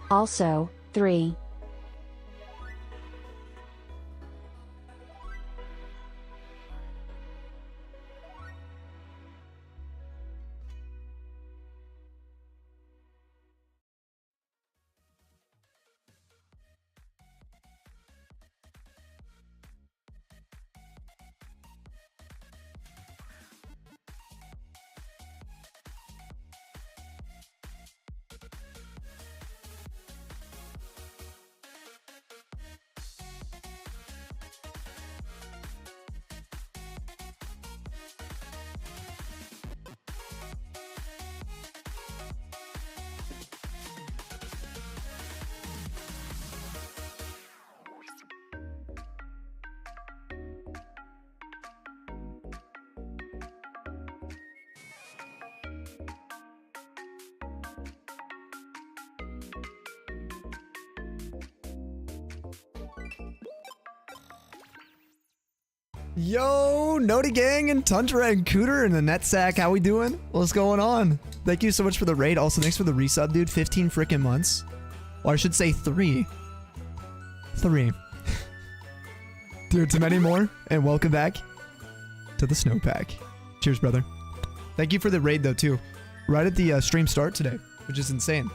Also, 3. Yo, Noti Gang and Tundra and Cooter and the Netsack, how we doing? What's going on? Thank you so much for the raid. Also, thanks for the resub, dude. 15 freaking months. Or I should say 3. 3. Dude, to many more, and welcome back to the Snowpack. Cheers, brother. Thank you for the raid, though, too. Right at the stream start today, which is insane.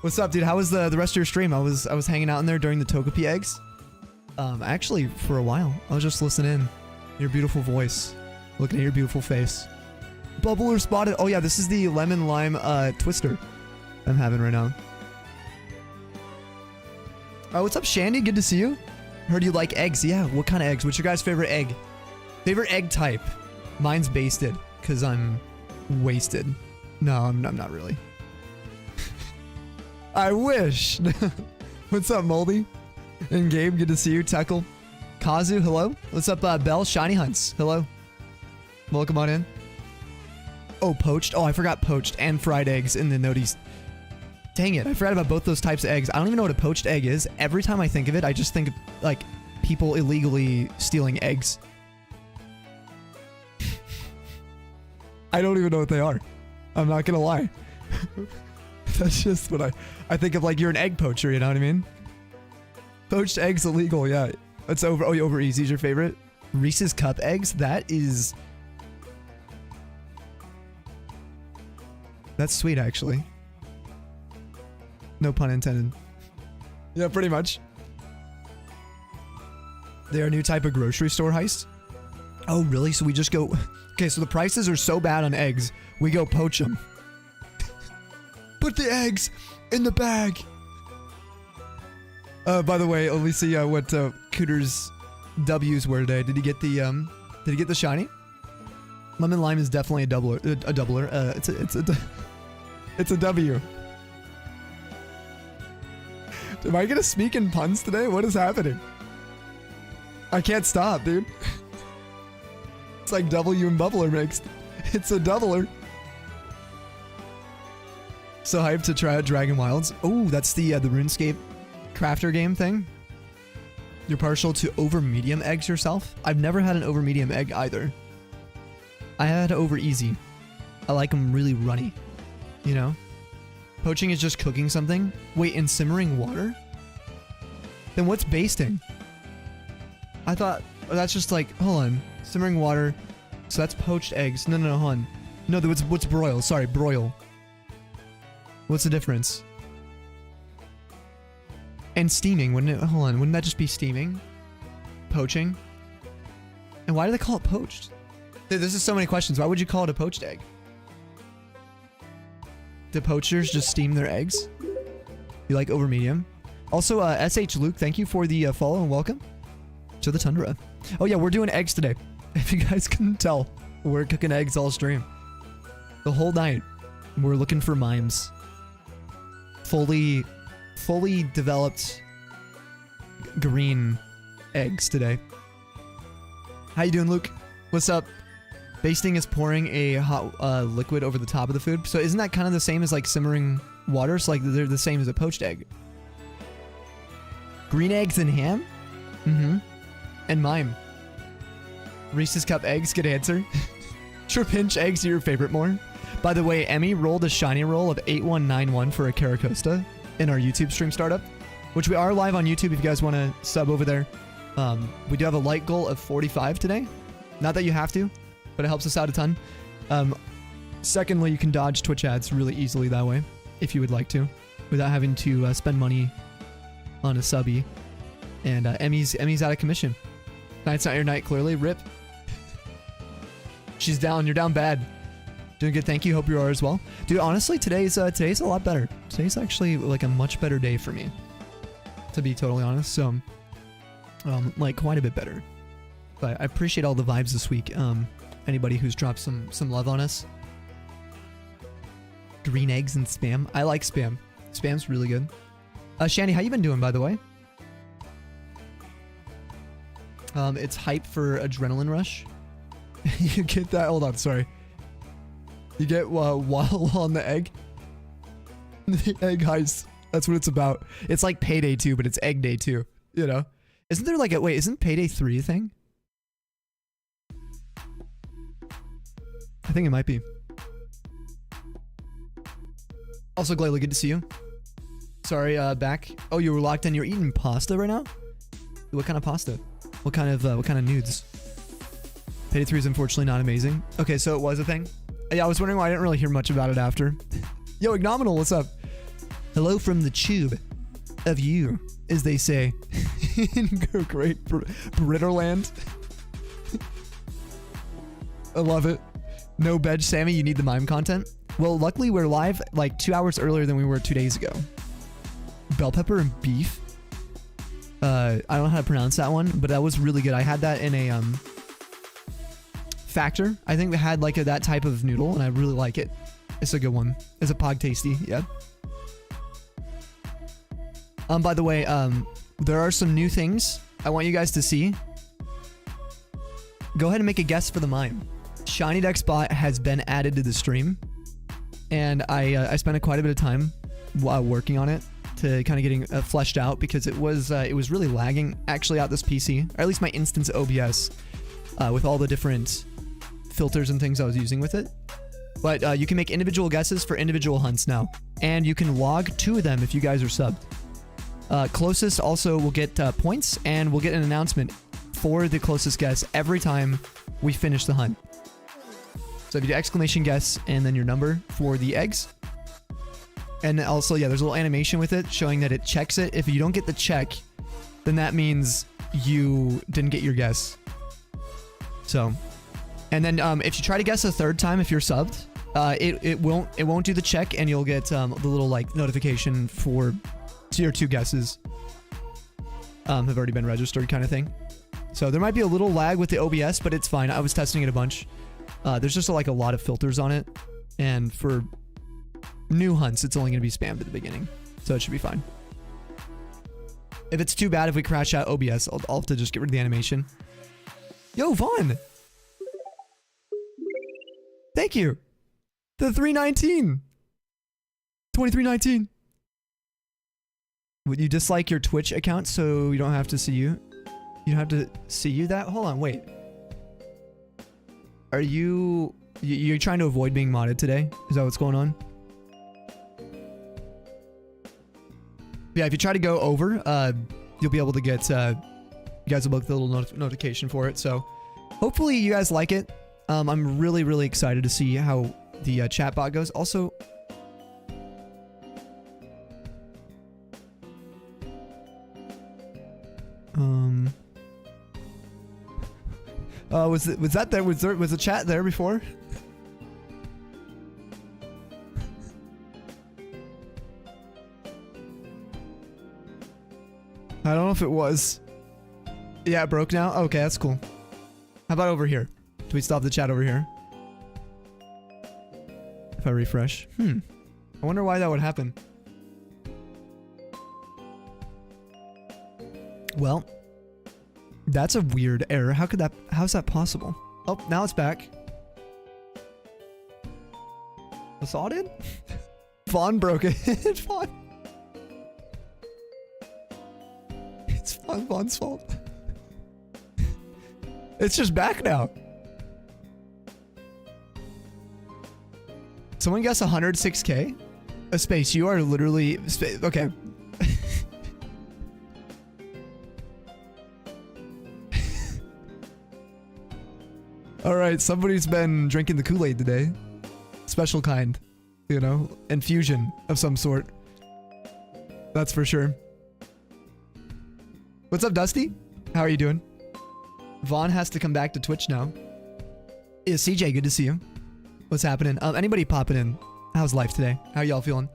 What's up, dude? How was the rest of your stream? I was hanging out in there during the Togepi eggs. Actually, for a while. I was just listening in. Your beautiful voice. Looking at your beautiful face. Bubbler spotted. Oh yeah, this is the lemon lime twister I'm having right now. What's up, Shandy? Good to see you. Heard you like eggs. Yeah, what kind of eggs? What's your guys' favorite egg? Favorite egg type? Mine's basted, because I'm wasted. No, I'm not really. I wish. What's up, Moldy? And Gabe, good to see you. Teckle. Kazu, hello. What's up, Bell? Shiny Hunts, hello. Welcome on in. Oh, poached. Oh, I forgot poached and fried eggs in the noties. Dang it, I forgot about both those types of eggs. I don't even know what a poached egg is. Every time I think of it, I just think of, like, people illegally stealing eggs. I don't even know what they are. I'm not gonna lie. That's just what I think of, like, you're an egg poacher, you know what I mean? Poached eggs illegal, yeah. It's over. Oh, over easy's your favorite? Reese's Cup eggs? That is... That's sweet, actually. No pun intended. Yeah, pretty much. They're a new type of grocery store heist? Oh, really? So we just go... Okay, so the prices are so bad on eggs, we go poach them. Put the eggs in the bag! By the way, let me see what Cooter's W's were today. Did he get the shiny? Lemon lime is definitely a doubler. It's a W. Am I gonna speak in puns today? What is happening? I can't stop, dude. It's like W and bubbler mixed. It's a doubler. So hyped to try out Dragon Wilds. Oh, that's the RuneScape crafter game thing. You're partial to over medium eggs yourself? I've never had an over medium egg either. I had over easy. I like them really runny, you know? Poaching is just cooking something. Wait, in simmering water? Then what's basting? I thought that's just like, hold on, simmering water. So that's poached eggs. No, hold on. No, what's broil? Sorry, broil. What's the difference? And steaming, wouldn't it? Hold on, wouldn't that just be steaming? Poaching? And why do they call it poached? Dude, this is so many questions. Why would you call it a poached egg? Do poachers just steam their eggs? You like over medium? Also, SH Luke, thank you for the follow and welcome to the Tundra. Oh yeah, we're doing eggs today. If you guys couldn't tell, we're cooking eggs all stream. The whole night, we're looking for mimes. Fully developed green eggs today. How you doing, Luke? What's up? Basting is pouring a hot liquid over the top of the food. So isn't that kind of the same as like simmering water? So like they're the same as a poached egg. Green eggs and ham? Mm-hmm. And mime. Reese's Cup eggs, good answer. Trapinch eggs are your favorite more. By the way, Emmy rolled a shiny roll of 8191 for a Caracosta in our YouTube stream startup, which we are live on YouTube if you guys want to sub over there. We do have a like goal of 45 today. Not that you have to, but it helps us out a ton. Secondly, you can dodge Twitch ads really easily that way, if you would like to, without having to spend money on a subby. And Emmy's out of commission. Night's not your night, clearly. RIP. She's down. You're down bad. Doing good. Thank you. Hope you are as well. Dude, honestly, today's a lot better. Today's actually like a much better day for me, to be totally honest. So, like quite a bit better. But I appreciate all the vibes this week. Anybody who's dropped some love on us. Green eggs and spam. I like spam. Spam's really good. Shanny, how you been doing, by the way? It's hype for Adrenaline Rush. You get that? Hold on, sorry. You get Waddle on the egg. The egg heist. That's what it's about. It's like Payday 2, but it's Egg Day 2. You know? Isn't there like a... Wait, isn't Payday 3 a thing? I think it might be. Also, Glayley, good to see you. Sorry, back. Oh, you were locked in. You're eating pasta right now? What kind of pasta? What kind of nudes? Payday 3 is unfortunately not amazing. Okay, so it was a thing. Yeah, I was wondering why I didn't really hear much about it after. Yo, Ignominal, what's up? Hello from the tube of you, as they say. Great Britterland. I love it. No Bedge Sammy, you need the mime content. Well, luckily we're live like 2 hours earlier than we were 2 days ago. Bell pepper and beef. I don't know how to pronounce that one, but that was really good. I had that in a Factor. I think they had like that type of noodle, and I really like it. It's a good one. It's a pog tasty, yeah. By the way, there are some new things I want you guys to see. Go ahead and make a guess for the mime. Shiny dexbot has been added to the stream, and I spent quite a bit of time working on it to kind of getting fleshed out, because it was really lagging actually out this PC, or at least my instance OBS, with all the different filters and things I was using with it. But you can make individual guesses for individual hunts now, and you can log 2 of them if you guys are subbed. Closest also will get points, and we'll get an announcement for the closest guess every time we finish the hunt. So if you do exclamation guess and then your number for the eggs. And also, yeah, there's a little animation with it showing that it checks it. If you don't get the check, then that means you didn't get your guess. So, and then if you try to guess a third time, if you're subbed, it won't do the check, and you'll get the little like notification for your 2 guesses have already been registered kind of thing. So there might be a little lag with the OBS, but it's fine. I was testing it a bunch. There's just like a lot of filters on it, and for new hunts, it's only going to be spammed at the beginning, so it should be fine. If it's too bad, if we crash out OBS, I'll have to just get rid of the animation. Yo, Vaughn! Thank you! The 319! 2319! Would you dislike your Twitch account so you don't have to see you? You don't have to see you that? Hold on, wait. Are you're trying to avoid being modded today? Is that what's going on? Yeah, if you try to go over, you'll be able to get, you guys will get the little notification for it. So hopefully you guys like it. I'm really, really excited to see how the chatbot goes. Also, was the chat there before? I don't know if it was. Yeah, it broke now? Okay, that's cool. How about over here? Do we stop the chat over here? If I refresh. I wonder why that would happen. Well, that's a weird error. How's that possible? Oh, now it's back. The saw did? Vaughn broke it. Vaughn. It's Vaughn's fault. It's just back now. Someone guess 106K? A space. You are literally... Okay. Alright, somebody's been drinking the Kool-Aid today. Special kind. You know? Infusion of some sort. That's for sure. What's up, Dusty? How are you doing? Vaughn has to come back to Twitch now. Yeah, CJ, good to see you. What's happening? Anybody popping in? How's life today? How y'all feeling?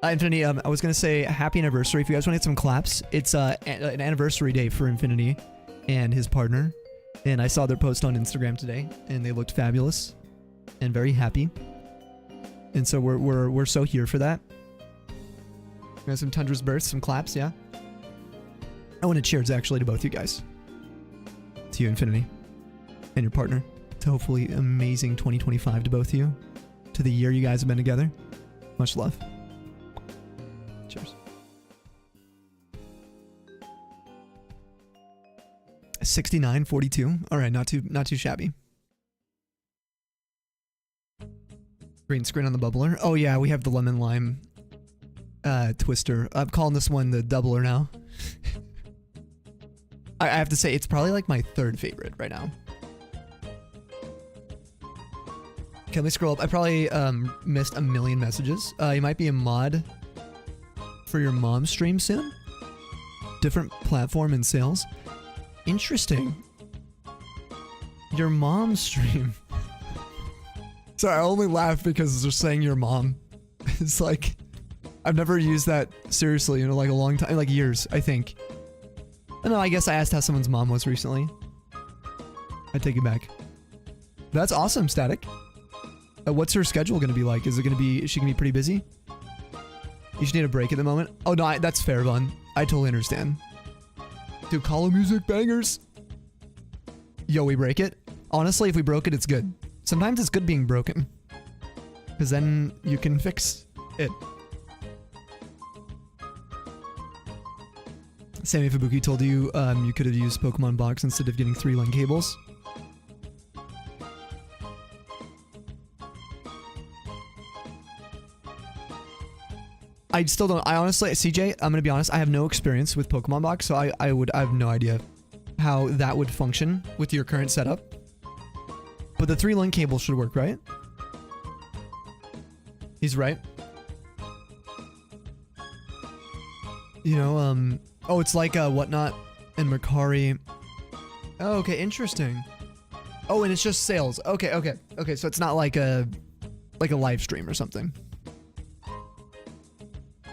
Infinity, I was gonna say happy anniversary. If you guys want to get some claps, it's an anniversary day for Infinity and his partner. And I saw their post on Instagram today, and they looked fabulous and very happy. And so we're so here for that. We have some Tundra's birth, some claps, yeah. I want to cheers actually to both you guys. To you, Infinity, and your partner. To hopefully amazing 2025 to both of you. To the year you guys have been together. Much love. Cheers. 69.42. All right, not too shabby. Green screen on the bubbler. Oh yeah, we have the lemon lime twister. I'm calling this one the doubler now. I have to say it's probably like my third favorite right now. Can we scroll up? I probably missed a million messages. You might be a mod for your mom's stream soon. Different platform and sales. Interesting. Your mom's stream. Sorry, I only laugh because they're saying your mom. It's like, I've never used that seriously in like a long time, like years, I think. I know, I guess I asked how someone's mom was recently. I take it back. That's awesome, Static. What's her schedule going to be like? Is she going to be pretty busy? You should need a break at the moment. Oh no, that's fair, Vaughn. I totally understand. Dude, call of music bangers. Yo, we break it? Honestly, if we broke it, it's good. Sometimes it's good being broken. Because then you can fix it. Sammy Fubuki told you you could have used Pokemon Box instead of getting 3 link cables. I still don't. I honestly, CJ, I'm gonna be honest. I have no experience with Pokemon Box, so I have no idea how that would function with your current setup. But the 3 link cables should work, right? He's right. You know, oh, it's like Whatnot and Mercari. Oh, okay, interesting. Oh, and it's just sales. Okay, so it's not like a live stream or something.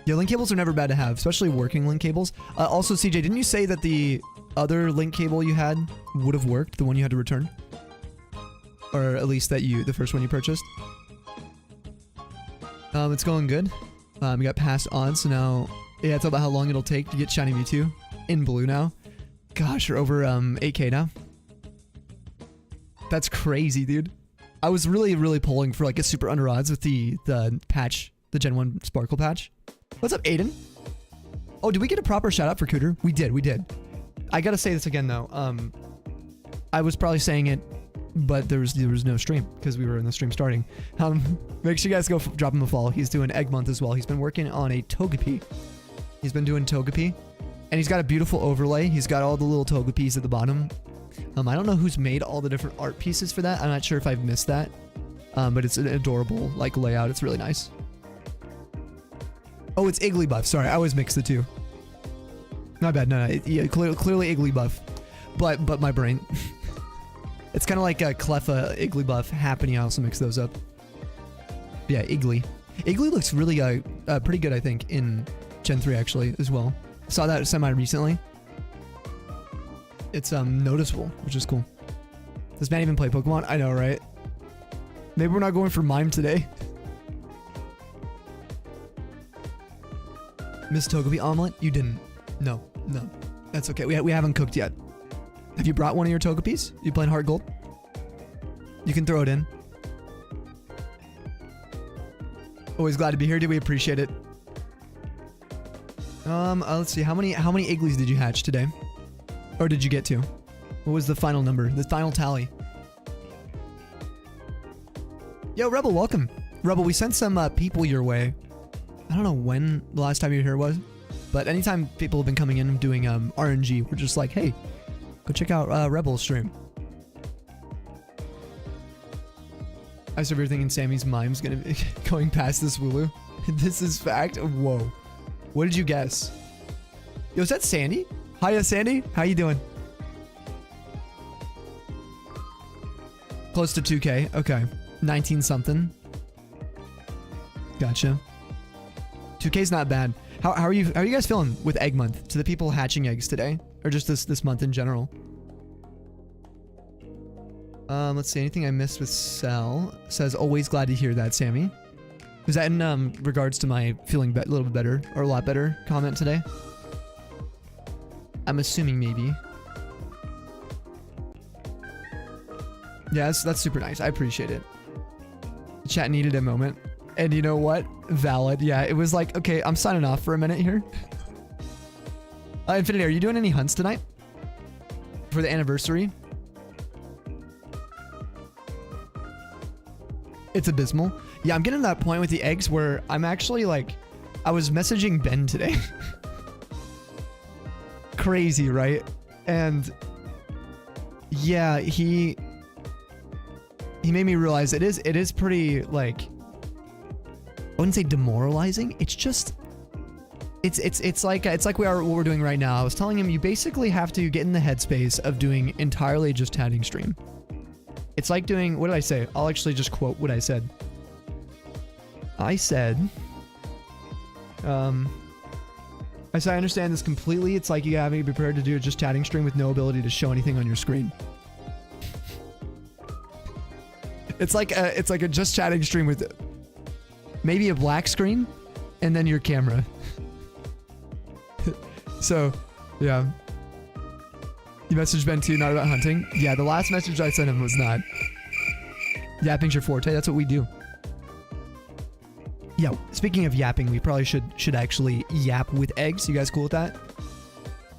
Yeah, link cables are never bad to have, especially working link cables. Also, CJ, didn't you say that the other link cable you had would have worked, the one you had to return? Or at least the first one you purchased? It's going good. We got past odds, so now, yeah, it's all about how long it'll take to get Shiny Mewtwo in blue now. Gosh, you're over 8K now. That's crazy, dude. I was really pulling for like a super under odds with the patch, the Gen 1 Sparkle patch. What's up, Aiden? Oh, did we get a proper shout out for Cooter? We did. I gotta say this again though. I was probably saying it, but there was no stream because we were in the stream starting. Make sure you guys go drop him a follow. He's doing Egg Month as well. He's been working on a Togepi. He's been doing Togepi, and he's got a beautiful overlay. He's got all the little Togepis at the bottom. I don't know who's made all the different art pieces for that. I'm not sure if I've missed that, but it's an adorable like layout. It's really nice. Oh, it's Igglybuff. Sorry, I always mix the two. Not bad. No. Yeah, clearly Igglybuff, but my brain. It's kind of like a Cleffa, Igglybuff, Happiny. I also mix those up. Yeah, Iggly. Iggly looks really pretty good, I think, in Gen 3 actually as well. Saw that semi recently. It's noticeable, which is cool. Does Matt even play Pokemon? I know, right? Maybe we're not going for Mime today. Miss Togepi omelet? You didn't. No. That's okay. We haven't cooked yet. Have you brought one of your Togepis? You playing Heart Gold? You can throw it in. Always glad to be here, dude. We appreciate it. Let's see. How many Igglies did you hatch today? Or did you get to? What was the final number? The final tally? Yo, Rebel, welcome. Rebel, we sent some people your way. I don't know when the last time you were here was, but anytime people have been coming in and doing RNG, we're just like, hey, go check out Rebel's stream. I serve everything in Sammy's Mime's gonna be going past this Wooloo. This is fact. Whoa. What did you guess? Yo, is that Sandy? Hiya, Sandy. How you doing? Close to 2K. Okay. 19 something. Gotcha. 2K's not bad. How are you guys feeling with egg month? To the people hatching eggs today, or just this month in general? Let's see. Anything I missed with Sal? Says always glad to hear that, Sammy. Was that in regards to my feeling a little bit better or a lot better comment today? I'm assuming maybe. Yeah, that's super nice. I appreciate it. The chat needed a moment. And you know what? Valid. Yeah, it was like, okay, I'm signing off for a minute here. Infinity, are you doing any hunts tonight? For the anniversary? It's abysmal. Yeah, I'm getting to that point with the eggs where I'm actually like, I was messaging Ben today. Crazy, right? And yeah, he made me realize it is pretty like, I wouldn't say demoralizing. It's just, it's like what we're doing right now. I was telling him you basically have to get in the headspace of doing entirely just chatting stream. It's like doing, what did I say? I'll actually just quote what I said. I said, I I understand this completely. It's like you have to be prepared to do a just chatting stream with no ability to show anything on your screen. It's like a just chatting stream with maybe a black screen and then your camera. So, yeah. You messaged Ben too, not about hunting? Yeah, the last message I sent him was not. Yapping's your forte, that's what we do. Yeah, speaking of yapping, we probably should actually yap with eggs. You guys cool with that?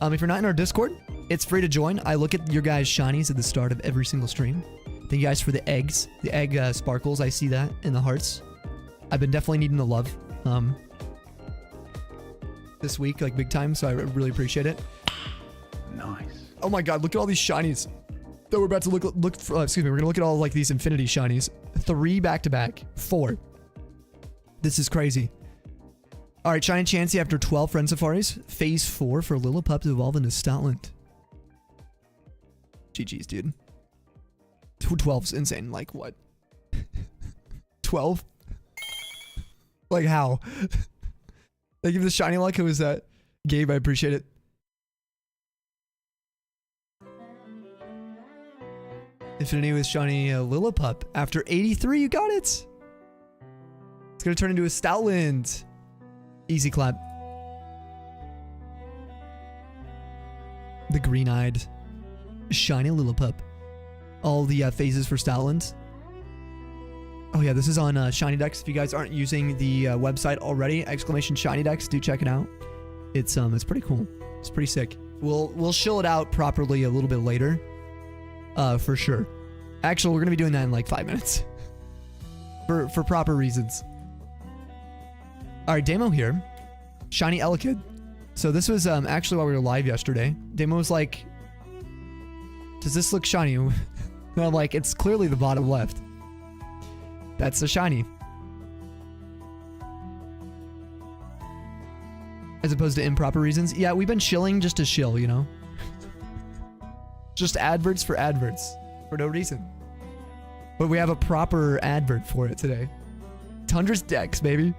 If you're not in our Discord, it's free to join. I look at your guys' shinies at the start of every single stream. Thank you guys for the eggs. The egg sparkles, I see that in the hearts. I've been definitely needing the love this week, like big time, so I really appreciate it. Nice. Oh my god, look at all these shinies that we're about to look for. Excuse me, we're gonna look at all like these infinity shinies. 3 back to back. 4. This is crazy. Alright, Shiny Chansey after 12 Friend Safaris. Phase 4 for Lillipup to evolve into Stoutland. GG's, dude. 12's insane. Like, what? 12? Like, how? Thank you for the shiny luck. Who was that? Gabe, I appreciate it. Infinity with shiny Lillipup. After 83, you got it. It's gonna turn into a Stoutland. Easy clap. The green-eyed shiny Lillipup. All the phases for Stoutland. Oh yeah, this is on Shinydex. If you guys aren't using the website already, !Shinydex, do check it out. It's pretty cool. It's pretty sick. We'll shill it out properly a little bit later. For sure. Actually, we're gonna be doing that in like 5 minutes. for proper reasons. Alright, Damo here. Shiny Elekid. So this was actually while we were live yesterday. Damo was like, does this look shiny? And I'm like, it's clearly the bottom left. That's the shiny. As opposed to improper reasons. Yeah, we've been shilling just to shill, you know? Just adverts for adverts. For no reason. But we have a proper advert for it today. Tundra's Dex, baby.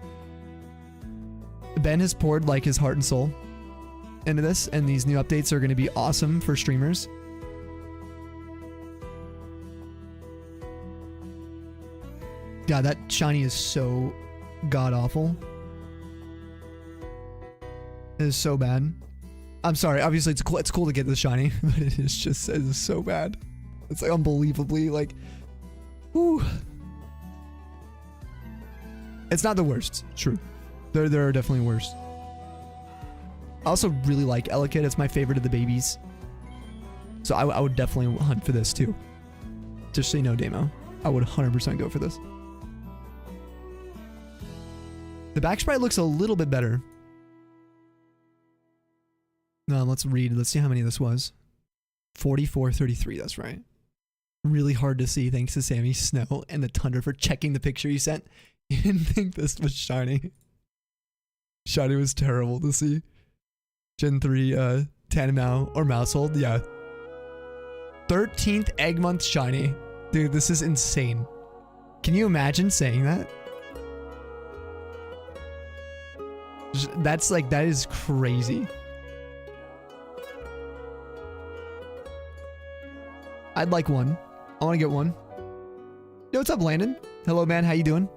Ben has poured like his heart and soul into this, and these new updates are going to be awesome for streamers. God, that shiny is so god-awful. It is so bad. I'm sorry, obviously it's cool to get the shiny, but it is just, it is so bad. It's like unbelievably, like, whew. It's not the worst, true. There are definitely worse. I also really like Elekid. It's my favorite of the babies. So I would definitely hunt for this too. Just so you know, Damo. I would 100% go for this. The back sprite looks a little bit better. No, let's read. Let's see how many this was. 4433, that's right. Really hard to see thanks to Sammy Snow and the Tundra for checking the picture you sent. You didn't think this was shiny. Shiny was terrible to see. Gen 3 Tandem or Mousehold, yeah. 13th egg month shiny. Dude, this is insane. Can you imagine saying that? That's like, that is crazy. I'd like one. I want to get one. Yo, what's up, Landon? Hello, man. How you doing?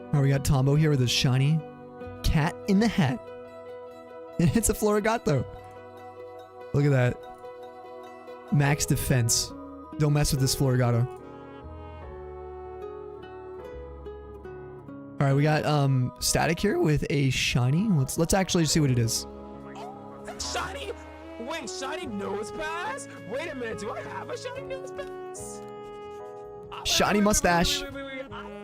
All right, we got Tombo here with a shiny cat in the hat. And it's a Florigato. Look at that. Max defense. Don't mess with this Florigato. All right, we got Static here with a shiny. Let's actually see what it is. Shiny? Wait, shiny nose pass? Wait a minute, do I have a shiny nose pass? Shiny mustache. Wait.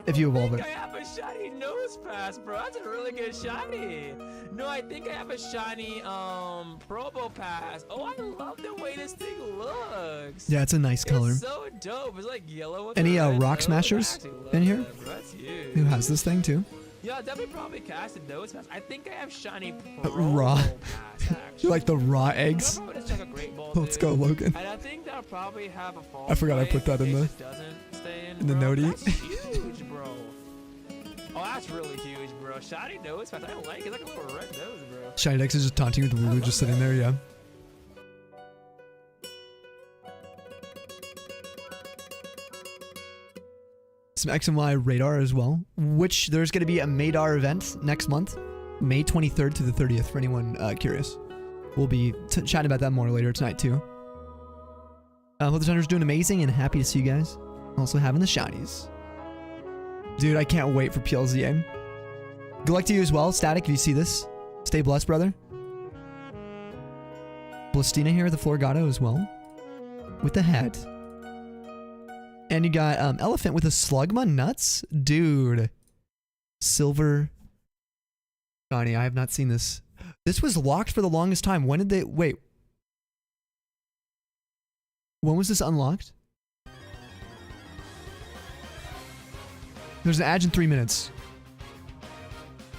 If you evolve it. I have a shiny nose pass, bro. That's a really good shiny. No, I think I have a shiny Probo pass. Oh, I love the way this thing looks. Yeah, it's a nice color. It's so dope. It's like yellow with Any red rock nose. smashers in here? That's huge. Who has this thing too? Yeah, definitely probably cast a nose pass. I think I have shiny Raw. Probo pass, You like the raw eggs? Remember when it's like a great ball, Let's dude? go, Logan. And I think that'll probably have a fall. I forgot I put that in the notey. That's huge, bro. Oh, that's really huge, bro. Shiny nose pass. I don't like it. It's like a little red nose, bro. Shiny Dex is just taunting with the Wooloo just sitting there, yeah. Some X and Y radar as well, which there's going to be a Madar event next month, May 23rd to the 30th for anyone curious. We'll be chatting about that more later tonight too. Hope the Thunder's doing amazing and happy to see you guys. Also having the shinies. Dude, I can't wait for PLZ aim. Good luck to you as well, Static, if you see this. Stay blessed, brother. Blastina here, the Florigato as well. With the hat. And you got Elephant with a Slugma nuts? Dude. Silver. Shiny, I have not seen this. This was locked for the longest time. When did they... Wait. When was this unlocked? There's an ad in 3 minutes.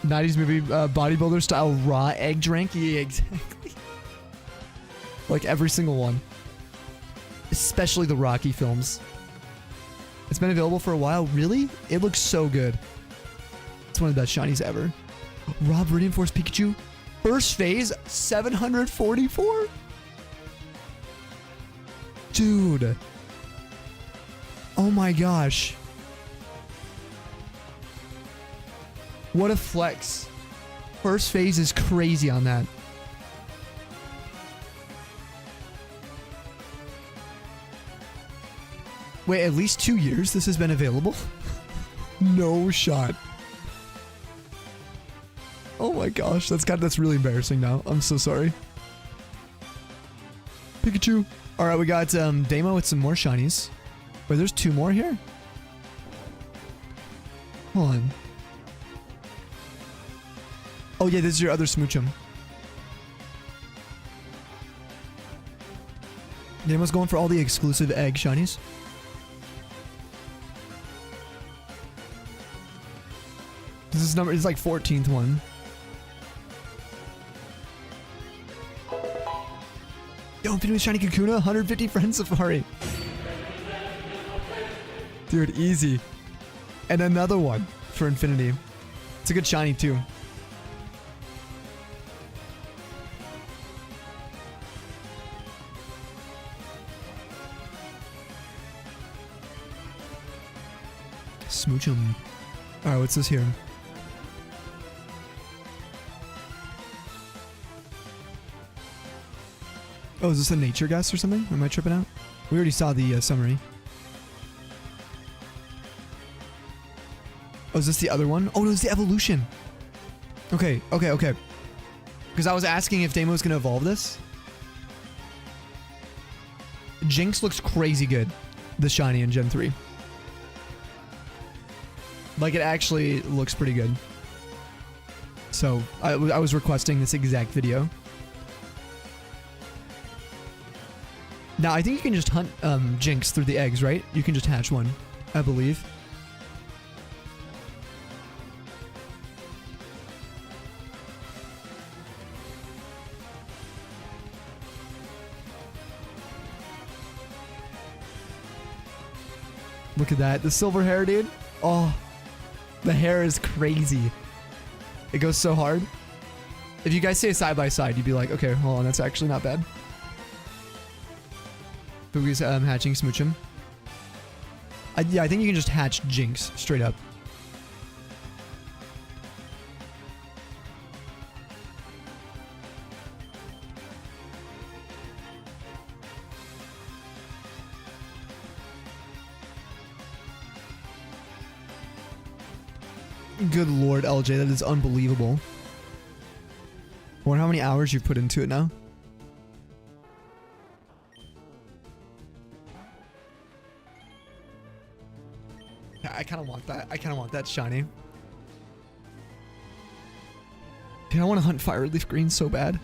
90s movie bodybuilder style raw egg drink? Yeah, exactly. Like every single one. Especially the Rocky films. It's been available for a while. Really? It looks so good. It's one of the best shinies ever. Rob Reinforced Pikachu. First phase, 744? Dude. Oh my gosh. What a flex. First phase is crazy on that. Wait, at least 2 years this has been available? No shot. Oh my gosh, that's really embarrassing now. I'm so sorry. Pikachu. Alright, we got Damo with some more shinies. Wait, there's 2 more here? Hold on. Oh yeah, this is your other Smoochum. Damo's going for all the exclusive egg shinies. This is number, it's like 14th one. Yo, Infinity Shiny Kakuna, 150 friend Safari. Dude, easy. And another one for Infinity. It's a good shiny too. Smoochum. Alright, what's this here? Oh, is this a nature guess or something? Am I tripping out? We already saw the summary. Oh, is this the other one? Oh, no, it's the evolution. Okay. Okay, Because I was asking if Damo's going to evolve this. Jinx looks crazy good. The shiny in Gen 3. Like, it actually looks pretty good. So, I was requesting this exact video. Now, I think you can just hunt Jinx through the eggs, right? You can just hatch one, I believe. Look at that. The silver hair, dude. Oh, the hair is crazy. It goes so hard. If you guys say side by side, you'd be like, okay, hold on, that's actually not bad. Boogie's hatching Smoochum. Yeah, I think you can just hatch Jinx straight up. Good lord, LJ, that is unbelievable. I wonder how many hours you've put into it now. Yeah, I kind of want that. I kind of want that shiny. Dude, I want to hunt Fire Leaf Green so bad.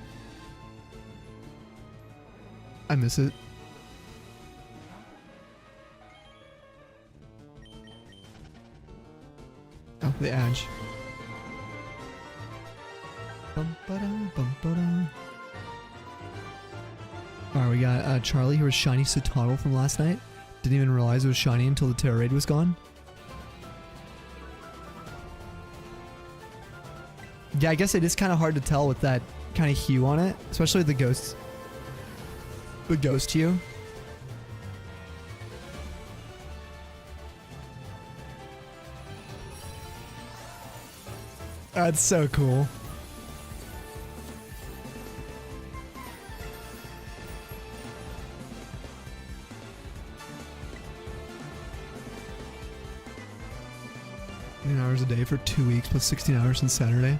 I miss it. Oh, the edge. Alright, we got Charlie, who was shiny Sotodle from last night. Didn't even realize it was shiny until the Terra Raid was gone. Yeah, I guess it is kind of hard to tell with that kind of hue on it, especially the ghost. The ghost hue. That's so cool. Hours a day for 2 weeks plus 16 hours on Saturday.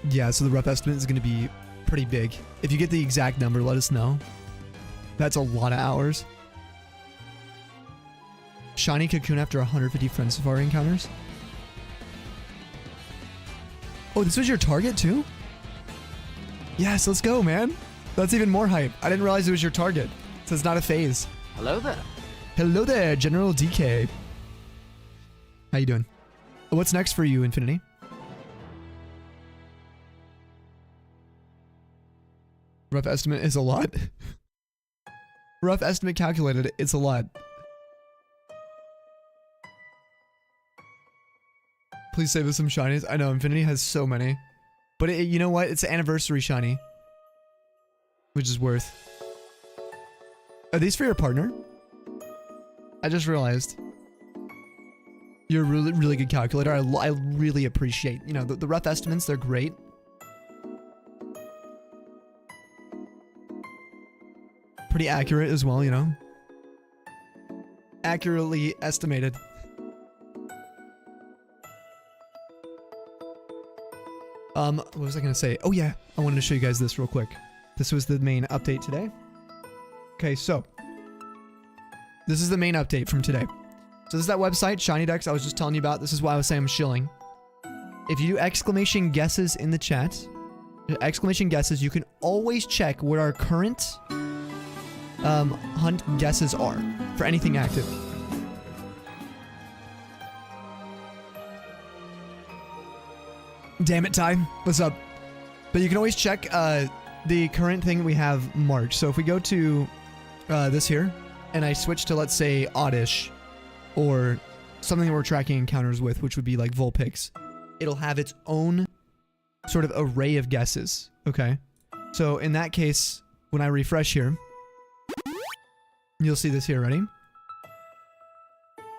Yeah, so the rough estimate is going to be pretty big. If you get the exact number, let us know. That's a lot of hours. Shiny Cocoon after 150 Friend Safari encounters. Oh, this was your target too? Yes, let's go, man. That's even more hype. I didn't realize it was your target. So it's not a phase. Hello there. Hello there, General DK. How you doing? What's next for you, Infinity? Rough estimate is a lot. Rough estimate calculated, it's a lot. Please save us some shinies. I know, Infinity has so many. But you know what? It's an anniversary shiny. Which is worth. Are these for your partner? I just realized. You're a really, really good calculator. I really appreciate, you know, the rough estimates, they're great. Pretty accurate as well, you know. Accurately estimated. What was I gonna say? Oh yeah, I wanted to show you guys this real quick. This was the main update today. Okay, so this is the main update from today. So this is that website, Shiny Dex, I was just telling you about. This is why I was saying I'm shilling. If you do exclamation guesses in the chat, exclamation guesses, you can always check what our current hunt guesses are for anything active. Damn it, Ty. What's up? But you can always check the current thing we have marked. So if we go to this here, and I switch to, let's say, Oddish, or something that we're tracking encounters with, which would be like Vulpix, it'll have its own sort of array of guesses, okay? So in that case, when I refresh here, you'll see this here, ready?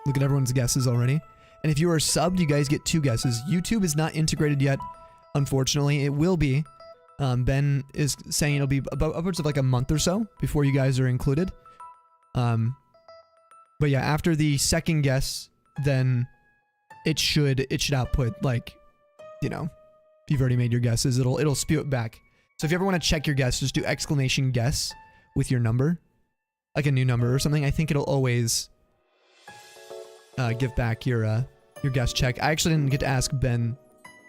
Look at everyone's guesses already. And if you are subbed, you guys get 2 guesses. YouTube is not integrated yet, unfortunately. It will be. Ben is saying it'll be about upwards of like a month or so before you guys are included. But yeah, after the second guess, then it should output like, you know, you've already made your guesses, it'll spew it back. So if you ever want to check your guess, just do exclamation guess with your number, like a new number or something. I think it'll always give back your guess check. I actually didn't get to ask Ben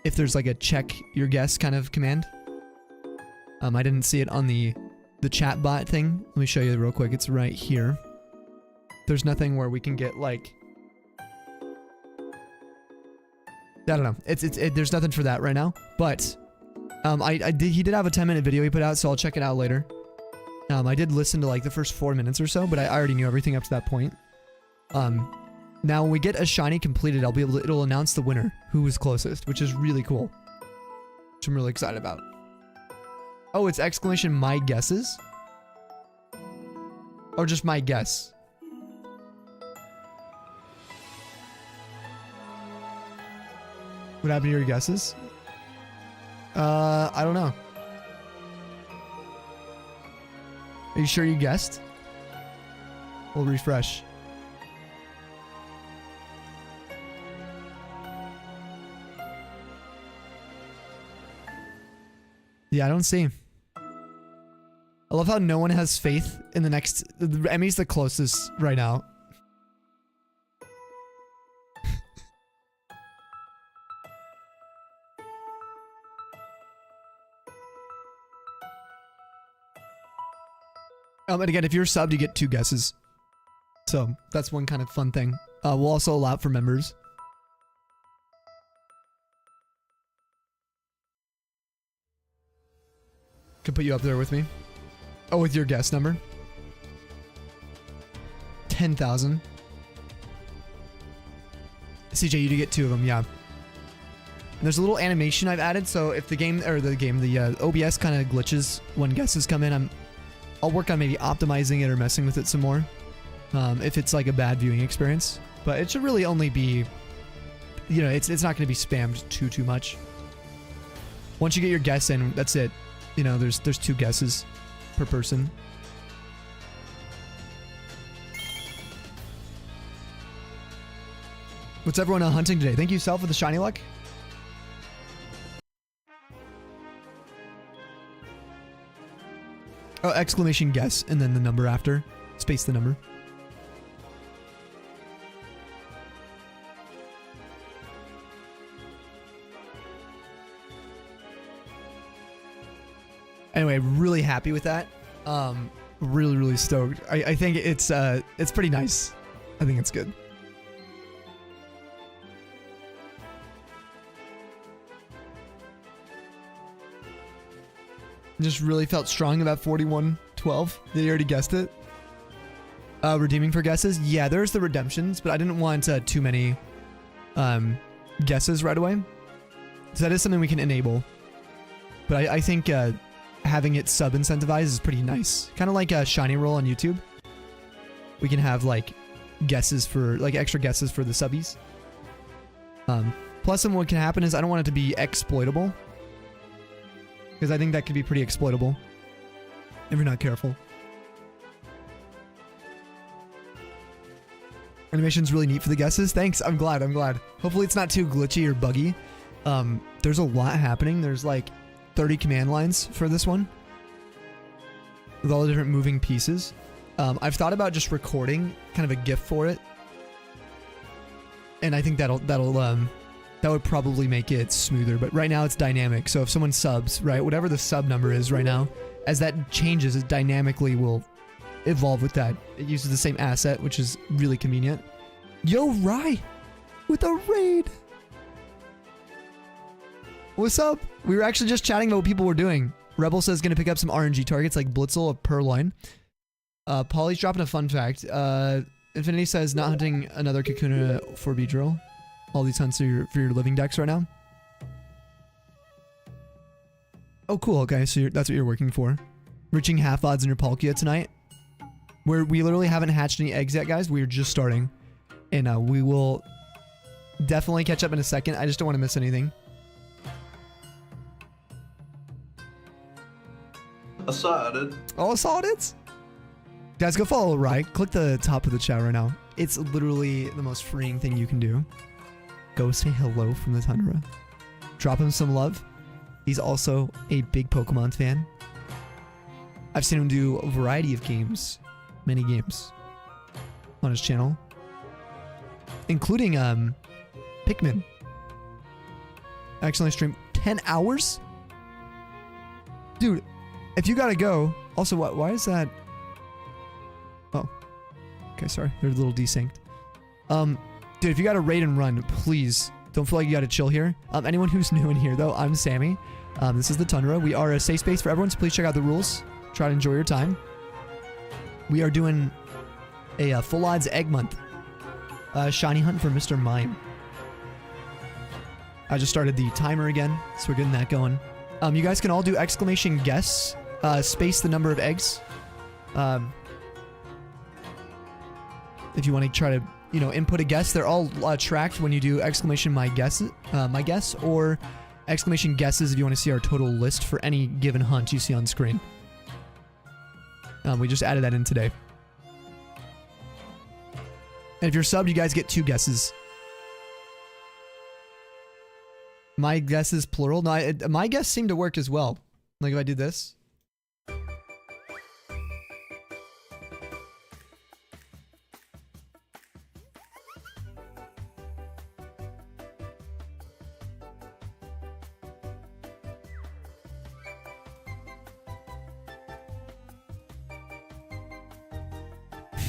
if there's like a check your guess kind of command. I didn't see it on the Chatbot thing. Let me show you real quick. It's right here. There's nothing where we can get like, I don't know. There's nothing for that right now. But he did have a 10-minute video he put out, so I'll check it out later. I did listen to like the first 4 minutes or so, but I already knew everything up to that point. Now when we get a shiny completed, it'll announce the winner, who was closest, which is really cool. Which I'm really excited about. Oh, it's exclamation my guesses? Or just my guess? What happened to your guesses? I don't know. Are you sure you guessed? We'll refresh. Yeah, I don't see. I love how no one has faith in the next... Emmy's the closest right now. And again, if you're subbed, you get 2 guesses. So that's one kind of fun thing. We'll also allow it for members. Can put you up there with me. Oh, with your guess number. 10,000. CJ, you do get 2 of them, yeah. And there's a little animation I've added, so if the OBS kind of glitches when guesses come in, I'll work on maybe optimizing it or messing with it some more. If it's like a bad viewing experience. But it should really only be, you know, it's not going to be spammed too much. Once you get your guess in, that's it. You know, there's 2 guesses per person. What's everyone hunting today? Thank you, Sal, for the shiny luck. Oh, exclamation guess, and then the number after. Space the number. Anyway, really happy with that. Really stoked. I think it's pretty nice. I think it's good. Just really felt strong about 4112. They already guessed it. Redeeming for guesses. Yeah, there's the redemptions, but I didn't want too many guesses right away. So that is something we can enable. But I think having it sub-incentivized is pretty nice. Kind of like a shiny roll on YouTube. We can have like guesses for, like extra guesses for the subbies. Plus, what can happen is I don't want it to be exploitable. Because I think that could be pretty exploitable if you're not careful. Animation's really neat for the guesses. Thanks. I'm glad. Hopefully it's not too glitchy or buggy. There's a lot happening. There's like 30 command lines for this one with all the different moving pieces. I've thought about just recording kind of a GIF for it. And I think that would probably make it smoother, but right now it's dynamic. So if someone subs, right, whatever the sub number is right now, as that changes, it dynamically will evolve with that. It uses the same asset, which is really convenient. Yo, Rye, with a raid. What's up? We were actually just chatting about what people were doing. Rebel says gonna pick up some RNG targets like Blitzel of Purloin. Polly's dropping a fun fact. Infinity says not hunting another Kakuna for Beedrill. All these hunts are for your living decks right now. Oh, cool. Okay, so that's what you're working for. Reaching half odds in your Palkia tonight. We literally haven't hatched any eggs yet, guys. We're just starting. And we will definitely catch up in a second. I just don't want to miss anything. I saw it. Oh, I saw it. Guys, go follow Rye. Click the top of the chat right now. It's literally the most freeing thing you can do. Go say hello from the tundra. Drop him some love. He's also a big Pokemon fan. I've seen him do a variety of games, many games, on his channel, including Pikmin. I accidentally streamed 10 hours? Dude, if you gotta go, also, why is that? Oh, okay, sorry, they're a little desynced. Dude, if you gotta raid and run, please don't feel like you gotta chill here. Anyone who's new in here, though, I'm Sammy. This is the Tundra. We are a safe space for everyone, so please check out the rules. Try to enjoy your time. We are doing a full odds egg month. Shiny hunt for Mr. Mime. I just started the timer again, so we're getting that going. You guys can all do exclamation guess, space the number of eggs. If you want to try to, you know, input a guess, they're all tracked when you do exclamation my guess, or exclamation guesses if you want to see our total list for any given hunt you see on screen. We just added that in today. And if you're subbed, you guys get 2 guesses. My guess is plural. No, my guess seemed to work as well. Like if I do this.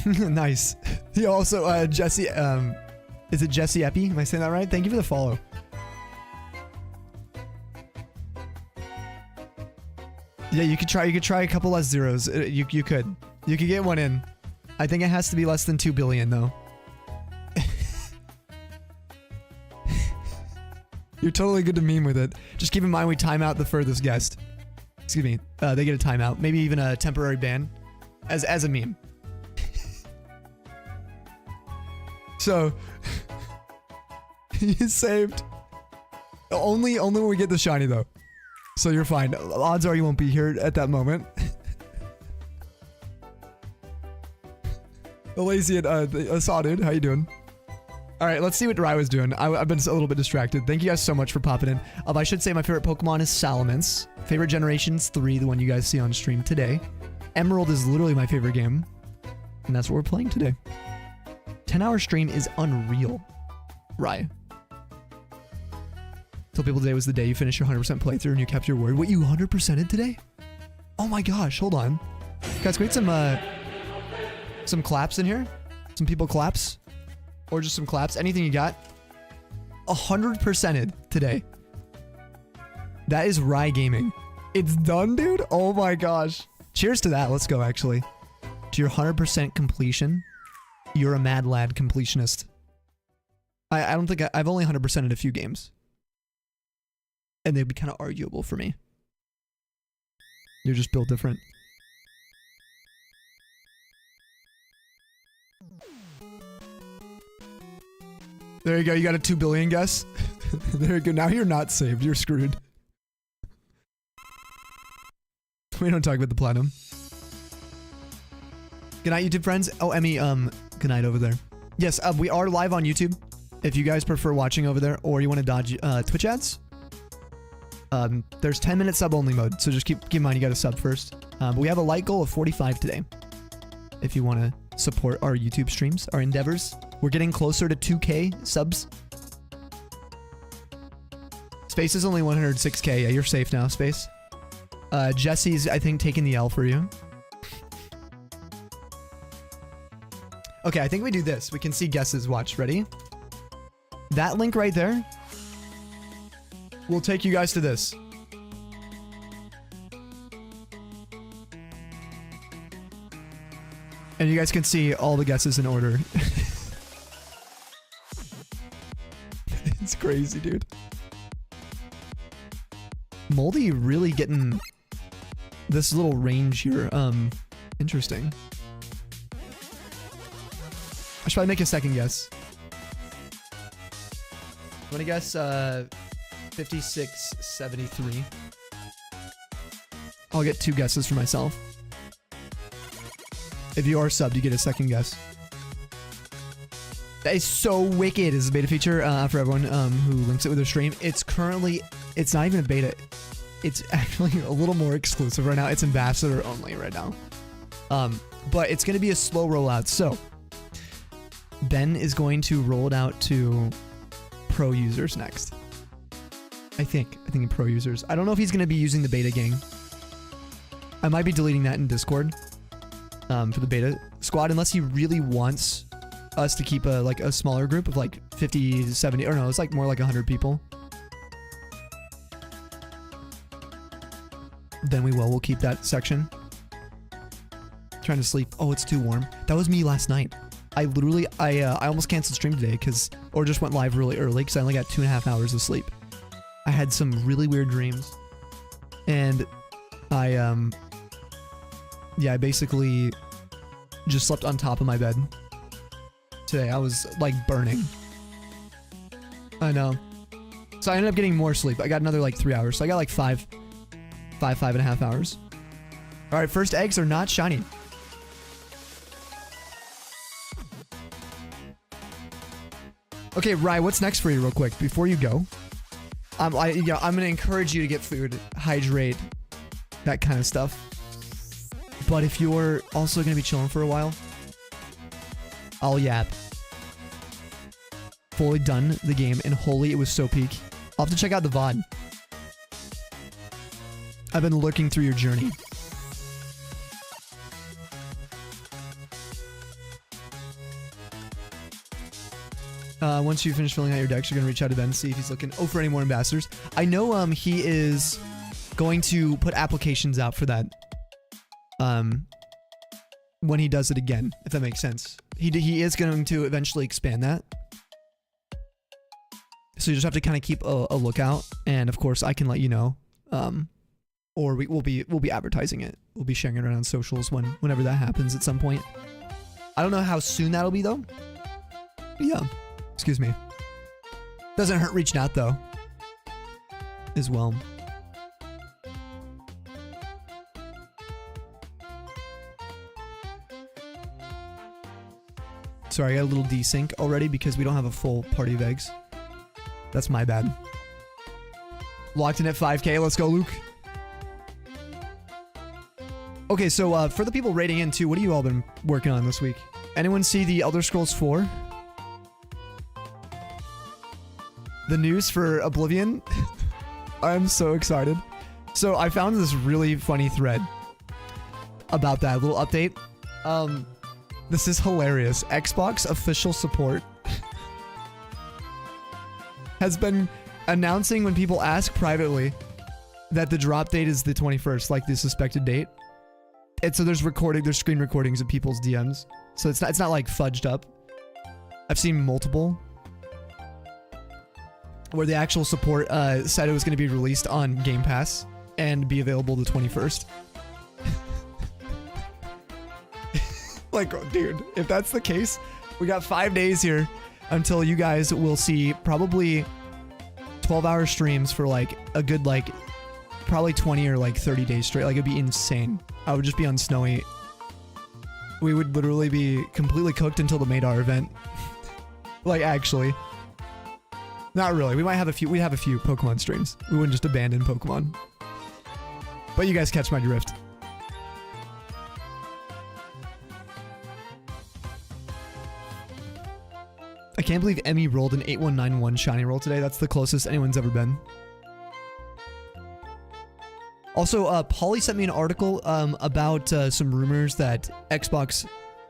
Nice. He also, Jesse, is it Jesse Epi? Am I saying that right? Thank you for the follow. Yeah, you could try a couple less zeros. You could get one in. I think it has to be less than 2 billion though. You're totally good to meme with it. Just keep in mind we time out the furthest guest. Excuse me. They get a timeout, maybe even a temporary ban, as a meme. So, he's saved. Only when we get the shiny though. So you're fine. Odds are you won't be here at that moment. Lazy and saw dude, how you doing? All right, let's see what Rai was doing. I've been a little bit distracted. Thank you guys so much for popping in. I should say my favorite Pokemon is Salamence. Favorite Generations 3, the one you guys see on stream today. Emerald is literally my favorite game, and that's what we're playing today. 10-hour stream is unreal. Rai. Tell people today was the day you finished your 100% playthrough and you kept your word. What, you 100%ed today? Oh my gosh, hold on. Guys, can we get some claps in here? Some people claps? Or just some claps? Anything you got? 100%ed today. That is Rai Gaming. It's done, dude? Oh my gosh. Cheers to that. Let's go, actually. To your 100% completion. You're a mad lad completionist. I don't think I've only 100%ed a few games. And they'd be kind of arguable for me. You're just built different. There you go. You got a 2 billion guess. There you go. Now you're not saved. You're screwed. We don't talk about the platinum. Good night, YouTube friends. Oh, Emmy, good night over there. Yes, we are live on YouTube. If you guys prefer watching over there, or you want to dodge Twitch ads, there's 10-minute sub only mode. So just keep in mind you got to sub first. But we have a like goal of 45 today. If you want to support our YouTube streams, our endeavors, we're getting closer to 2K subs. Space is only 106K. Yeah, you're safe now, Space. Jesse's, I think, taking the L for you. Okay, I think we do this. We can see guesses. Watch. Ready? That link right there will take you guys to this. And you guys can see all the guesses in order. It's crazy, dude. Moldy really getting this little range here. Interesting. I should probably make a second guess. I'm gonna guess 5673. I'll get 2 guesses for myself. If you are subbed, you get a second guess. That is so wicked. This is a beta feature for everyone who links it with their stream. It's currently, it's not even a beta. it's actually a little more exclusive right now. It's ambassador only right now. But it's going to be a slow rollout. So Ben is going to roll it out to pro users next. I think in pro users. I don't know if he's going to be using the beta gang. I might be deleting that in Discord for the beta squad, unless he really wants us to keep a smaller group of like 50, 70, or no, it's like more like 100 people. Then we'll keep that section. Trying to sleep. Oh, it's too warm. That was me last night. I almost canceled stream today or just went live really early because I only got 2.5 hours of sleep. I had some really weird dreams, and I basically just slept on top of my bed today. I was like burning. I know. So I ended up getting more sleep. I got another like 3 hours. So I got like 5.5 hours. All right, first eggs are not shiny. Okay, Rye, what's next for you real quick before you go? I'm gonna encourage you to get food, hydrate, that kind of stuff. But if you're also gonna be chilling for a while, I'll yap. Fully done the game, and holy, it was so peak. I'll have to check out the VOD. I've been looking through your journey. Once you finish filling out your decks, you're gonna reach out to Ben and see if he's looking for any more ambassadors. I know he is going to put applications out for that when he does it again, if that makes sense. He is going to eventually expand that. So you just have to kind of keep a lookout, and of course I can let you know. Or we'll be advertising it. We'll be sharing it around on socials whenever that happens at some point. I don't know how soon that'll be though. Yeah. Excuse me. Doesn't hurt reaching out though. As well. Sorry, I got a little desync already because we don't have a full party of eggs. That's my bad. Locked in at 5K. Let's go, Luke. Okay, so for the people rating in too, what have you all been working on this week? Anyone see the Elder Scrolls 4? The news for Oblivion? I'm so excited. So I found this really funny thread about that little update. This is hilarious. Xbox official support has been announcing when people ask privately that the drop date is the 21st, like the suspected date. And so there's screen recordings of people's DMs. So it's not like fudged up. I've seen multiple where the actual support said it was going to be released on Game Pass and be available the 21st. Like, dude, if that's the case, we got 5 days here until you guys will see probably 12-hour streams for like a good like probably 20 or like 30 days straight. Like, it'd be insane. I would just be on Snowy. We would literally be completely cooked until the Madar event. Like, actually. Not really. We'd have a few Pokemon streams. We wouldn't just abandon Pokemon. But you guys catch my drift. I can't believe Emmy rolled an 8191 shiny roll today. That's the closest anyone's ever been. Also, Polly sent me an article about some rumors that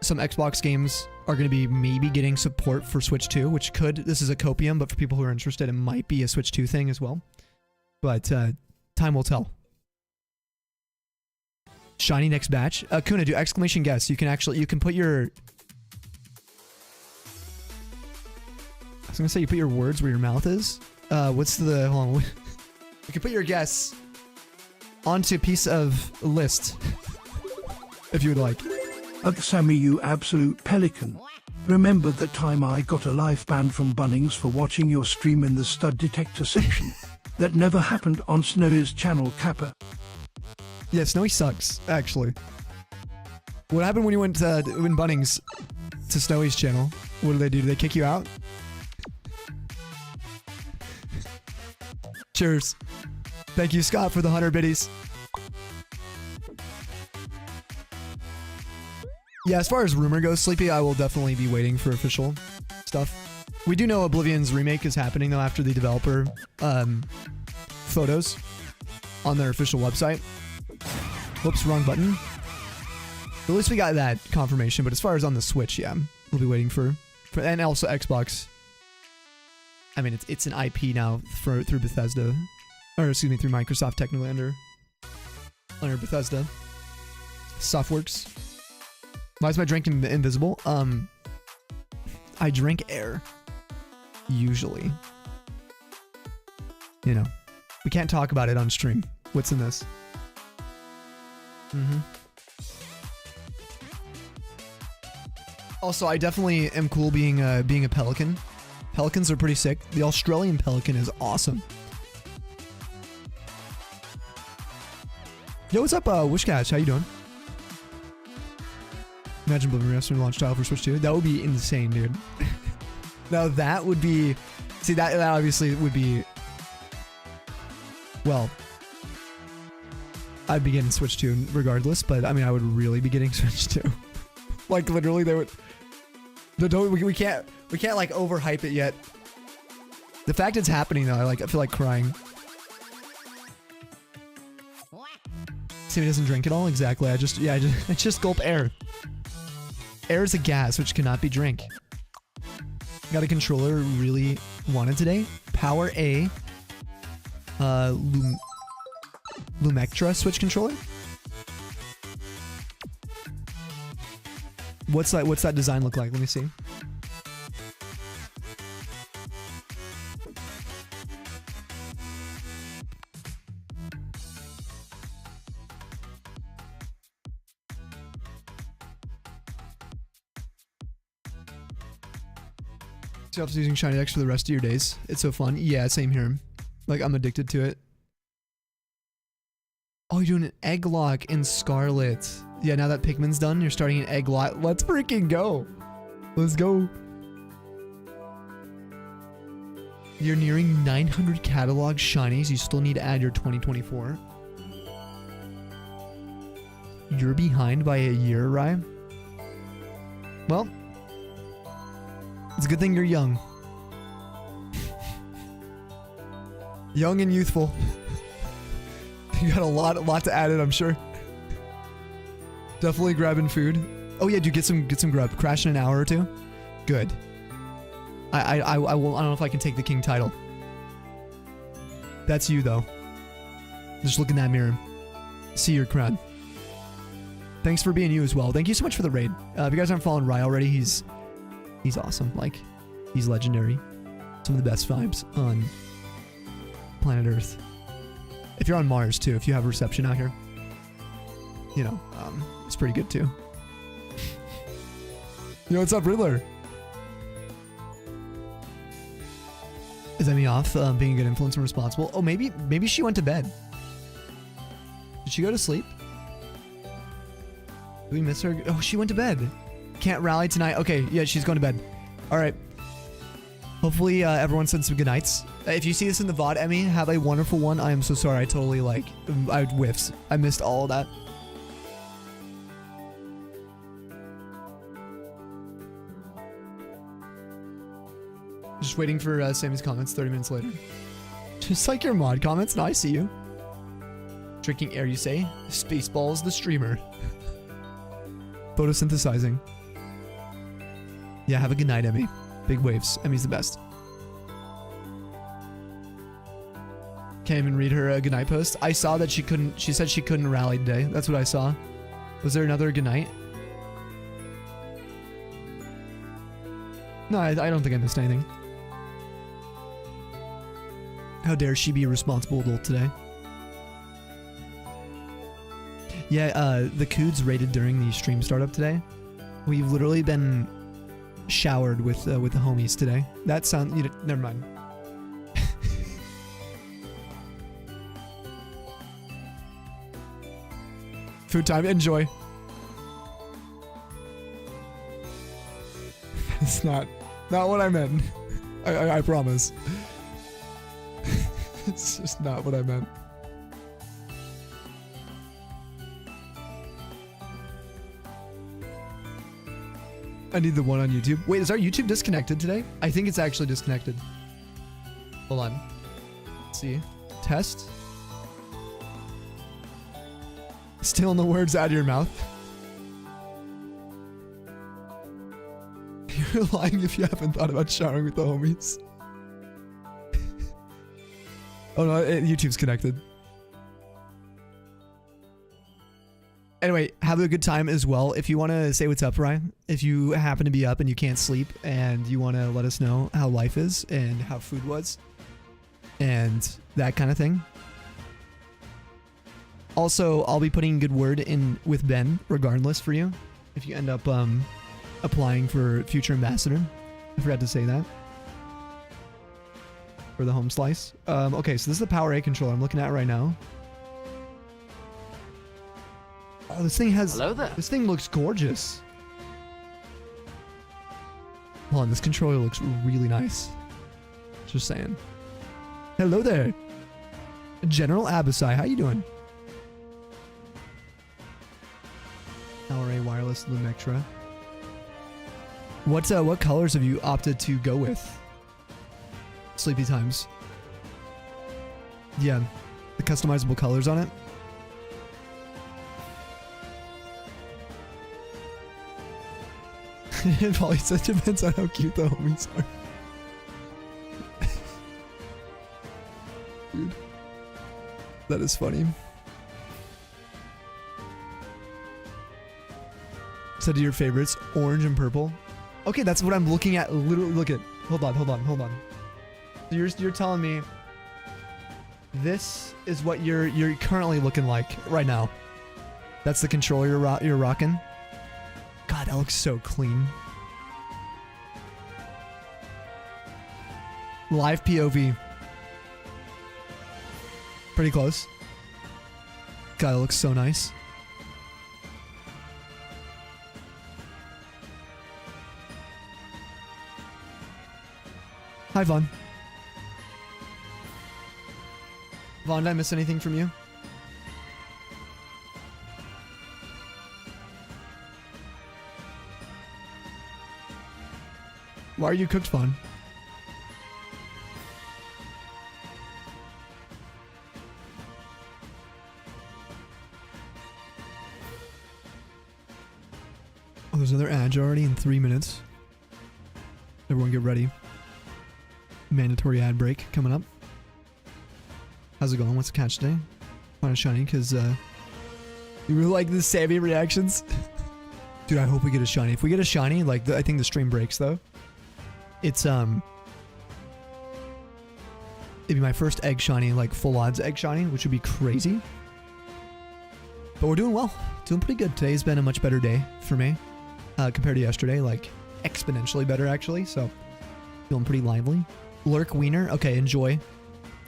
some Xbox games are going to be maybe getting support for Switch 2, which this is a copium, but for people who are interested, it might be a Switch 2 thing as well. But time will tell. Shiny next batch. Kuna, do exclamation guess. You can put your... I was going to say you put your words where your mouth is. Hold on. You can put your guess onto a piece of list if you would like. Sammy, you absolute pelican. Remember the time I got a life ban from Bunnings for watching your stream in the stud detector section? That never happened on Snowy's channel, Kappa. Yeah, Snowy sucks, actually. What happened when you went in Bunnings to Snowy's channel? What did they do? Did they kick you out? Cheers. Thank you, Scott, for the 100 biddies. Yeah, as far as rumor goes, Sleepy, I will definitely be waiting for official stuff. We do know Oblivion's remake is happening, though, after the developer photos on their official website. Whoops, wrong button. At least we got that confirmation, but as far as on the Switch, yeah, we'll be waiting for and also Xbox. I mean, it's an IP now through Bethesda, or excuse me, through Microsoft, technically under Bethesda. Softworks. Why is my drink invisible? I drink air. Usually. You know, we can't talk about it on stream. What's in this? Also, I definitely am cool being a pelican. Pelicans are pretty sick. The Australian pelican is awesome. Yo, what's up, Wishcash? How you doing? Imagine Oblivion Remastered launch title for Switch 2. That would be insane, dude. Now that would be... See, that obviously would be... Well... I'd be getting Switch 2 regardless, but I mean, I would really be getting Switch 2. Like, literally, they would... We can't like overhype it yet. The fact it's happening though, I feel like crying. See, he doesn't drink at all. Exactly. I just gulp air. Air is a gas which cannot be drink. Got a controller really wanted today. Power A. Lumectra Switch controller. What's that design look like? Let me see. So you're using Shiny Dex for the rest of your days. It's so fun. Yeah, same here. Like, I'm addicted to it. Oh, you're doing an egg lock in Scarlet. Yeah, now that Pikmin's done, you're starting an egg lock. Let's freaking go. Let's go. You're nearing 900 catalog shinies. You still need to add your 2024. You're behind by a year, Ryan. Well, it's a good thing you're young. Young and youthful. You got a lot to add in, I'm sure. Definitely grabbing food. Oh yeah, dude, get some grub. Crash in an hour or two. Good. I don't know if I can take the king title. That's you though. Just look in that mirror. See your crown. Thanks for being you as well. Thank you so much for the raid. If you guys aren't following Rye already, he's awesome. Like, he's legendary. Some of the best vibes on planet Earth. If you're on Mars too, if you have reception out here, you know, it's pretty good too. Yo, what's up, Riddler? Is Emmy off being a good influence and responsible? Oh, maybe she went to bed. Did she go to sleep? Did we miss her? Oh, she went to bed. Can't rally tonight. Okay, yeah, she's going to bed. All right. Hopefully everyone sent some good nights. If you see this in the VOD, Emmy, have a wonderful one. I am so sorry. I totally I whiffs. I missed all of that. Just waiting for Sammy's comments 30 minutes later. Just like your mod comments. No, I see you. Drinking air, you say? Spaceballs the streamer. Photosynthesizing. Yeah, have a good night, Emmy. Big waves. Emmy's the best. Can't even read her goodnight post. I saw that she said she couldn't rally today. That's what I saw. Was there another goodnight? No, I don't think I missed anything. How dare she be a responsible adult today? Yeah, the Coods raided during the stream startup today. We've literally been showered with the homies today. That sound, never mind. Food time, enjoy. It's not what I meant. I promise. It's just not what I meant. I need the one on YouTube. Wait, is our YouTube disconnected today? I think it's actually disconnected. Hold on. Let's see. Test. Stealing the words out of your mouth. You're lying if you haven't thought about showering with the homies. Oh no, YouTube's connected. Anyway, have a good time as well. If you want to say what's up, Ryan, if you happen to be up and you can't sleep and you want to let us know how life is and how food was and that kind of thing. Also, I'll be putting good word in with Ben regardless for you if you end up applying for future ambassador. I forgot to say that. For the home slice. Okay, so this is the Power A controller I'm looking at right now. Oh, this thing has... Hello there. This thing looks gorgeous. Hold on, this controller looks really nice. Just saying. Hello there. General Abasai, how you doing? Power A wireless Lumectra. What colors have you opted to go with? Sleepy times. Yeah, the customizable colors on it. It probably said depends on how cute the homies are. Dude, that is funny. Said to your favorites, orange and purple. Okay, that's what I'm looking at. Literally, look at. Hold on. So you're telling me this is what you're currently looking like right now. That's the controller you're rocking. God, that looks so clean. Live POV. Pretty close. God, it looks so nice. Hi, Vaughn. Vaughn, did I miss anything from you? Why are you cooked, Vaughn? Oh, there's another ad already in 3 minutes. Everyone get ready. Mandatory ad break coming up. How's it going? What's the catch today? Kind of shiny because you really like the Sammy reactions. Dude, I hope we get a shiny. If we get a shiny, like I think the stream breaks though. It's it'd be my first egg shiny, like full odds egg shiny, which would be crazy. But we're doing well, doing pretty good. Today's been a much better day for me compared to yesterday, like exponentially better actually. So feeling pretty lively. Lurk Wiener, okay, enjoy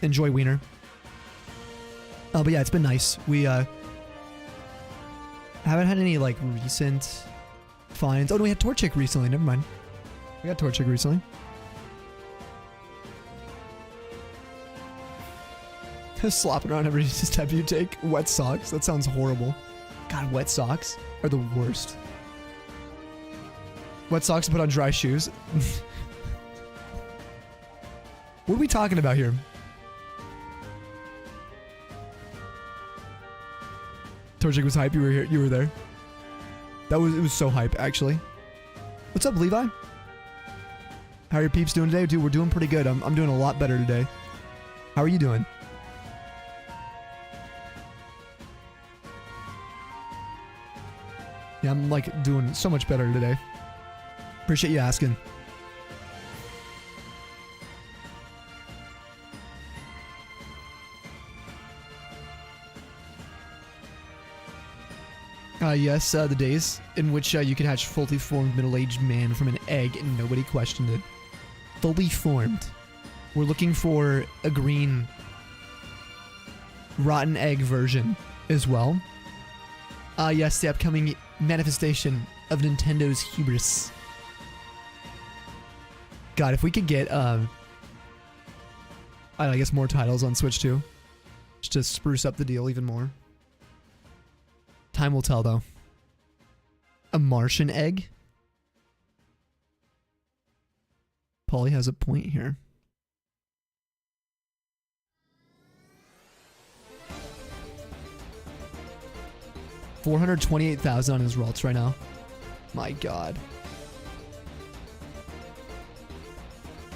Wiener. But yeah, it's been nice. We haven't had any like recent finds. Oh no, we had Torchic recently. Never mind. We got Torchic recently. Slopping around every step you take. Wet socks. That sounds horrible. God, wet socks are the worst. Wet socks to put on dry shoes. What are we talking about here? Torchic was hype. You were here. You were there. It was so hype actually. What's up, Levi? How are your peeps doing today? Dude, we're doing pretty good. I'm doing a lot better today. How are you doing? Yeah, I'm like doing so much better today. Appreciate you asking. Yes, the days in which you could hatch fully formed middle-aged man from an egg and nobody questioned it. Fully formed. We're looking for a green rotten egg version as well. Yes, the upcoming manifestation of Nintendo's hubris. God, if we could get, I guess more titles on Switch too. Just to spruce up the deal even more. Time will tell, though. A Martian egg? Paulie has a point here. $428,000 on his Ralts right now. My God.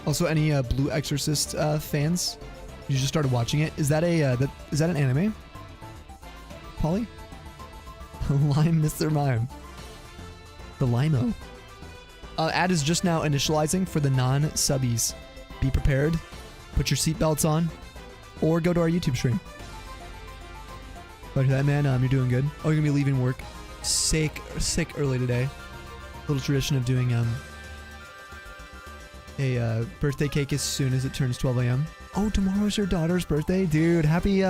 Also, any Blue Exorcist fans? You just started watching it. Is that is that an anime? Paulie? Lime Mr. Mime. The Limo. Ad is just now initializing for the non-subbies. Be prepared. Put your seatbelts on. Or go to our YouTube stream. But that man, you're doing good. Oh, you're gonna be leaving work sick early today. Little tradition of doing a birthday cake as soon as it turns 12 a.m. Oh, tomorrow's your daughter's birthday? Dude, happy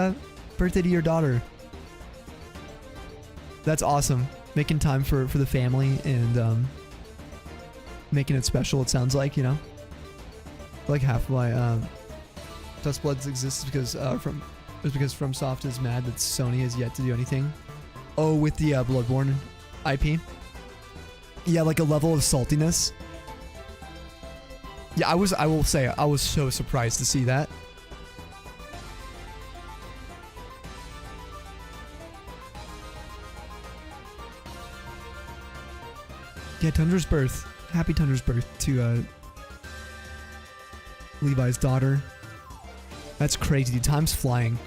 birthday to your daughter. That's awesome. Making time for the family and making it special, it sounds like, you know? Like half of my Dustbloods exists because because FromSoft is mad that Sony has yet to do anything. Oh, with the Bloodborne IP? Yeah, like a level of saltiness. Yeah, I will say, I was so surprised to see that. Yeah, Tundra's birth. Happy Tundra's birth to Levi's daughter. That's crazy. Time's flying.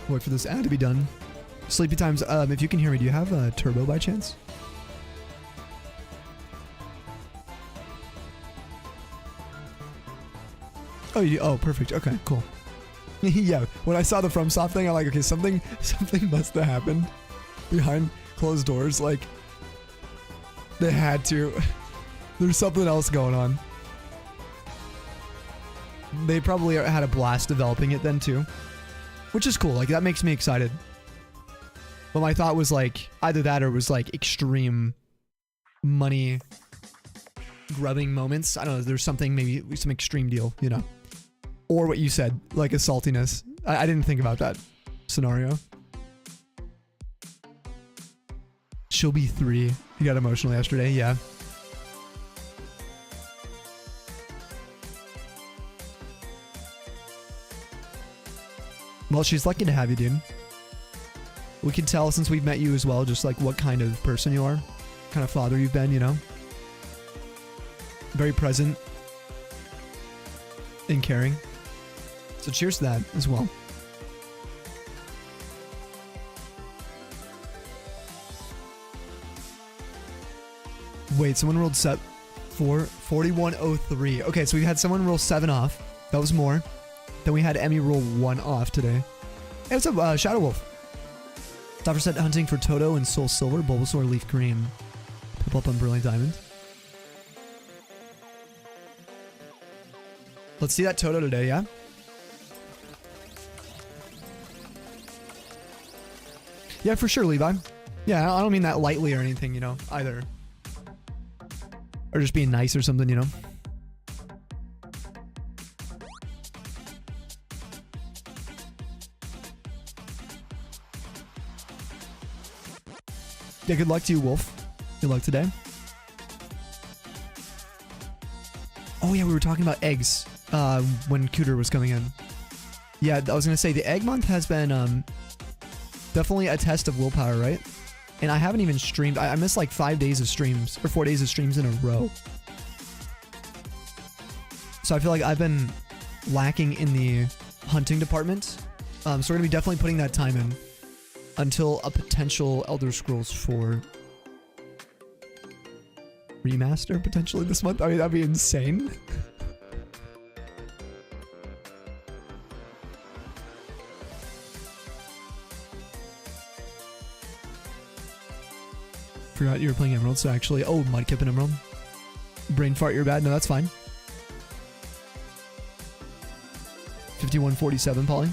Wait for this ad to be done. Sleepy times. If you can hear me, do you have a turbo by chance? Oh, you do? Oh, perfect. Okay, cool. Yeah, when I saw the FromSoft thing, I'm like, okay, something must have happened behind closed doors. Like, they had to. There's something else going on. They probably had a blast developing it then too, which is cool. Like, that makes me excited. But my thought was like either that or it was like extreme money grubbing moments. I don't know. There's something, maybe some extreme deal, you know, or what you said, like a saltiness. I didn't think about that scenario. She'll be 3. You got emotional yesterday. Yeah. Well, she's lucky to have you, dude. We can tell since we've met you as well, just like what kind of person you are, kind of father you've been, you know? Very present and caring. So cheers to that as well. Wait, someone rolled 4103. Okay, so we had someone roll 7 off. That was more. Then we had Emmy roll 1 off today. Hey, what's up, Shadow Wolf? Dr. said hunting for Toto and Soul Silver, Bulbasaur, Leaf Green. Pip up on Brilliant Diamond. Let's see that Toto today, yeah? Yeah, for sure, Levi. Yeah, I don't mean that lightly or anything, you know, either. Or just being nice or something, you know? Yeah, good luck to you, Wolf. Good luck today. Oh yeah, we were talking about eggs when Cooter was coming in. Yeah, I was gonna say the egg month has been definitely a test of willpower, right? And I haven't even streamed. I missed like 5 days of streams or 4 days of streams in a row. So I feel like I've been lacking in the hunting department. So we're gonna be definitely putting that time in until a potential Elder Scrolls 4 remaster potentially this month. I mean, that'd be insane. Forgot you were playing Emerald, so actually, oh, Mudkip and Emerald. Brain fart, you're bad. No, that's fine. 5147, Polly.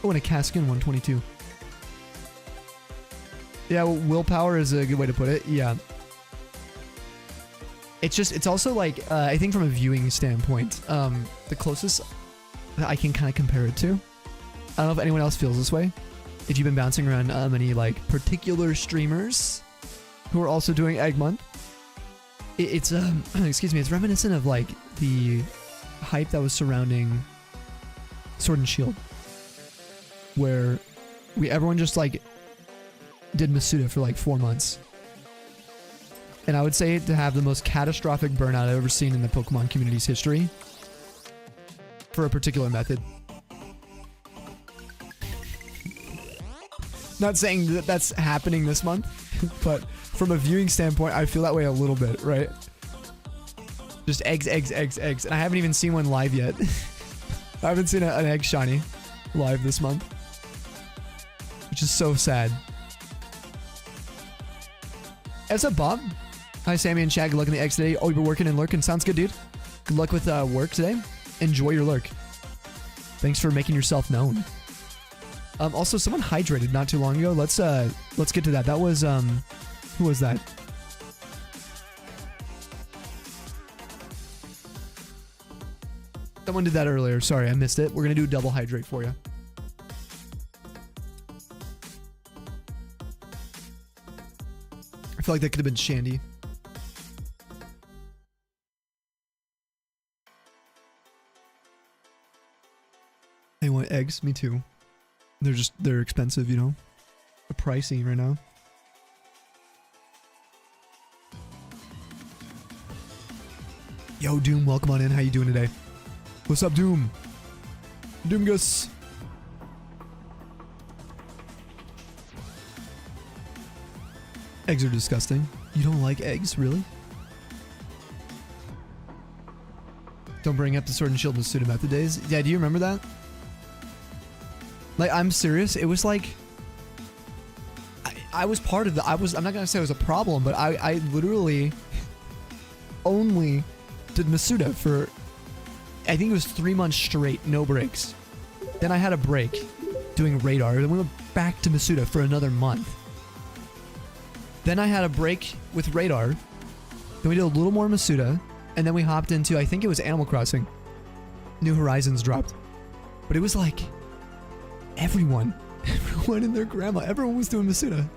Oh, and a Caskin 122. Yeah, well, willpower is a good way to put it. Yeah. It's also like, I think from a viewing standpoint, the closest that I can kind of compare it to, I don't know if anyone else feels this way, if you've been bouncing around any like particular streamers who are also doing Egg Month, it's excuse me, it's reminiscent of like the hype that was surrounding Sword and Shield, where everyone just like did Masuda for like 4 months. And I would say to have the most catastrophic burnout I've ever seen in the Pokemon community's history for a particular method. Not saying that that's happening this month, but from a viewing standpoint, I feel that way a little bit, right? Just eggs, eggs, eggs, eggs. And I haven't even seen one live yet. I haven't seen an egg shiny live this month, which is so sad. What's up, Bob? Hi, Sammy and Chad. Good luck in the eggs today. Oh, you've been working and lurking. Sounds good, dude. Good luck with work today. Enjoy your lurk. Thanks for making yourself known. Also, someone hydrated not too long ago. Let's get to that. That was who was that? Someone did that earlier. Sorry, I missed it. We're gonna do a double hydrate for you. I feel like that could have been Shandy. They want eggs? Me too. They're expensive, you know? They're pricey right now. Yo, Doom, welcome on in. How you doing today? What's up, Doom? Doomgus. Eggs are disgusting. You don't like eggs, really? Don't bring up the Sword and Shield Masuda method days. Yeah, do you remember that? Like, I'm serious. It was like I was part of the. I'm not gonna say it was a problem, but I literally only did Masuda for, I think it was 3 months straight, no breaks. Then I had a break doing Radar. Then we went back to Masuda for another month. Then I had a break with Radar. Then we did a little more Masuda, and then we hopped into, I think it was Animal Crossing. New Horizons dropped, but it was like everyone and their grandma, everyone was doing Masuda.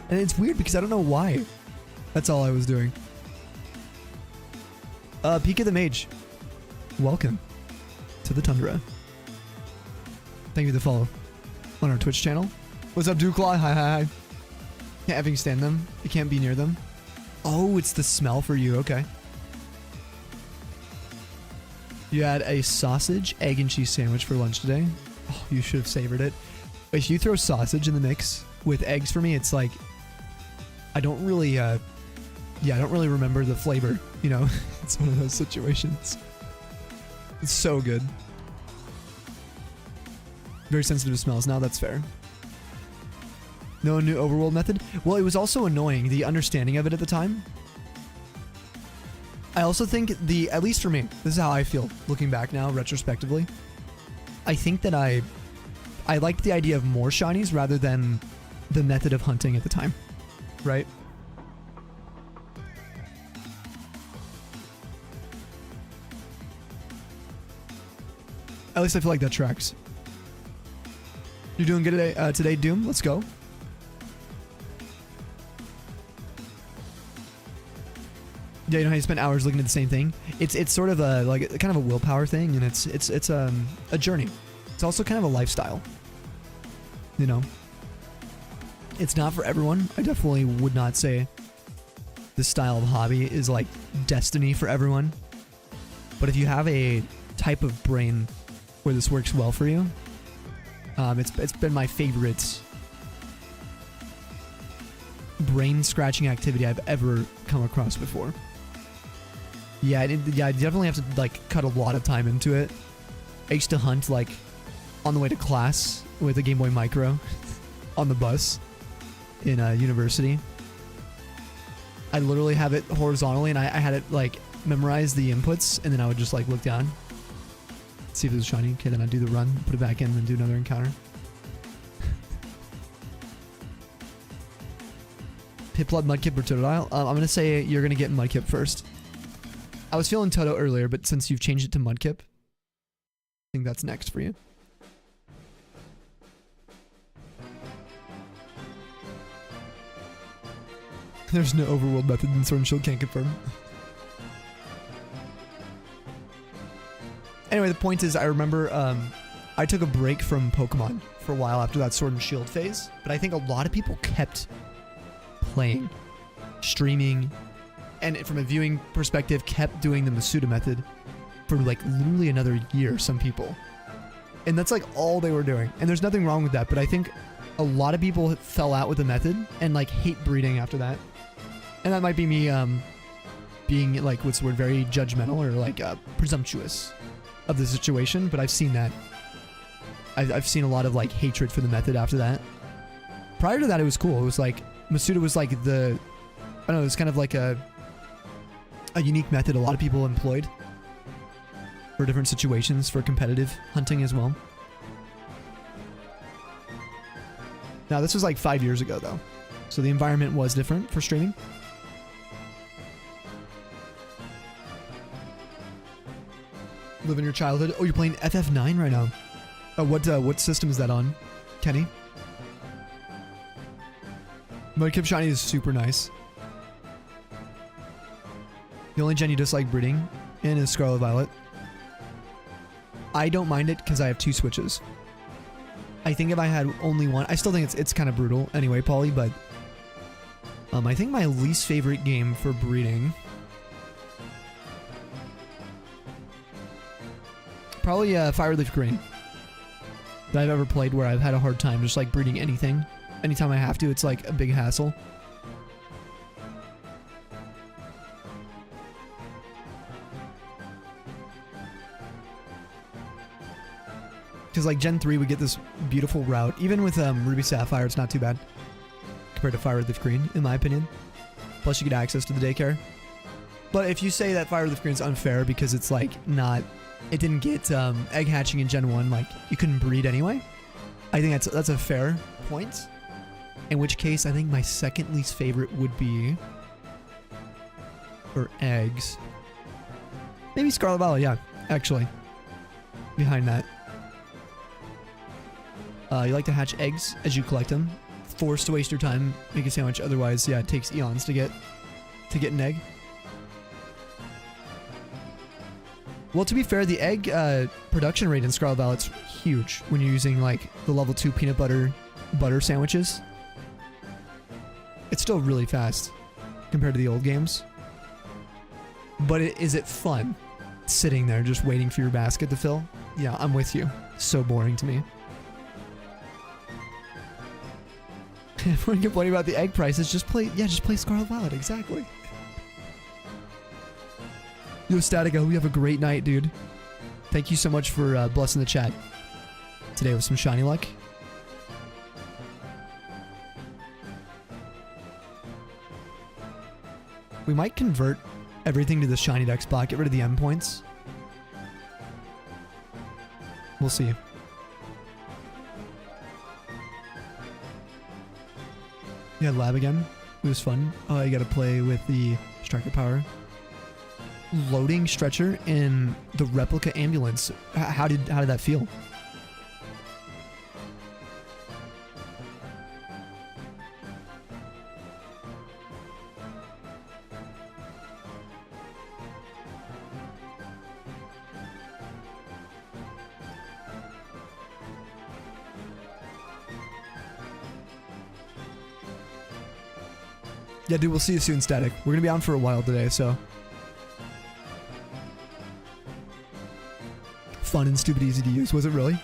And it's weird because I don't know why. That's all I was doing. Peak of the Mage. Welcome to the Tundra. Thank you for the follow on our Twitch channel. What's up, Dewclaw? Hi, hi, hi. Can't having stand them. You can't be near them. Oh, it's the smell for you. Okay. You had a sausage, egg, and cheese sandwich for lunch today. Oh, you should have savored it. If you throw sausage in the mix with eggs for me, it's like, I don't really remember the flavor, you know? It's one of those situations. It's so good. Very sensitive to smells. Now that's fair. No new overworld method? Well, it was also annoying, the understanding of it at the time. I also think at least for me, this is how I feel looking back now, retrospectively. I think that I liked the idea of more shinies rather than the method of hunting at the time, right? At least I feel like that tracks. You're doing good today, Doom. Let's go. Yeah, you know how you spend hours looking at the same thing? It's sort of a like kind of a willpower thing, and it's a journey. It's also kind of a lifestyle. You know, it's not for everyone. I definitely would not say this style of hobby is like destiny for everyone. But if you have a type of brain where this works well for you, it's been my favorite brain scratching activity I've ever come across before. Yeah, I definitely have to like cut a lot of time into it. I used to hunt like on the way to class with a Game Boy Micro on the bus in university. I literally have it horizontally, and I had it like memorize the inputs, and then I would just like look down, see if it was shiny. Okay, then I'd do the run, put it back in, and then do another encounter. Piplup, Mudkip, or Totodile? I'm gonna say you're gonna get Mudkip first. I was feeling Toto earlier, but since you've changed it to Mudkip, I think that's next for you. There's no overworld method and Sword and Shield can't confirm. Anyway, the point is, I remember I took a break from Pokemon for a while after that Sword and Shield phase, but I think a lot of people kept playing, streaming, and from a viewing perspective, kept doing the Masuda method for like literally another year, some people. And that's like all they were doing. And there's nothing wrong with that, but I think a lot of people fell out with the method and like hate breeding after that. And that might be me being like, what's the word, very judgmental or like presumptuous of the situation, but I've seen that. I've seen a lot of like hatred for the method after that. Prior to that, it was cool. It was like, Masuda was like the, I don't know, it was kind of like a unique method a lot of people employed for different situations, for competitive hunting as well. Now, this was like 5 years ago though, so the environment was different for streaming. Living your childhood. Oh, you're playing FF9 right now. What system is that on, Kenny? Mudkip Shiny is super nice. The only gen you dislike breeding in is Scarlet Violet. I don't mind it because I have 2 switches. I think if I had only one, I still think it's kind of brutal anyway, Polly, but I think my least favorite game for breeding, probably Fireleaf Green, that I've ever played, where I've had a hard time just like breeding anything. Anytime I have to, it's like a big hassle. Because like Gen 3 would get this beautiful route. Even with Ruby Sapphire, it's not too bad compared to Fireleaf Green, in my opinion. Plus you get access to the daycare. But if you say that Fireleaf Green's unfair because it's like not, it didn't get egg hatching in Gen 1, like you couldn't breed anyway, I think that's a fair point. In which case, I think my second least favorite would be for eggs. Maybe Scarlet Violet, yeah, actually. Behind that. You like to hatch eggs as you collect them. Forced to waste your time, make a sandwich. Otherwise, yeah, it takes eons to get an egg. Well, to be fair, the egg production rate in Scarlet Violet's huge when you're using like the level 2 peanut butter sandwiches. It's still really fast compared to the old games. But is it fun sitting there just waiting for your basket to fill? Yeah, I'm with you. So boring to me. Everyone complaining about the egg prices, just play Scarlet Violet, exactly. Yo, Static, I hope you have a great night, dude. Thank you so much for blessing the chat today with some shiny luck. We might convert everything to the shiny dexbot, get rid of the M points. We'll see. Yeah, lab again. It was fun. Oh, I gotta play with the striker power. Loading stretcher in the replica ambulance. How did that feel? Yeah, dude, we'll see you soon, Static. We're gonna be on for a while today, so. Fun and stupid easy to use. Was it really?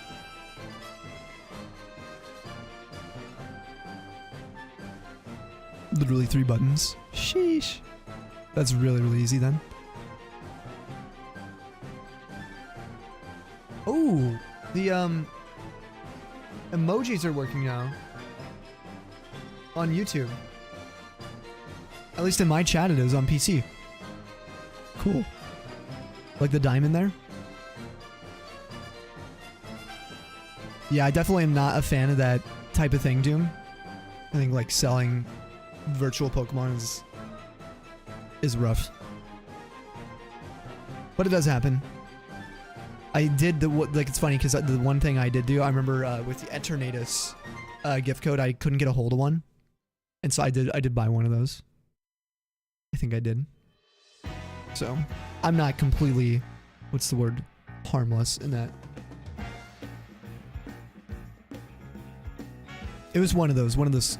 Literally 3 buttons. Sheesh. That's really, really easy then. Oh, the emojis are working now on YouTube. At least in my chat it is on PC. Cool. Like the diamond there? Yeah, I definitely am not a fan of that type of thing, Doom. I think like selling virtual Pokemon is rough. But it does happen. I did it's funny because the one thing I did do, I remember with the Eternatus gift code, I couldn't get a hold of one. And so I did buy one of those. I think I did. So I'm not completely, what's the word, harmless in that. It was one of those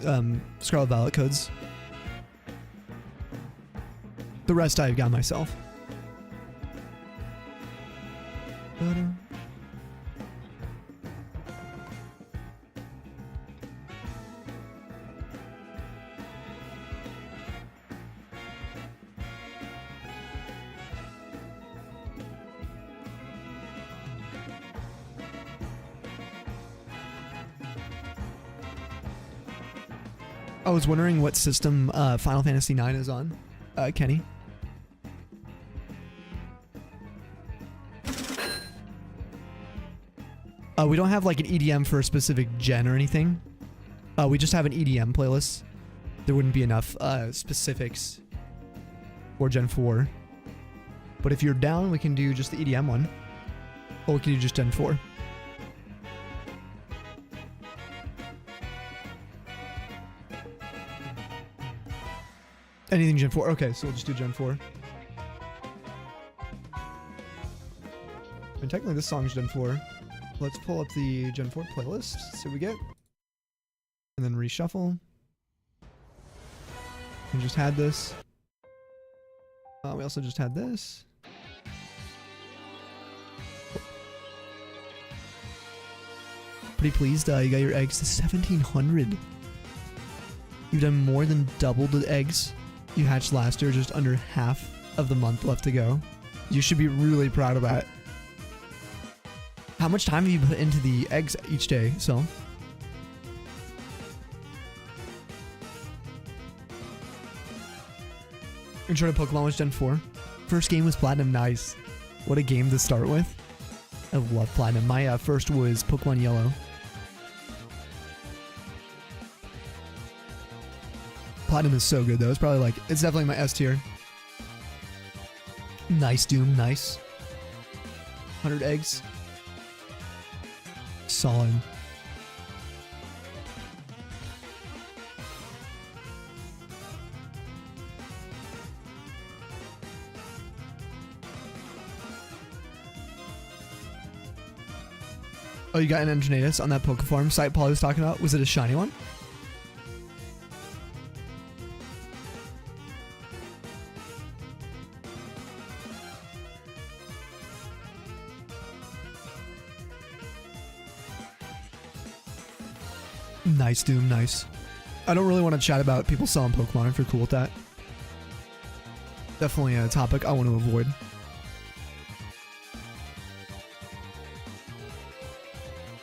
Scarlet Violet codes. The rest I've got myself. I was wondering what system Final Fantasy IX is on, Kenny. We don't have like an EDM for a specific gen or anything. We just have an EDM playlist. There wouldn't be enough specifics for Gen 4. But if you're down, we can do just the EDM one. Or we can do just Gen 4. Anything Gen 4. Okay, so we'll just do Gen 4. And technically this song is Gen 4. Let's pull up the Gen 4 playlist, see what we get. And then reshuffle. We just had this. We also just had this. Pretty pleased you got your eggs to 1,700. You've done more than double the eggs you hatched last year, just under half of the month left to go. You should be really proud of that. How much time have you put into the eggs each day, so? Intro to Pokemon was Gen 4. First game was Platinum, nice. What a game to start with. I love Platinum. My first was Pokemon Yellow. Platinum is so good though. It's probably like, it's definitely my S tier. Nice, Doom, nice. 100 eggs. Solid. Oh, you got an Enginetus on that Pokefarm site Paul was talking about? Was it a shiny one? Nice, Doom, nice. I don't really want to chat about people selling Pokemon if you're cool with that. Definitely a topic I want to avoid.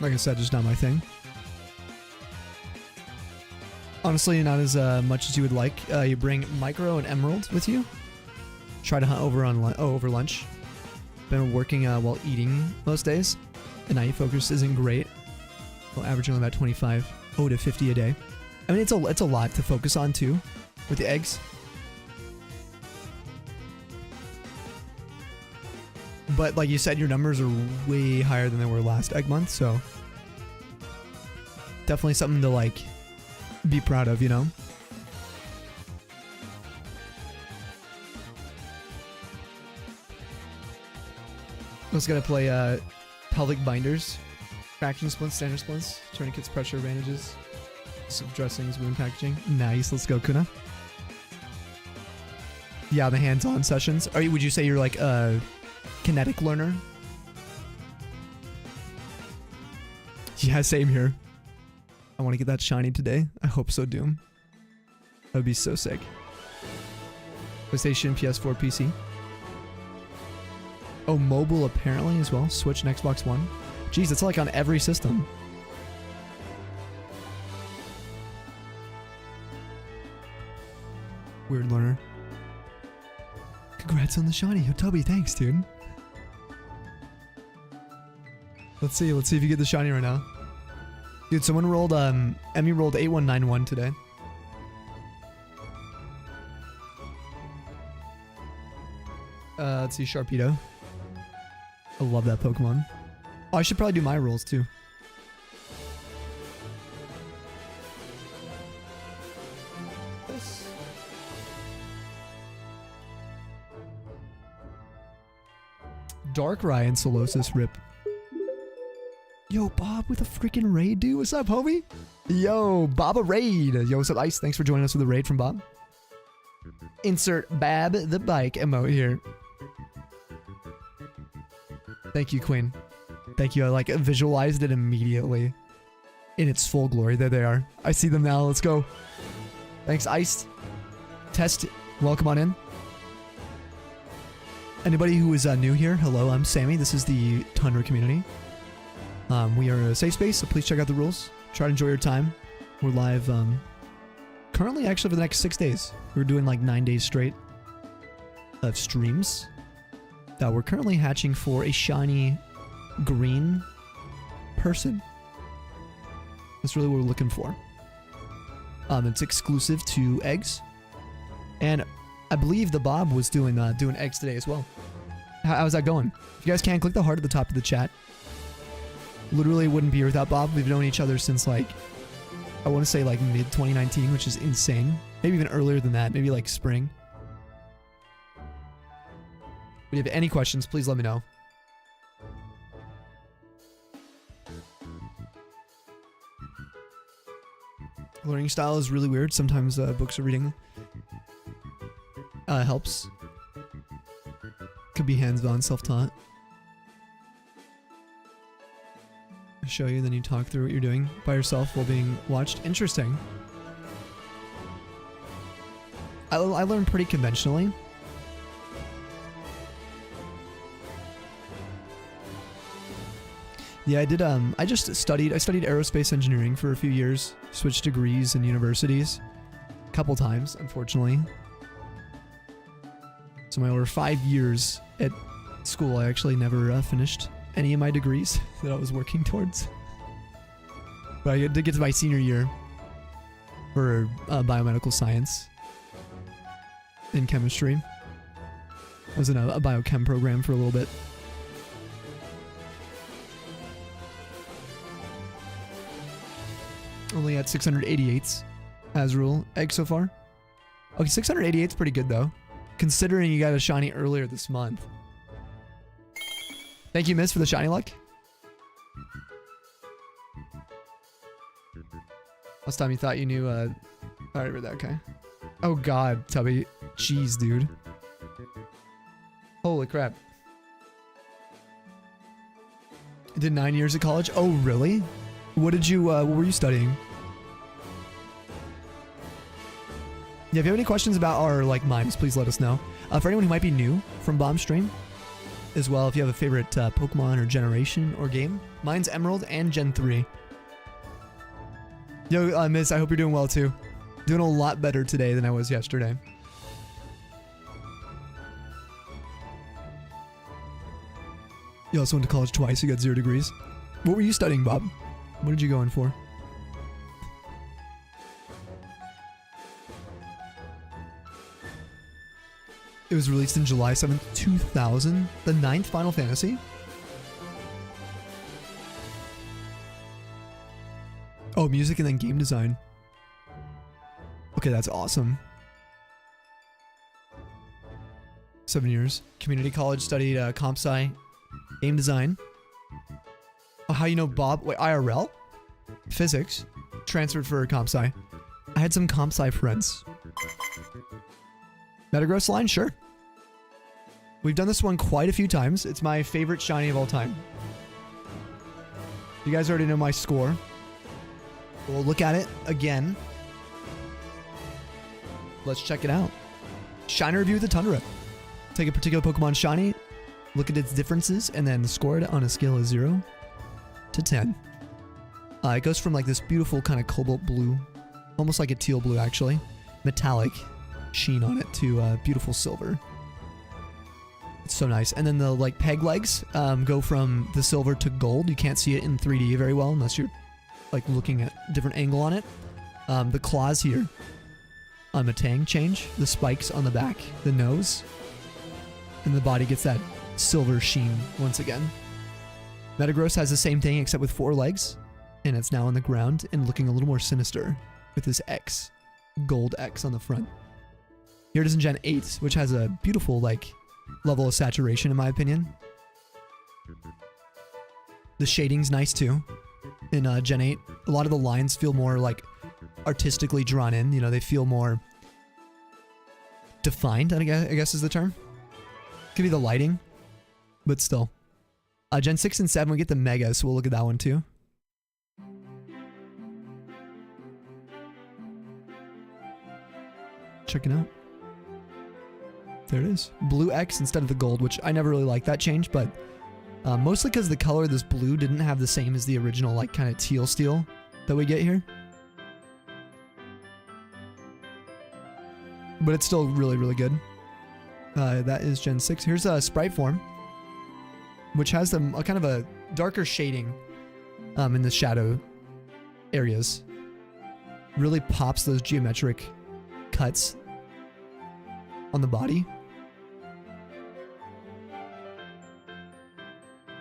Like I said, just not my thing. Honestly, not as much as you would like. You bring Micro and Emerald with you. Try to hunt over over lunch. Been working while eating most days. The night focus isn't great. Well, averaging about 25 to 50 a day. I mean, it's a lot to focus on too, with the eggs. But like you said, your numbers are way higher than they were last egg month, so definitely something to like be proud of, you know? Let's gotta play pelvic binders, fraction splints, standard splints, tourniquets, pressure advantages, sub-dressings, wound packaging. Nice, let's go, Kuna. Yeah, the hands-on sessions. Would you say you're like a kinetic learner? Yeah, same here. I want to get that shiny today. I hope so, Doom. That would be so sick. PlayStation, PS4, PC. Oh, mobile apparently as well. Switch and Xbox One. Jeez, it's like on every system. Weird learner. Congrats on the shiny. Yo, Toby, thanks, dude. Let's see if you get the shiny right now. Dude, someone rolled, Emmy rolled 8191 today. Let's see, Sharpedo. I love that Pokemon. Oh, I should probably do my rolls too. Darkrai and Solosis rip. Yo, Bob with a freaking raid, dude. What's up, homie? Yo, Bob a raid. Yo, what's up, Ice? Thanks for joining us with a raid from Bob. Insert Bab the bike emote here. Thank you, Queen. Thank you. I like visualized it immediately in its full glory. There they are. I see them now. Let's go. Thanks, Iced. Test. Welcome on in. Anybody who is new here, hello. I'm Sammy. This is the Tundra community. We are a safe space, so please check out the rules. Try to enjoy your time. We're live currently, actually, for the next 6 days. We're doing like 9 days straight of streams. We're currently hatching for a shiny green person. That's really what we're looking for. It's exclusive to eggs, and I believe the Bob was doing eggs today as well. How's that going? If you guys can, click the heart at the top of the chat. Literally wouldn't be here without Bob. We've known each other since like, I want to say like mid 2019, which is insane. Maybe even earlier than that. Maybe like spring. If you have any questions, please let me know. Learning style is really weird. Sometimes books or reading helps. Could be hands-on, self-taught. I show you, then you talk through what you're doing by yourself while being watched. Interesting. I learned pretty conventionally. Yeah, I did. I studied aerospace engineering for a few years. Switched degrees in universities, a couple times, unfortunately. So my over 5 years at school, I actually never finished any of my degrees that I was working towards. But I did get to my senior year for biomedical science in chemistry. I was in a biochem program for a little bit. Only at 688s as rule egg so far. Okay, 688's pretty good though, considering you got a shiny earlier this month. Thank you, Miss, for the shiny luck. Last time you thought you knew, alright, read that, okay. Oh god, Tubby. Jeez, dude. Holy crap. You did 9 years of college? Oh, really? What were you studying? Yeah, if you have any questions about our, like, mimes, please let us know. For anyone who might be new from Bomb Stream, as well, if you have a favorite Pokemon or generation or game, mine's Emerald and Gen 3. Yo, Miss, I hope you're doing well, too. Doing a lot better today than I was yesterday. You also went to college twice, you got 0 degrees. What were you studying, Bob? What did you go in for? It was released in July 7th, 2000. The 9th Final Fantasy? Oh, music and then game design. Okay, that's awesome. 7 years. Community college, studied comp sci, game design. Oh, how you know Bob? Wait, IRL? Physics. Transferred for comp sci. I had some comp sci friends. Metagross line? Sure. We've done this one quite a few times. It's my favorite shiny of all time. You guys already know my score. We'll look at it again. Let's check it out. Shiny review of the Tundra. Take a particular Pokemon shiny, look at its differences, and then score it on a scale of 0 to 10. It goes from like this beautiful kind of cobalt blue, almost like a teal blue actually, metallic sheen on it, to beautiful silver. It's so nice. And then the like peg legs go from the silver to gold. You can't see it in 3D very well unless you're like looking at a different angle on it. The claws here on Matang change. The spikes on the back, the nose, and the body gets that silver sheen once again. Metagross has the same thing except with 4 legs, and it's now on the ground and looking a little more sinister with this X, gold X on the front. Here it is in Gen 8, which has a beautiful like level of saturation in my opinion. The shading's nice too. In Gen 8, a lot of the lines feel more like artistically drawn in. You know, they feel more defined, I guess is the term. Could be the lighting, but still. Gen 6 and 7, we get the Mega, so we'll look at that one too. Check it out. There it is. Blue X instead of the gold, which I never really liked that change, but mostly because the color of this blue didn't have the same as the original, like, kind of teal steel that we get here. But it's still really, really good. That is Gen 6. Here's a sprite form, which has a kind of a darker shading in the shadow areas. Really pops those geometric cuts on the body.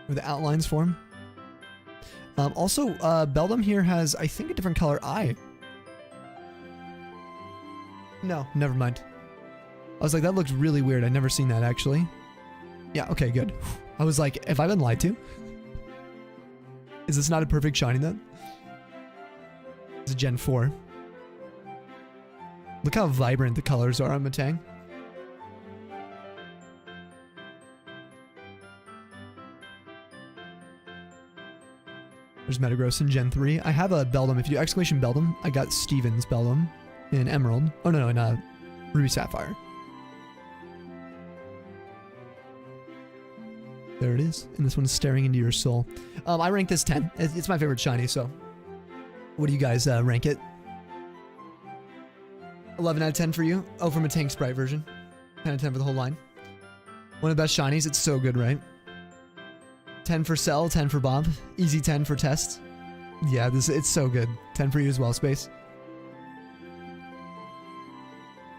Where the outlines form. Also, Beldum here has, I think, a different color eye. No, never mind. I was like, that looks really weird. I've never seen that, actually. Yeah, okay, good. I was like, have I been lied to? Is this not a perfect shiny then? It's a Gen 4. Look how vibrant the colors are on Metang. There's Metagross in Gen 3. I have a Beldum. If you do exclamation Beldum, I got Steven's Beldum in Emerald. Oh, no, in Ruby Sapphire. There it is. And this one's staring into your soul. I rank this 10. It's my favorite shiny, so. What do you guys rank it? 11 out of 10 for you. Oh, from a tank sprite version. 10 out of 10 for the whole line. One of the best shinies. It's so good, right? 10 for Cell, 10 for Bob. Easy 10 for Test. Yeah, it's so good. 10 for you as well, Space.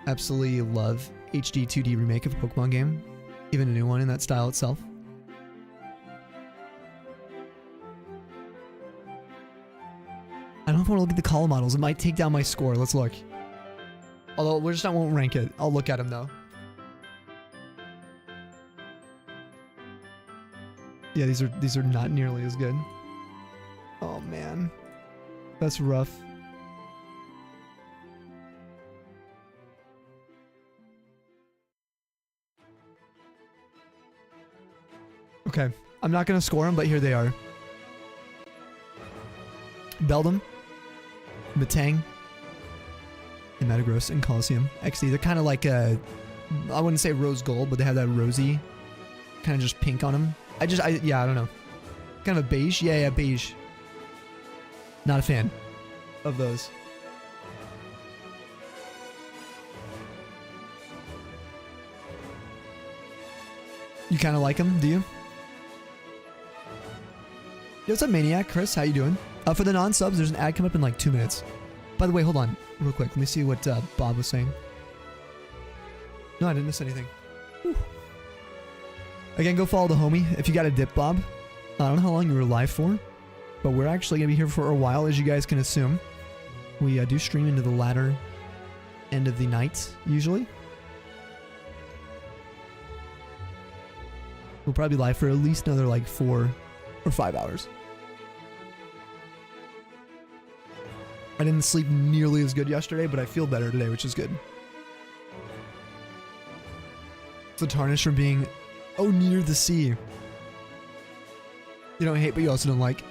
Absolutely love HD 2D remake of a Pokemon game. Even a new one in that style itself. I don't know if I want to look at the column models. It might take down my score. Let's look. Although I won't rank it. I'll look at them though. Yeah, these are not nearly as good. Oh man. That's rough. Okay. I'm not going to score them, but here they are. Beldum, Metang, and Metagross and Coliseum XD. They're kind of like I wouldn't say rose gold, but they have that rosy, kind of just pink on them. Yeah, I don't know. Kind of a beige? Yeah, beige. Not a fan of those. You kind of like them, do you? Yo, what's up, Maniac? Chris, how you doing? For the non-subs, there's an ad coming up in like 2 minutes. By the way, hold on real quick. Let me see what Bob was saying. No, I didn't miss anything. Whew. Again, go follow the homie if you got a dip, Bob. I don't know how long you were live for, but we're actually going to be here for a while, as you guys can assume. We do stream into the latter end of the night, usually. We'll probably be live for at least another like 4 or 5 hours. I didn't sleep nearly as good yesterday, but I feel better today, which is good. It's a tarnish from being, oh, near the sea. You don't hate, but you also don't like.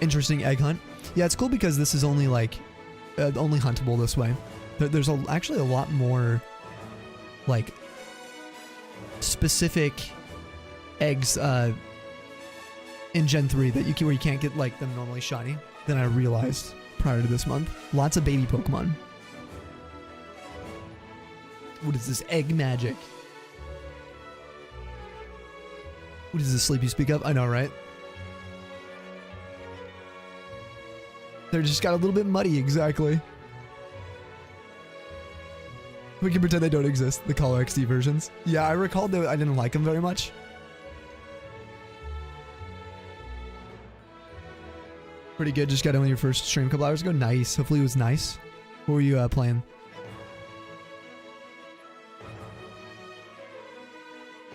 Interesting egg hunt. Yeah, it's cool because this is only like, only huntable this way. There's actually a lot more, like, specific eggs in Gen 3 that where you can't get like them normally shiny than I realized prior to this month. Lots of baby Pokemon. What is this egg magic? What is this sleep you speak of? I know, right? They just got a little bit muddy, exactly. We can pretend they don't exist, the Color XD versions. Yeah, I recalled that I didn't like them very much. Pretty good, just got in with your first stream a couple hours ago. Nice, hopefully it was nice. What were you playing?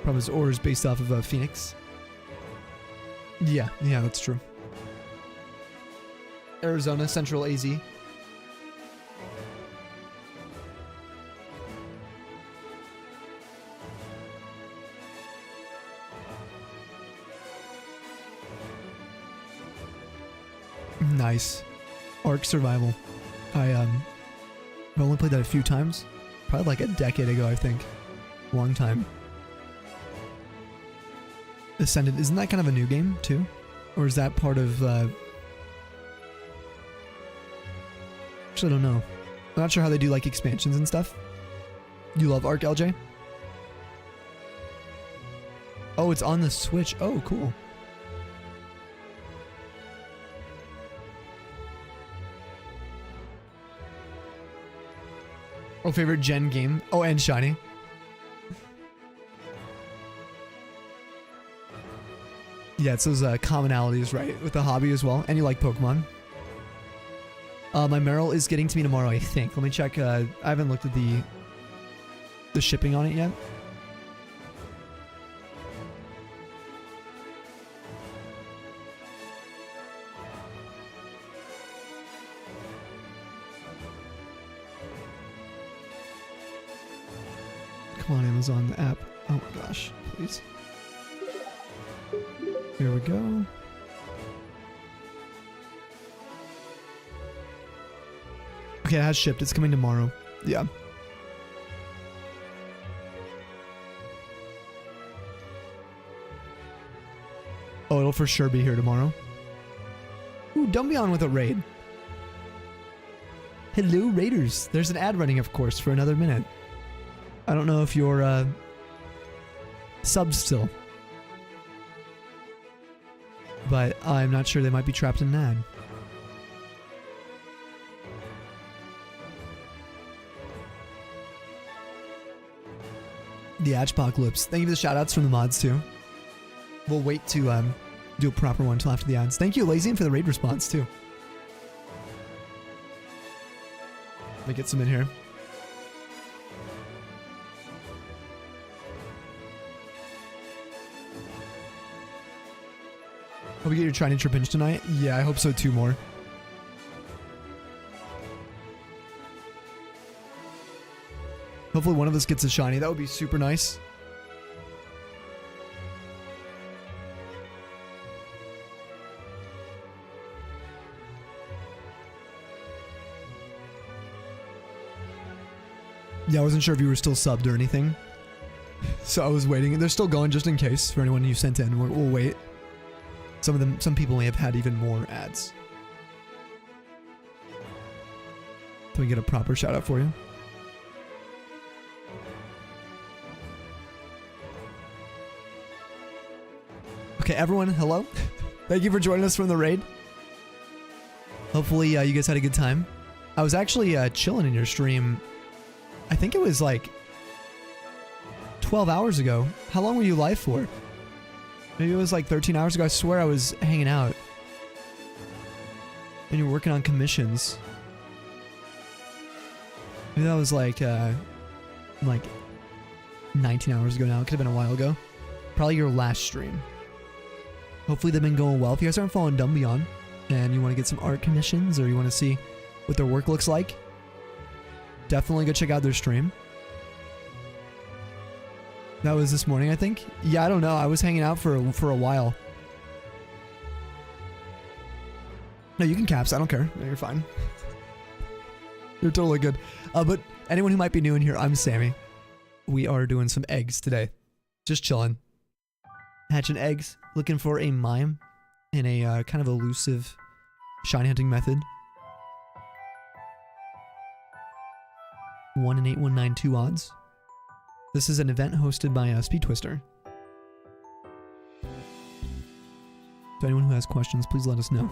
Probably his orders based off of Phoenix. Yeah, that's true. Arizona, Central AZ. Nice. Ark Survival. I've only played that a few times. Probably like a decade ago, I think. Long time. Ascendant, isn't that kind of a new game too? Or is that part of actually I don't know. I'm not sure how they do like expansions and stuff. You love Ark, LJ? Oh, it's on the Switch. Oh, cool. Oh, favorite gen game? Oh, and Shiny. Yeah, it's those commonalities, right? With the hobby as well. And you like Pokemon. My Meryl is getting to me tomorrow, I think. Let me check. I haven't looked at the shipping on it yet. Come on, Amazon, the app. Oh my gosh, please. Here we go. Okay, it has shipped. It's coming tomorrow. Yeah. Oh, it'll for sure be here tomorrow. Ooh, don't be on with a raid. Hello, Raiders. There's an ad running, of course, for another minute. I don't know if you're subbed still. But I'm not sure, they might be trapped in an ad. The Adgepocalypse. Thank you for the shoutouts from the mods too. We'll wait to do a proper one until after the ads. Thank you, Lazian, for the raid response too. Let me get some in here. Hope you get your Shiny Trapinch tonight. Yeah, I hope so too, more. Hopefully one of us gets a shiny. That would be super nice. Yeah, I wasn't sure if you were still subbed or anything. So I was waiting. They're still going just in case for anyone you sent in. We'll wait. Some people may have had even more ads. Can we get a proper shout out for you? Okay, everyone, hello. Thank you for joining us from the raid. Hopefully you guys had a good time. I was actually chilling in your stream. I think it was like 12 hours ago. How long were you live for? Maybe it was like 13 hours ago. I swear I was hanging out. And you were working on commissions. Maybe that was like 19 hours ago now. It could have been a while ago. Probably your last stream. Hopefully they've been going well. If you guys aren't following Dumbion and you want to get some art commissions or you want to see what their work looks like, definitely go check out their stream. That was this morning, I think. Yeah, I don't know. I was hanging out for a while. No, you can caps. I don't care. No, you're fine. You're totally good. But anyone who might be new in here, I'm Sammy. We are doing some eggs today. Just chilling. Hatching eggs. Looking for a Mime in a kind of elusive shiny hunting method. 1 in 8192 odds. This is an event hosted by Speed Twister. So anyone who has questions, please let us know.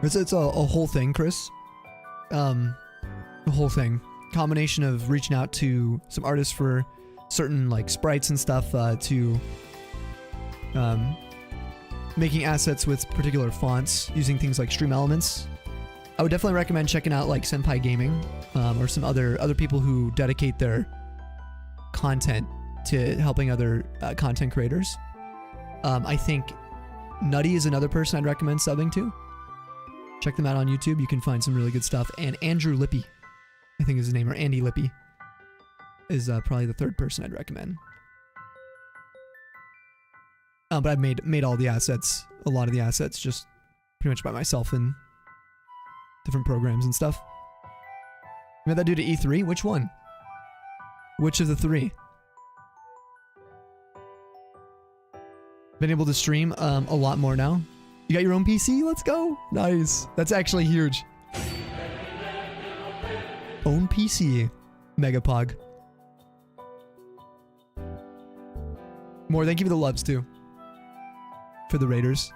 It's a whole thing, Chris. A whole thing. Combination of reaching out to some artists for certain like sprites and stuff to making assets with particular fonts using things like stream elements I would definitely recommend checking out like Senpai Gaming, or some other people who dedicate their content to helping other content creators. I think Nutty is another person I'd recommend subbing to. Check them out on YouTube. You can find some really good stuff. And Andrew Lippy, I think is his name, or Andy Lippy, is probably the third person I'd recommend. But I've made all the assets, a lot of the assets, just pretty much by myself in different programs and stuff. You met that dude at E3? Which one? Which of the three? Been able to stream a lot more now. You got your own PC? Let's go. Nice. That's actually huge. Own PC. Megapog. More, thank you for the loves too. For the Raiders.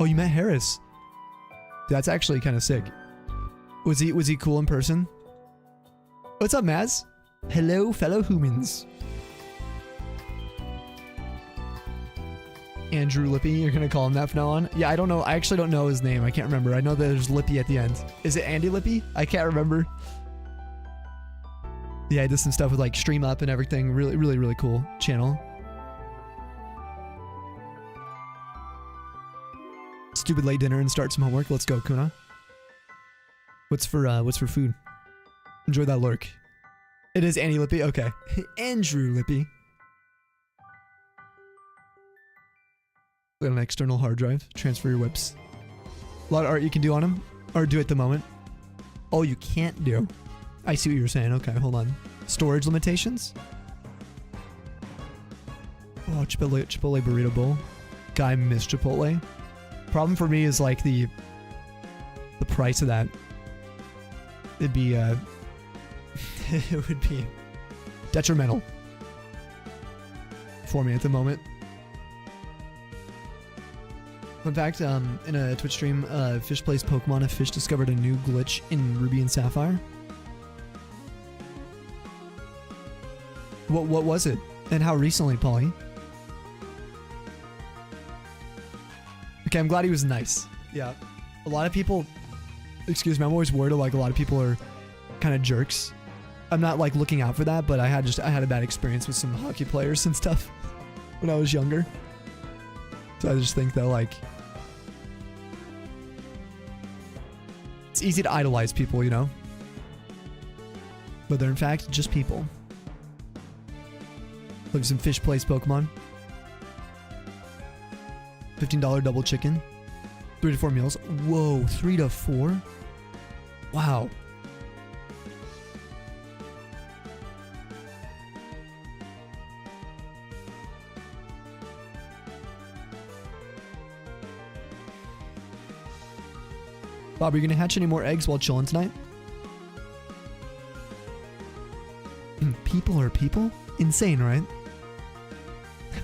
Oh, you met Harris. That's actually kind of sick. Was he cool in person? What's up, Maz? Hello, fellow humans. Andrew Lippy, you're gonna call him that from now on? Yeah, I don't know. I actually don't know his name. I can't remember. I know that there's Lippy at the end. Is it Andy Lippy? I can't remember. Yeah, I did some stuff with like Stream Up and everything. Really, really, really cool channel. Stupid late dinner and start some homework. Let's go, Kuna. What's for food? Enjoy that lurk. It is Andy Lippy. Okay, Andrew Lippy. Got an external hard drive. Transfer your whips. A lot of art you can do on them, or do at the moment. Oh, you can't do. I see what you were saying. Okay, hold on. Storage limitations. Oh, Chipotle burrito bowl. Guy missed Chipotle. Problem for me is like the price of that. It'd be it would be detrimental for me at the moment. Fun fact, in a Twitch stream, Fish plays Pokemon. A fish discovered a new glitch in Ruby and Sapphire. What was it? And how recently, Polly? Okay, I'm glad he was nice. Yeah. A lot of people... Excuse me, I'm always worried like a lot of people are kind of jerks. I'm not like looking out for that, but I had a bad experience with some hockey players and stuff when I was younger. So I just think that like... It's easy to idolize people, you know? But they're in fact just people. Look at some Fish plays Pokemon. $15 double chicken. 3 to 4 meals. Whoa, 3 to 4? Wow. Bob, are you gonna hatch any more eggs while chilling tonight? People are people? Insane, right?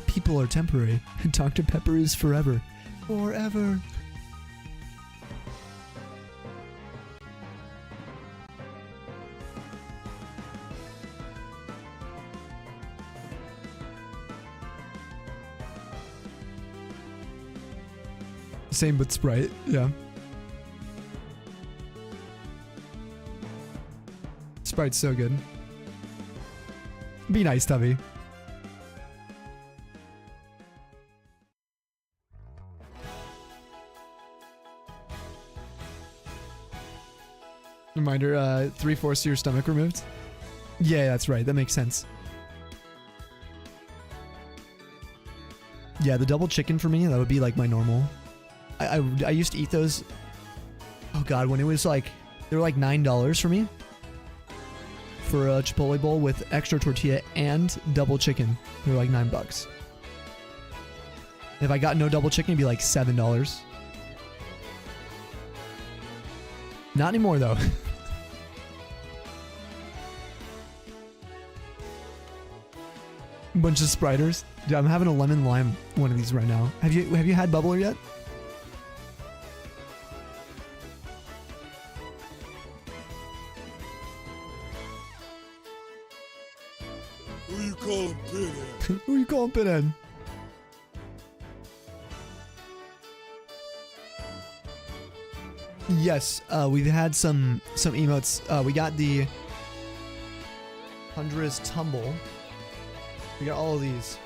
People are temporary. Dr. Pepper is forever. Forever. Same with Sprite, yeah. Sprite's so good. Be nice, Tubby. Reminder, 3/4 of your stomach removed? Yeah, that's right. That makes sense. Yeah, the double chicken for me, that would be like my normal. I used to eat those. Oh god, when it was like, they were like $9 for me. For a Chipotle bowl with extra tortilla and double chicken. They were like $9. If I got no double chicken, it'd be like $7. Not anymore though. Bunch of Spriters. Dude, I'm having a lemon lime one of these right now. Have you had bubbler yet? Who you calling Pinhead? Who you calling Pinhead? Yes, we've had some emotes. We got the Hundra's Tumble. We got all of these.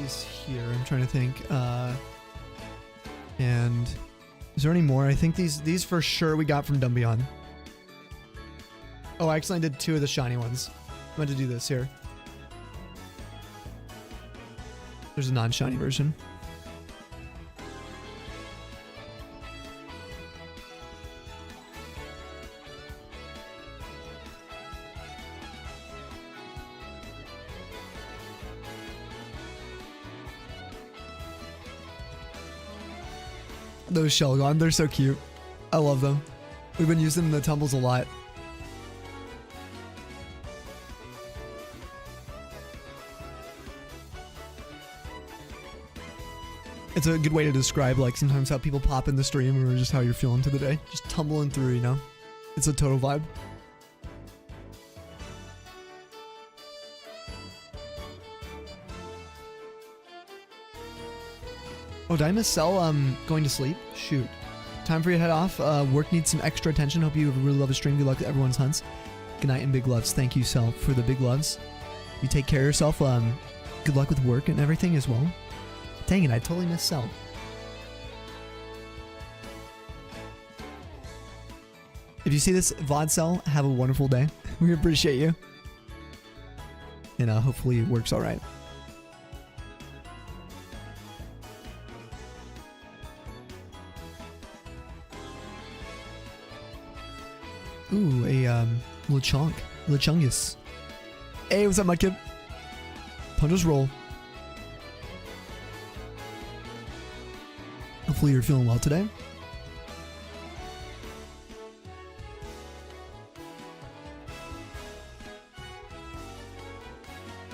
Is here. I'm trying to think. And is there any more? I think these for sure we got from Dumb Beyond. Oh, I accidentally did 2 of the shiny ones. I meant to do this here. There's a non-shiny version. Those Shelgon, they're so cute. I love them. We've been using the tumbles a lot. It's a good way to describe like sometimes how people pop in the stream or just how you're feeling to the day. Just tumbling through, you know? It's a total vibe. Oh, did I miss Cell going to sleep? Shoot. Time for you to head off. Work needs some extra attention. Hope you really love the stream. Good luck to everyone's hunts. Good night and big loves. Thank you, Cell, for the big loves. You take care of yourself. Good luck with work and everything as well. Dang it, I totally missed Cell. If you see this VOD, Cell, have a wonderful day. We appreciate you. And hopefully it works alright. Ooh, a Lechongus. Hey, what's up, Mudkip? Punches roll. Hopefully you're feeling well today.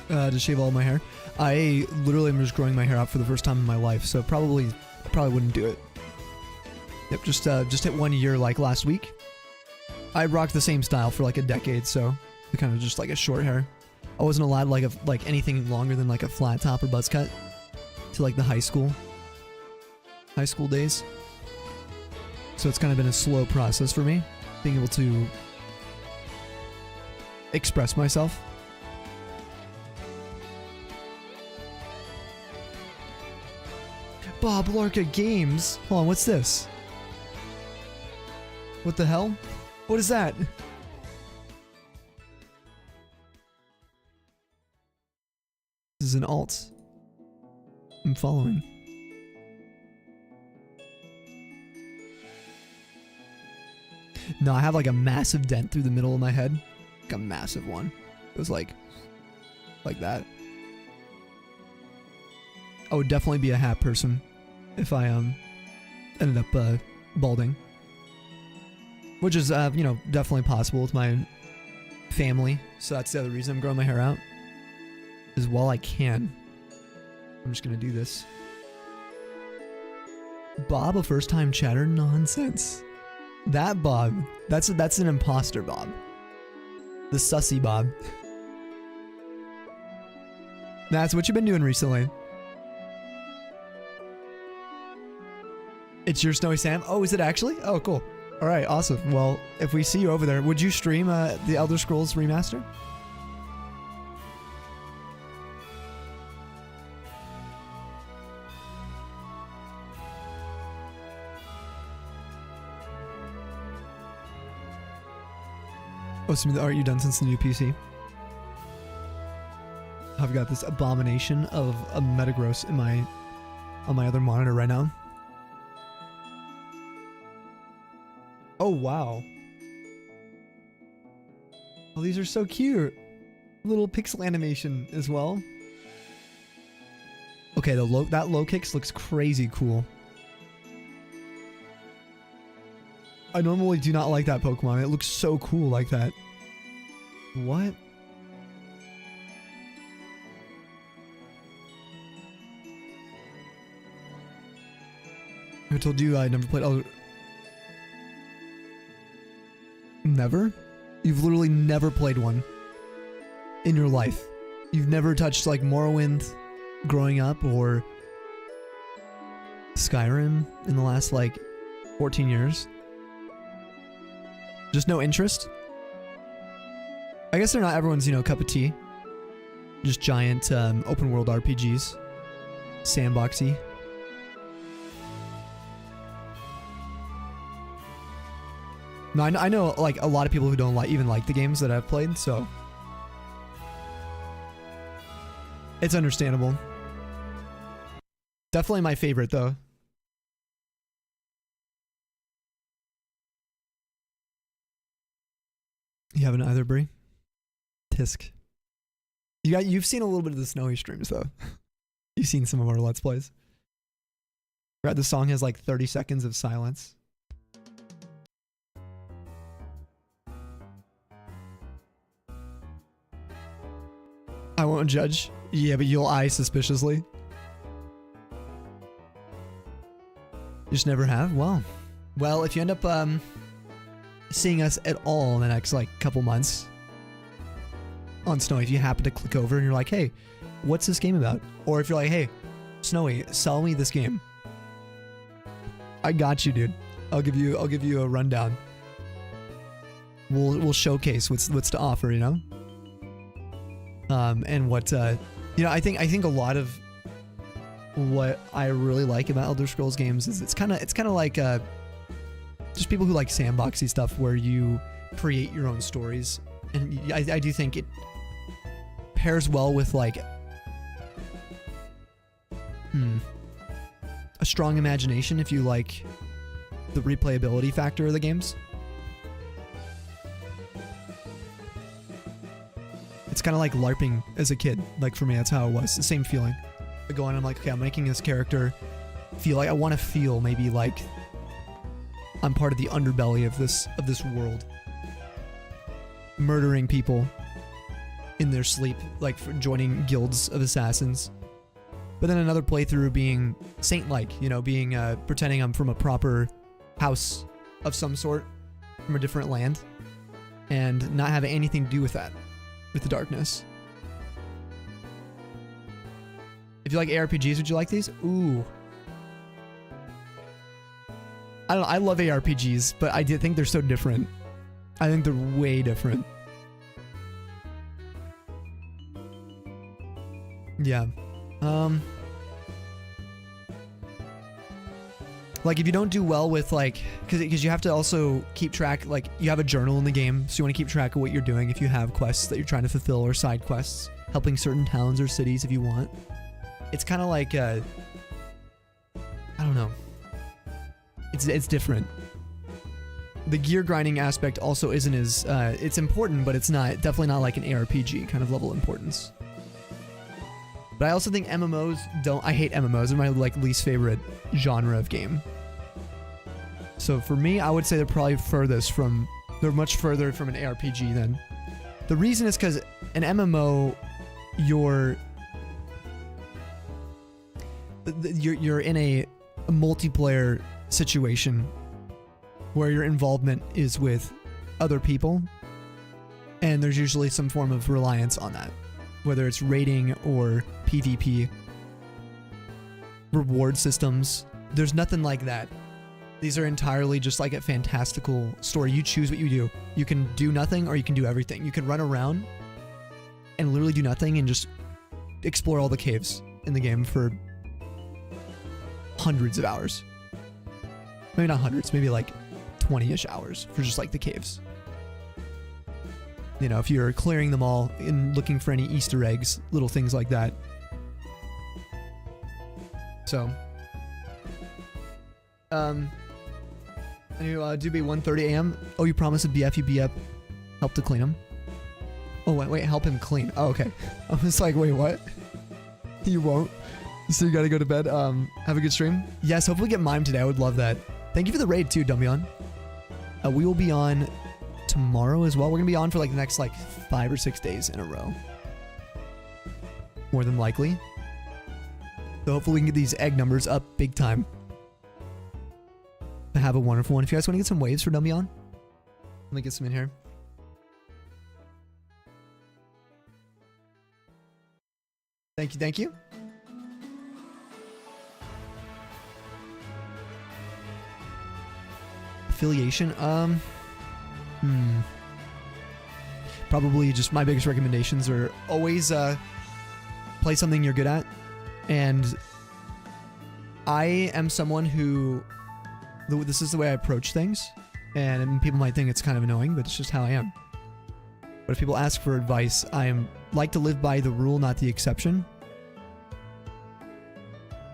To shave all my hair. I literally am just growing my hair out for the first time in my life, so probably wouldn't do it. Yep, just hit 1 year like last week. I rocked the same style for like a decade, so kind of just like a short hair. I wasn't allowed like anything longer than like a flat top or buzz cut to like the high school days. So it's kind of been a slow process for me being able to express myself. Bob Larka Games. Hold on, what's this? What the hell? What is that? This is an alt. I'm following. No, I have like a massive dent through the middle of my head. Like a massive one. It was like that. I would definitely be a hat person if I ended up balding. Which is definitely possible with my family. So that's the other reason I'm growing my hair out. Is while I can. I'm just gonna do this. Bob, a first time chatter? Nonsense. That Bob, that's an imposter Bob. The sussy Bob. That's what you've been doing recently. It's your Snowy Sam? Oh, is it actually? Oh, cool. Alright, awesome. Well, if we see you over there, would you stream the Elder Scrolls Remaster? Oh, some of the art you've done since the new PC. I've got this abomination of a Metagross on my other monitor right now. Oh, wow. Oh, these are so cute. Little pixel animation as well. Okay, that low kicks looks crazy cool. I normally do not like that Pokemon. It looks so cool like that. What? I told you I never played Elder... Never? You've literally never played one. in your life. You've never touched like Morrowind growing up or Skyrim in the last like 14 years. Just no interest. I guess they're not everyone's, you know, cup of tea. Just giant open world RPGs. Sandboxy. No, I know like a lot of people who don't even like the games that I've played, so it's understandable. Definitely my favorite though. You haven't either, Brie? Tisk. You've seen a little bit of the Snowy streams though. You've seen some of our Let's Plays. Right, the song has like 30 seconds of silence. I won't judge. Yeah, but you'll eye suspiciously. You just never have? Well, if you end up seeing us at all in the next like couple months on Snowy, if you happen to click over and you're like, hey, what's this game about? Or if you're like, hey, Snowy, sell me this game. I got you, dude. I'll give you a rundown. We'll showcase what's to offer, you know? And what you know, I think a lot of what I really like about Elder Scrolls games is it's kind of like just people who like sandboxy stuff where you create your own stories, and I do think it pairs well with like a strong imagination if you like the replayability factor of the games. It's kind of like LARPing as a kid. Like for me, that's how it was. The same feeling. I go on and I'm like, okay, I'm making this character feel like I want to feel maybe like I'm part of the underbelly of this world. Murdering people in their sleep, like for joining guilds of assassins. But then another playthrough being saint-like, you know, being pretending I'm from a proper house of some sort from a different land and not having anything to do with that. With the darkness. If you like ARPGs, would you like these? Ooh. I don't know, I love ARPGs, but I did think they're so different. I think they're way different. Yeah. Like if you don't do well with like, because you have to also keep track, like you have a journal in the game, so you want to keep track of what you're doing if you have quests that you're trying to fulfill or side quests, helping certain towns or cities if you want. It's kind of like, I don't know. It's different. The gear grinding aspect also isn't as, it's important, but it's not, definitely not like an ARPG kind of level importance. But I also think MMOs I hate MMOs. They're my like least favorite genre of game. So for me, I would say they're probably they're much further from an ARPG than. The reason is because an MMO, you're in a multiplayer situation where your involvement is with other people, and there's usually some form of reliance on that. Whether it's raiding or PvP, reward systems, there's nothing like that. These are entirely just like a fantastical story. You choose what you do. You can do nothing or you can do everything. You can run around and literally do nothing and just explore all the caves in the game for hundreds of hours. Maybe not hundreds, maybe like 20-ish hours for just like the caves. You know, if you're clearing them all and looking for any Easter eggs, little things like that. So, do be 1:30 a.m. Oh, you promised a BF, you be up, help to clean him. Oh, wait, help him clean. Oh, okay. I was like, wait, what? You won't? So you gotta go to bed. Have a good stream. Yes, hopefully get Mime today. I would love that. Thank you for the raid too, Dumbion. We will be on tomorrow as well. We're gonna be on for like the next like 5 or 6 days in a row. More than likely. So hopefully we can get these egg numbers up big time. Have a wonderful one. If you guys want to get some waves for Dumbion, let me get some in here. Thank you, thank you. Affiliation, probably just my biggest recommendations are always play something you're good at. And I am someone who, this is the way I approach things, and people might think it's kind of annoying, but it's just how I am. But if people ask for advice, I like to live by the rule, not the exception.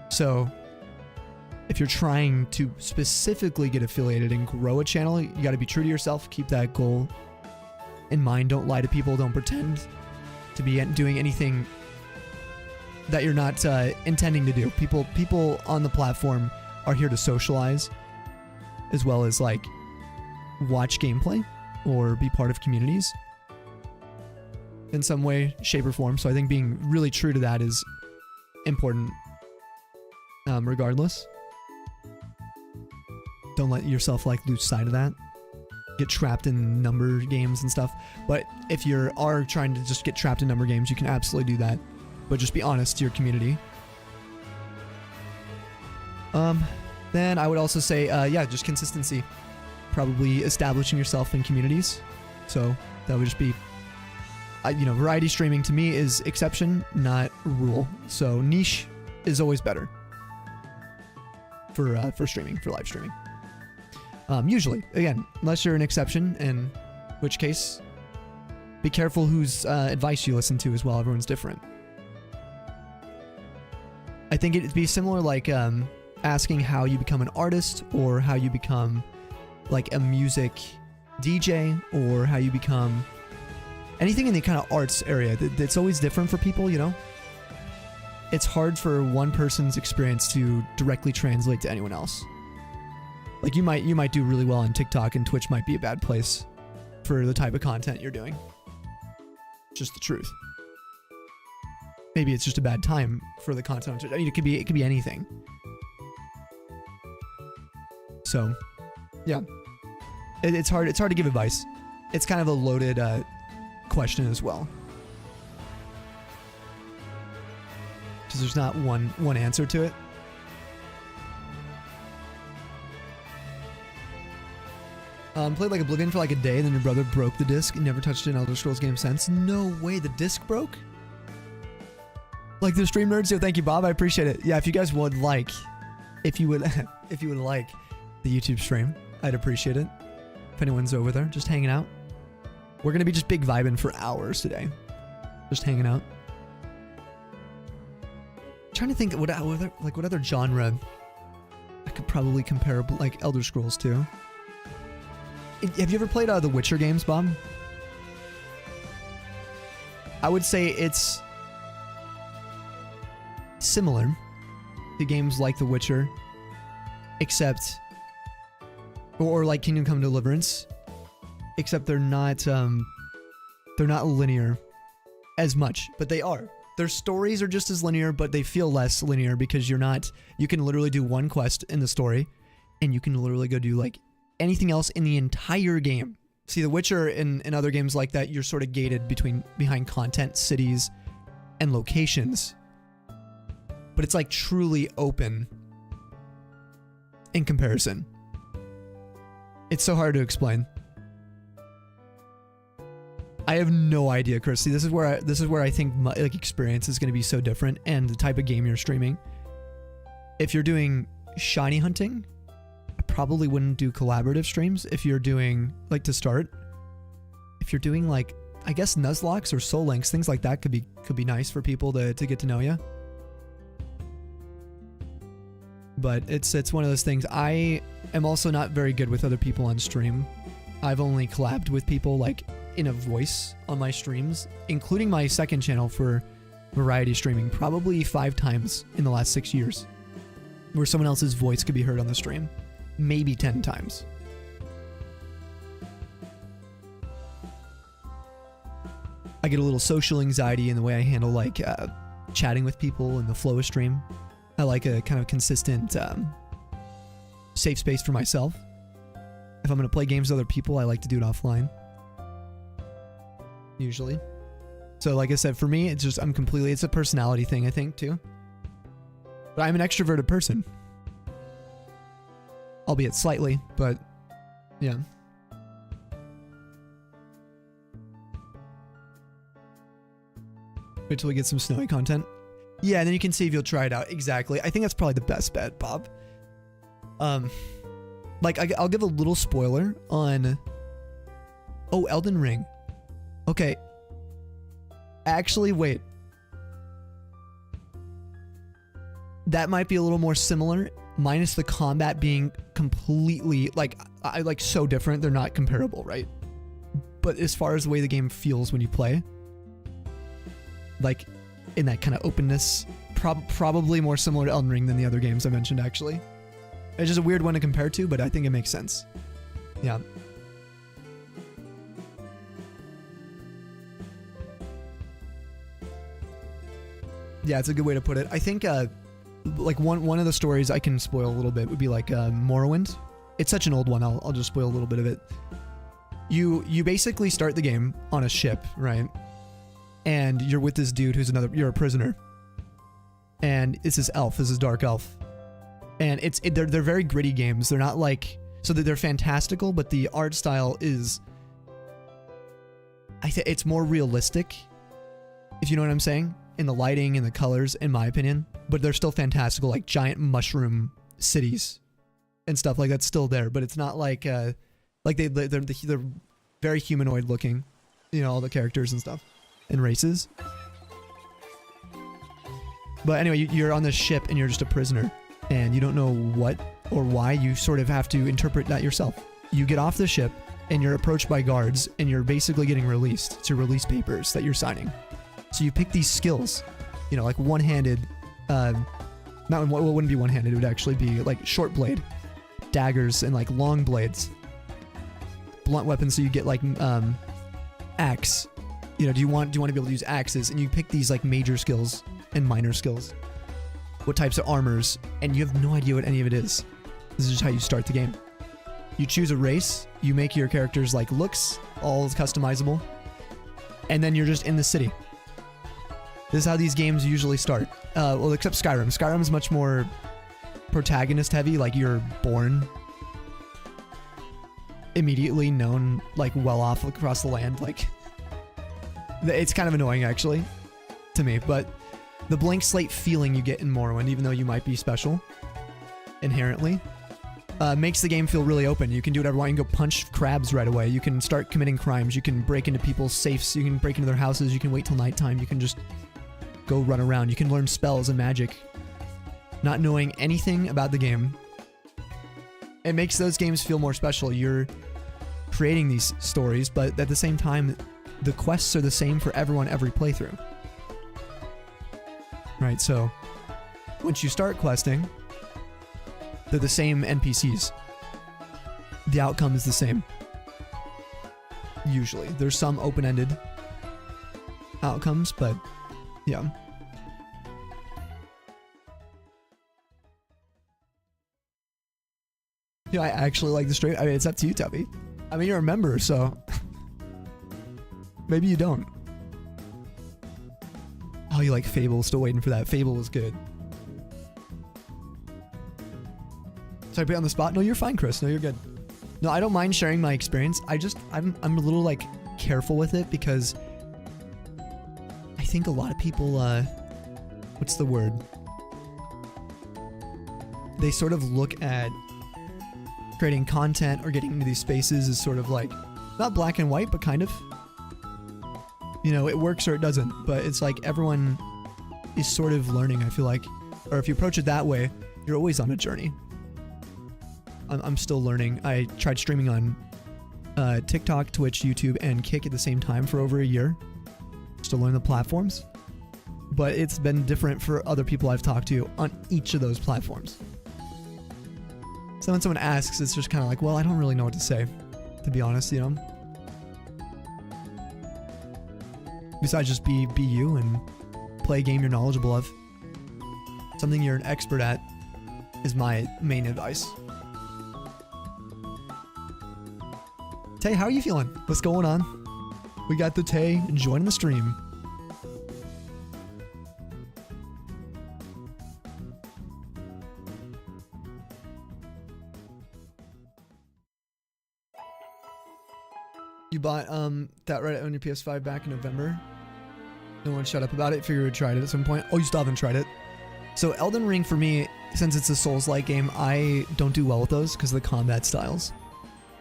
So if you're trying to specifically get affiliated and grow a channel, you got to be true to yourself. Keep that goal in mind. Don't lie to people. Don't pretend to be doing anything that you're not intending to do. People on the platform are here to socialize, as well as like watch gameplay or be part of communities in some way, shape, or form. So I think being really true to that is important, regardless. Don't let yourself like lose sight of that. Get trapped in number games and stuff. But if you are trying to just get trapped in number games, you can absolutely do that. But just be honest to your community. Then I would also say, yeah, just consistency. Probably establishing yourself in communities. So that would just be, variety streaming to me is exception, not rule. So niche is always better for streaming, for live streaming. Usually, again, unless you're an exception, in which case, be careful whose advice you listen to as well. Everyone's different. I think it'd be similar like asking how you become an artist, or how you become like a music DJ, or how you become anything in the kind of arts area. It's always different for people, you know? It's hard for one person's experience to directly translate to anyone else. Like you might do really well on TikTok, and Twitch might be a bad place for the type of content you're doing. Just the truth. Maybe it's just a bad time for the content on Twitch. I mean, it could be anything. So, yeah, it's hard to give advice. It's kind of a loaded question as well, because there's not one answer to it. Played like Oblivion for like a day, then your brother broke the disc and never touched an Elder Scrolls game since. No way, the disc broke? Like the stream nerds? Yo, thank you, Bob. I appreciate it. Yeah, if you guys would like, if you would like the YouTube stream, I'd appreciate it. If anyone's over there, just hanging out. We're gonna be just big vibing for hours today. Just hanging out. Trying to think what other genre I could probably compare like Elder Scrolls to. Have you ever played the Witcher games, Bob? I would say it's similar to games like The Witcher, except, or like Kingdom Come Deliverance, except they're not linear as much, but they are. Their stories are just as linear, but they feel less linear because you can literally do one quest in the story, and you can literally go do like anything else in the entire game. See, The Witcher and other games like that, you're sort of gated behind content, cities, and locations. But it's like truly open in comparison. It's so hard to explain. I have no idea, Chris. See, this is where I think my experience is going to be so different, and the type of game you're streaming. If you're doing shiny hunting, I probably wouldn't do collaborative streams. If you're doing like to start, if you're doing like, I guess Nuzlocke or Soul Links, things like that could be nice for people to get to know you. But it's one of those things. I am also not very good with other people on stream. I've only collabed with people like in a voice on my streams, including my second channel for variety streaming, probably 5 times in the last 6 years, where someone else's voice could be heard on the stream. Maybe 10 times. I get a little social anxiety in the way I handle like chatting with people in the flow of stream. I like a kind of consistent safe space for myself. If I'm going to play games with other people, I like to do it offline. Usually. So like I said, for me, it's just, it's a personality thing, I think, too. But I'm an extroverted person. Albeit slightly, but yeah. Wait till we get some snowy content. Yeah, and then you can see if you'll try it out. Exactly. I think that's probably the best bet, Bob. Like, I'll give a little spoiler on... Oh, Elden Ring. Okay. Actually, wait. That might be a little more similar, minus the combat being completely, like so different. They're not comparable, right? But as far as the way the game feels when you play, like, in that kind of openness, probably more similar to Elden Ring than the other games I mentioned, actually. It's just a weird one to compare to, but I think it makes sense. Yeah. Yeah, it's a good way to put it. I think, like, one of the stories I can spoil a little bit would be, like, Morrowind. It's such an old one, I'll just spoil a little bit of it. You basically start the game on a ship, right? And you're with this dude who's you're a prisoner. And it's this elf, this is dark elf. And they're very gritty games. They're not like, so that they're fantastical, but the art style is, it's more realistic, if you know what I'm saying, in the lighting and the colors, in my opinion. But they're still fantastical, like giant mushroom cities and stuff like that's still there. But it's not like they're very humanoid looking, you know, all the characters and stuff and races. But anyway, you're on this ship and you're just a prisoner. And you don't know what or why. You sort of have to interpret that yourself. You get off the ship and you're approached by guards and you're basically getting released. It's your release papers that you're signing. So you pick these skills, you know, like one-handed, it wouldn't be one-handed, it would actually be like short blade, daggers, and like long blades. Blunt weapons, so you get like axe. You know, do you want to be able to use axes? And you pick these like major skills and minor skills. What types of armors, and you have no idea what any of it is. This is just how you start the game. You choose a race, you make your character's like looks, all customizable, and then you're just in the city. This is how these games usually start. Well, except Skyrim. Skyrim is much more protagonist heavy, like you're born immediately known, like well off across the land. Like, it's kind of annoying actually, to me, but the blank slate feeling you get in Morrowind, even though you might be special inherently, makes the game feel really open. You can do whatever you want. You can go punch crabs right away. You can start committing crimes. You can break into people's safes. You can break into their houses. You can wait till nighttime. You can just go run around. You can learn spells and magic, not knowing anything about the game. It makes those games feel more special. You're creating these stories, but at the same time, the quests are the same for everyone every playthrough. Right, so once you start questing, they're the same NPCs. The outcome is the same. Usually. There's some open-ended outcomes, but yeah. You know, I actually like the straight. I mean, it's up to you, Tubby. I mean, you're a member, so maybe you don't. Oh, you like Fable? Still waiting for that. Fable was good. Sorry, put you on the spot? No, you're fine, Chris. No, you're good. No, I don't mind sharing my experience. I'm a little like careful with it because I think a lot of people, what's the word? They sort of look at creating content or getting into these spaces as sort of like, not black and white, but kind of. You know, it works or it doesn't, but it's like everyone is sort of learning, I feel like. Or if you approach it that way, you're always on a journey. I'm still learning. I tried streaming on TikTok, Twitch, YouTube, and Kick at the same time for over a year, just to learn the platforms. But it's been different for other people I've talked to on each of those platforms. So when someone asks, it's just kind of like, well, I don't really know what to say, to be honest, you know? Besides just be you and play a game you're knowledgeable of. Something you're an expert at is my main advice. Tay, how are you feeling? What's going on? We got the Tay joining the stream. You bought that right on your PS5 back in November. No one shut up about it. Figure you tried it at some point. Oh, you still haven't tried it. So Elden Ring for me, since it's a Souls-like game, I don't do well with those because of the combat styles.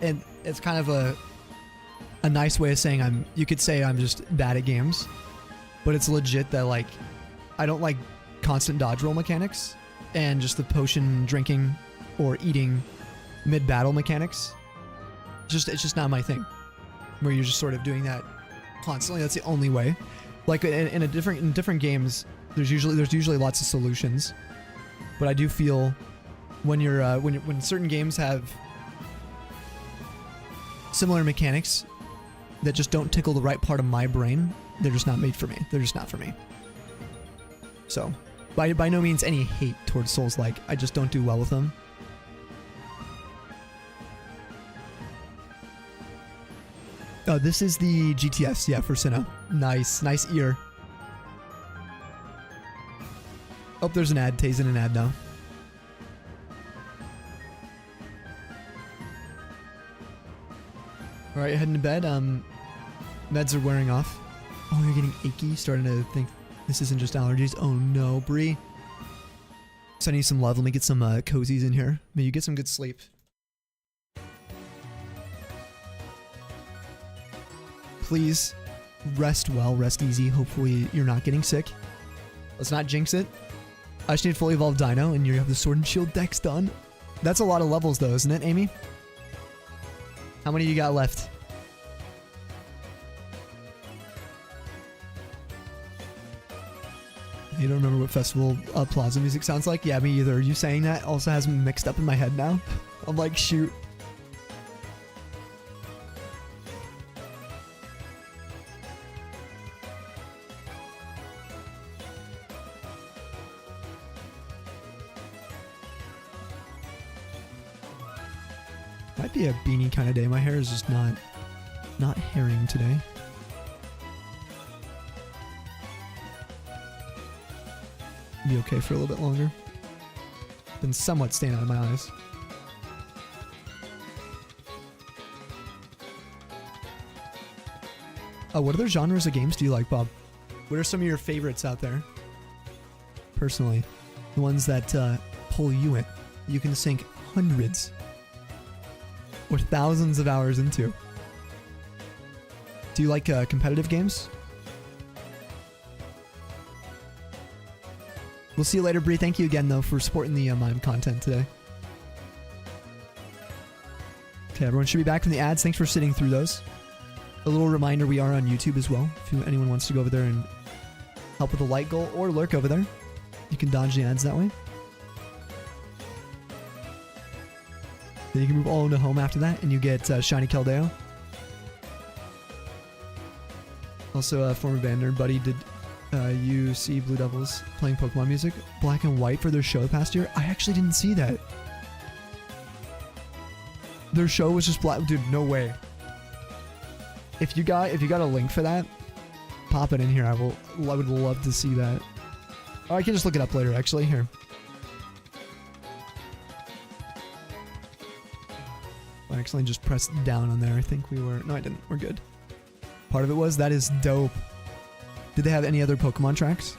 And it's kind of a nice way of saying you could say I'm just bad at games, but it's legit that like I don't like constant dodge roll mechanics and just the potion drinking or eating mid-battle mechanics. It's just not my thing. Where you're just sort of doing that constantly. That's the only way. Like in different games, there's usually lots of solutions. But I do feel when certain games have similar mechanics that just don't tickle the right part of my brain, they're just not made for me. They're just not for me. So, by no means any hate towards Souls-like. I just don't do well with them. Oh, this is the GTS, yeah, for Sinnoh. Nice ear. Oh, there's an ad. Tay's in an ad now. Alright, heading to bed. Meds are wearing off. Oh, you're getting achy? Starting to think this isn't just allergies. Oh no, Bree. Sending you some love. Let me get some cozies in here. May you get some good sleep. Please rest well, rest easy. Hopefully you're not getting sick. Let's not jinx it. I just need fully evolved Dino, and you have the Sword and Shield dex done. That's a lot of levels though, isn't it, Amy? How many you got left? You don't remember what Festival Plaza music sounds like? Yeah, me either. You saying that also has me mixed up in my head now. I'm like, shoot. Might be a beanie kind of day. My hair is just not herring today. Be okay for a little bit longer. Been somewhat staying out of my eyes. What other genres of games do you like, Bob? What are some of your favorites out there? Personally, the ones that pull you in. You can sink hundreds or thousands of hours into. Do you like competitive games? We'll see you later, Bree. Thank you again, though, for supporting the Mime content today. Okay, everyone should be back from the ads. Thanks for sitting through those. A little reminder, we are on YouTube as well. If anyone wants to go over there and help with the like goal or lurk over there, you can dodge the ads that way. Then you can move all into home after that, and you get Shiny Keldeo. Also, a former band nerd buddy, did you see Blue Devils playing Pokemon music? Black and White for their show the past year? I actually didn't see that. Their show was just black. Dude, no way. If you got a link for that, pop it in here. I would love to see that. Oh, I can just look it up later, actually. Here. I accidentally just pressed down on there. I think we were... No, I didn't. We're good. Part of it was... That is dope. Did they have any other Pokemon tracks?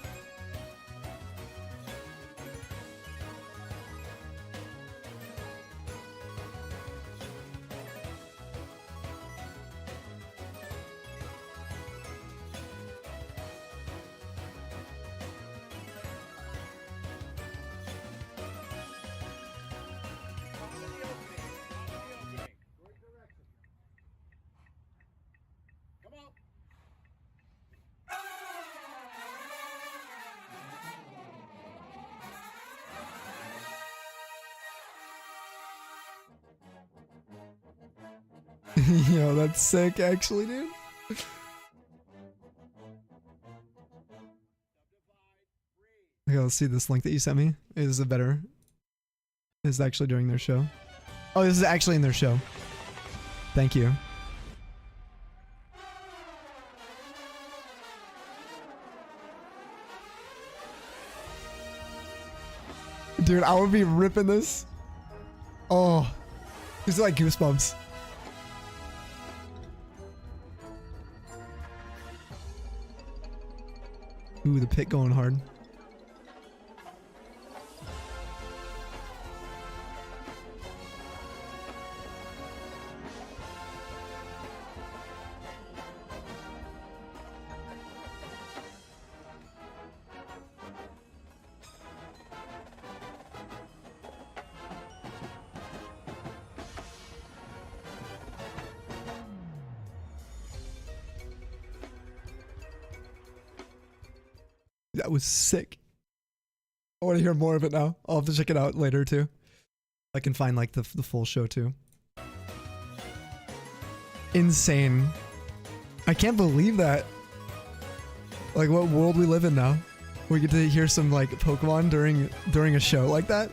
Yo, that's sick, actually, dude. Okay, let's see this link that you sent me. Is it better? Is it actually during their show? Oh, this is actually in their show. Thank you. Dude, I would be ripping this. Oh, these are like goosebumps. Ooh, the pit going hard. That was sick. I want to hear more of it now. I'll have to check it out later too. I can find like the full show too. Insane. I can't believe that. Like what world we live in now. We get to hear some like Pokemon during a show like that.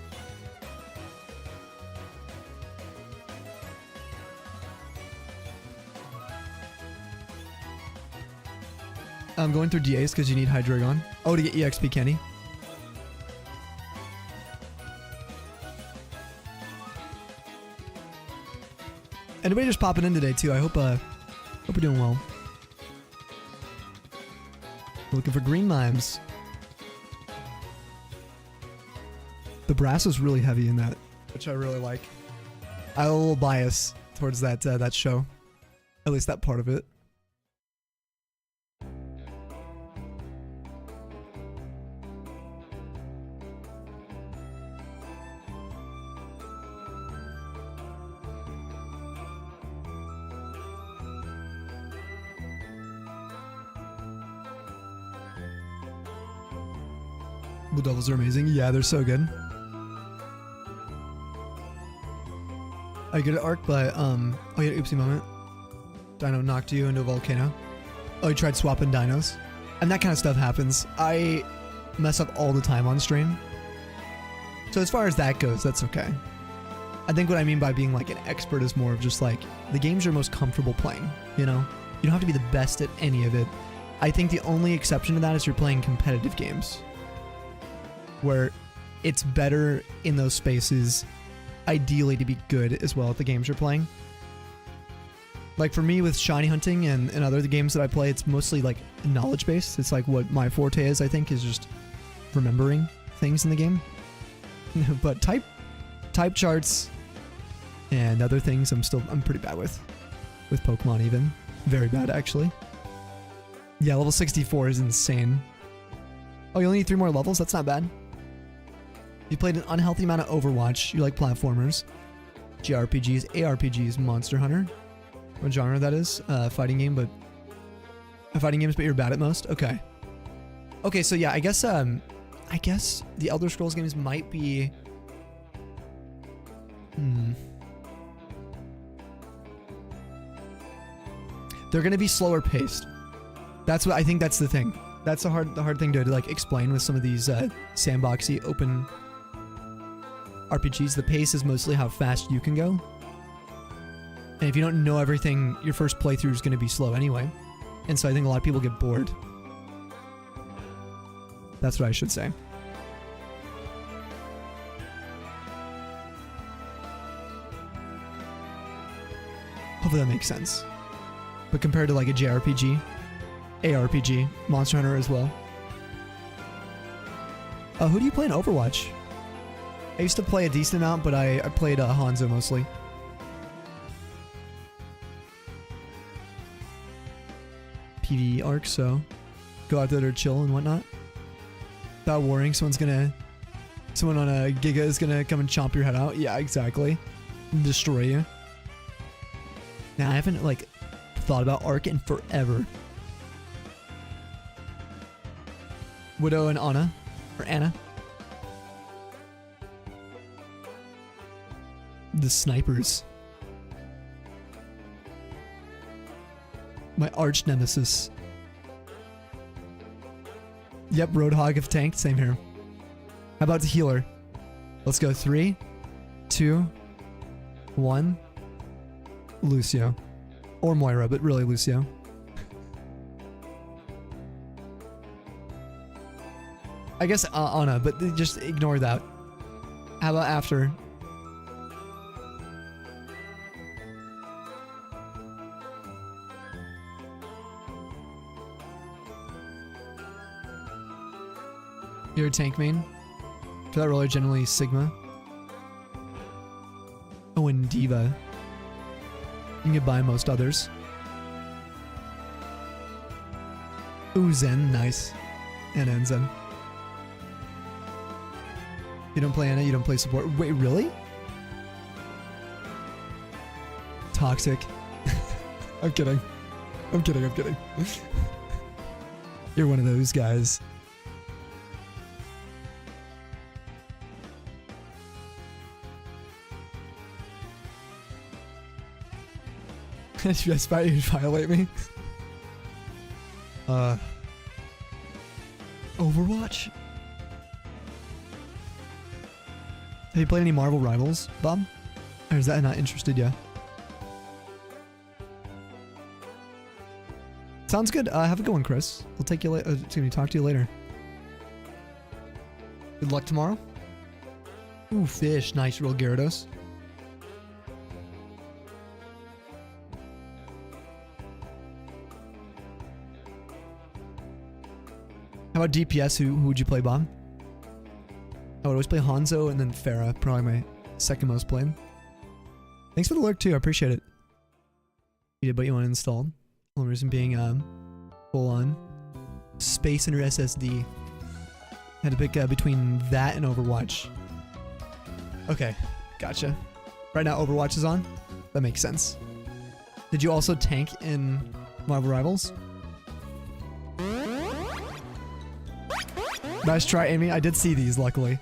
I'm going through DAs because you need Hydreigon. Oh, to get EXP Kenny. Anybody just popping in today too? I hope you're doing well. Looking for green mimes. The brass was really heavy in that, which I really like. I have a little bias towards that show, at least that part of it. Blue Devils are amazing. Yeah, they're so good. I get an arc, but oh, you had an oopsie moment. Dino knocked you into a volcano. Oh, you tried swapping dinos. And that kind of stuff happens. I mess up all the time on stream. So as far as that goes, that's okay. I think what I mean by being like an expert is more of just like the games you're most comfortable playing, you know? You don't have to be the best at any of it. I think the only exception to that is you're playing competitive games, where it's better in those spaces, ideally, to be good as well at the games you're playing. Like for me with shiny hunting and other games that I play, it's mostly like knowledge based. It's like what my forte is, I think, is just remembering things in the game. But type charts and other things I'm pretty bad with Pokemon even. Very bad actually. Yeah, level 64 is insane. Oh, you only need 3 more levels? That's not bad. You played an unhealthy amount of Overwatch. You like platformers, JRPGs, ARPGs, Monster Hunter. What genre that is? Fighting game, but fighting games, but you're bad at most. Okay. Okay, so yeah, I guess the Elder Scrolls games might be. They're gonna be slower paced. That's what I think. That's the thing. That's the hard thing to like explain with some of these sandboxy open RPGs. The pace is mostly how fast you can go. And if you don't know everything, your first playthrough is going to be slow anyway. And so I think a lot of people get bored. That's what I should say. Hopefully that makes sense. But compared to like a JRPG, ARPG, Monster Hunter as well. Who do you play in Overwatch? I used to play a decent amount, but I played Hanzo mostly. PvE arc, so go out there to chill and whatnot. Without worrying someone on a Giga is gonna come and chomp your head out. Yeah, exactly. And destroy you. Now I haven't like thought about arc in forever. Widow and Anna, or Anna. The snipers. My arch nemesis. Yep, Roadhog if tanked, same here. How about the healer? Let's go 3, 2, 1. Lucio. Or Moira, but really Lucio. I guess Anna, but just ignore that. How about after? You're a tank main? For that roller, generally Sigma. Oh, and Diva. You can get by most others. Ooh, Zen, nice. And Zen. You don't play Ana, you don't play support. Wait, really? Toxic. I'm kidding. I'm kidding, I'm kidding. You're one of those guys. Should I spot you violate me? Overwatch? Have you played any Marvel Rivals, Bob? Or is that not interested yet? Sounds good. Have a good one, Chris. I'll take you later. Talk to you later. Good luck tomorrow. Ooh, fish. Nice, real Gyarados. How about DPS? Who would you play, Bob? I would always play Hanzo and then Pharah, probably my second most played. Thanks for the lurk too, I appreciate it. You did, but you want it installed. Only reason being, full on space under SSD. Had to pick between that and Overwatch. Okay, gotcha. Right now Overwatch is on. That makes sense. Did you also tank in Marvel Rivals? Nice try, Amy. I did see these, luckily.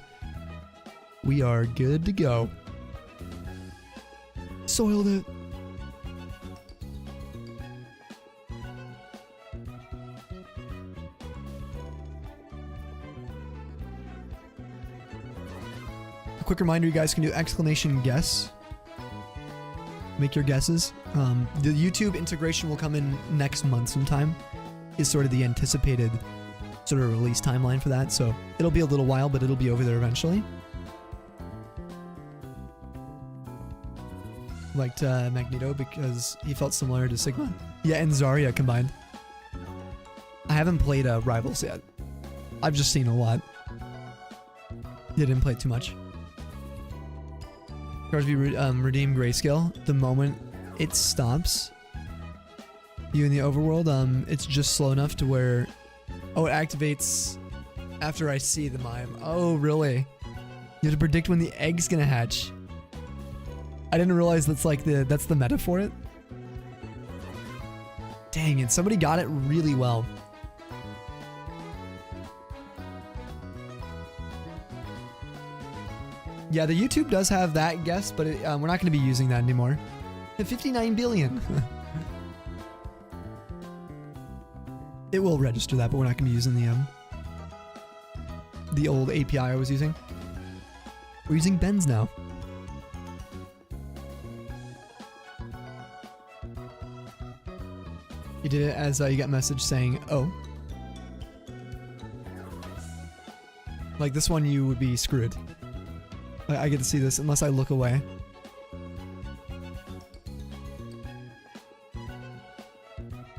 We are good to go. Soiled it. A quick reminder, you guys can do exclamation guess. Make your guesses. The YouTube integration will come in next month sometime. Is sort of the anticipated sort of release timeline for that, so it'll be a little while, but it'll be over there eventually. Liked Magneto because he felt similar to Sigma. Yeah, and Zarya combined. I haven't played Rivals yet. I've just seen a lot. Yeah, didn't play it too much. As we redeem Grayscale, the moment it stops you in the overworld, it's just slow enough to where... Oh, it activates after I see the Mime. Oh, really? You have to predict when the egg's gonna hatch. I didn't realize that's like that's the meta for it. Dang it, somebody got it really well. Yeah, the YouTube does have that guess, but we're not going to be using that anymore. 59 billion. It will register that, but we're not going to be using the old API I was using. We're using Ben's now. You did it as you got a message saying, oh. Like this one, you would be screwed. I get to see this unless I look away.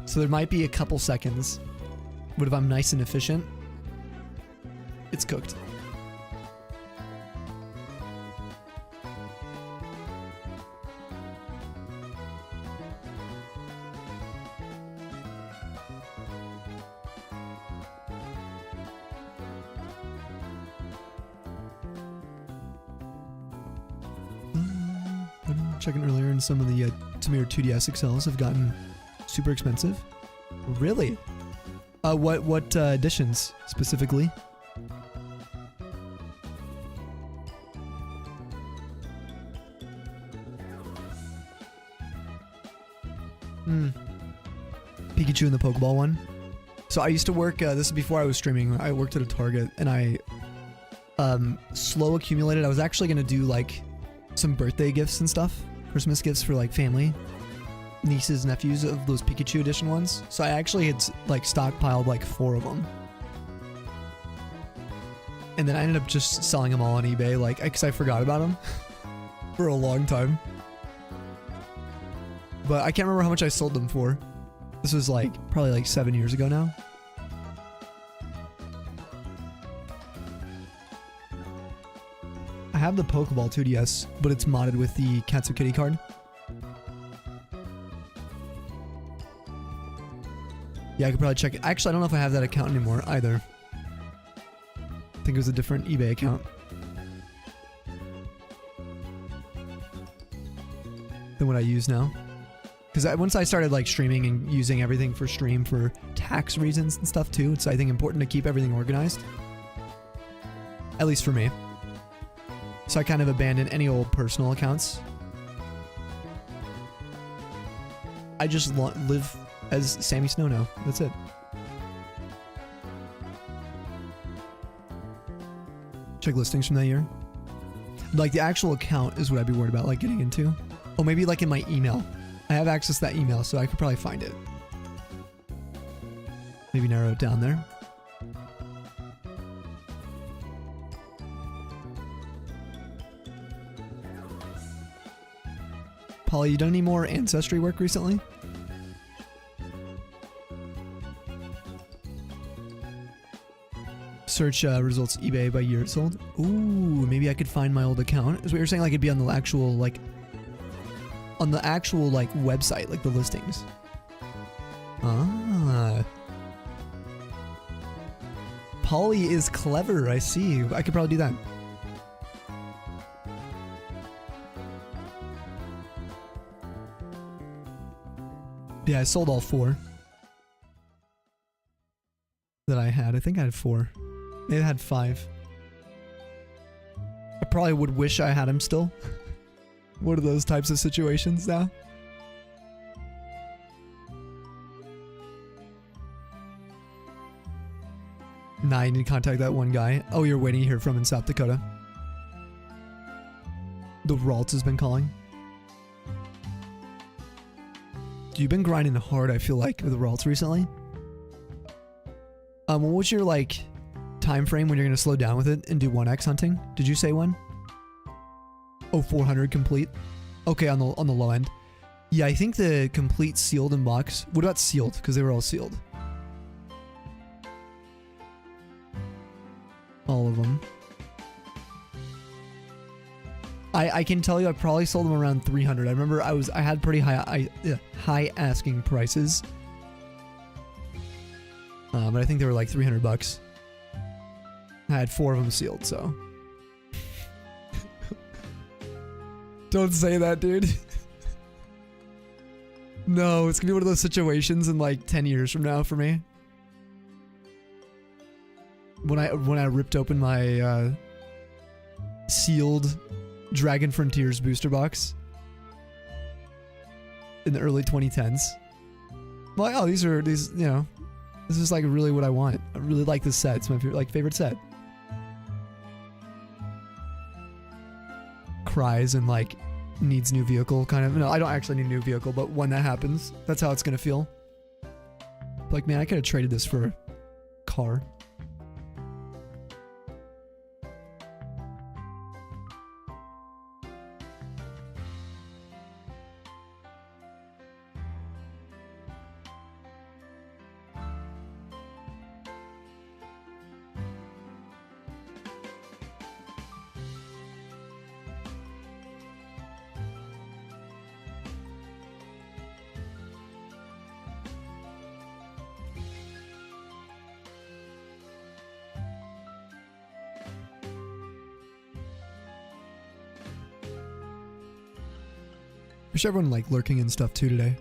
So there might be a couple seconds, but if I'm nice and efficient, it's cooked. Checking earlier, and some of the Tamir 2DS XLs have gotten super expensive. Really? What editions specifically? Pikachu and the Pokeball one. So I used to work, this is before I was streaming, I worked at a Target, and I slow accumulated. I was actually going to do like some birthday gifts and stuff. Christmas gifts for like family, nieces, nephews of those Pikachu edition ones. So I actually had like stockpiled like 4 of them. And then I ended up just selling them all on eBay, like, because I forgot about them for a long time. But I can't remember how much I sold them for. This was like, probably like 7 years ago now. have the Pokeball 2DS, but it's modded with the Katsukity card. Yeah, I could probably check it. Actually, I don't know if I have that account anymore either. I think it was a different eBay account than what I use now. Because once I started like streaming and using everything for stream for tax reasons and stuff too, it's I think important to keep everything organized. At least for me. So I kind of abandoned any old personal accounts. I just live as Sammy Snow now. That's it. Check listings from that year. Like the actual account is what I'd be worried about like getting into. Oh, maybe like in my email. I have access to that email, so I could probably find it. Maybe narrow it down there. Polly, you done any more ancestry work recently? Search results eBay by year it's sold. Ooh, maybe I could find my old account. Is what you're saying? Like it'd be on the actual like website, like the listings. Ah. Polly is clever. I see. I could probably do that. Yeah, I sold all 4 that I had. I think I had 4. Maybe I had 5. I probably would wish I had him still. What are those types of situations now? Nah, you need to contact that one guy. Oh, you're waiting to hear from in South Dakota. The Ralts has been calling. You've been grinding hard, I feel like, with the Ralts recently. What was your, like, time frame when you're going to slow down with it and do 1x hunting? Did you say when? Oh, 400 complete? Okay, on the low end. Yeah, I think the complete sealed in box. What about sealed? Because they were all sealed. All of them. I can tell you I probably sold them around 300. I remember I had pretty high asking prices. But I think they were like 300 bucks. I had 4 of them sealed, so. Don't say that, dude. No, it's gonna be one of those situations in like 10 years from now for me. When I ripped open my sealed Dragon Frontiers booster box in the early 2010s. I'm like, oh, these, you know, this is like really what I want. I really like this set. It's my favorite set. Cries and like needs new vehicle kind of. No, I don't actually need a new vehicle, but when that happens, that's how it's gonna feel. Like, man, I could have traded this for a car. Wish everyone like lurking and stuff too today.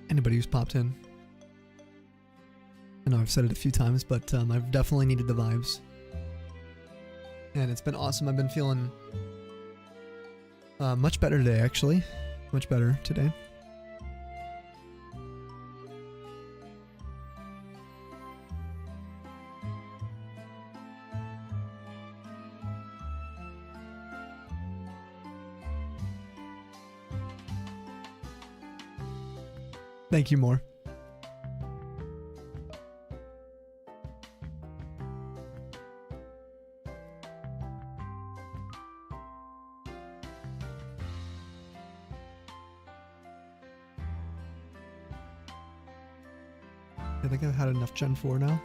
Anybody who's popped in. I know I've said it a few times, but I've definitely needed the vibes. And it's been awesome. I've been feeling much better today, actually. Much better today. Thank you, more. I think I've had enough Gen 4 now.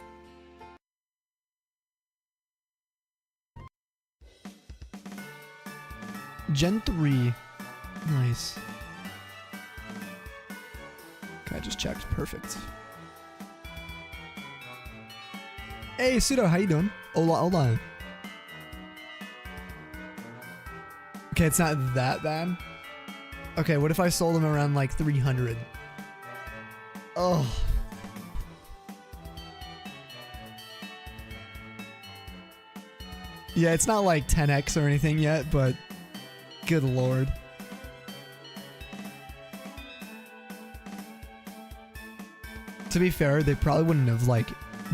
Gen 3. Nice. Okay, I just checked. Perfect. Hey, Pseudo, how you doing? Hola, hola. Okay, it's not that bad. Okay, what if I sold them around like 300? Oh. Yeah, it's not like 10x or anything yet, but good lord. To be fair, they probably wouldn't have like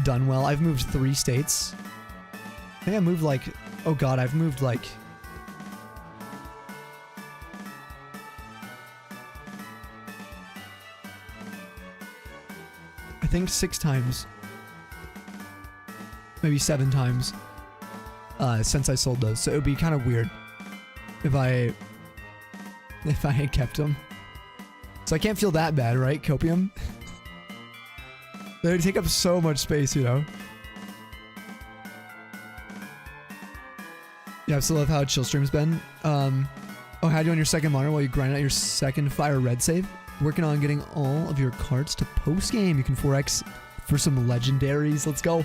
done well. I've moved 3 states. I think I moved like, oh god, I've moved like I think 6 times. Maybe 7 times. Since I sold those. So it would be kind of weird if I had kept them. So I can't feel that bad, right? Copium? They would take up so much space, you know? Yeah, I still love how chill stream's been. Oh, how'd you on your second monitor while you grind out your second fire red save? Working on getting all of your cards to post game. You can 4x for some legendaries. Let's go.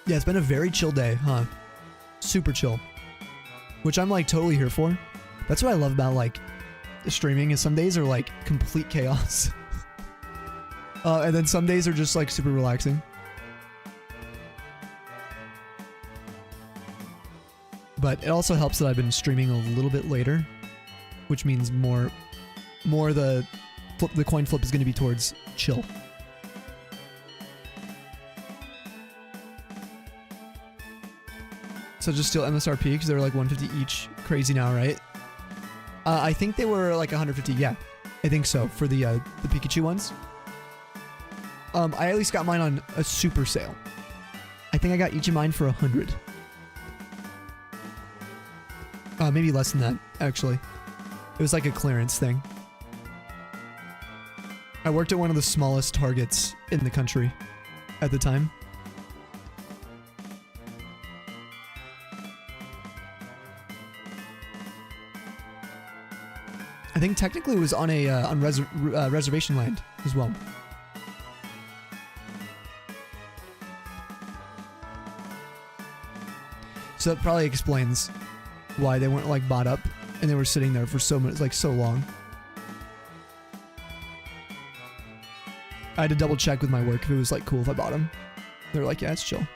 Yeah, it's been a very chill day, huh? Super chill. Which I'm like totally here for. That's what I love about like streaming is some days are like complete chaos. And then some days are just like super relaxing. But it also helps that I've been streaming a little bit later, which means more the coin flip is going to be towards chill. So just steal MSRP because they're like 150 each. Crazy now, right? I think they were like 150. Yeah, I think so for the Pikachu ones. I at least got mine on a super sale. I think I got each of mine for 100. Maybe less than that, actually. It was like a clearance thing. I worked at one of the smallest Targets in the country at the time. I think technically it was on a reservation land as well. So that probably explains why they weren't like bought up and they were sitting there for so much, like so long. I had to double check with my work if it was like cool if I bought them. They were like, yeah, it's chill.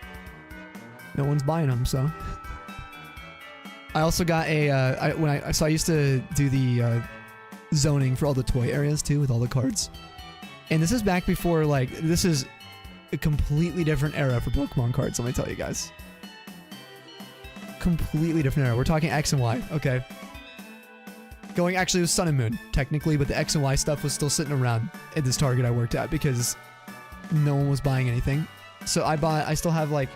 No one's buying them, so. I also got a I used to do the zoning for all the toy areas too with all the cards. And this is back before like this is a completely different era for Pokemon cards, let me tell you guys. Completely different era. We're talking X and Y, okay. Actually it was Sun and Moon, technically, but the X and Y stuff was still sitting around at this Target I worked at because no one was buying anything. So I still have like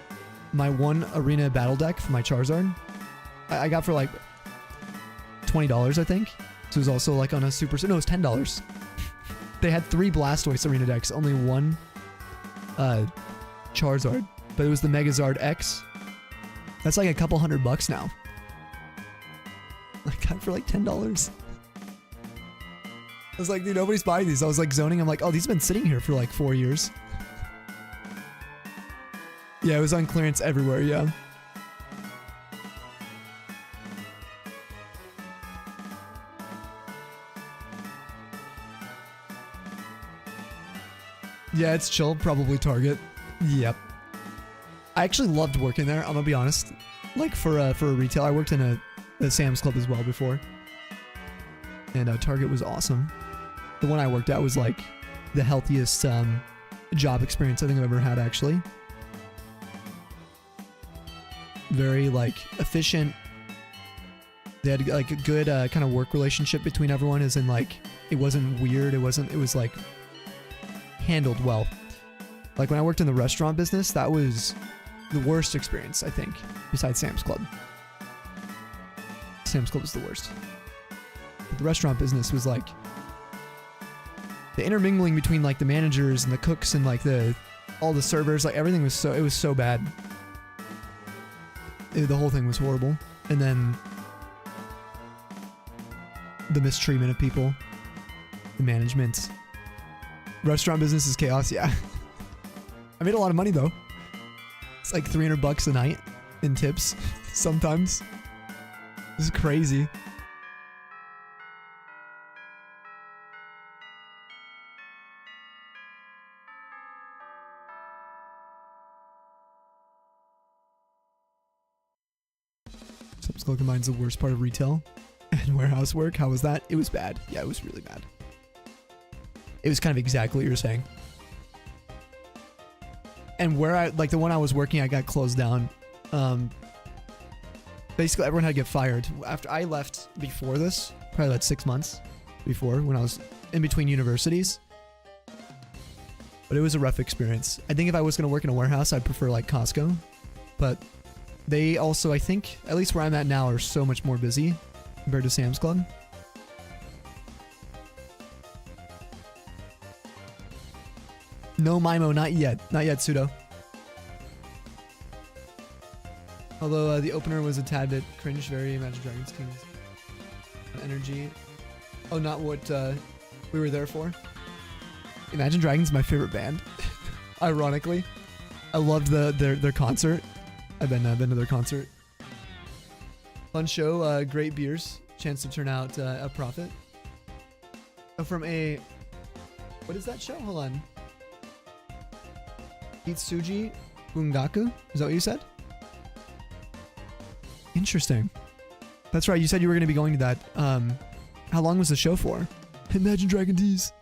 my one arena battle deck for my Charizard. I got for like $20, I think. So it was also like on a super, no, it was $10. They had 3 Blastoise arena decks, only one Charizard, but it was the Megazard X. That's like a couple $100 now. I got it for like $10. I was like, dude, nobody's buying these. I was like zoning. I'm like, oh, these have been sitting here for like 4 years. Yeah, it was on clearance everywhere, yeah. Yeah, it's chill. Probably Target. Yep. I actually loved working there. I'm gonna be honest. Like for a retail, I worked in a Sam's Club as well before, and Target was awesome. The one I worked at was like the healthiest job experience I think I've ever had. Actually, very like efficient. They had like a good kind of work relationship between everyone. As in like it wasn't weird. It was like handled well. Like when I worked in the restaurant business, that was the worst experience, I think, besides Sam's Club. Sam's Club was the worst. But the restaurant business was like the intermingling between like the managers and the cooks and like all the servers, like everything was so bad. The whole thing was horrible. And then the mistreatment of people, the management. Restaurant business is chaos, yeah. I made a lot of money though. It's like $300 a night in tips sometimes. This is crazy. Subscribe combines the worst part of retail and warehouse work. How was that? It was bad. Yeah, it was really bad. It was kind of exactly what you're saying. And where I, like the one I was working, I got closed down. Basically everyone had to get fired. After I left before this, probably like 6 months before, when I was in between universities. But it was a rough experience. I think if I was going to work in a warehouse, I'd prefer like Costco. But they also, I think, at least where I'm at now, are so much more busy compared to Sam's Club. No Mimo, not yet. Not yet, Pseudo. Although the opener was a tad bit cringe, very Imagine Dragons Kings energy. Oh, not what we were there for. Imagine Dragons is my favorite band. Ironically, I loved their concert. I've been to their concert. Fun show, great beers, chance to turn out a profit. Oh, from a, what is that show? Hold on. Itsuji Bungaku? Is that what you said? Interesting. That's right, you said you were going to be going to that. How long was the show for? Imagine Dragon Tees.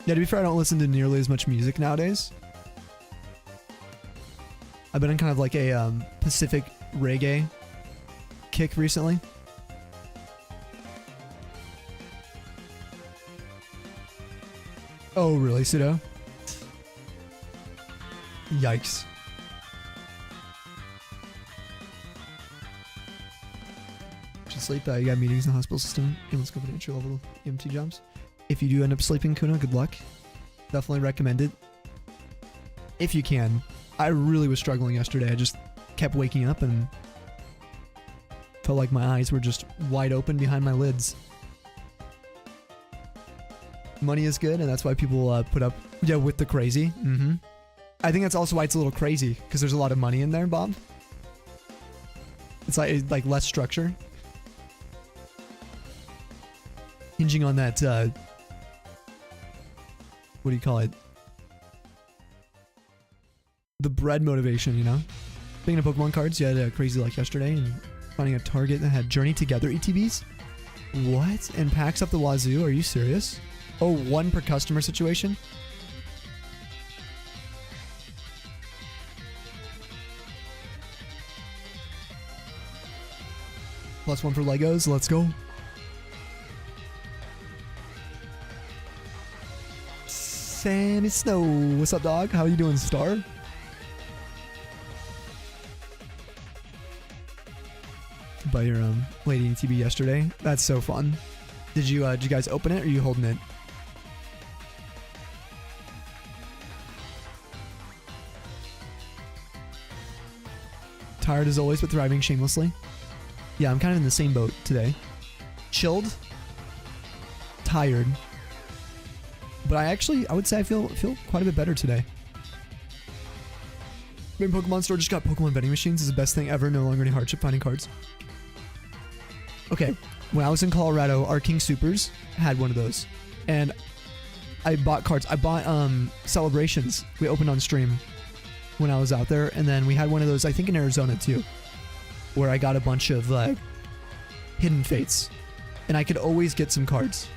Yeah, to be fair, I don't listen to nearly as much music nowadays. I've been on kind of like a Pacific reggae kick recently. Oh, really, Pseudo? Yikes. Should sleep. You got meetings in the hospital system. And let's go for the entry level EMT jobs. If you do end up sleeping, Kuno, good luck. Definitely recommend it. If you can. I really was struggling yesterday. I just kept waking up and felt like my eyes were just wide open behind my lids. Money is good, and that's why people put up, yeah, with the crazy. I think that's also why it's a little crazy, because there's a lot of money in there, Bob. It's like less structure. Hinging on that, what do you call it? The bread motivation, you know? Speaking of Pokemon cards, you had a crazy luck yesterday and finding a target that had Journey Together ETBs? What? And packs up the wazoo? Are you serious? Oh, one per customer situation? +1 for Legos, let's go. Sammy Snow, what's up, dog? How you doing, Star? By your lady ETB yesterday. That's so fun. Did you guys open it, or are you holding it? Tired as always, but thriving shamelessly. Yeah, I'm kind of in the same boat today. Chilled. Tired. But I would say I feel quite a bit better today. Main Pokemon store just got Pokemon vending machines. Is the best thing ever. No longer any hardship finding cards. Okay, when I was in Colorado, our King Supers had one of those. And I bought cards. I bought Celebrations. We opened on stream when I was out there. And then we had one of those, I think in Arizona too, where I got a bunch of Hidden Fates. And I could always get some cards.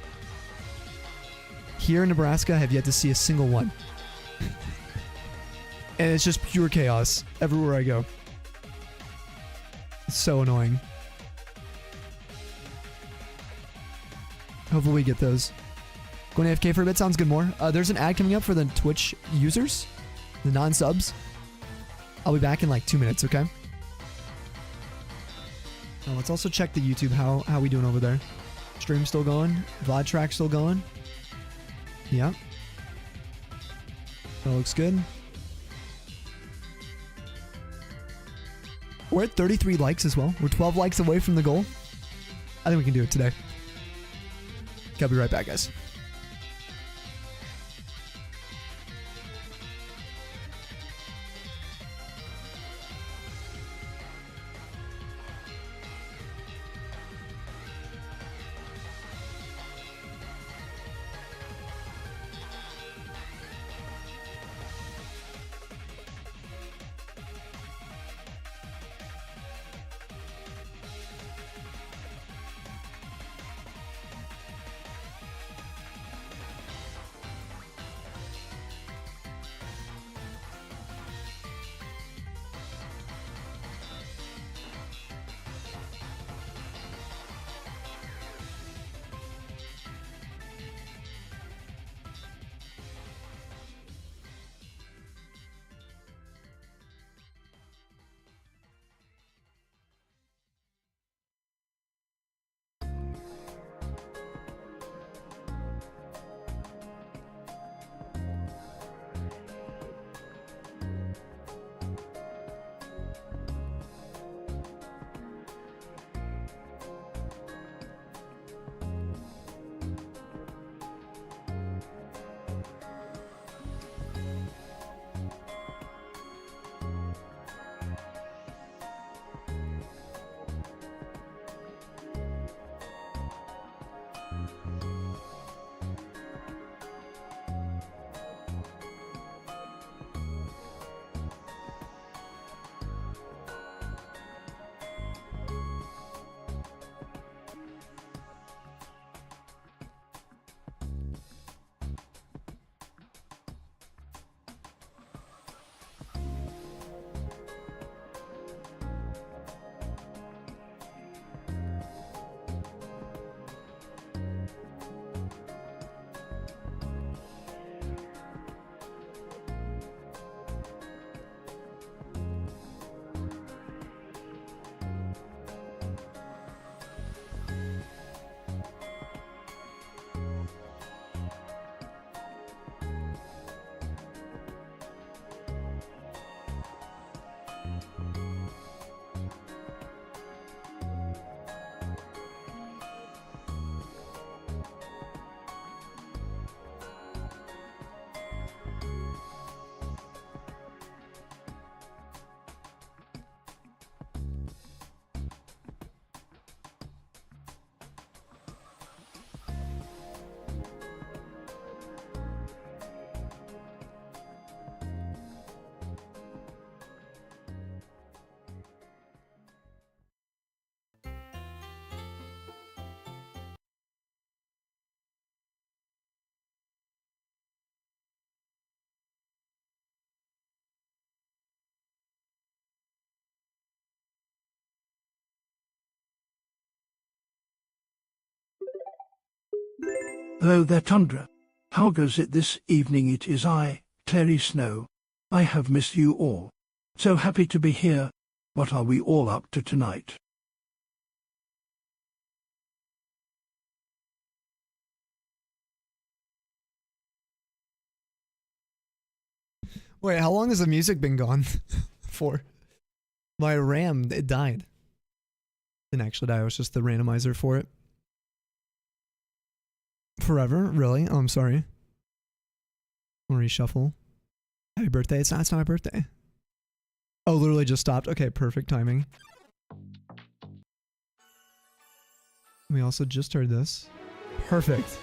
Here in Nebraska, I have yet to see a single one. And it's just pure chaos everywhere I go. It's so annoying. Hopefully we get those. Going AFK for a bit sounds good more. There's an ad coming up for the Twitch users, the non-subs. I'll be back in like 2 minutes, okay? Now let's also check the YouTube. How we doing over there? Stream still going? VOD track still going? Yeah. That looks good. We're at 33 likes as well. We're 12 likes away from the goal. I think we can do it today. Okay, I'll be right back, guys. Hello there, Tundra. How goes it this evening? It is I, Clary Snow. I have missed you all. So happy to be here. What are we all up to tonight? Wait, how long has the music been gone for? My RAM, it died. Didn't actually die, it was just the randomizer for it. Forever? Really? Oh, I'm sorry. I'll reshuffle. Happy birthday. It's not my birthday. Oh, literally just stopped. Okay, perfect timing. We also just heard this. Perfect.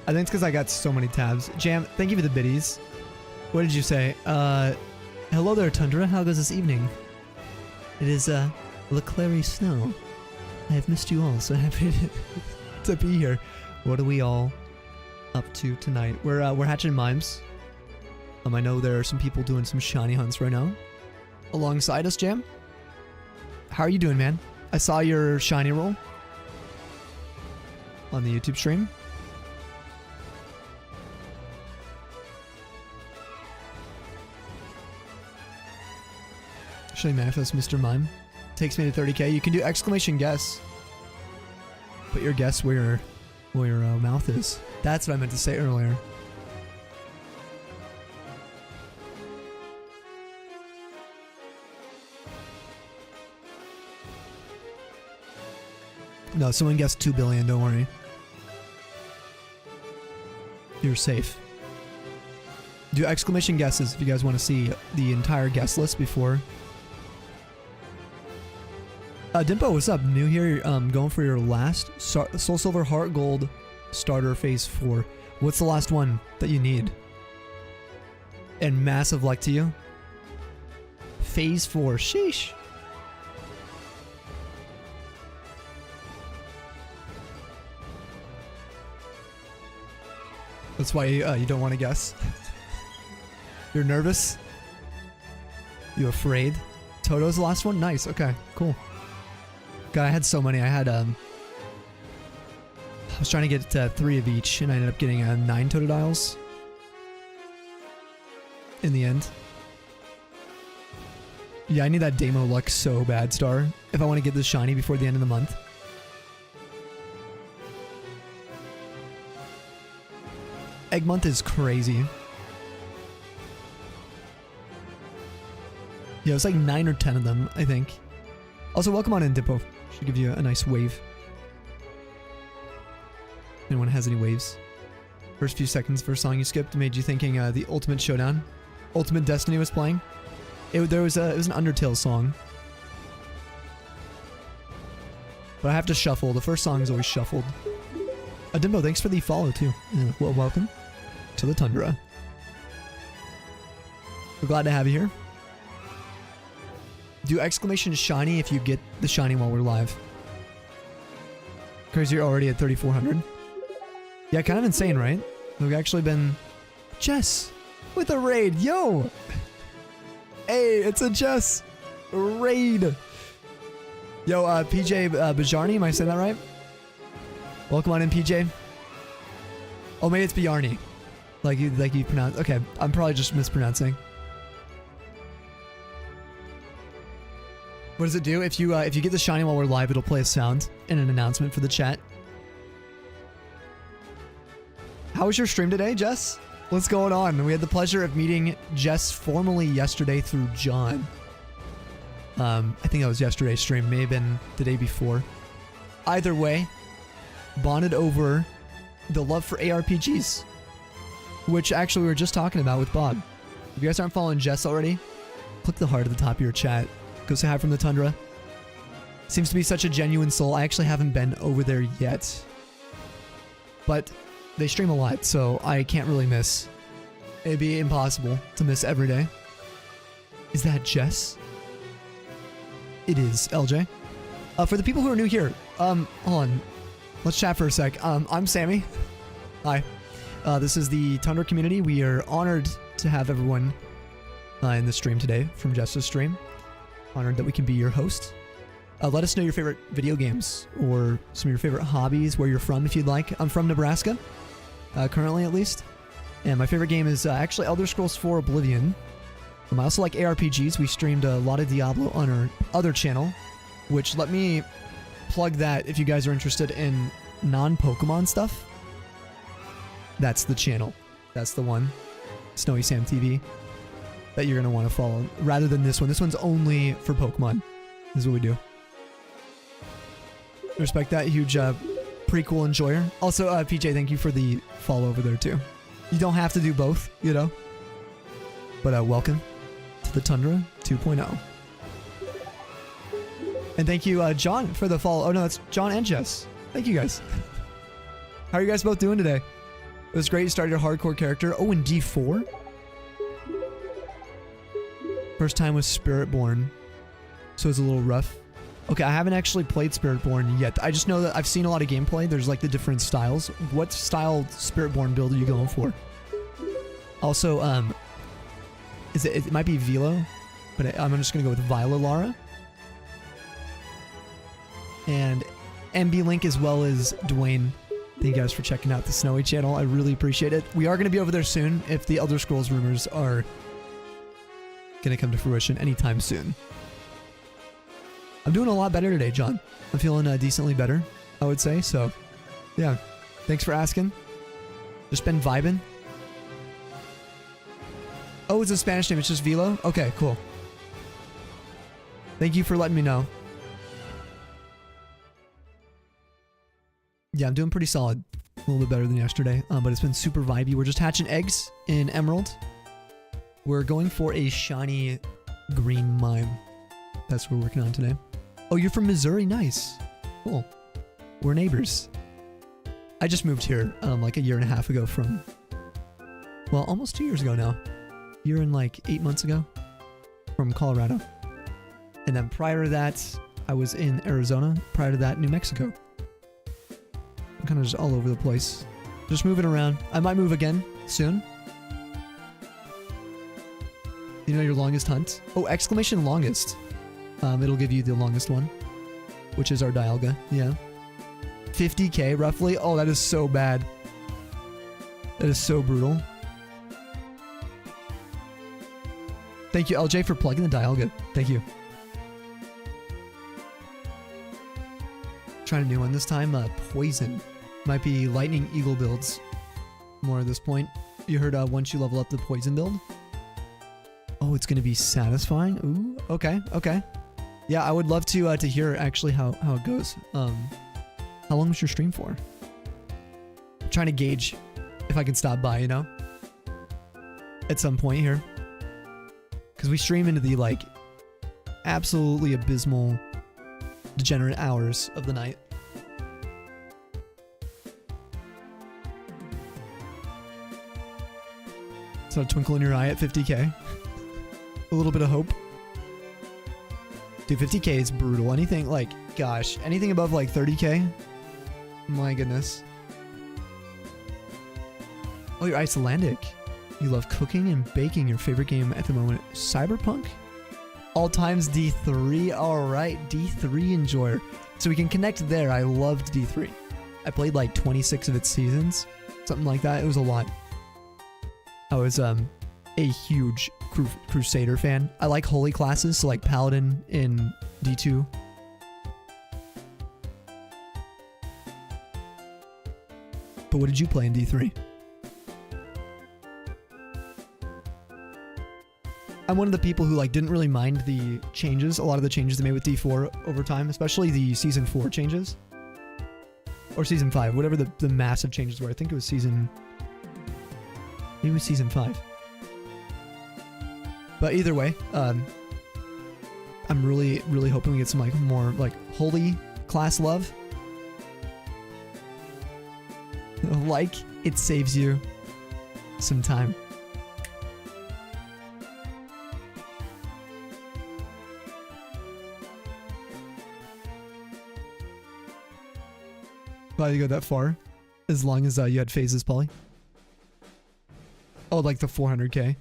I think it's because I got so many tabs. Jam, thank you for the biddies. What did you say? Hello there, Tundra. How goes this evening? It is, LeClary Snow. I have missed you all, so happy to be here. What are we all up to tonight? We're hatching mimes. I know there are some people doing some shiny hunts right now. Alongside us, Jam. How are you doing, man? I saw your shiny roll on the YouTube stream. Should I manifest Mr. Mime? Takes me to 30k. You can do exclamation guess. Put your guess where your mouth is. That's what I meant to say earlier. No, someone guessed 2 billion, don't worry. You're safe. Do exclamation guesses if you guys want to see the entire guest list before. Dimpo, what's up? New here, going for your last Soul Silver Heart Gold starter phase 4. What's the last one that you need? And massive luck to you. Phase 4, sheesh. That's why you don't want to guess. You're nervous? You afraid? Toto's the last one? Nice, okay, cool. God, I had so many. I was trying to get 3 of each, and I ended up getting 9 Totodiles. In the end. Yeah, I need that Demo luck so bad, Star. If I want to get this shiny before the end of the month. Egg month is crazy. Yeah, it was like 9 or 10 of them, I think. Also, welcome on in, Dippo. Should give you a nice wave. Anyone has any waves? First few seconds, first song you skipped made you thinking the Ultimate Showdown. Ultimate Destiny was playing. It was an Undertale song. But I have to shuffle. The first song is always shuffled. Dimbo, thanks for the follow too. Well, welcome to the Tundra. We're glad to have you here. Do exclamation shiny if you get the shiny while we're live. Because you're already at 3,400. Yeah, kind of insane, right? We've actually been... Jess! With a raid! Yo! Hey, it's a Jess! Raid! Yo, PJ Bajarni, am I saying that right? Welcome on in, PJ. Oh, maybe it's Bjarni. Like you pronounce... Okay, I'm probably just mispronouncing. What does it do? If you get the shiny while we're live, it'll play a sound and an announcement for the chat. How was your stream today, Jess? What's going on? We had the pleasure of meeting Jess formally yesterday through John. I think that was yesterday's stream. May have been the day before. Either way, bonded over the love for ARPGs, which actually we were just talking about with Bob. If you guys aren't following Jess already, click the heart at the top of your chat. Go say hi from the Tundra. Seems to be such a genuine soul. I actually haven't been over there yet. But they stream a lot, so I can't really miss. It'd be impossible to miss every day. Is that Jess? It is, LJ. For the people who are new here, hold on. Let's chat for a sec. I'm Sammy. Hi. This is the Tundra community. We are honored to have everyone in the stream today from Jess's stream. Honored that we can be your host. Let us know your favorite video games or some of your favorite hobbies, where you're from if you'd like. I'm from Nebraska, currently at least. And my favorite game is actually Elder Scrolls 4 Oblivion. I also like ARPGs. We streamed a lot of Diablo on our other channel, which let me plug that if you guys are interested in non-Pokemon stuff. That's the channel. That's the one. Snowy Sam TV. That you're going to want to follow, rather than this one. This one's only for Pokemon. This is what we do. Respect that. Huge prequel enjoyer. Also, PJ, thank you for the follow over there too. You don't have to do both, you know. But welcome to the Tundra 2.0. And thank you, John, for the follow. Oh no, that's John and Jess. Thank you guys. How are you guys both doing today? It was great. You started your hardcore character. Oh, in D4? First time was Spiritborn, so it's a little rough. Okay, I haven't actually played Spiritborn yet. I just know that I've seen a lot of gameplay. There's like the different styles. What style Spiritborn build are you going for? Also, it might be Velo, but I'm just gonna go with Viola Lara. And MB Link as well as Dwayne. Thank you guys for checking out the Snowy channel. I really appreciate it. We are gonna be over there soon if the Elder Scrolls rumors are gonna come to fruition anytime soon. I'm doing a lot better today, John. I'm feeling decently better, I would say. So, yeah. Thanks for asking. Just been vibing. Oh, it's a Spanish name. It's just Velo? Okay, cool. Thank you for letting me know. Yeah, I'm doing pretty solid. A little bit better than yesterday, but it's been super vibey. We're just hatching eggs in Emerald. We're going for a shiny green mime. That's what we're working on today. Oh, you're from Missouri? Nice. Cool. We're neighbors. I just moved here like a year and a half ago from, well, almost 2 years ago now. A year and like 8 months ago from Colorado. And then prior to that, I was in Arizona. Prior to that, New Mexico. I'm kind of just all over the place. Just moving around. I might move again soon. You know your longest hunt? Oh, exclamation longest. It'll give you the longest one, which is our Dialga. Yeah. 50k roughly. Oh, that is so bad. That is so brutal. Thank you, LJ, for plugging the Dialga. Thank you. Trying a new one this time. Poison. Might be Lightning Eagle builds. More at this point. You heard once you level up the Poison build? Oh, it's gonna be satisfying? Ooh, okay, okay. Yeah, I would love to hear actually how it goes. How long was your stream for? I'm trying to gauge if I can stop by, you know? At some point here. Because we stream into the, like, absolutely abysmal, degenerate hours of the night. So a twinkle in your eye at 50k. A little bit of hope. Dude, 50k is brutal. Anything, like, gosh, anything above, like, 30k? My goodness. Oh, you're Icelandic. You love cooking and baking. Your favorite game at the moment, Cyberpunk? All times D3. All right, D3 enjoyer. So we can connect there. I loved D3. I played like 26 of its seasons, something like that. It was a lot. I was a huge Crusader fan. I like holy classes, so like Paladin in D2. But what did you play in D3? I'm one of the people who like didn't really mind the changes, a lot of the changes they made with D4 over time, especially the Season 4 changes. Or Season 5, whatever the massive changes were. I think it was Season... Maybe it was Season 5. But either way, I'm really, really hoping we get some like more like holy class love. Like, it saves you some time. Glad you go that far. As long as you had phases, Polly. Oh, like the 400k.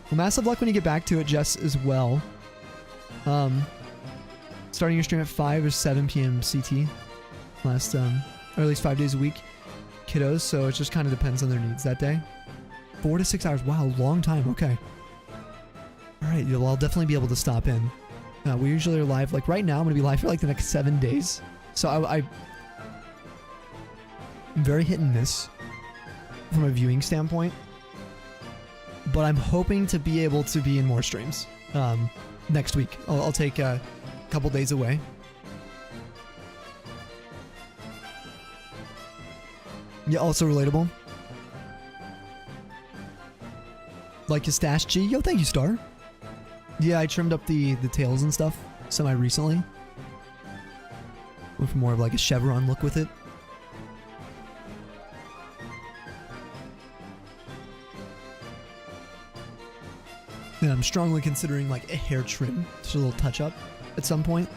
Well, massive luck when you get back to it, Jess, as well. Starting your stream at 5 or 7 p.m. CT. Last, or at least 5 days a week. Kiddos, so it just kind of depends on their needs that day. 4 to 6 hours. Wow, long time. Okay. Alright, I'll definitely be able to stop in. We usually are live, like right now I'm going to be live for like the next 7 days. So I'm very hit and miss from a viewing standpoint. But I'm hoping to be able to be in more streams next week. I'll take a couple days away. Yeah, also relatable. Like your stash, G? Yo, thank you, Star. Yeah, I trimmed up the tails and stuff semi-recently. Went for more of like a chevron look with it. And I'm strongly considering like a hair trim. Just a little touch up at some point.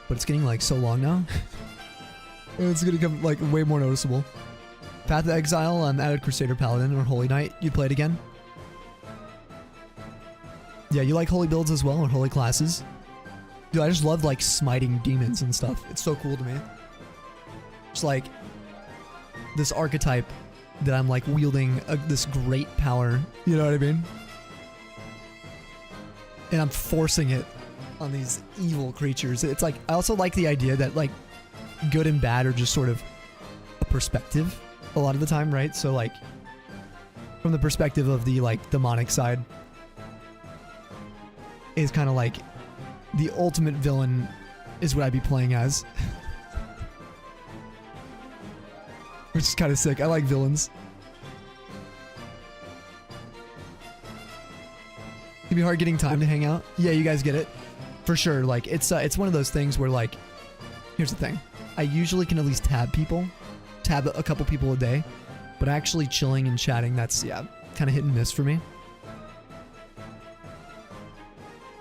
But it's getting like so long now. It's gonna become like way more noticeable. Path of Exile, added Crusader Paladin or Holy Knight. You play it again? Yeah, you like holy builds as well, or holy classes? Dude, I just love like smiting demons and stuff. It's so cool to me. It's like this archetype that I'm like wielding this great power. You know what I mean? And I'm forcing it on these evil creatures. It's like, I also like the idea that like good and bad are just sort of a perspective a lot of the time, right? So like from the perspective of the like demonic side is kind of like the ultimate villain is what I'd be playing as. Which is kind of sick. I like villains. It'd be hard getting time to hang out. Yeah, you guys get it. For sure. Like, it's one of those things where, like, here's the thing. I usually can at least tab a couple people a day. But actually chilling and chatting, that's, yeah, kind of hit and miss for me.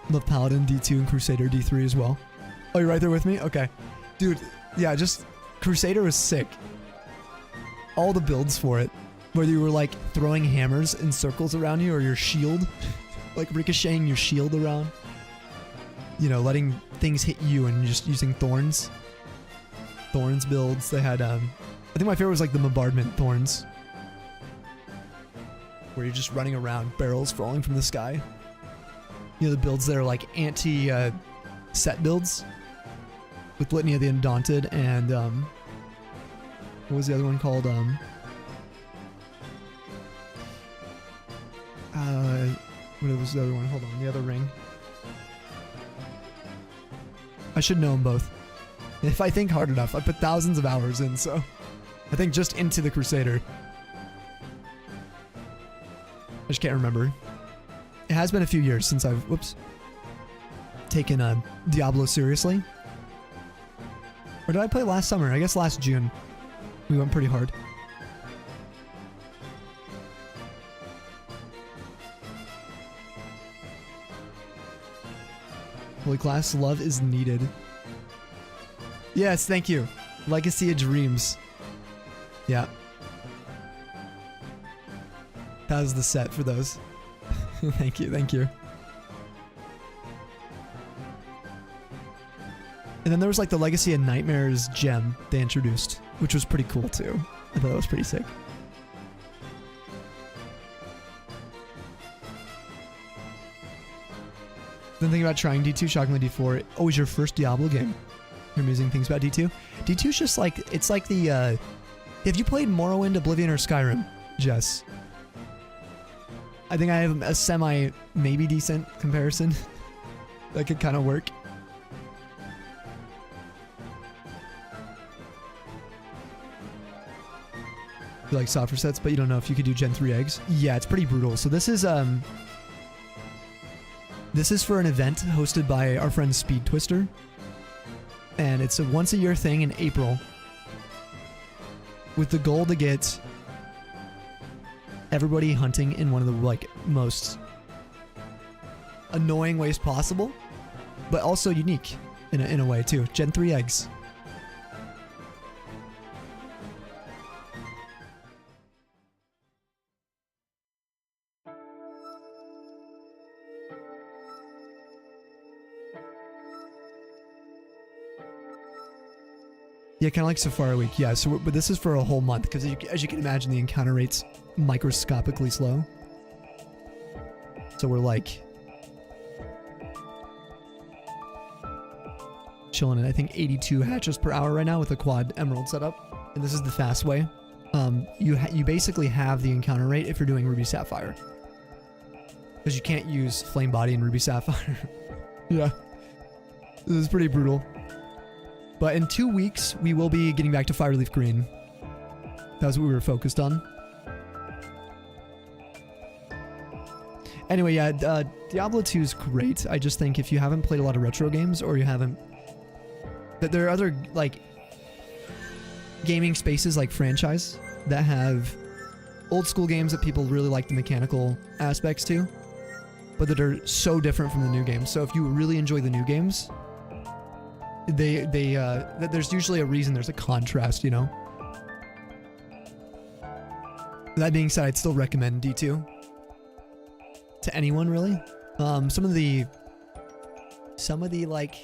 Love Paladin D2 and Crusader D3 as well. Oh, you're right there with me? Okay. Dude, yeah, just Crusader was sick. All the builds for it. Whether you were like throwing hammers in circles around you or your shield. Like ricocheting your shield around. You know, letting things hit you and just using thorns. Thorns builds. They had, I think my favorite was like the bombardment thorns. Where you're just running around, barrels falling from the sky. You know, the builds that are like anti-set builds. With Litany of the Undaunted and, what was the other one called? What was the other one? Hold on, the other ring. I should know them both. If I think hard enough, I put thousands of hours in, so I think just into the Crusader. I just can't remember. It has been a few years since I've, taken Diablo seriously. Or did I play last summer? I guess last June. We went pretty hard. Holy class, love is needed. Yes, thank you. Legacy of Dreams. Yeah. That was the set for those. Thank you, thank you. And then there was like the Legacy of Nightmares gem they introduced, which was pretty cool too. I thought that was pretty sick. Then thinking about trying D2, shockingly D4. Oh, was your first Diablo game? You're amusing things about D2? D2's just like, it's like the, have you played Morrowind, Oblivion, or Skyrim, Jess? I think I have a semi, maybe decent comparison. That could kind of work. You like software sets, but you don't know if you could do Gen 3 eggs? Yeah, it's pretty brutal. So this is for an event hosted by our friend Speed Twister. And it's a once a year thing in April. With the goal to get everybody hunting in one of the like most annoying ways possible, but also unique in a way too. Gen 3 eggs. Yeah, kind of like Safari Week. Yeah, so but this is for a whole month because as you can imagine, the encounter rate's microscopically slow. So we're like chilling at I think 82 hatches per hour right now with a quad emerald setup, and this is the fast way. You basically have the encounter rate if you're doing Ruby Sapphire, because you can't use Flame Body in Ruby Sapphire. Yeah, this is pretty brutal. But in 2 weeks, we will be getting back to Fireleaf Green. That was what we were focused on. Anyway, yeah, Diablo 2 is great. I just think if you haven't played a lot of retro games, or you haven't... That there are other, like, gaming spaces like Franchise that have old school games that people really like the mechanical aspects to, but that are so different from the new games. So if you really enjoy the new games... there's usually a reason there's a contrast, you know? That being said, I'd still recommend D2 to anyone, really. Some of the like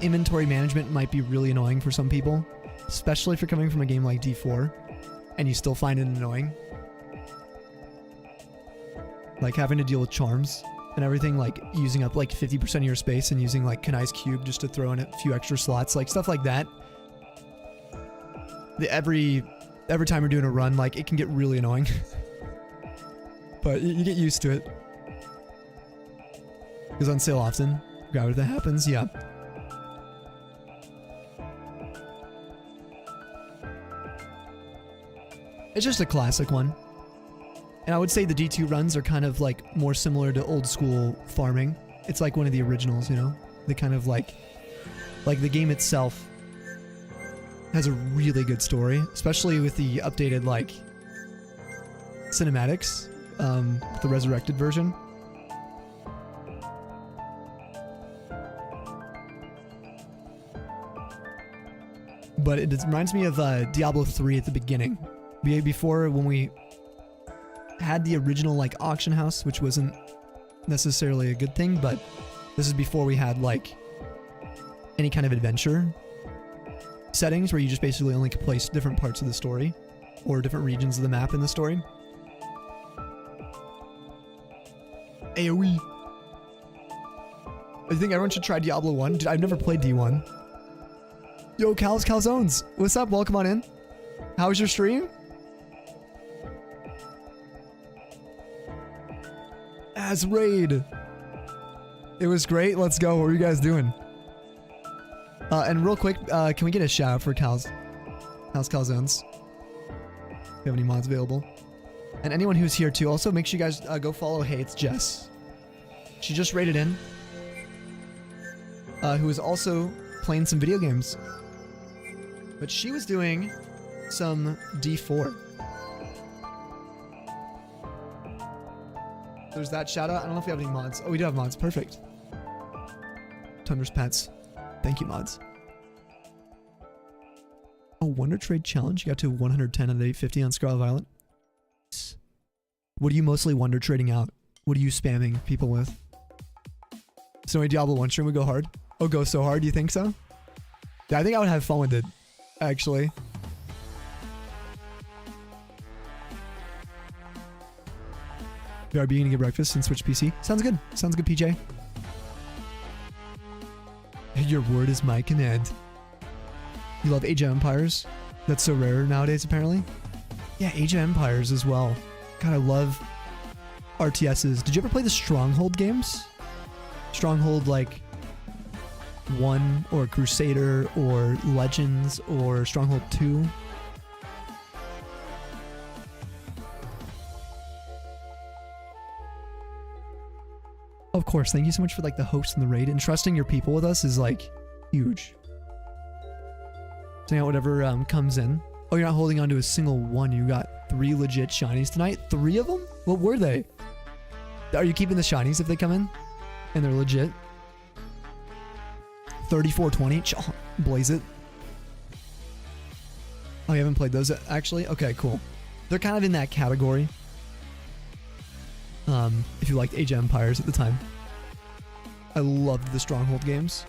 inventory management might be really annoying for some people, especially if you're coming from a game like D4 and you still find it annoying. Like having to deal with charms and everything, like using up like 50% of your space and using like Kanai's cube just to throw in a few extra slots, like stuff like that. Every time you're doing a run, like it can get really annoying. But you get used to it. It's on sale often. Grab it if that happens, yeah. It's just a classic one. And I would say the D2 runs are kind of like more similar to old school farming. It's like one of the originals, you know? They kind of like the game itself has a really good story, especially with the updated like cinematics, the resurrected version. But it reminds me of Diablo 3 at the beginning. Before, when we had the original like auction house, which wasn't necessarily a good thing, but this is before we had like any kind of adventure settings where you just basically only could place different parts of the story or different regions of the map in the story. AoE. I think everyone should try Diablo 1. Dude, I've never played D1. Yo, Calzones. What's up? Welcome on in. How was your stream? As raid. It was great. Let's go. What are you guys doing? And real quick, can we get a shout out for Calzones? If you have any mods available. And anyone who's here too. Also, make sure you guys go follow Hey, it's Jess. She just raided in. Who is also playing some video games. But she was doing some D4. There's that shout out. I don't know if we have any mods. Oh, we do have mods. Perfect. Tundra's Pets. Thank you, mods. Oh, Wonder Trade Challenge. You got to 110 out of 850 on Scarlet Violet. What are you mostly Wonder Trading out? What are you spamming people with? So, a Diablo 1 stream would go hard? Oh, go so hard? Do you think so? Yeah, I think I would have fun with it, actually. BRB gonna get breakfast and switch PC. Sounds good. Sounds good, PJ. Your word is my command. You love Age of Empires? That's so rare nowadays, apparently. Yeah, Age of Empires as well. God, I love RTSs. Did you ever play the Stronghold games? Stronghold, like 1 or Crusader or Legends or Stronghold 2? Of course, thank you so much for like the host and the raid, and trusting your people with us is like huge. So yeah, whatever comes in. Oh, you're not holding on to a single one. You got 3 legit shinies tonight. 3 of them? What were they? Are you keeping the shinies if they come in and they're legit? 3420. Oh, blaze it. Oh, you haven't played those actually? Okay, cool. They're kind of in that category. If you liked Age of Empires at the time. I loved the Stronghold games.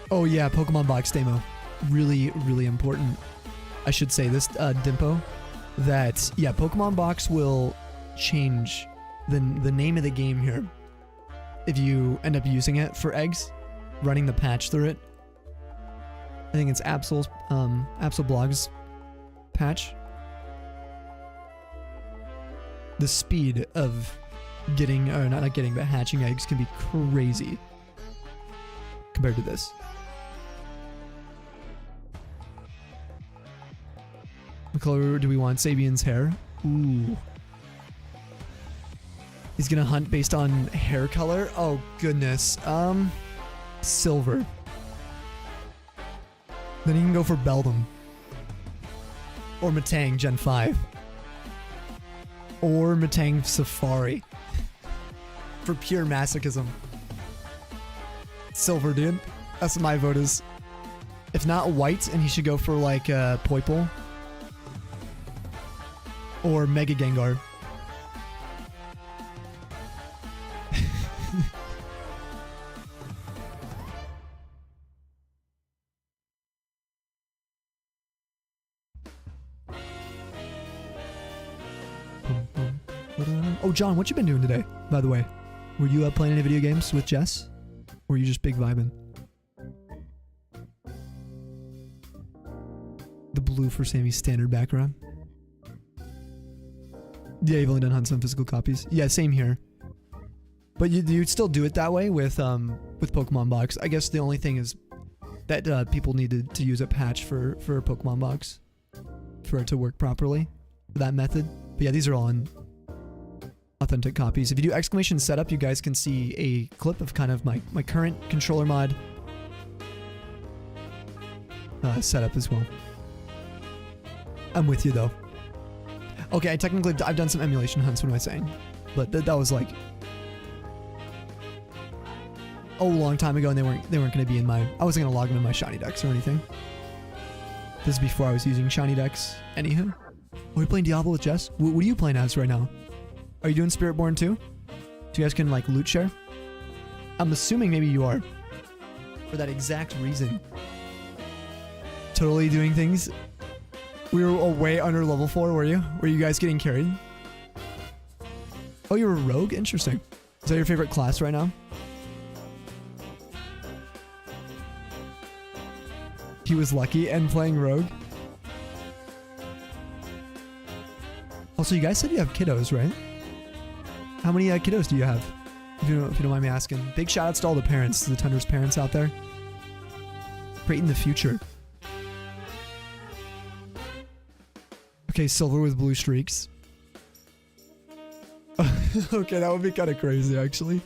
Oh yeah, Pokemon box demo. Really, really important. I should say this, Dimpo, that, yeah, Pokemon box will change the name of the game here if you end up using it for eggs, running the patch through it. I think it's Absol's, Absol Blog's patch. The speed of getting, or not getting, but hatching eggs can be crazy compared to this. What color do we want? Sabian's hair? Ooh. He's gonna hunt based on hair color? Oh, goodness. Silver. Then he can go for Beldum. Or Metang Gen 5. Or Metang Safari. For pure masochism. Silver, dude. That's what my vote is. If not white, and he should go for like Poipole. Or Mega Gengar. Oh, John, what you been doing today, by the way? Were you playing any video games with Jess? Or were you just big vibing? The blue for Sammy's standard background. Yeah, you've only done hunts on physical copies. Yeah, same here. But you'd still do it that way with Pokemon Box. I guess the only thing is that people needed to use a patch for Pokemon Box for it to work properly, that method. But yeah, these are all in authentic copies. If you do exclamation setup, you guys can see a clip of kind of my current controller mod setup as well. I'm with you though. Okay, I've done some emulation hunts, what am I saying? But that was like a long time ago, and they weren't going to be in my, I wasn't going to log them in my shiny decks or anything. This is before I was using shiny decks. Anywho, are we playing Diablo with Jess? What are you playing as right now? Are you doing Spiritborn too? So you guys can like loot share? I'm assuming maybe you are. For that exact reason. Totally doing things. We were way under level 4, were you? Were you guys getting carried? Oh, you're a rogue? Interesting. Is that your favorite class right now? He was lucky and playing rogue. Also, you guys said you have kiddos, right? How many kiddos do you have? If you don't mind me asking. Big shout outs to all the parents, the Tundra's parents out there. Creating the future. Okay, silver with blue streaks. Okay, that would be kind of crazy, actually.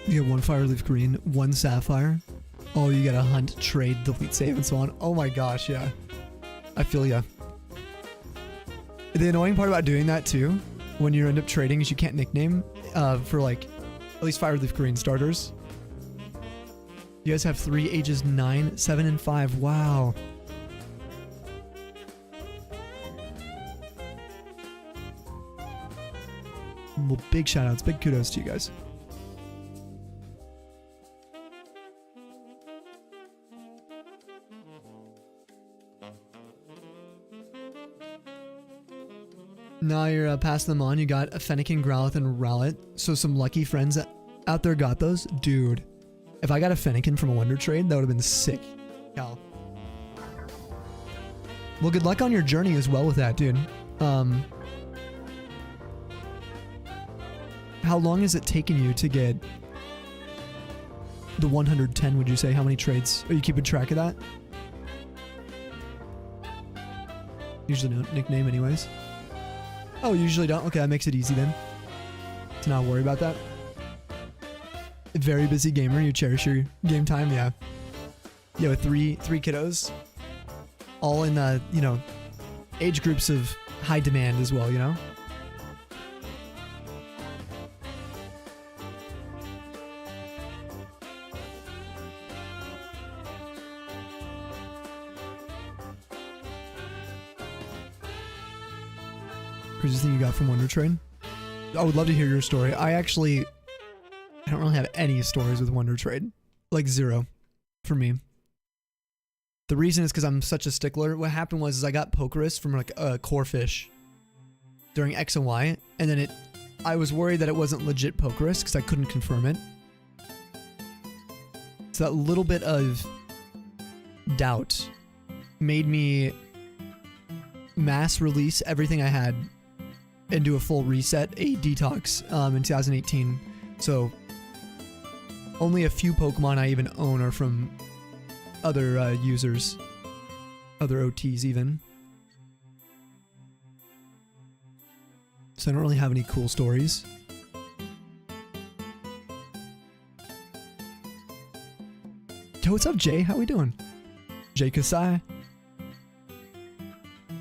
You get 1 fire leaf green, 1 sapphire. Oh, you gotta hunt, trade, delete, save, and so on. Oh my gosh, yeah. I feel ya. The annoying part about doing that too, when you end up trading, is you can't nickname for like at least fire leaf green starters. You guys have 3 ages 9, 7, and 5. Wow. Well, big shout outs, big kudos to you guys. Now you're passing them on. You got a Fennekin, Growlithe, and Rowlet. So some lucky friends out there got those. Dude, if I got a Fennekin from a Wonder Trade, that would have been sick. Cal. Well, good luck on your journey as well with that, dude. How long has it taken you to get the 110, would you say? How many trades? Are you keeping track of that? Usually no nickname anyways. Oh, you usually don't? Okay, that makes it easy then. To not worry about that. A very busy gamer, you cherish your game time, yeah. Yeah, with three kiddos. All in, you know, age groups of high demand as well, you know? Craziest thing you got from Wonder Trade? I would love to hear your story. I don't really have any stories with Wonder Trade. Like 0 for me. The reason is because I'm such a stickler. What happened was I got Pokerus from like a core fish during X and Y, and then I was worried that it wasn't legit Pokerus because I couldn't confirm it. So that little bit of doubt made me mass release everything I had and do a full reset, a detox in 2018. So only a few Pokemon I even own are from other users, other OTs even. So I don't really have any cool stories. Yo, what's up, Jay? How we doing? Jay Kasai.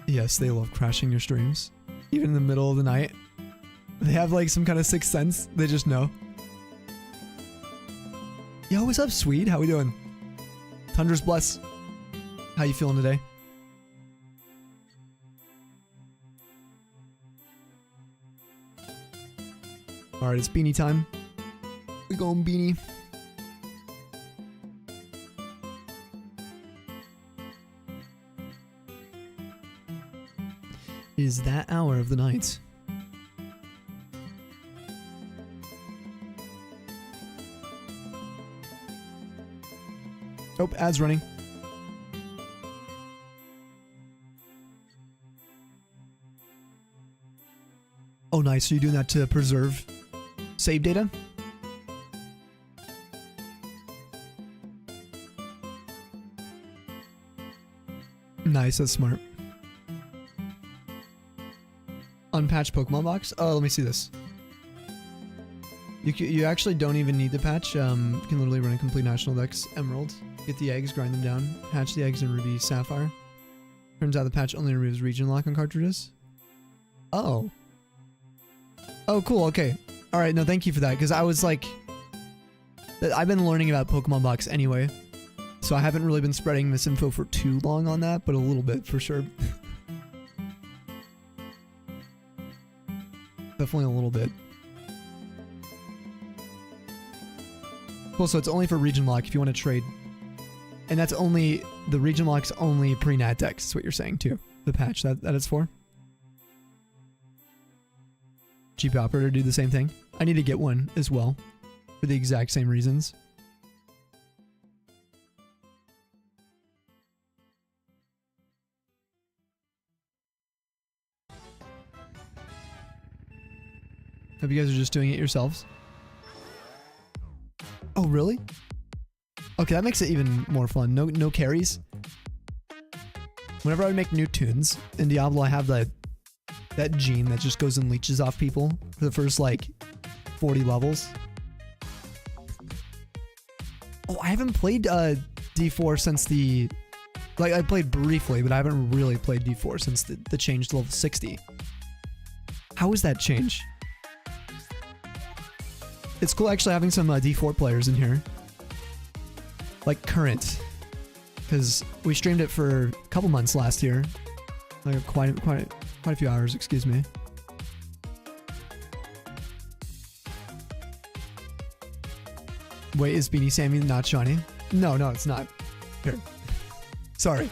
Yes, they love crashing your streams. Even in the middle of the night. They have like some kind of sixth sense. They just know. Yo, what's up, Swede? How we doing? Tundra's bless. How you feeling today? Alright, it's beanie time. We going beanie. It is that hour of the night. Oh, ads running. Oh, nice. So you're doing that to preserve save data? Nice, that's smart. Unpatched Pokemon box? Oh, let me see this. You actually don't even need the patch. You can literally run a complete National Dex Emerald. Get the eggs, grind them down, hatch the eggs in Ruby Sapphire. Turns out the patch only removes region lock on cartridges. Oh. Oh, cool, okay. Alright, no, thank you for that, because I was like... I've been learning about Pokemon box anyway, so I haven't really been spreading this info for too long on that, but a little bit for sure. Definitely a little bit. Cool, so it's only for region lock if you want to trade. And that's only, the region lock's only pre-nat dex, is what you're saying too. The patch that it's for. GP operator do the same thing. I need to get one as well, for the exact same reasons. Hope you guys are just doing it yourselves. Oh, really? Okay, that makes it even more fun. No carries. Whenever I make new tunes in Diablo, I have that gene that just goes and leeches off people for the first, like, 40 levels. Oh, I haven't played D4 since the... Like, I played briefly, but I haven't really played D4 since the change to level 60. How was that change? It's cool actually having some D4 players in here. Like current. Because we streamed it for a couple months last year. Like quite a few hours, excuse me. Wait, is Beanie Sammy not shiny? No, it's not. Here. Sorry.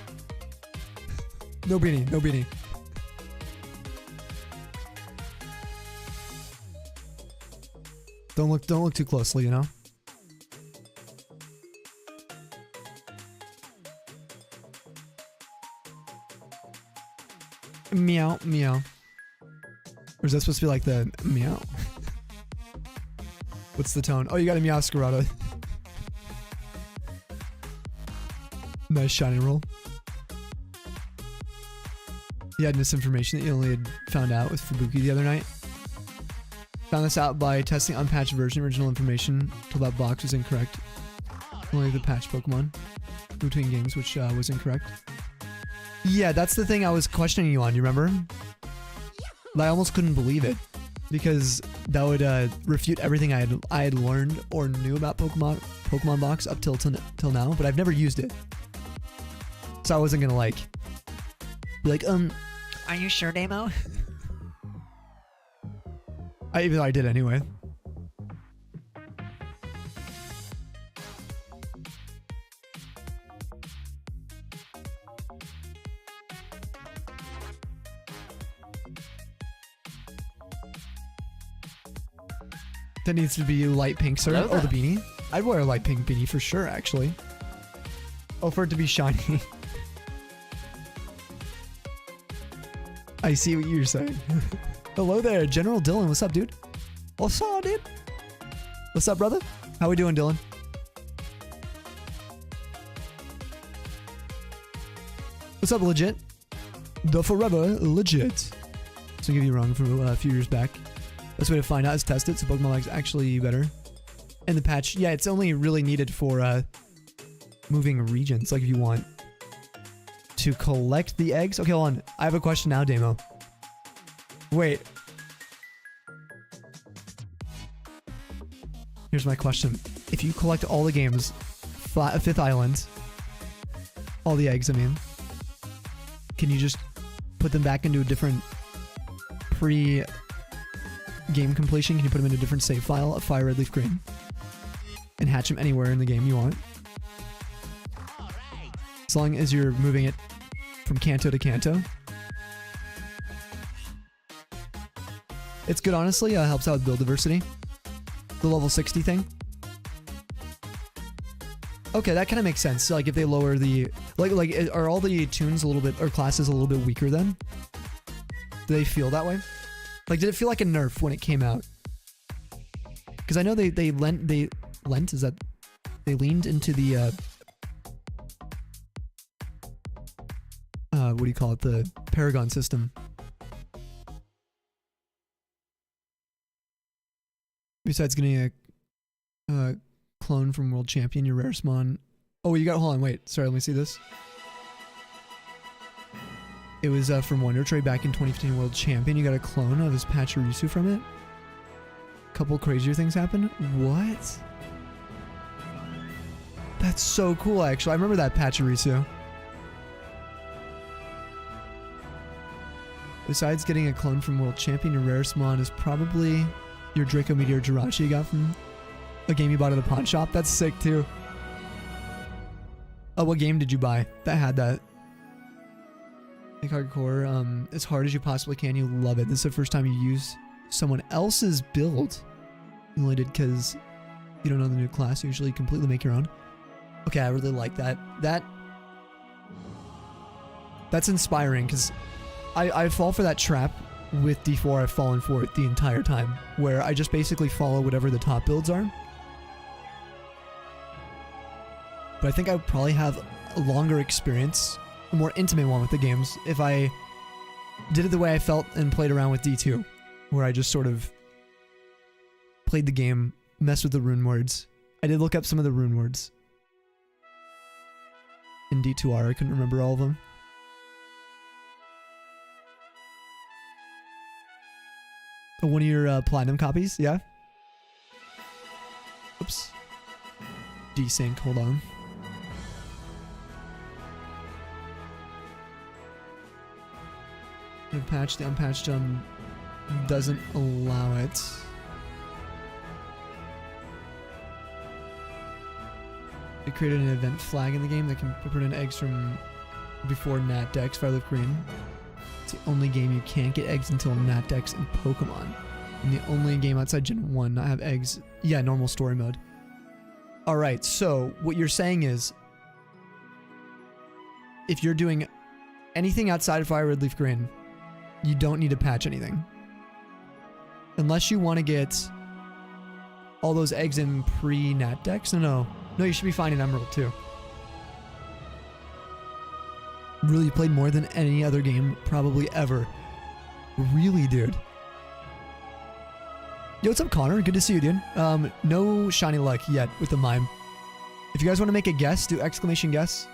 No Beanie, no Beanie. Don't look too closely, you know? Meow, meow. Or is that supposed to be like the meow? What's the tone? Oh, you got a meow Scarada. Nice shiny roll. You had misinformation that you only had found out with Fubuki the other night. Found this out by testing unpatched version. Original information told that box was incorrect. Only the patched Pokemon between games, which was incorrect. Yeah, that's the thing I was questioning you on, you remember? I almost couldn't believe it. Because that would refute everything I had learned or knew about Pokemon Box up till now, but I've never used it. So I wasn't gonna be like, are you sure, Damo? Even though I did anyway. That needs to be light pink, sir. Hello Oh, the there. beanie? I'd wear a light pink beanie for sure, actually. Oh, for it to be shiny. I see what you're saying. Hello there, General Dylan. What's up, dude? What's up, dude? What's up, brother? How we doing, Dylan? What's up, legit? The forever legit. So I give you wrong from a few years back. Best way to find out is test it, so Pokemon Leg's actually better. And the patch, yeah, it's only really needed for moving regions, like if you want to collect the eggs. Okay, hold on. I have a question now, Damo. Wait. Here's my question. If you collect all the games, Fifth Island, all the eggs, I mean, can you just put them back into a different pre-game completion? Can you put them in a different save file, a fire, red, leaf, green, and hatch them anywhere in the game you want? As long as you're moving it from canto to canto. It's good, honestly. Helps out with build diversity. The level 60 thing. Okay, that kind of makes sense. Like if they lower the like are all the tunes a little bit or classes a little bit weaker then? Do they feel that way? Like did it feel like a nerf when it came out? Because I know they leaned into the what do you call it? The Paragon system. Besides getting a clone from World Champion, your rare spawn. Oh, you got, hold on, wait. Sorry, let me see this. It was from Wonder Trade back in 2015 World Champion. You got a clone of his Pachirisu from it. Couple crazier things happened. What? That's so cool, actually. I remember that Pachirisu. Besides getting a clone from World Champion, your rare spawn is probably your Draco Meteor Jirachi you got from a game you bought at a pawn shop. That's sick too. Oh, what game did you buy that had that? Make hardcore as hard as you possibly can. You love it. This is the first time you use someone else's build. You only did because you don't know the new class. You usually completely make your own. Okay, I really like that. That's inspiring because I fall for that trap. With D4, I've fallen for it the entire time, where I just basically follow whatever the top builds are. But I think I would probably have a longer experience, a more intimate one with the games, if I did it the way I felt and played around with D2, where I just sort of played the game, messed with the rune words. I did look up some of the rune words in D2R. I couldn't remember all of them. One of your platinum copies, yeah? Oops. Desync, hold on. The patch, the unpatched doesn't allow it. It created an event flag in the game that can put in eggs from before Nat Dex, Fire Leaf Green. It's the only game you can't get eggs until Nat Dex and Pokemon. And the only game outside Gen 1 not have eggs. Yeah, normal story mode. Alright, so what you're saying is if you're doing anything outside of Fire Red Leaf Green, you don't need to patch anything. Unless you want to get all those eggs in pre-Nat Dex. No, you should be fine in Emerald too. Really, you played more than any other game probably ever. Really, dude. Yo, what's up, Connor? Good to see you, dude. No shiny luck yet with the Mime. If you guys want to make a guess, do exclamation guess.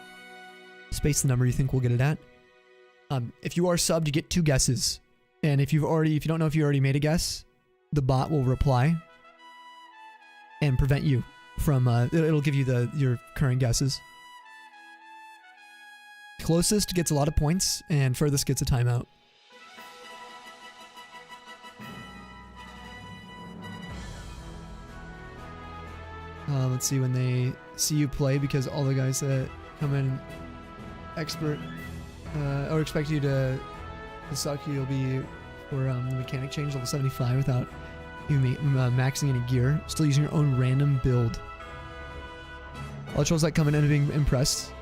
Space the number you think we'll get it at. If you are subbed, you get 2 guesses. And if you don't know if you already made a guess, the bot will reply and prevent you from, it'll give you your current guesses. Closest gets a lot of points, and furthest gets a timeout. Let's see when they see you play, because all the guys that come in expert or expect you to suck, you'll be for the mechanic change level 75 without you maxing any gear, still using your own random build. All the trolls that come in and being impressed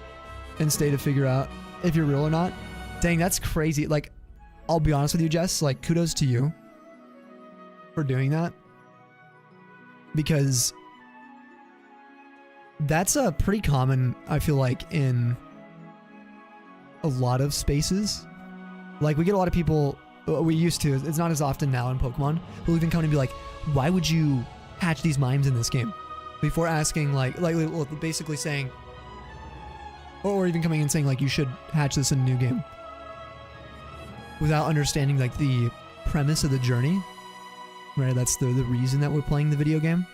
and stay to figure out if you're real or not. Dang, that's crazy. Like, I'll be honest with you, Jess, like, kudos to you for doing that, because that's a pretty common, I feel like, in a lot of spaces. Like, we get a lot of people, we used to, it's not as often now in Pokemon, who'll even come and be like, why would you hatch these mimes in this game? Before asking, like basically saying, or even coming and saying, like, you should hatch this in a new game. Without understanding, like, the premise of the journey. Right, that's the reason that we're playing the video game.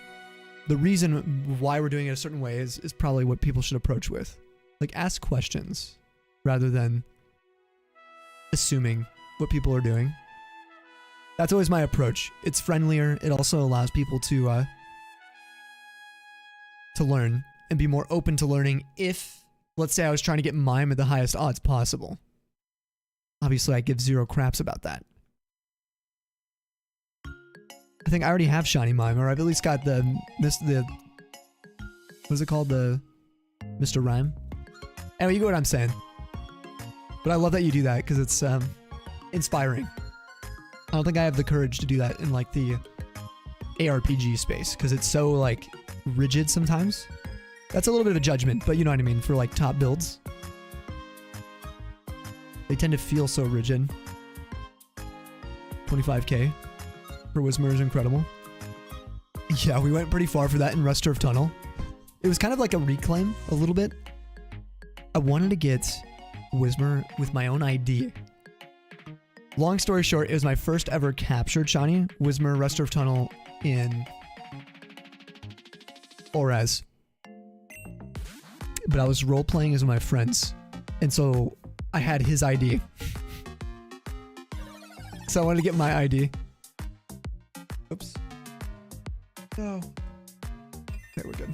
the reason why we're doing it a certain way is probably what people should approach with. Like, ask questions rather than assuming what people are doing. That's always my approach. It's friendlier. It also allows people to learn and be more open to learning if, let's say I was trying to get Mime at the highest odds possible. Obviously, I give zero craps about that. I think I already have Shiny Mime, or I've at least got what is it called? The Mr. Rhyme? Anyway, you get what I'm saying. But I love that you do that, because it's inspiring. I don't think I have the courage to do that in, like, the ARPG space, because it's so, like, rigid sometimes. That's a little bit of a judgment, but you know what I mean, for, like, top builds. They tend to feel so rigid. 25k for Whismer is incredible. Yeah, we went pretty far for that in Rust Turf Tunnel. It was kind of like a reclaim, a little bit. I wanted to get Whismer with my own ID. Long story short, it was my first ever captured shiny, Whismer Rust Turf Tunnel in Orez. But I was role-playing as my friends, and so I had his ID. So I wanted to get my ID. Oops. No. Okay, we're good.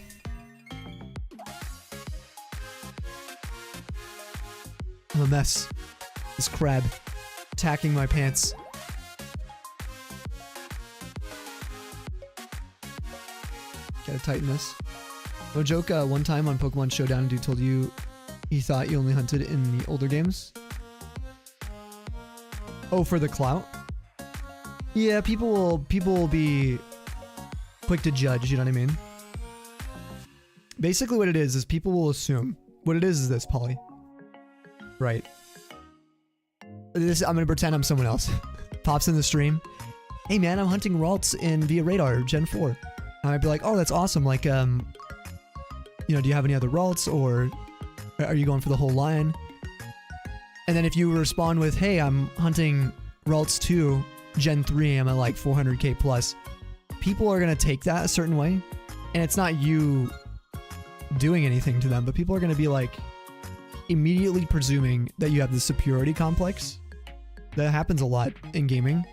I'm a mess. This crab attacking my pants. Gotta tighten this. No joke, one time on Pokemon Showdown, a dude told you he thought you only hunted in the older games. Oh, for the clout? Yeah, people will be quick to judge, you know what I mean? Basically what it is people will assume. What it is this, Polly. Right. I'm gonna pretend I'm someone else. Pops in the stream. Hey man, I'm hunting Ralts in Via Radar, Gen 4. And I'd be like, oh, that's awesome. Like, you know, do you have any other Ralts, or are you going for the whole line? And then if you respond with, hey, I'm hunting Ralts 2, Gen 3, I'm at like 400k plus, people are gonna take that a certain way. And it's not you doing anything to them, but people are gonna be like, immediately presuming that you have the superiority complex. That happens a lot in gaming.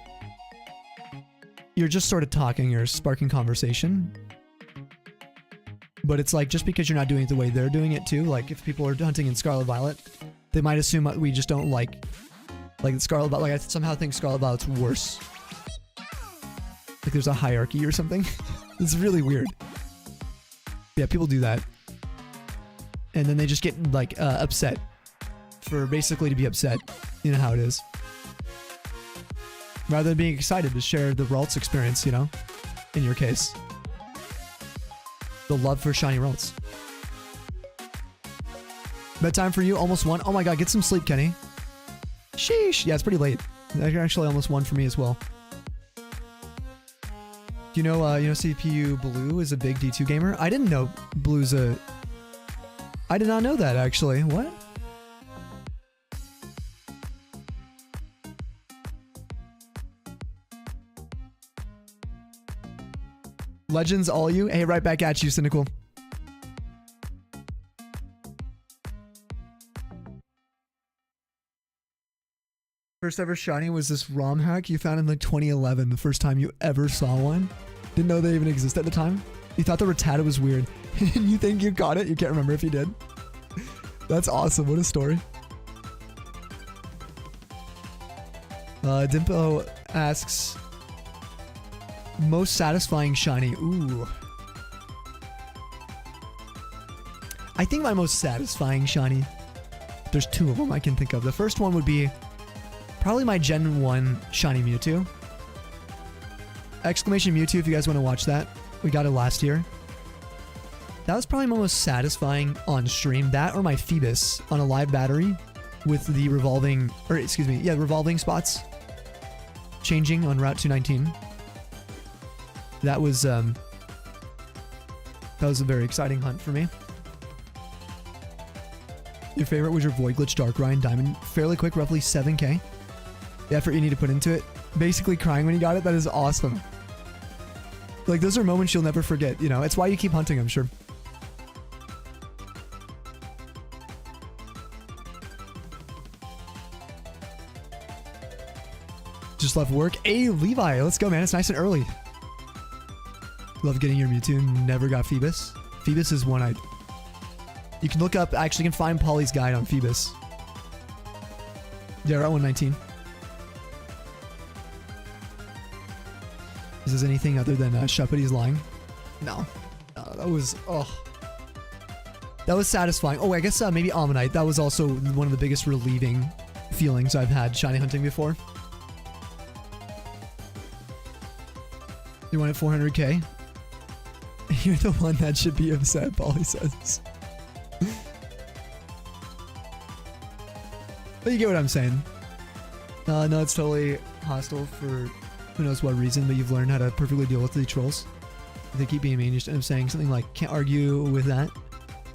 You're just sort of talking, you're sparking conversation. But it's like, just because you're not doing it the way they're doing it too, like if people are hunting in Scarlet Violet, they might assume we just don't like Scarlet Violet. Like I somehow think Scarlet Violet's worse. Like there's a hierarchy or something. It's really weird. Yeah, people do that. And then they just get like upset for basically to be upset. You know how it is. Rather than being excited to share the Ralts experience, you know, in your case. The love for shiny Ralts. Bedtime for you, almost 1. Oh my god, get some sleep, Kenny. Sheesh. Yeah, it's pretty late. Actually almost 1 for me as well. Do you know CPU Blue is a big D2 gamer? I didn't know Blue's a... I did not know that, actually. What? Legends, all you? Hey, right back at you, Cynical. First ever shiny was this ROM hack you found in like 2011, the first time you ever saw one. Didn't know they even existed at the time. You thought the Rattata was weird. And you think you got it? You can't remember if you did. That's awesome. What a story. Dimpo asks, most satisfying shiny. Ooh. I think my most satisfying shiny, there's 2 of them I can think of. The first one would be probably my Gen 1 shiny Mewtwo. Exclamation Mewtwo if you guys want to watch that. We got it last year. That was probably my most satisfying on stream. That or my Phoebus on a live battery with the revolving spots changing on Route 219. That was a very exciting hunt for me. Your favorite was your Void Glitch Darkrai Diamond. Fairly quick, roughly 7k. The effort you need to put into it. Basically crying when you got it. That is awesome. Like, those are moments you'll never forget, you know? It's why you keep hunting, I'm sure. Just left work. Hey, Levi, let's go, man. It's nice and early. Love getting your Mewtwo. Never got Phoebus. Phoebus is one you can look up. Actually, you can find Polly's guide on Phoebus. Yeah, we're at 119. Is this anything other than Shepard's lying? No. No, that was... Oh. That was satisfying. Oh, I guess maybe Ammonite. That was also one of the biggest relieving feelings I've had shiny hunting before. You want it 400k? You're the one that should be upset, Polly says. But you get what I'm saying. No, it's totally hostile for who knows what reason, but you've learned how to perfectly deal with the trolls. If they keep being mean, you just end up saying something like, can't argue with that.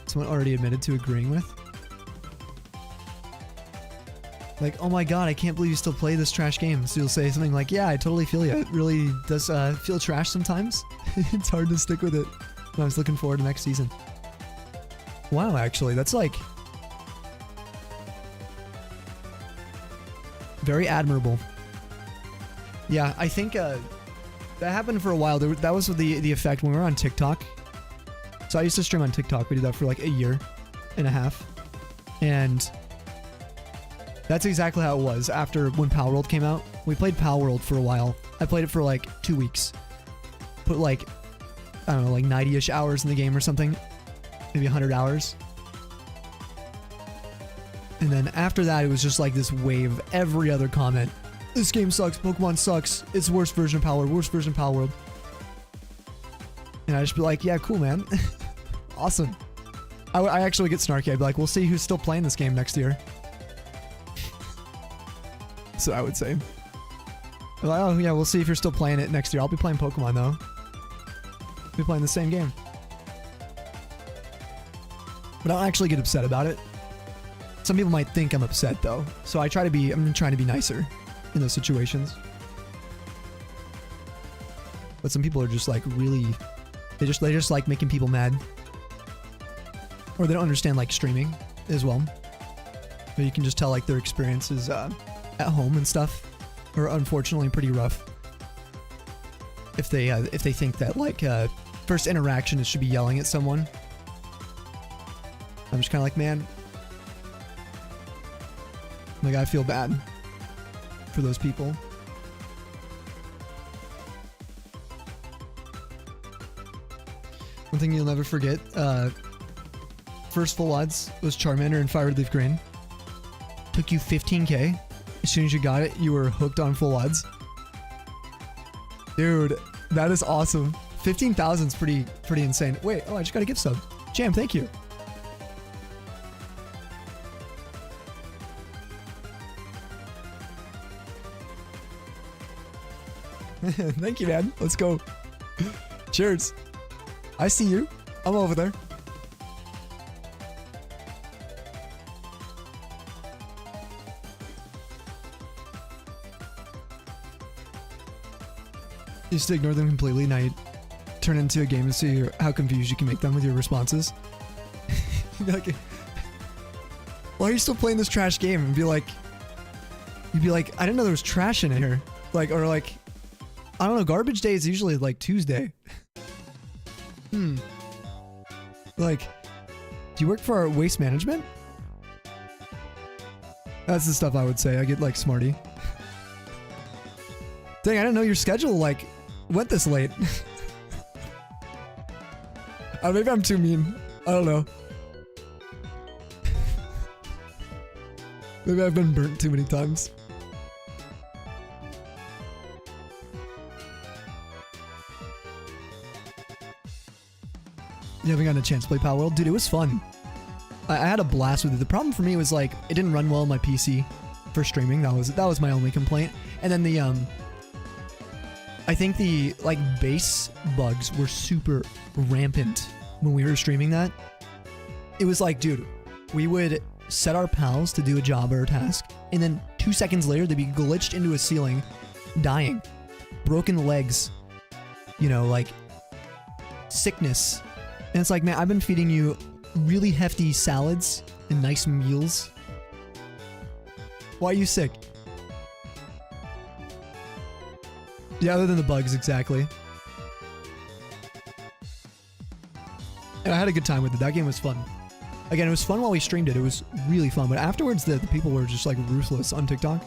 Someone already admitted to agreeing with. Like, oh my god, I can't believe you still play this trash game. So you'll say something like, yeah, I totally feel you. It really does feel trash sometimes. It's hard to stick with it. But I was looking forward to next season. Wow, actually, that's like... very admirable. Yeah, I think that happened for a while. That was the effect when we were on TikTok. So I used to stream on TikTok. We did that for like a year and a half. And that's exactly how it was after when Power World came out. We played Power World for a while. I played it for like 2 weeks. Put like, I don't know, like 90-ish hours in the game or something. Maybe 100 hours. And then after that, it was just like this wave of every other comment. This game sucks. Pokemon sucks. It's the worst version of Power World. Worst version of Power World. And I'd just be like, yeah, cool, man. Awesome. I actually get snarky. I'd be like, we'll see who's still playing this game next year. So I would say. I'm like, oh, yeah, we'll see if you're still playing it next year. I'll be playing Pokemon, though. I'll be playing the same game. But I don't actually get upset about it. Some people might think I'm upset, though. So I'm trying to be nicer in those situations. But some people are just like really... They just like making people mad. Or they don't understand like streaming as well. But you can just tell like their experiences at home and stuff are unfortunately pretty rough. If they think that like first interaction it should be yelling at someone. I'm just kind of like, man, like I feel bad for those people. One thing you'll never forget, first full odds was Charmander and Fire Leaf Green. Took you 15k. As soon as you got it, you were hooked on full odds. Dude, that is awesome. 15,000 is pretty insane. Wait, oh, I just got a gift sub. Jam, thank you. Thank you, man. Let's go. Cheers. I see you. I'm over there. You used to ignore them completely. Now you turn into a game and see how confused you can make them with your responses. Like, why are you still playing this trash game? And you'd be like, I didn't know there was trash in here. Like, or like, I don't know, garbage day is usually like Tuesday. Like, do you work for our waste management? That's the stuff I would say. I get like smarty. Dang, I didn't know your schedule like went this late. Maybe I'm too mean. I don't know. Maybe I've been burnt too many times. You haven't gotten a chance to play Power World? Dude, it was fun. I had a blast with it. The problem for me was like, it didn't run well on my PC for streaming. That was my only complaint. And then the, I think the like base bugs were super rampant when we were streaming that. It was like, dude, we would set our pals to do a job or a task, and then 2 seconds later, they'd be glitched into a ceiling, dying, broken legs, you know, like sickness. And it's like, man, I've been feeding you really hefty salads and nice meals. Why are you sick? Yeah, other than the bugs, exactly. And I had a good time with it. That game was fun. Again, it was fun while we streamed it. It was really fun. But afterwards, the people were just like ruthless on TikTok.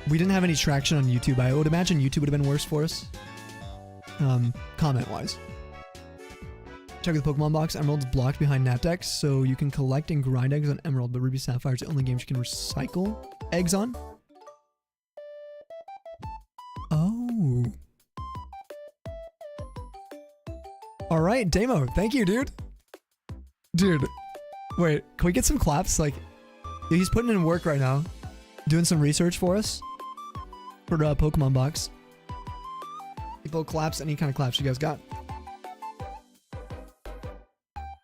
We didn't have any traction on YouTube. I would imagine YouTube would have been worse for us. Comment-wise. Check the Pokemon box. Emerald's blocked behind Napdex, so you can collect and grind eggs on Emerald, but Ruby Sapphire is the only games you can recycle eggs on. Oh. All right, Damo. Thank you, dude. Dude, wait. Can we get some claps? Like, he's putting in work right now, doing some research for us for Pokemon box. People claps. Any kind of claps you guys got?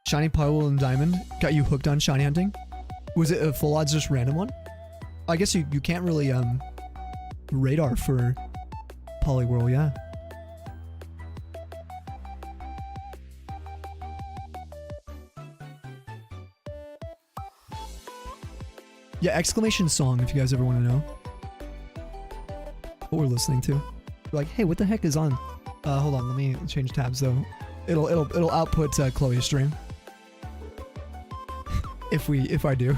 Shiny Pearl and Diamond got you hooked on shiny hunting. Was it a full odds just random one? I guess you can't really radar for Poliwhirl, yeah. Yeah, exclamation song if you guys ever want to know what we're listening to. Like, hey, what the heck is on? Hold on, let me change tabs though. It'll output Chloe's stream. if I do.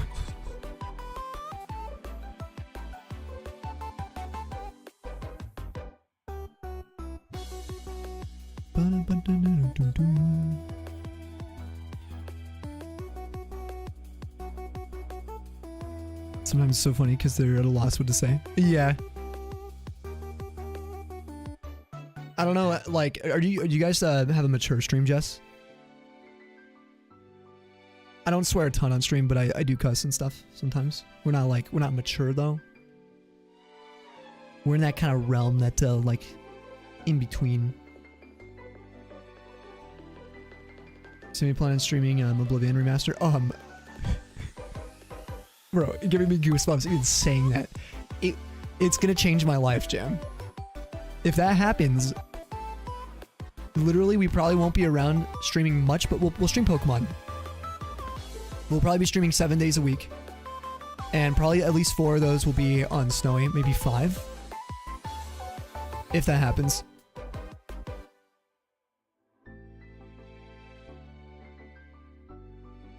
Sometimes it's so funny because they're at a loss what to say. Yeah. I don't know, like, do you guys have a mature stream, Jess? I don't swear a ton on stream, but I do cuss and stuff sometimes. We're not mature though. We're in that kind of realm that like in between. So you plan on streaming Oblivion Remaster? Bro, you're giving me goosebumps even saying that. It's gonna change my life, Jam. If that happens, literally we probably won't be around streaming much, but we'll stream Pokemon. We'll probably be streaming 7 days a week. And probably at least 4 of those will be on Snowy, maybe 5. If that happens.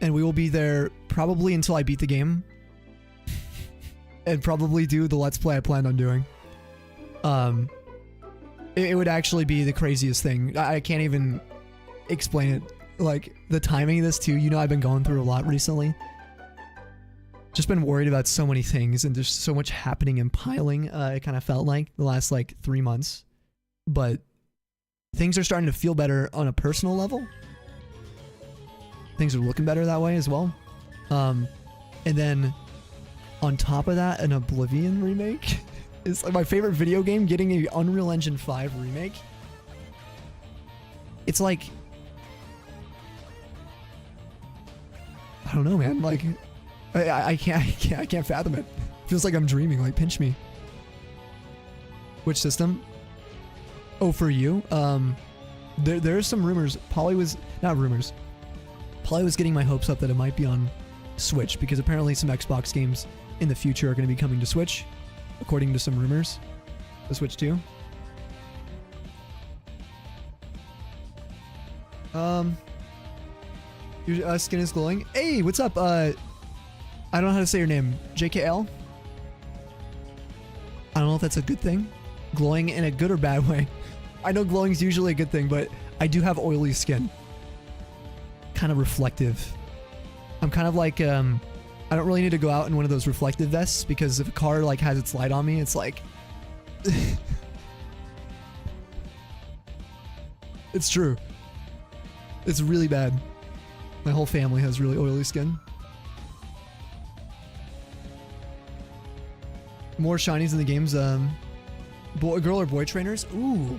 And we will be there probably until I beat the game. And probably do the Let's Play I planned on doing. It would actually be the craziest thing. I can't even explain it. Like, the timing of this too, you know, I've been going through a lot recently. Just been worried about so many things and there's so much happening and piling, it kind of felt like the last like 3 months. But things are starting to feel better on a personal level. Things are looking better that way as well. And then on top of that, an Oblivion remake is like my favorite video game getting an Unreal Engine 5 remake. It's like, I don't know, man. Like, I can't fathom it. Feels like I'm dreaming. Like, pinch me. Which system? Oh, for you? There's some rumors. Polly was not rumors. Polly was getting my hopes up that it might be on Switch because apparently some Xbox games in the future are going to be coming to Switch, according to some rumors. The Switch 2. Your skin is glowing. Hey, what's up? I don't know how to say your name. JKL? I don't know if that's a good thing. Glowing in a good or bad way. I know glowing is usually a good thing, but I do have oily skin. Kind of reflective. I'm kind of like, I don't really need to go out in one of those reflective vests because if a car like has its light on me, it's like... It's true. It's really bad. My whole family has really oily skin. More shinies in the games. Girl or boy trainers? Ooh.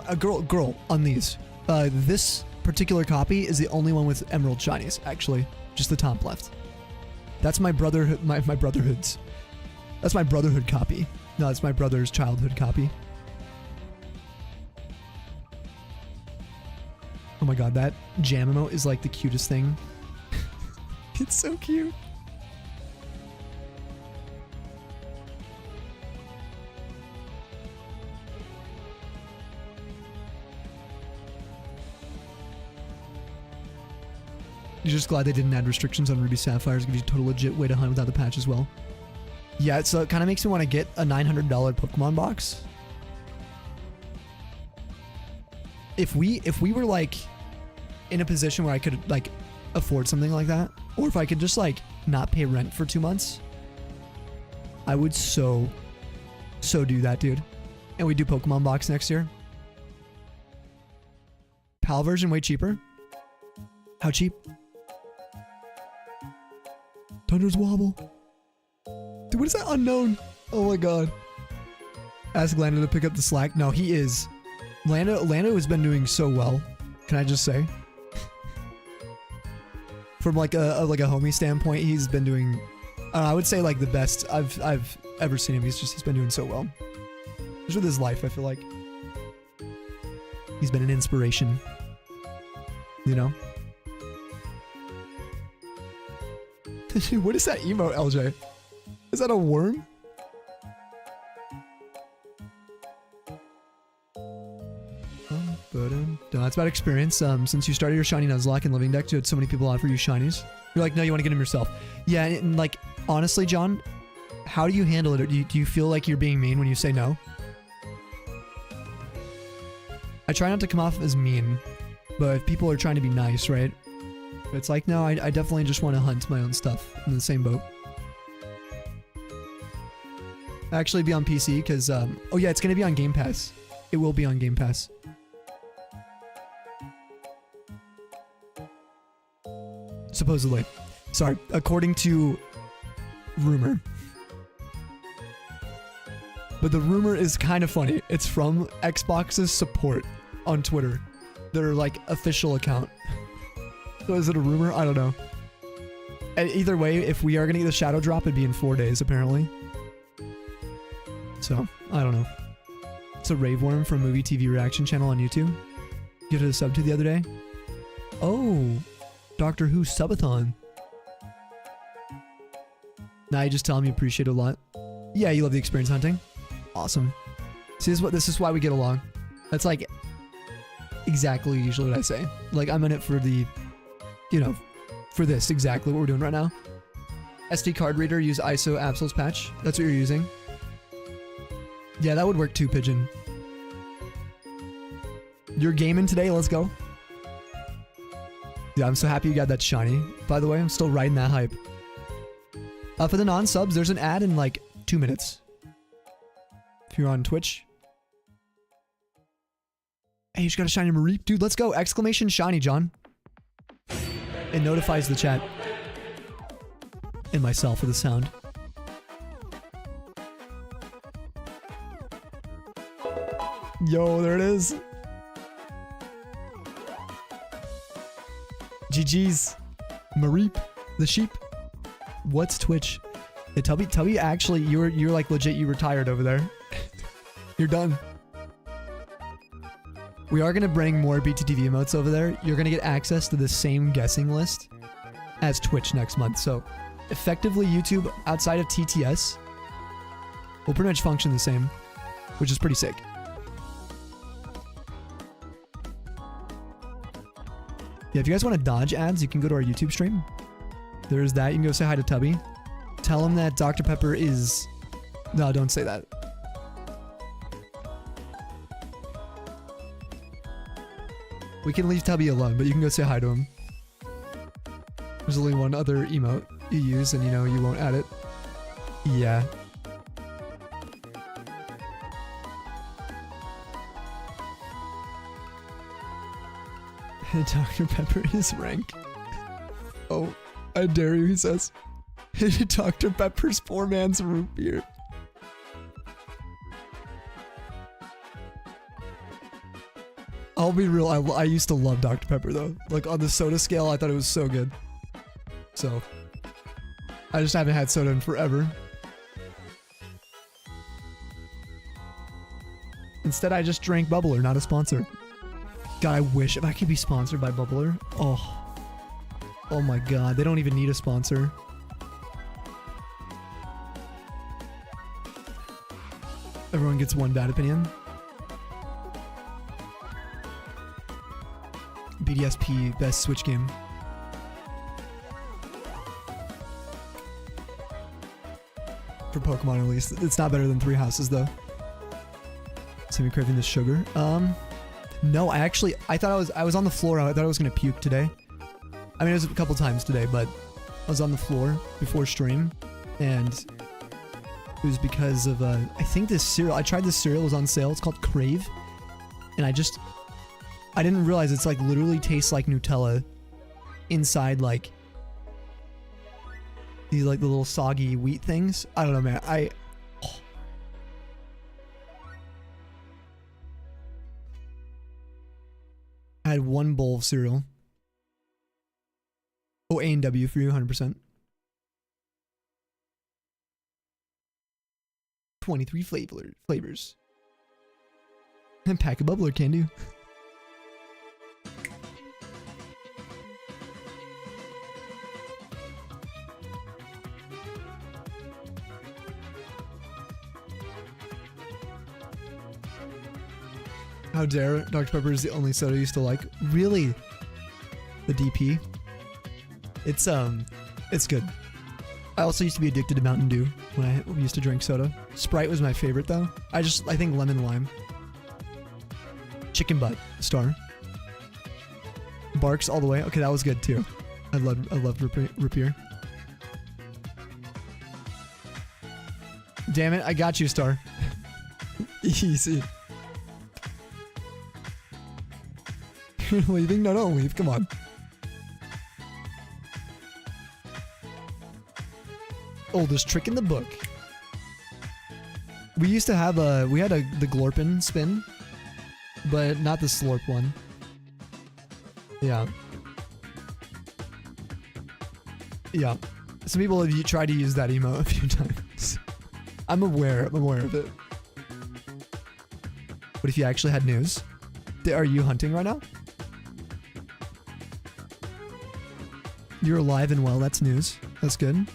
A girl on these. This particular copy is the only one with emerald shinies, actually. Just the top left. That's my brotherhood. My brotherhoods. That's my brotherhood copy. No, it's my brother's childhood copy. Oh my god, that jam emote is like the cutest thing. It's so cute. You're just glad they didn't add restrictions on Ruby Sapphires. Gives you a total legit way to hunt without the patch as well. Yeah, so it kind of makes me want to get a $900 Pokemon box. If we were like in a position where I could like afford something like that, or if I could just like not pay rent for 2 months, I would so do that, dude. And we do Pokemon box next year. PAL version way cheaper. How cheap? Tundra's Wobble. Dude, what is that unknown? Oh my god. Ask Lando to pick up the slack. No, he is. Lando has been doing so well. Can I just say? From like a homie standpoint, he's been doing, I would say like the best I've ever seen him. He's been doing so well. Just with his life, I feel like he's been an inspiration. You know? What is that emote, LJ? Is that a worm? No, it's about experience. Since you started your shiny Nuzlocke and Living Deck, you had so many people offer you shinies. You're like, no, you want to get them yourself. Yeah, and like, honestly, John, how do you handle it? Or do you feel like you're being mean when you say no? I try not to come off as mean, but if people are trying to be nice, right? It's like, no, I definitely just want to hunt my own stuff in the same boat. Actually be on PC because, oh yeah, it's going to be on Game Pass. It will be on Game Pass. Supposedly. Sorry, according to rumor. But the rumor is kind of funny. It's from Xbox's support on Twitter. Their, like, official account. So is it a rumor? I don't know. And either way, if we are going to get a shadow drop, it'd be in 4 days, apparently. So, I don't know. It's a Raveworm from Movie TV Reaction Channel on YouTube. Give it a sub to the other day. Oh, Doctor Who subathon. Now you just tell him you appreciate it a lot. Yeah, you love the experience hunting. Awesome. See, this is why we get along. That's like exactly usually what I say. Like, I'm in it for the, you know, for this, exactly what we're doing right now. SD card reader, use ISO Absol's patch. That's what you're using. Yeah, that would work too, Pigeon. You're gaming today, let's go. Yeah, I'm so happy you got that shiny. By the way, I'm still riding that hype. For the non-subs, there's an ad in like 2 minutes. If you're on Twitch. Hey, you just got a shiny Mareep. Dude, let's go. Exclamation shiny, John. It notifies the chat. And myself with a sound. Yo, there it is. GG's. Mareep. The sheep. What's Twitch? Hey, tell me actually, you're like legit, you retired over there. You're done. We are going to bring more BTTV emotes over there. You're going to get access to the same guessing list as Twitch next month. So effectively YouTube outside of TTS will pretty much function the same, which is pretty sick. Yeah, if you guys want to dodge ads, you can go to our YouTube stream. There's that. You can go say hi to Tubby. Tell him that Dr. Pepper is... No, don't say that. We can leave Tubby alone, but you can go say hi to him. There's only one other emote you use, and you know you won't add it. Yeah. Dr. Pepper is rank. Oh, I dare you, he says. Dr. Pepper's poor man's root beer. I'll be real, I used to love Dr. Pepper though. Like on the soda scale, I thought it was so good. So, I just haven't had soda in forever. Instead, I just drank Bubbler, not a sponsor. God, I wish if I could be sponsored by Bubbler. Oh my god, they don't even need a sponsor. Everyone gets one bad opinion. BDSP, best Switch game. For Pokemon at least. It's not better than Three Houses though. Semi craving the sugar. No, I thought I was on the floor. I thought I was gonna puke today. I mean, it was a couple times today, but I was on the floor before stream, and it was because of I think this cereal. I tried this cereal. It was on sale. It's called Crave, and I didn't realize it's like literally tastes like Nutella inside like these like the little soggy wheat things. I don't know, man. I had one bowl of cereal. Oh, A&W for you, 100%. 23 flavors. And pack of bubbler can do. How dare Dr. Pepper is the only soda I used to like. Really? The DP? It's good. I also used to be addicted to Mountain Dew when I used to drink soda. Sprite was my favorite though. I think lemon lime. Chicken butt, star. Barks all the way. Okay, that was good too. I loved root beer. Damn it, I got you, Star. Easy. You're leaving? No, don't leave. Come on. Oldest trick in the book. We used to have the Glorpin spin, but not the Slurp one. Yeah. Yeah. Some people have tried to use that emote a few times. I'm aware of it. What if you actually had news? Are you hunting right now? You're alive and well, that's news. That's good.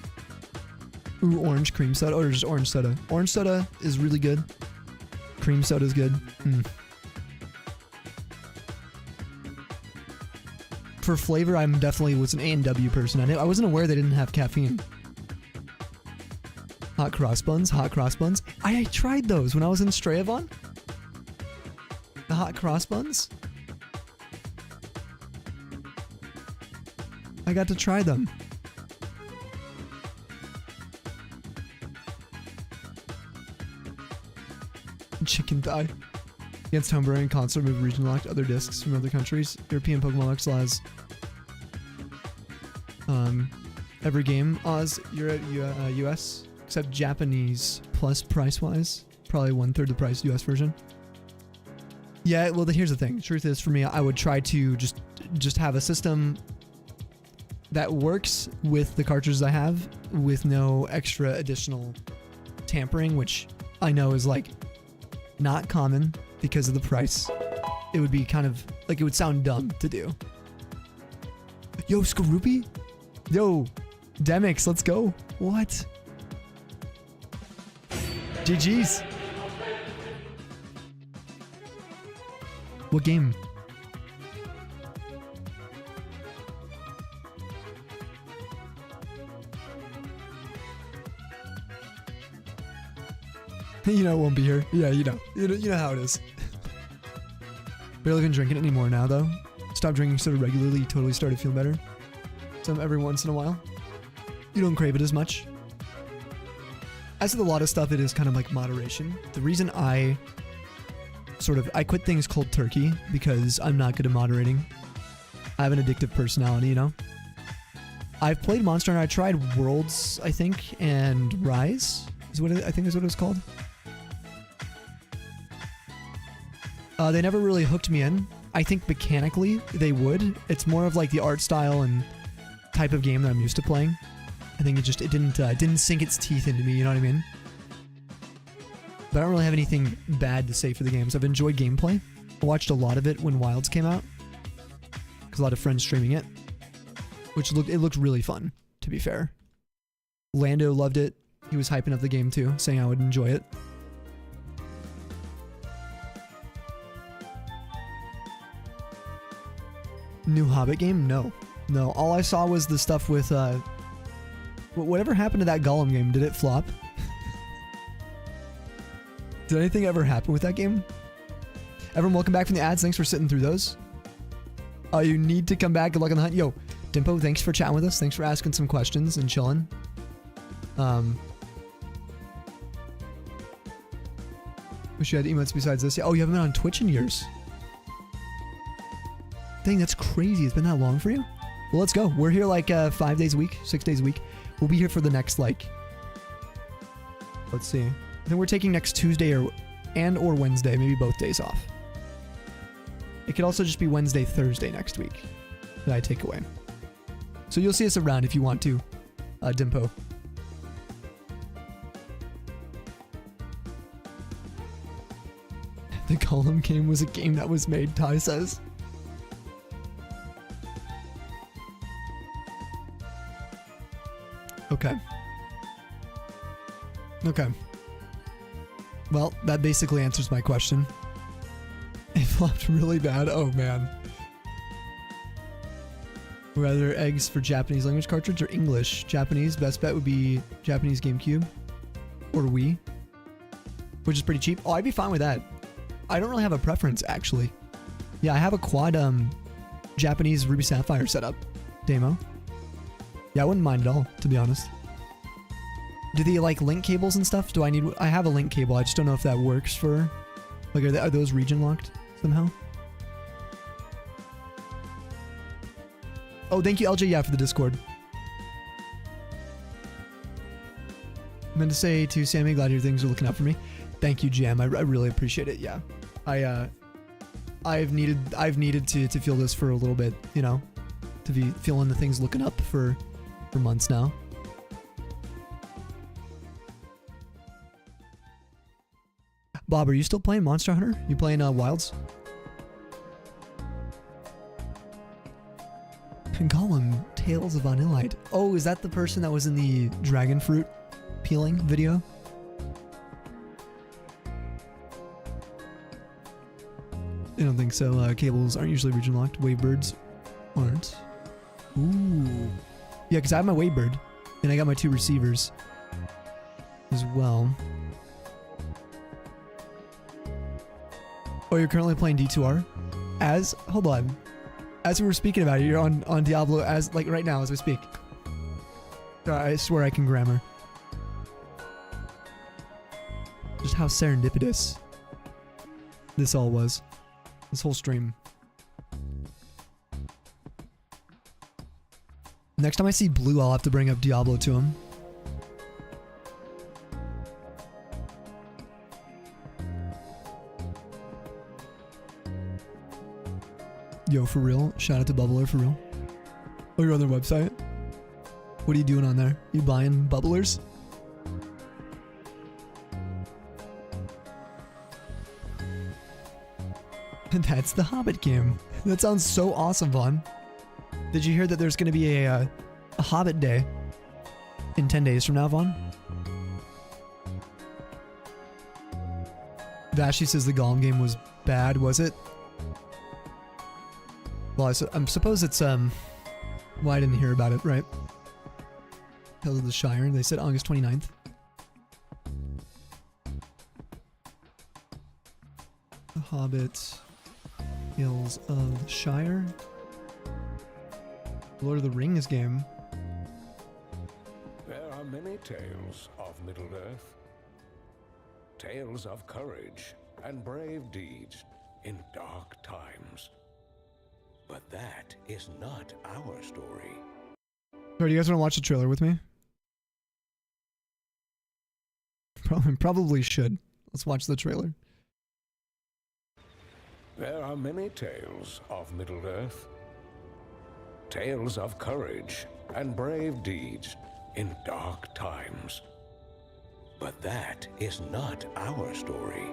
Ooh, orange cream soda, or just orange soda. Orange soda is really good. Cream soda is good. For flavor, I'm definitely was an A&W person. I wasn't aware they didn't have caffeine. Hot cross buns. I tried those when I was in Strayavon. The hot cross buns. I got to try them. Chicken thigh. Against homebrewing, console remove region locked other discs from other countries. European Pokemon X laws. Every game Oz, Europe, US, except Japanese. Plus price wise, probably 1/3 the price US version. Yeah, well, here's the thing. Truth is, for me, I would try to just have a system that works with the cartridges I have, with no extra additional tampering, which I know is like not common because of the price. It would be kind of like, it would sound dumb to do. Yo, Skorupi? Yo, Demix, let's go. What? GG's. What game? You know it won't be here. Yeah, you know how it is. Barely even drinking it anymore now, though. Stopped drinking soda regularly, totally started feeling better. Some every once in a while. You don't crave it as much. As with a lot of stuff, it is kind of like moderation. The reason I quit things cold turkey because I'm not good at moderating. I have an addictive personality, you know? I've played Monster Hunter. I tried Worlds, I think, and Rise is what I think is what it was called. They never really hooked me in. I think mechanically they would. It's more of like the art style and type of game that I'm used to playing. I think it didn't sink its teeth into me, you know what I mean? But I don't really have anything bad to say for the games. I've enjoyed gameplay. I watched a lot of it when Wilds came out. Because a lot of friends streaming it. It looked really fun, to be fair. Lando loved it. He was hyping up the game too, saying I would enjoy it. New Hobbit game? No. No, all I saw was the stuff with, whatever happened to that Gollum game? Did it flop? Did anything ever happen with that game? Everyone, welcome back from the ads. Thanks for sitting through those. You need to come back. Good luck on the hunt. Yo, Dimpo, thanks for chatting with us. Thanks for asking some questions and chilling. Wish you had emotes besides this. Oh, you haven't been on Twitch in years. Dang, that's crazy. It's been that long for you? Well, let's go. We're here like 5 days a week, 6 days a week. We'll be here for the next, like... Let's see. I think we're taking next Tuesday or Wednesday. Maybe both days off. It could also just be Wednesday, Thursday next week that I take away. So you'll see us around if you want to, Dimpo. The Gollum game was a game that was made, Ty says. Okay. Okay. Well, that basically answers my question. It flopped really bad. Oh, man. Rather eggs for Japanese language cartridge or English? Japanese. Best bet would be Japanese GameCube. Or Wii. Which is pretty cheap. Oh, I'd be fine with that. I don't really have a preference, actually. Yeah, I have a quad Japanese Ruby Sapphire setup. Demo. Yeah, I wouldn't mind at all, to be honest. Do they like link cables and stuff? I have a link cable. I just don't know if that works for... Like, are those region locked somehow? Oh, thank you, LJ, yeah, for the Discord. I meant to say to Sammy, glad your things are looking up for me. Thank you, Jam. I really appreciate it. Yeah, I've needed to feel this for a little bit, you know, to be feeling the things looking up for months now. Bob, are you still playing Monster Hunter? You playing Wilds? Gollum, Tales of Vanillite. Oh, is that the person that was in the dragon fruit peeling video? I don't think so. Cables aren't usually region locked. Wavebirds aren't. Ooh. Yeah, because I have my Wavebird, and I got my 2 receivers as well. Oh, you're currently playing D2R? Hold on. As we were speaking about it, you're on Diablo as, like, right now as we speak. I swear I can grammar. Just how serendipitous this all was. This whole stream. Next time I see Blue, I'll have to bring up Diablo to him. Yo, for real? Shout out to Bubbler, for real. Oh, you're on their website? What are you doing on there? You buying bubblers? That's the Hobbit game. That sounds so awesome, Vaughn. Did you hear that there's going to be a Hobbit Day in 10 days from now, Vaughn? Vashy says the Gollum game was bad, was it? Well, I suppose it's, well, I didn't hear about it, right? Tales of the Shire, they said August 29th. The Hobbit, Tales of the Shire. Lord of the Rings game. There are many tales of Middle-earth. Tales of courage and brave deeds in dark times. But that is not our story. So, do you guys want to watch the trailer with me? Probably should. Let's watch the trailer. There are many tales of Middle-earth. Tales of courage and brave deeds in dark times. But that is not our story.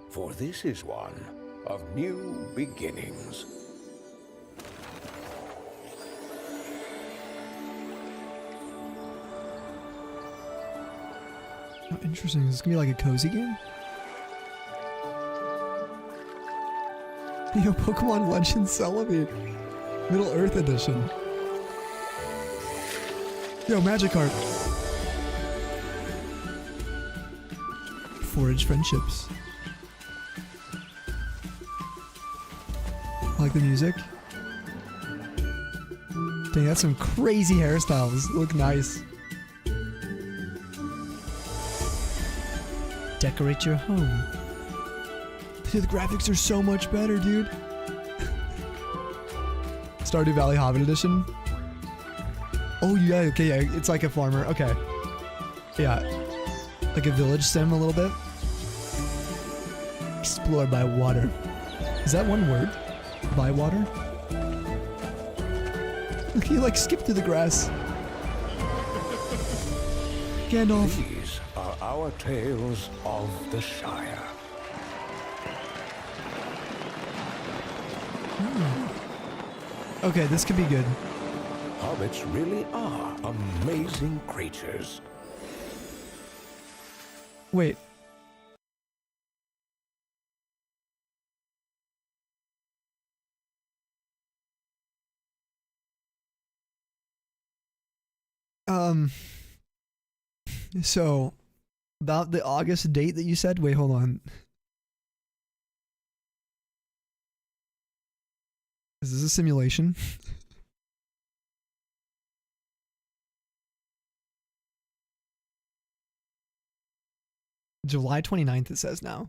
For this is one of new beginnings. Oh, interesting. Is this gonna be like a cozy game? Yo, Pokemon Legends Celebi. Middle Earth Edition. Yo, Magikarp. Forage friendships. I like the music. Dang, that's some crazy hairstyles. Look nice. Decorate your home. Dude, the graphics are so much better, dude. Stardew Valley Hobbit Edition. Oh yeah, okay, yeah, it's like a farmer. Okay. Yeah. Like a village sim a little bit. Explore by water. Is that one word? By water? Look, you like skip through the grass. Gandalf. These are our tales of the Shire. Okay, this could be good. Hobbits really are amazing creatures. Wait. So, about the August date that you said, wait, hold on. Is this a simulation? July 29th, it says now.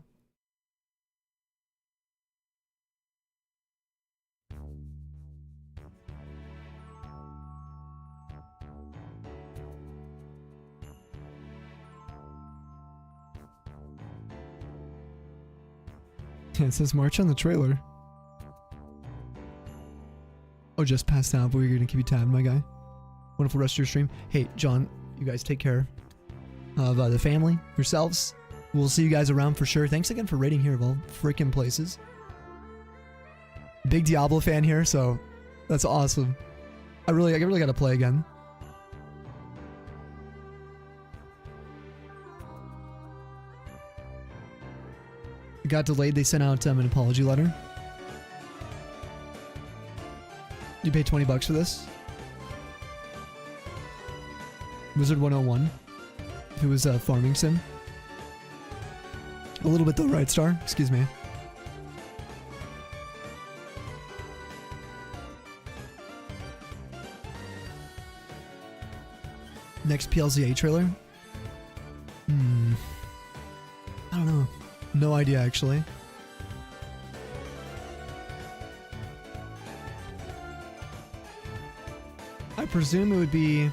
Yeah, it says March on the trailer. Oh, just passed out, but we're gonna keep you tabbed, my guy. Wonderful rest of your stream. Hey, John, you guys take care of the family, yourselves. We'll see you guys around for sure. Thanks again for raiding here of all freaking places. Big Diablo fan here, so that's awesome. I really gotta play again. It got delayed. They sent out an apology letter. You paid $20 for this? Wizard 101. Who was farming sim? A little bit though, right, Star? Excuse me. Next PLZA trailer? I don't know. No idea, actually. I presume it would be...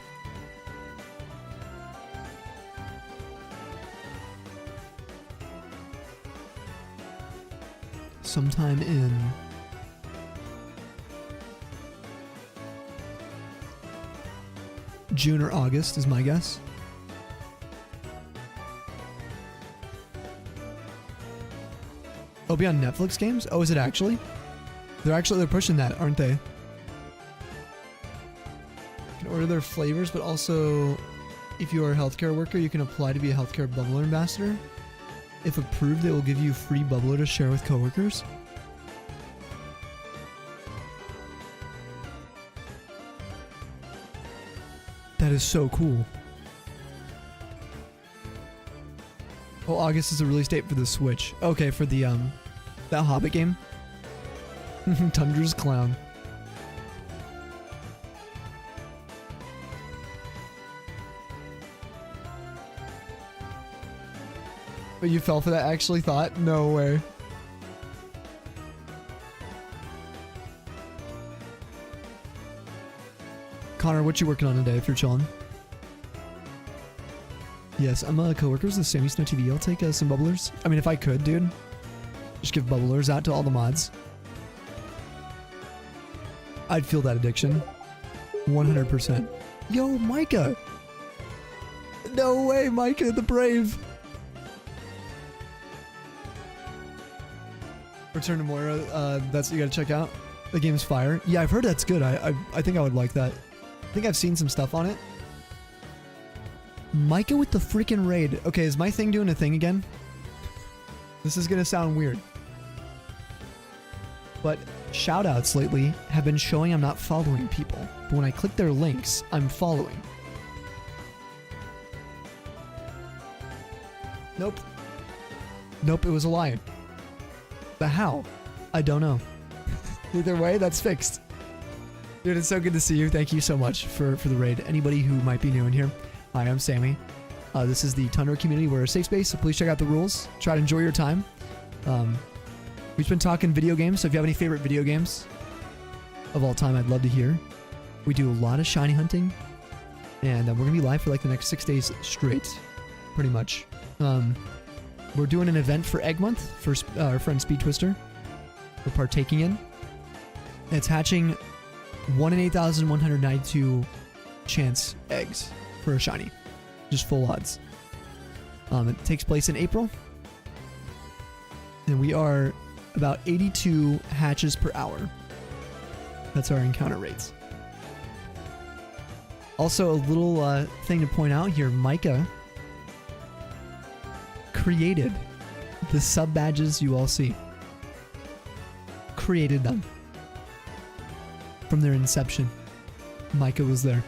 sometime in... June or August is my guess. It'll be on Netflix games? Oh, is it actually? They're pushing that, aren't they? You can order their flavors, but also if you are a healthcare worker, you can apply to be a healthcare bubbler ambassador. If approved, they will give you free bubbler to share with coworkers. That is so cool. Oh, August is a release date for the Switch. Okay, for the that Hobbit game. Tundra's clown. But you fell for that actually thought? No way. Connor, what you working on today if you're chilling? Yes, I'm a coworker with Sammy Snow TV. I'll take some bubblers. I mean, if I could, dude. Just give bubblers out to all the mods. I'd feel that addiction. 100%. Yo, Micah! No way, Micah the Brave. Return to Moira, that's what you gotta check out. The game's fire. Yeah, I've heard that's good. I think I would like that. I think I've seen some stuff on it. Micah with the freaking raid. Okay, is my thing doing a thing again? This is gonna sound weird. But shoutouts lately have been showing I'm not following people. But when I click their links, I'm following. Nope. Nope, it was a lie. But how? I don't know. Either way, that's fixed. Dude, it's so good to see you. Thank you so much for the raid. Anybody who might be new in here, hi, I'm Sammy. This is the Tundra community. We're a safe space, so please check out the rules. Try to enjoy your time. We've been talking video games, so if you have any favorite video games of all time, I'd love to hear. We do a lot of shiny hunting, and we're going to be live for like the next 6 days straight, pretty much. We're doing an event for Egg Month for our friend Speed Twister. We're partaking in. It's hatching 1 in 8,192 chance eggs for a shiny. Just full odds. It takes place in April. And we are about 82 hatches per hour. That's our encounter rates. Also, a little thing to point out here. Micah created the sub badges you all see. Created them. From their inception. Micah was there.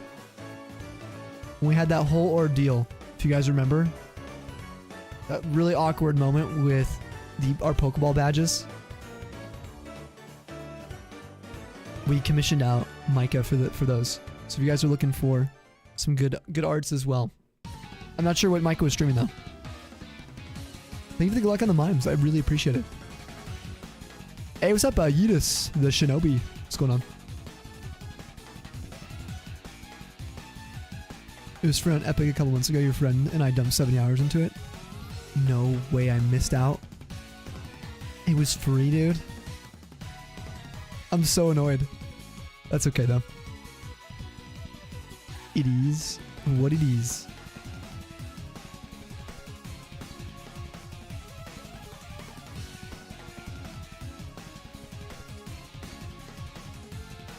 When we had that whole ordeal, if you guys remember, that really awkward moment with our Pokeball badges, we commissioned out Micah for those. So if you guys are looking for some good arts as well. I'm not sure what Micah was streaming though. Thank you for the good luck on the mimes. I really appreciate it. Hey, what's up, Yudis, the Shinobi? What's going on? It was free on Epic a couple months ago. Your friend and I dumped 70 hours into it. No way I missed out. It was free, dude. I'm so annoyed. That's okay, though. It is what it is.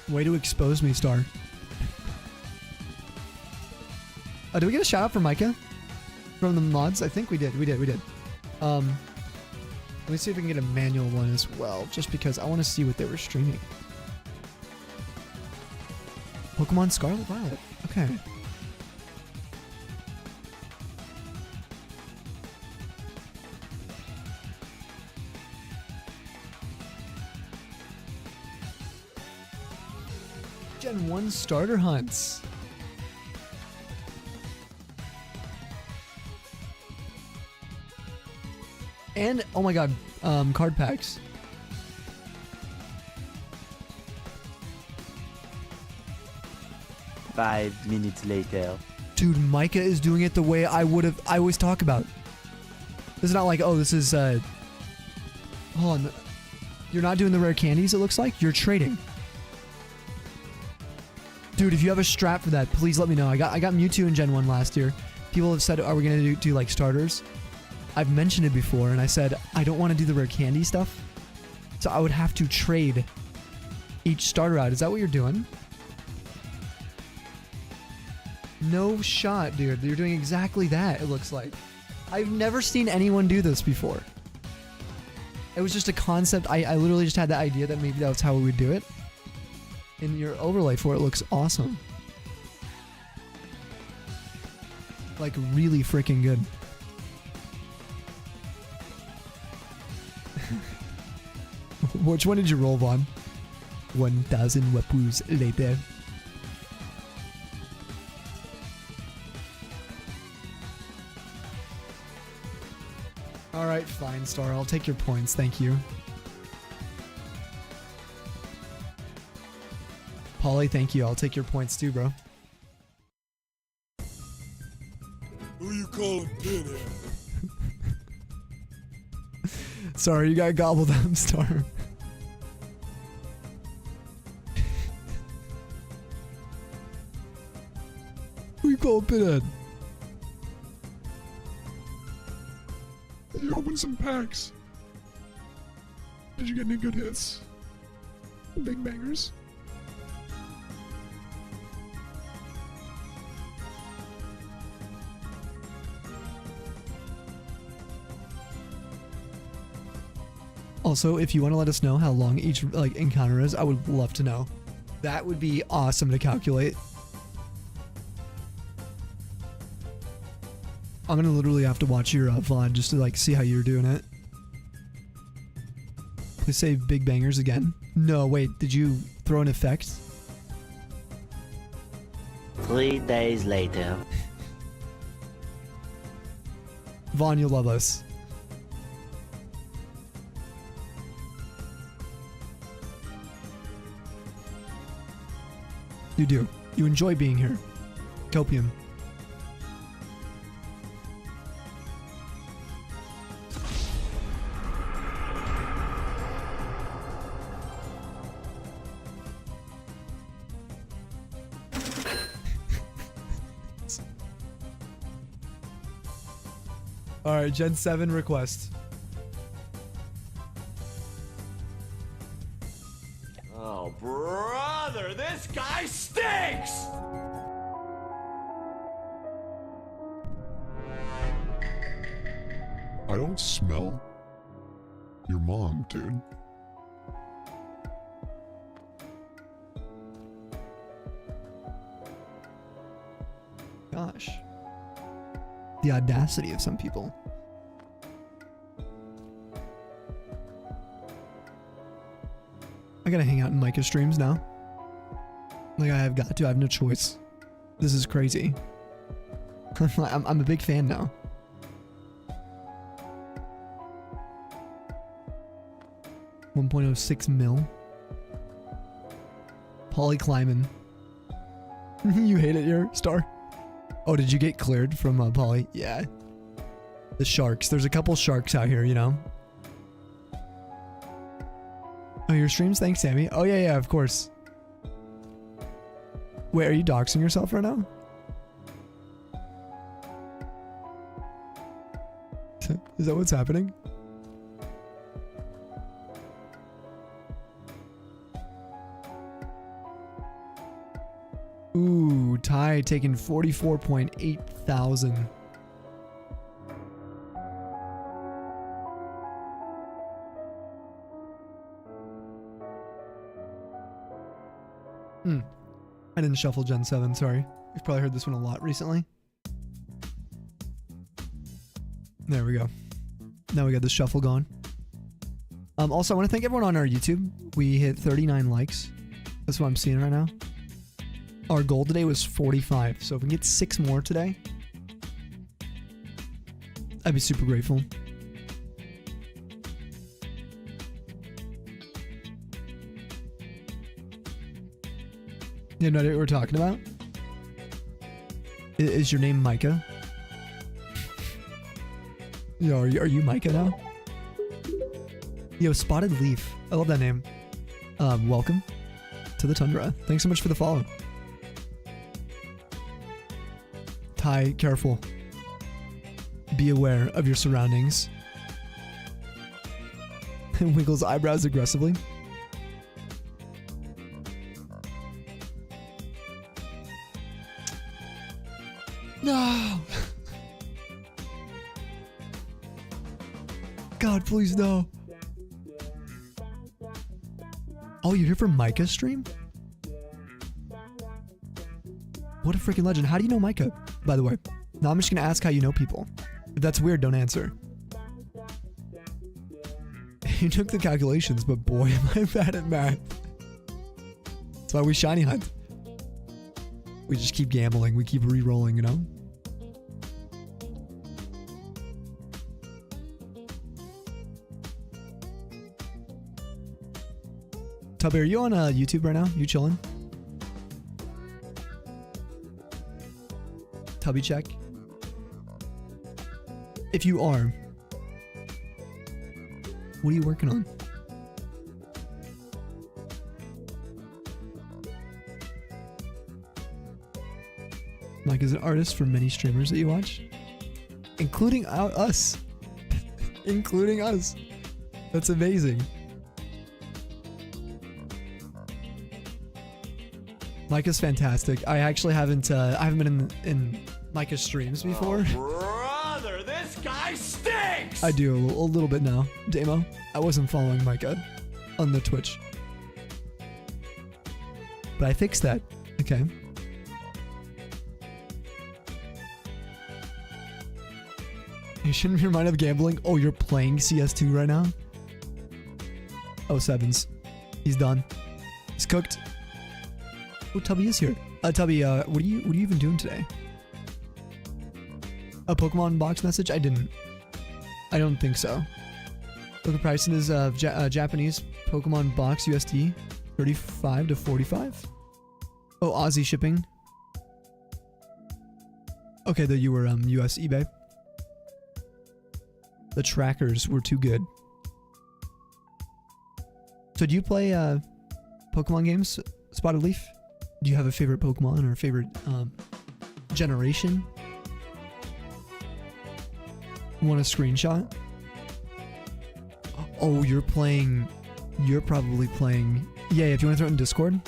Way to expose me, Star. Did we get a shout out for Micah? From the mods? I think we did. We did. Let me see if we can get a manual one as well, just because I want to see what they were streaming. Pokemon Scarlet Violet. Okay. Gen 1 starter hunts. And, oh my god, card packs. Five minutes later. Dude, Micah is doing it the way I always talk about. This is not like, oh, this is, hold on. You're not doing the rare candies, it looks like? You're trading. Dude, if you have a strat for that, please let me know. I got Mewtwo in Gen 1 last year. People have said, are we going to do like starters? I've mentioned it before, and I said, I don't want to do the rare candy stuff. So I would have to trade each starter out. Is that what you're doing? No shot, dude. You're doing exactly that, it looks like. I've never seen anyone do this before. It was just a concept. I literally just had the idea that maybe that's how we would do it. And your overlay for it looks awesome. Like, really freaking good. Which one did you roll, Vaughn? 1,000 Wapus later. Alright, fine, Star. I'll take your points. Thank you. Polly, thank you. I'll take your points too, bro. Who you calling pinhead? Sorry, you got gobbled up, Star. Who you call pinhead? You opened some packs. Did you get any good hits? Big bangers? Also, if you want to let us know how long each like encounter is, I would love to know. That would be awesome to calculate. I'm gonna literally have to watch your VOD just to like see how you're doing it. Please say big bangers again. No, wait, did you throw an effect? 3 days later. Vaughn, you'll love us. You do. You enjoy being here. Copium. Alright, Gen 7 request. Oh, brother, this guy stinks! I don't smell your mom, dude. Gosh. The audacity of some people. I gotta hang out in Micah streams now. Like, I have got to. I have no choice. This is crazy. I'm a big fan now. $1.06 mil. Poly climbing. You hate it here, Star? Oh, did you get cleared from Poly? Yeah. The sharks. There's a couple sharks out here, you know? Oh, your streams? Thanks, Sammy. Oh, yeah, of course. Wait, are you doxing yourself right now? Is that what's happening? Ooh, Ty taking 44.8 thousand. I didn't shuffle Gen 7, sorry. You've probably heard this one a lot recently. There we go. Now we got the shuffle going. Also, I want to thank everyone on our YouTube. We hit 39 likes. That's what I'm seeing right now. Our goal today was 45, so if we can get 6 more today, I'd be super grateful. You know what we're talking about? Is your name Micah? Yo, are you Micah now? Yo, Spotted Leaf. I love that name. Welcome to the Tundra. Thanks so much for the follow. Ty, careful. Be aware of your surroundings. Wiggles eyebrows aggressively. No! God, please no. Oh, you're here for Micah's stream? What a freaking legend. How do you know Micah, by the way? Now I'm just going to ask how you know people. If that's weird, don't answer. You took the calculations, but boy, am I bad at math. That's why we shiny hunt. We just keep gambling. We keep re-rolling, you know? Tubby, are you on YouTube right now? You chilling? Tubby check. If you are, what are you working on? Mike is an artist for many streamers that you watch, including us. including us. That's amazing. Micah's fantastic. I actually haven't been in Micah's streams before. Oh, brother, this guy stinks! I do a little bit now. Damo, I wasn't following Micah on the Twitch. But I fixed that. Okay. You shouldn't be reminded of gambling. Oh, you're playing CS2 right now? Oh, Sevens. He's done. He's cooked. Oh, Tubby is here. Tubby, what are you even doing today? A Pokemon box message? I didn't. I don't think so. Look at pricing is Japanese Pokemon box USD 35 to 45. Oh, Aussie shipping. Okay, though you were US eBay. The trackers were too good. So do you play Pokemon games, Spotted Leaf? Do you have a favorite Pokemon or a favorite generation? Want a screenshot? Oh, you're probably playing. Yeah, if you want to throw it in Discord.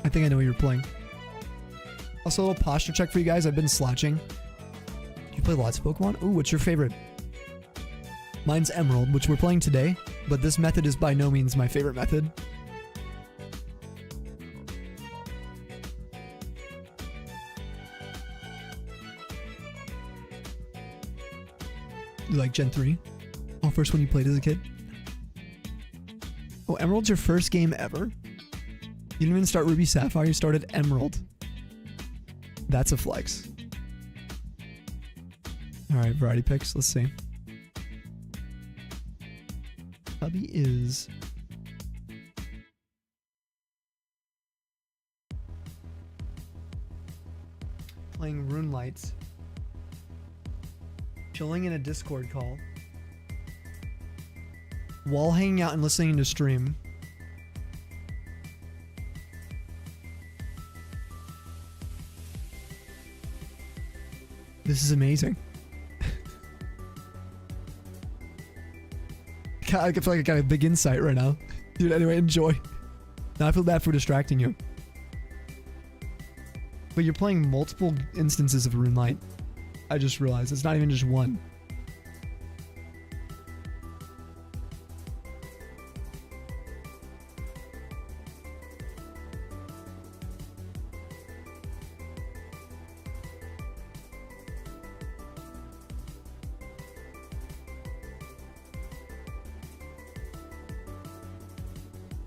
I think I know what you're playing. Also, a little posture check for you guys. I've been slouching. You play lots of Pokemon? Ooh, what's your favorite? Mine's Emerald, which we're playing today, but this method is by no means my favorite method. You like Gen 3? Oh, first one you played as a kid? Oh, Emerald's your first game ever? You didn't even start Ruby Sapphire, you started Emerald. That's a flex. Alright, variety picks, let's see. Hubby is... playing Rune Lights. Chilling in a Discord call. While hanging out and listening to stream. This is amazing. I feel like I got a big insight right now. Dude, anyway, enjoy. Now I feel bad for distracting you. But you're playing multiple instances of Rune Light. I just realized it's not even just one.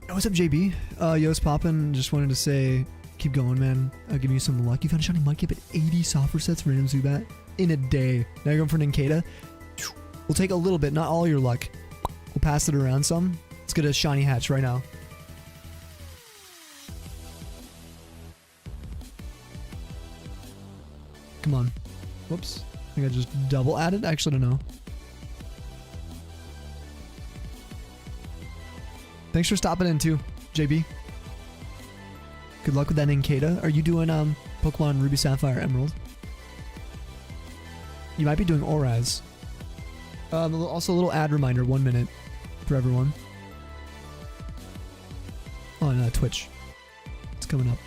Oh, what's up, JB? Yo's poppin'. Just wanted to say, keep going, man. I'll give you some luck. You found a shiny Mudkip at 80 software sets, random Zubat in a day. Now you're going for Ninkata. We'll take a little bit, not all your luck. We'll pass it around some. Let's get a shiny hatch right now. Come on. Whoops. I think I just double added. I actually don't know. Thanks for stopping in too, JB. Good luck with that Ninkata. Are you doing Pokemon Ruby Sapphire Emerald? You might be doing Oraz. Also a little ad reminder, 1 minute for everyone. On Twitch. It's coming up.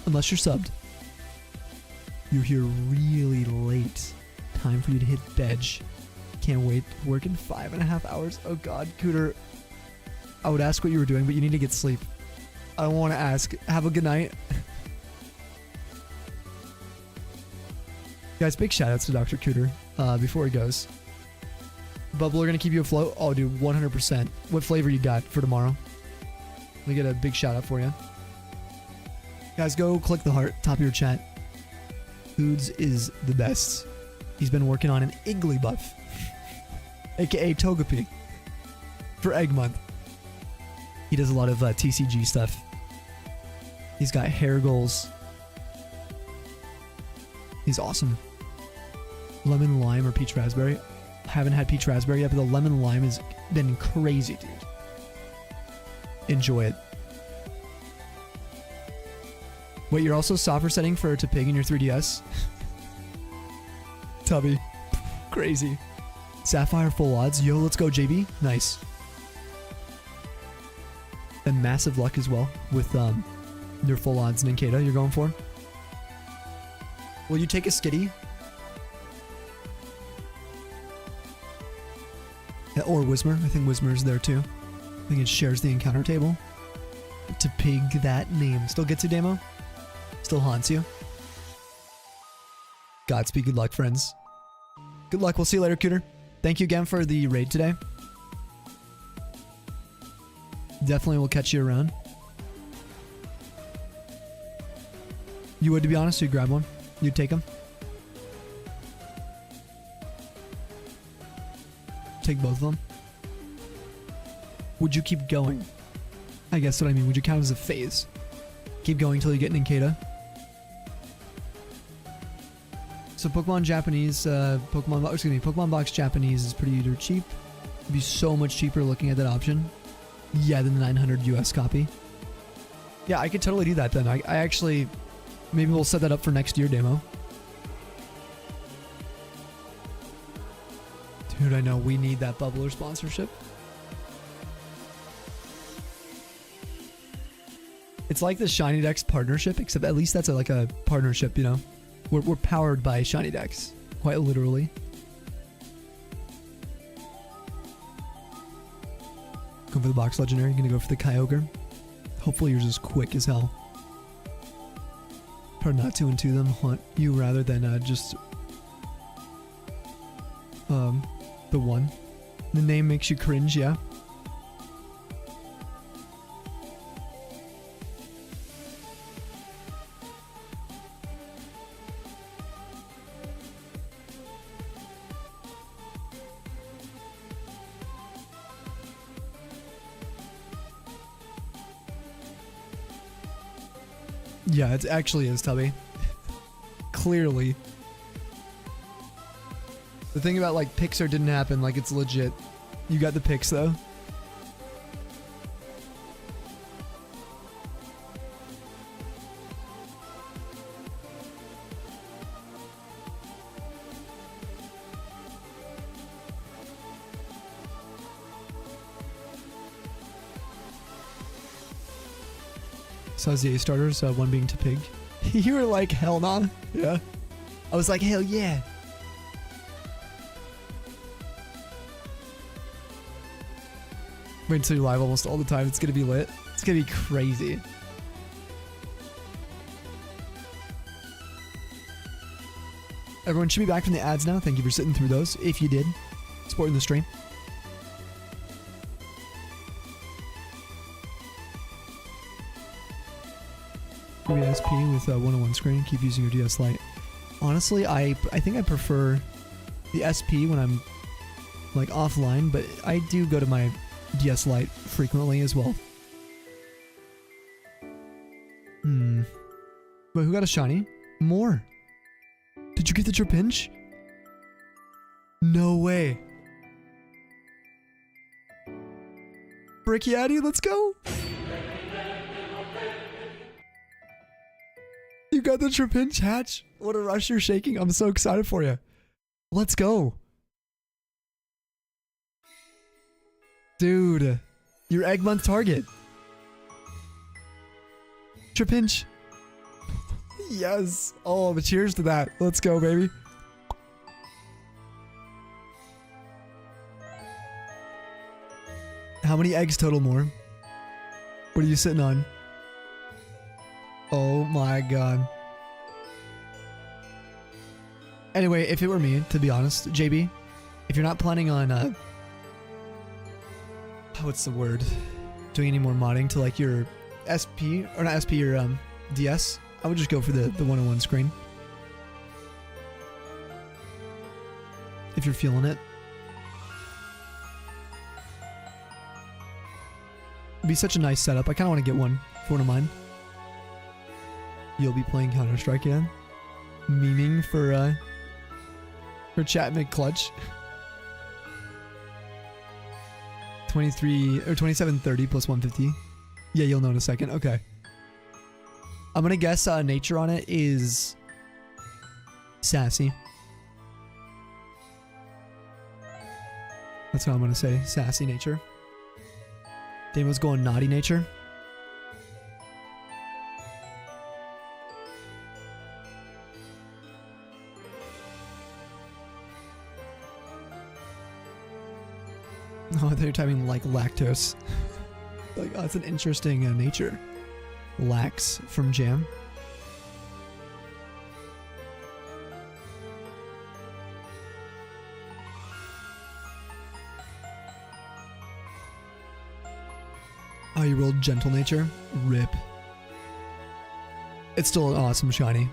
Unless you're subbed. You're here really late. Time for you to hit bed. Can't wait. Work in 5.5 hours. Oh god, Cooter. I would ask what you were doing, but you need to get sleep. I don't want to ask. Have a good night. Guys, big shout outs to Dr. Cooter before he goes. Bubble, we're going to keep you afloat. Oh, dude, 100%. What flavor you got for tomorrow? Let me get a big shout out for you. Guys, go click the heart, top of your chat. Foods is the best. He's been working on an Iggly buff. AKA Togepi. For Egg Month. He does a lot of TCG stuff. He's got hair goals. He's awesome. Lemon lime or peach raspberry. Haven't had peach raspberry yet, but the lemon lime has been crazy, dude. Enjoy it. Wait, you're also software setting for to pig in your 3DS? Tubby. Crazy. Sapphire full odds. Yo, let's go, JB. Nice. And massive luck as well with your full odds Ninkata you're going for. Will you take a skitty? Yeah, or Whismer. I think Whismer's there too. I think it shares the encounter table. To pig that name. Still gets you, Damo? Still haunts you? Godspeed. Good luck, friends. Good luck. We'll see you later, Cooter. Thank you again for the raid today. Definitely will catch you around. You would, to be honest, you'd grab one. You'd take them. Take both of them. Would you keep going? I guess what I mean. Would you count as a phase? Keep going until you get Ninkata. So Pokemon Japanese, Pokemon Box Japanese is pretty dirt cheap. It'd be so much cheaper looking at that option. Yeah, than the 900 US copy. Yeah, I could totally do that then. I actually, maybe we'll set that up for next year, Demo. Dude, I know we need that Bubbler sponsorship. It's like the Shiny Dex partnership, except at least that's like a partnership, you know? We're powered by Shiny Dex, quite literally. Go for the box legendary. Gonna go for the Kyogre. Hopefully yours is quick as hell. Probably not 2 and 2 them haunt you rather than just the one. The name makes you cringe, yeah. Yeah, it actually is, Tubby. Clearly. The thing about, like, Pixar didn't happen, like, it's legit. You got the pics, though. So how's the A starters? One being to pig. You were like, hell nah. Yeah. I was like, hell yeah. Wait until you're live almost all the time. It's gonna be lit. It's gonna be crazy. Everyone should be back from the ads now. Thank you for sitting through those. If you did, supporting the stream. SP with 101 screen. Keep using your DS Lite. Honestly, I think I prefer the SP when I'm like offline, but I do go to my DS Lite frequently as well. But who got a shiny? More. Did you get the Trapinch? No way. Brickyaddy, let's go. You got the Trapinch hatch. What a rush you're shaking. I'm so excited for you. Let's go. Dude, your egg month target. Trapinch. Yes. Oh, but cheers to that. Let's go, baby. How many eggs total more? What are you sitting on? Oh my god. Anyway, if it were me, to be honest, JB, if you're not planning on, what's the word? Doing any more modding to like your SP, or not SP, your DS, I would just go for the 101 screen. If you're feeling it. It'd be such a nice setup. I kind of want to get one for one of mine. You'll be playing Counter-Strike again. Memeing for chat mid-clutch. 23 or 2730 plus 150. Yeah, you'll know in a second. Okay. I'm gonna guess nature on it is sassy. That's what I'm gonna say. Sassy nature. Damon's going naughty nature. Oh, they're typing like lactose. Like, oh, that's an interesting nature. Lax from Jam. Oh, you rolled gentle nature? Rip. It's still an awesome shiny.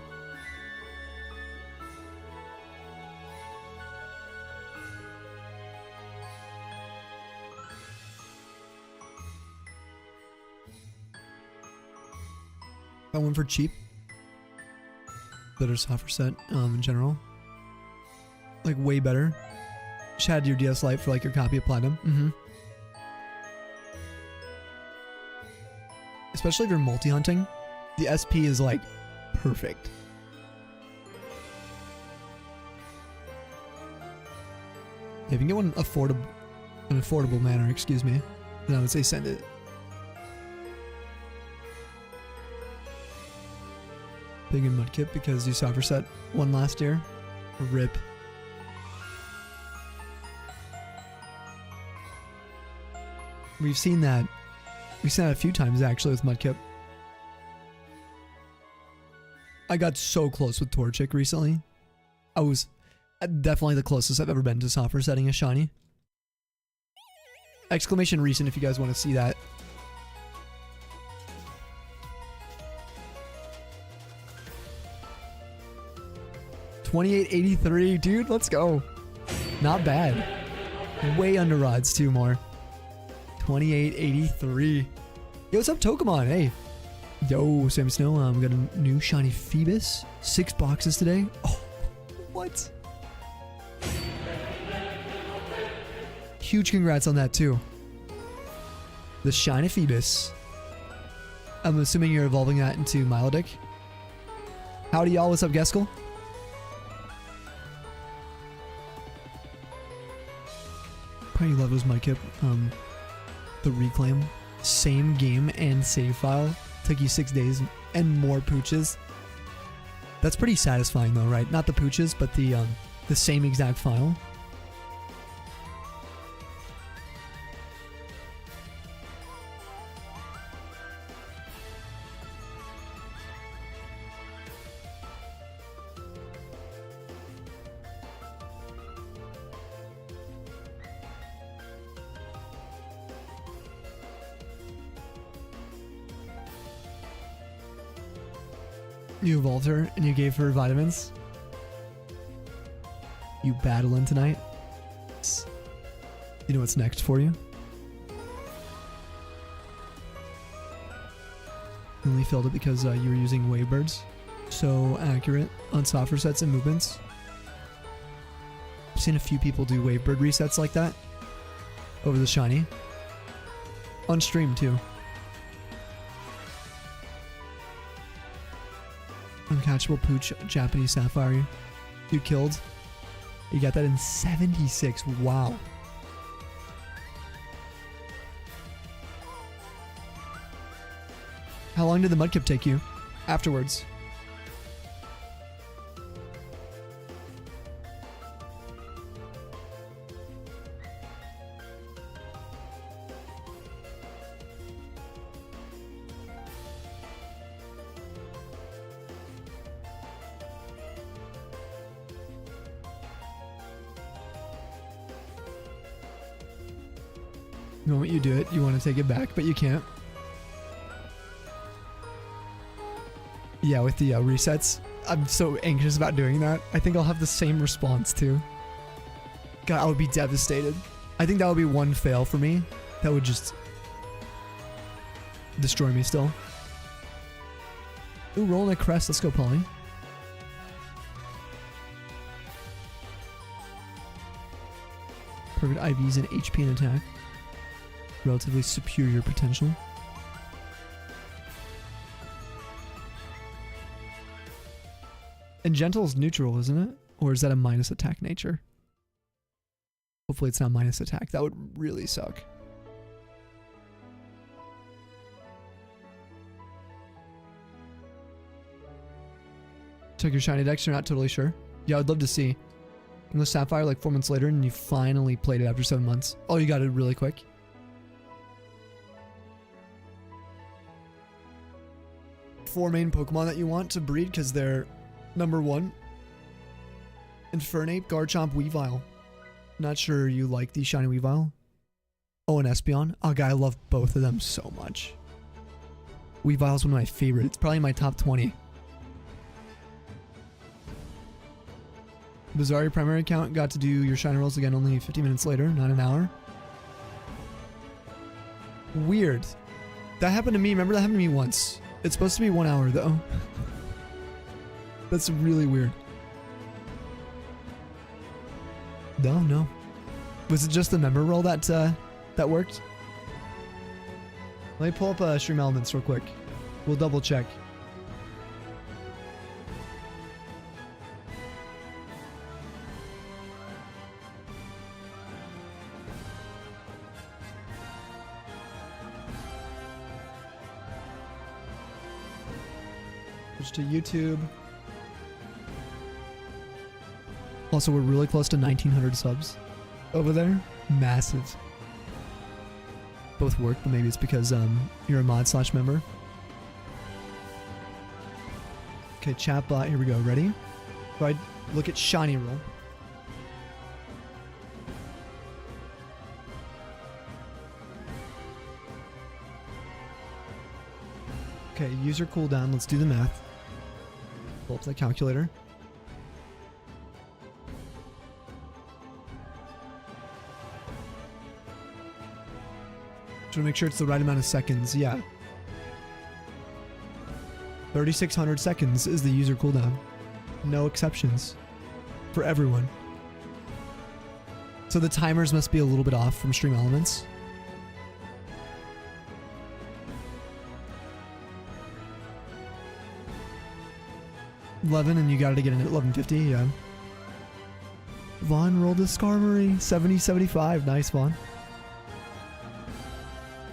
I went for cheap. Better software set in general. Like way better. Just had your DS Lite for like your copy of Platinum. Especially if you're multi-hunting, the SP is like perfect. If you can get one affordable manner, excuse me, then I would say send it. Big in Mudkip because you software set one last year. Rip. We've seen that. We've seen that a few times actually with Mudkip. I got so close with Torchic recently. I was definitely the closest I've ever been to software setting a shiny. Exclamation recent if you guys want to see that. $28.83, dude, let's go. Not bad. Way under odds, two more. $28.83. Yo, what's up, Tokamon? Hey. Yo, Sammy Snow, we got a new shiny Phoebus. 6 boxes today. Oh, what? Huge congrats on that, too. The shiny Phoebus. I'm assuming you're evolving that into Milodic. Howdy, y'all. What's up, Geskel? Probably love those Mudkip. The reclaim. Same game and save file. Took you 6 days and more pooches. That's pretty satisfying though, right? Not the pooches, but the same exact file. You evolved her and you gave her vitamins. You battling tonight. You know what's next for you? You only failed it because you were using Wavebirds. So accurate on software sets and movements. I've seen a few people do Wavebird resets like that over the shiny. On stream too. Uncatchable Pooch Japanese Sapphire. You killed. You got that in 76. Wow. How long did the Mudkip take you afterwards? The moment you do it, you want to take it back, but you can't. Yeah, with the resets, I'm so anxious about doing that. I think I'll have the same response too. God, I would be devastated. I think that would be one fail for me. That would just destroy me still. Ooh, rolling a crest. Let's go, Polly. Perfect IVs and HP and attack. Relatively superior potential. And gentle is neutral, isn't it? Or is that a minus attack nature? Hopefully it's not minus attack. That would really suck. Check your shiny dex. You're not totally sure. Yeah, I'd love to see. English Sapphire like 4 months later and you finally played it after 7 months. Oh, you got it really quick. Four main Pokemon that you want to breed because they're number 1. Infernape, Garchomp, Weavile. Not sure you like the shiny Weavile. Oh, and Espeon. Oh, God, I love both of them so much. Weavile is one of my favorites. It's probably my top 20. Bizarre primary account got to do your shiny rolls again only 50 minutes later, not an hour. Weird. That happened to me. Remember that happened to me once. It's supposed to be 1 hour though. That's really weird. No. Was it just the member roll that that worked? Let me pull up Stream Elements real quick. We'll double check. Switch to YouTube. Also, we're really close to 1,900 subs over there. Massive. Both work, but maybe it's because you're a mod/member. Okay, Chatbot. Here we go. Ready? So I look at shiny roll. Okay, user cooldown. Let's do the math. Pull up the calculator. Just want to make sure it's the right amount of seconds. Yeah. 3,600 seconds is the user cooldown. No exceptions. For everyone. So the timers must be a little bit off from Stream Elements. $11 and you got to get in at 11:50, yeah. Vaughn rolled a Skarmory, 70-75, nice Vaughn.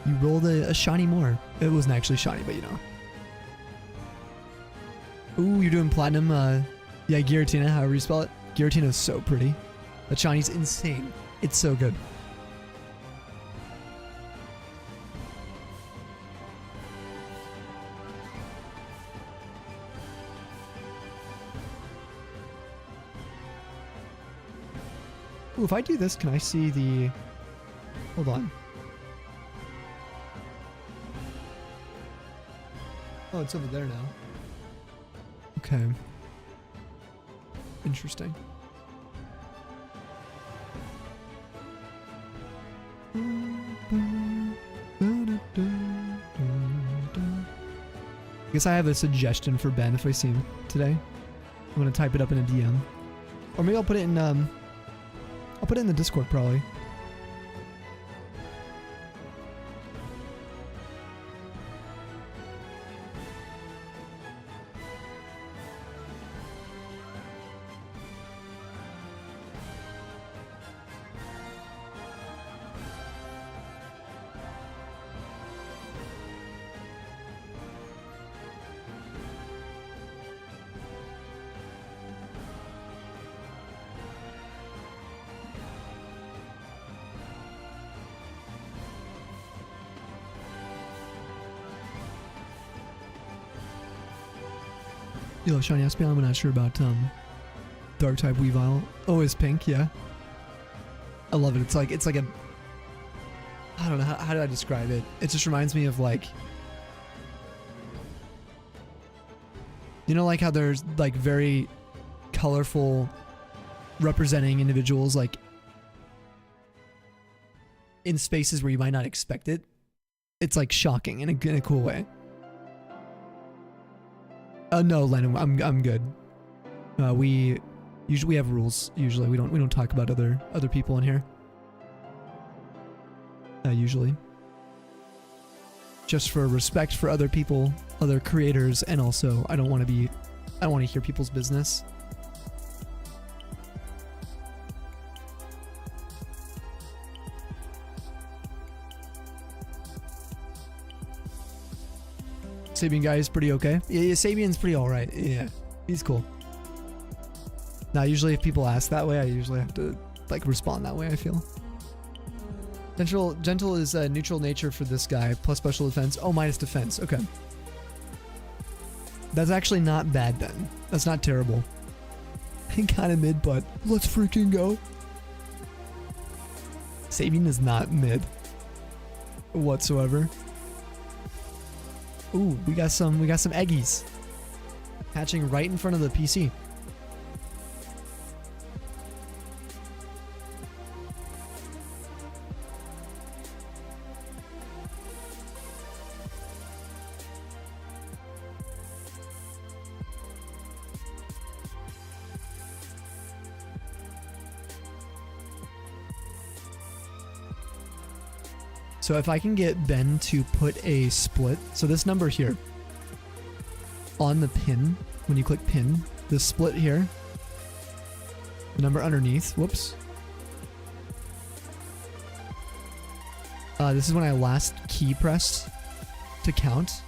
You rolled a shiny more. It wasn't actually shiny, but you know. Ooh, you're doing platinum, yeah, Giratina, however you spell it. Giratina is so pretty. That shiny's insane. It's so good. Ooh, if I do this, can I see the... Hold on. Oh, it's over there now. Okay. Interesting. I guess I have a suggestion for Ben if I see him today. I'm gonna type it up in a DM. Or maybe I'll put it in, I'll put it in the Discord probably. Yo, shiny Espeon, I'm not sure about dark type Weavile. Oh, it's pink, yeah. I love it. It's like a, I don't know, how do I describe it? It just reminds me of like, you know, like how there's like very colorful representing individuals like in spaces where you might not expect it. It's like shocking in a cool way. No, Lennon, I'm good. We have rules. Usually, we don't talk about other people in here. Usually, just for respect for other people, other creators, and also I don't want to hear people's business. Sabian guy is pretty okay. Yeah, Sabian's pretty alright. Yeah, he's cool. Now, usually if people ask that way, I usually have to like respond that way, I feel. Gentle is neutral nature for this guy, plus special defense. Oh, minus defense. Okay. That's actually not bad then. That's not terrible. Kind of mid, but let's freaking go. Sabian is not mid whatsoever. Ooh, we got some eggies hatching right in front of the PC. So if I can get Ben to put a split, so this number here on the pin, when you click pin, the split here, the number underneath, whoops. This is when I last key pressed to count.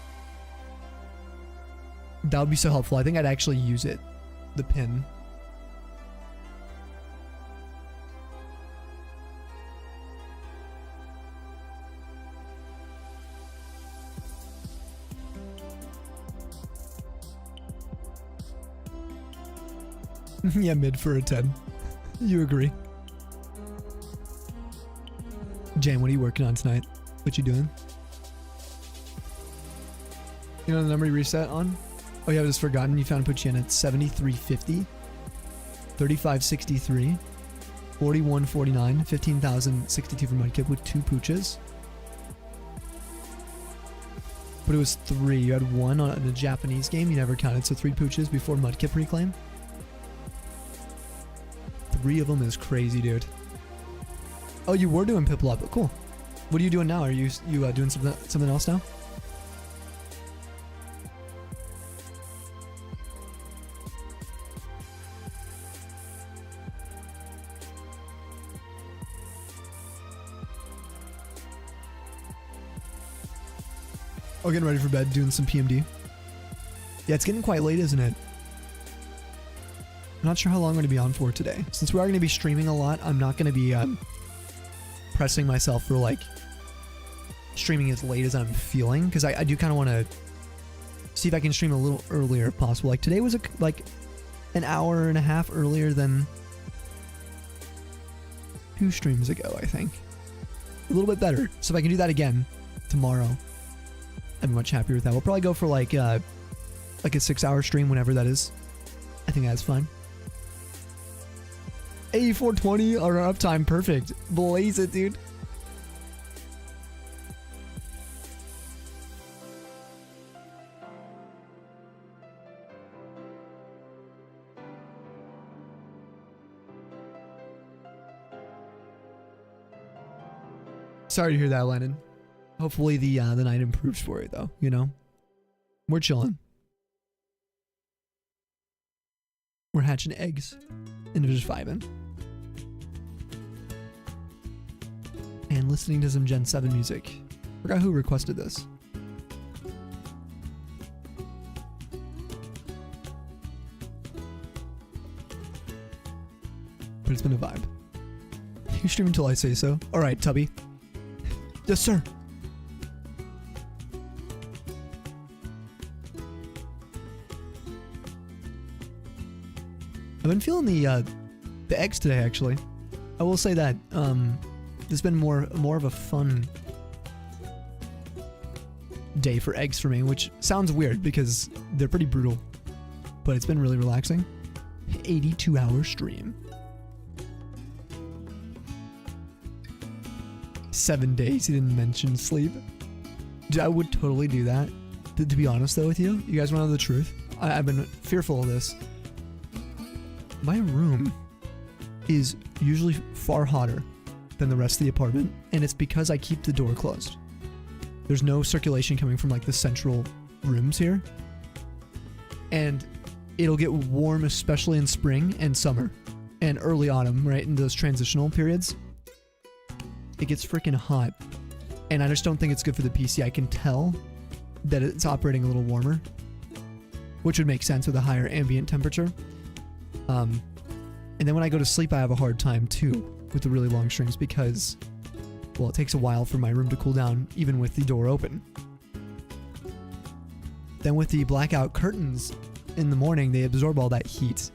That would be so helpful. I think I'd actually use it, the pin. Yeah, mid for a 10. You agree. Jan, what are you working on tonight? What you doing? You know the number you reset on? Oh yeah, I just forgotten. You found Puchin at 7350, 3563, 4149, 15,062 for Mudkip with 2 pooches. But it was 3. You had 1 on a Japanese game. You never counted, so 3 pooches before Mudkip reclaim. 3 of them is crazy, dude. Oh, you were doing Piplup, but cool. What are you doing now? Are you doing something else now? Oh, getting ready for bed, doing some PMD. Yeah, it's getting quite late, isn't it? I'm not sure how long I'm going to be on for today. Since we are going to be streaming a lot, I'm not going to be pressing myself for like streaming as late as I'm feeling, because I do kind of want to see if I can stream a little earlier if possible. Like today was like an hour and a half earlier than 2 streams ago, I think. A little bit better. So if I can do that again tomorrow, I'd be much happier with that. We'll probably go for like a 6-hour stream whenever that is. I think that's fine. 8420 our uptime, perfect. Blaze it, dude. Sorry to hear that, Lennon. Hopefully the night improves for you, though. You know, we're chilling. We're hatching eggs and just vibing. And listening to some Gen 7 music. Forgot who requested this. But it's been a vibe. You stream until I say so. Alright, Tubby. Yes, sir. I've been feeling the eggs today, actually. I will say that it's been more of a fun day for eggs for me, which sounds weird because they're pretty brutal, but it's been really relaxing. 82-hour stream. 7 days. He didn't mention sleep. Dude, I would totally do that. To be honest, though, with you, you guys want to know the truth? I've been fearful of this. My room is usually far hotter than the rest of the apartment, and it's because I keep the door closed. There's no circulation coming from like the central rooms here, and it'll get warm, especially in spring and summer and early autumn, right in those transitional periods. It gets freaking hot, and I just don't think it's good for the PC. I can tell that it's operating a little warmer, which would make sense with a higher ambient temperature. And then when I go to sleep, I have a hard time too with the really long streams because, well, it takes a while for my room to cool down even with the door open. Then with the blackout curtains in the morning, they absorb all that heat.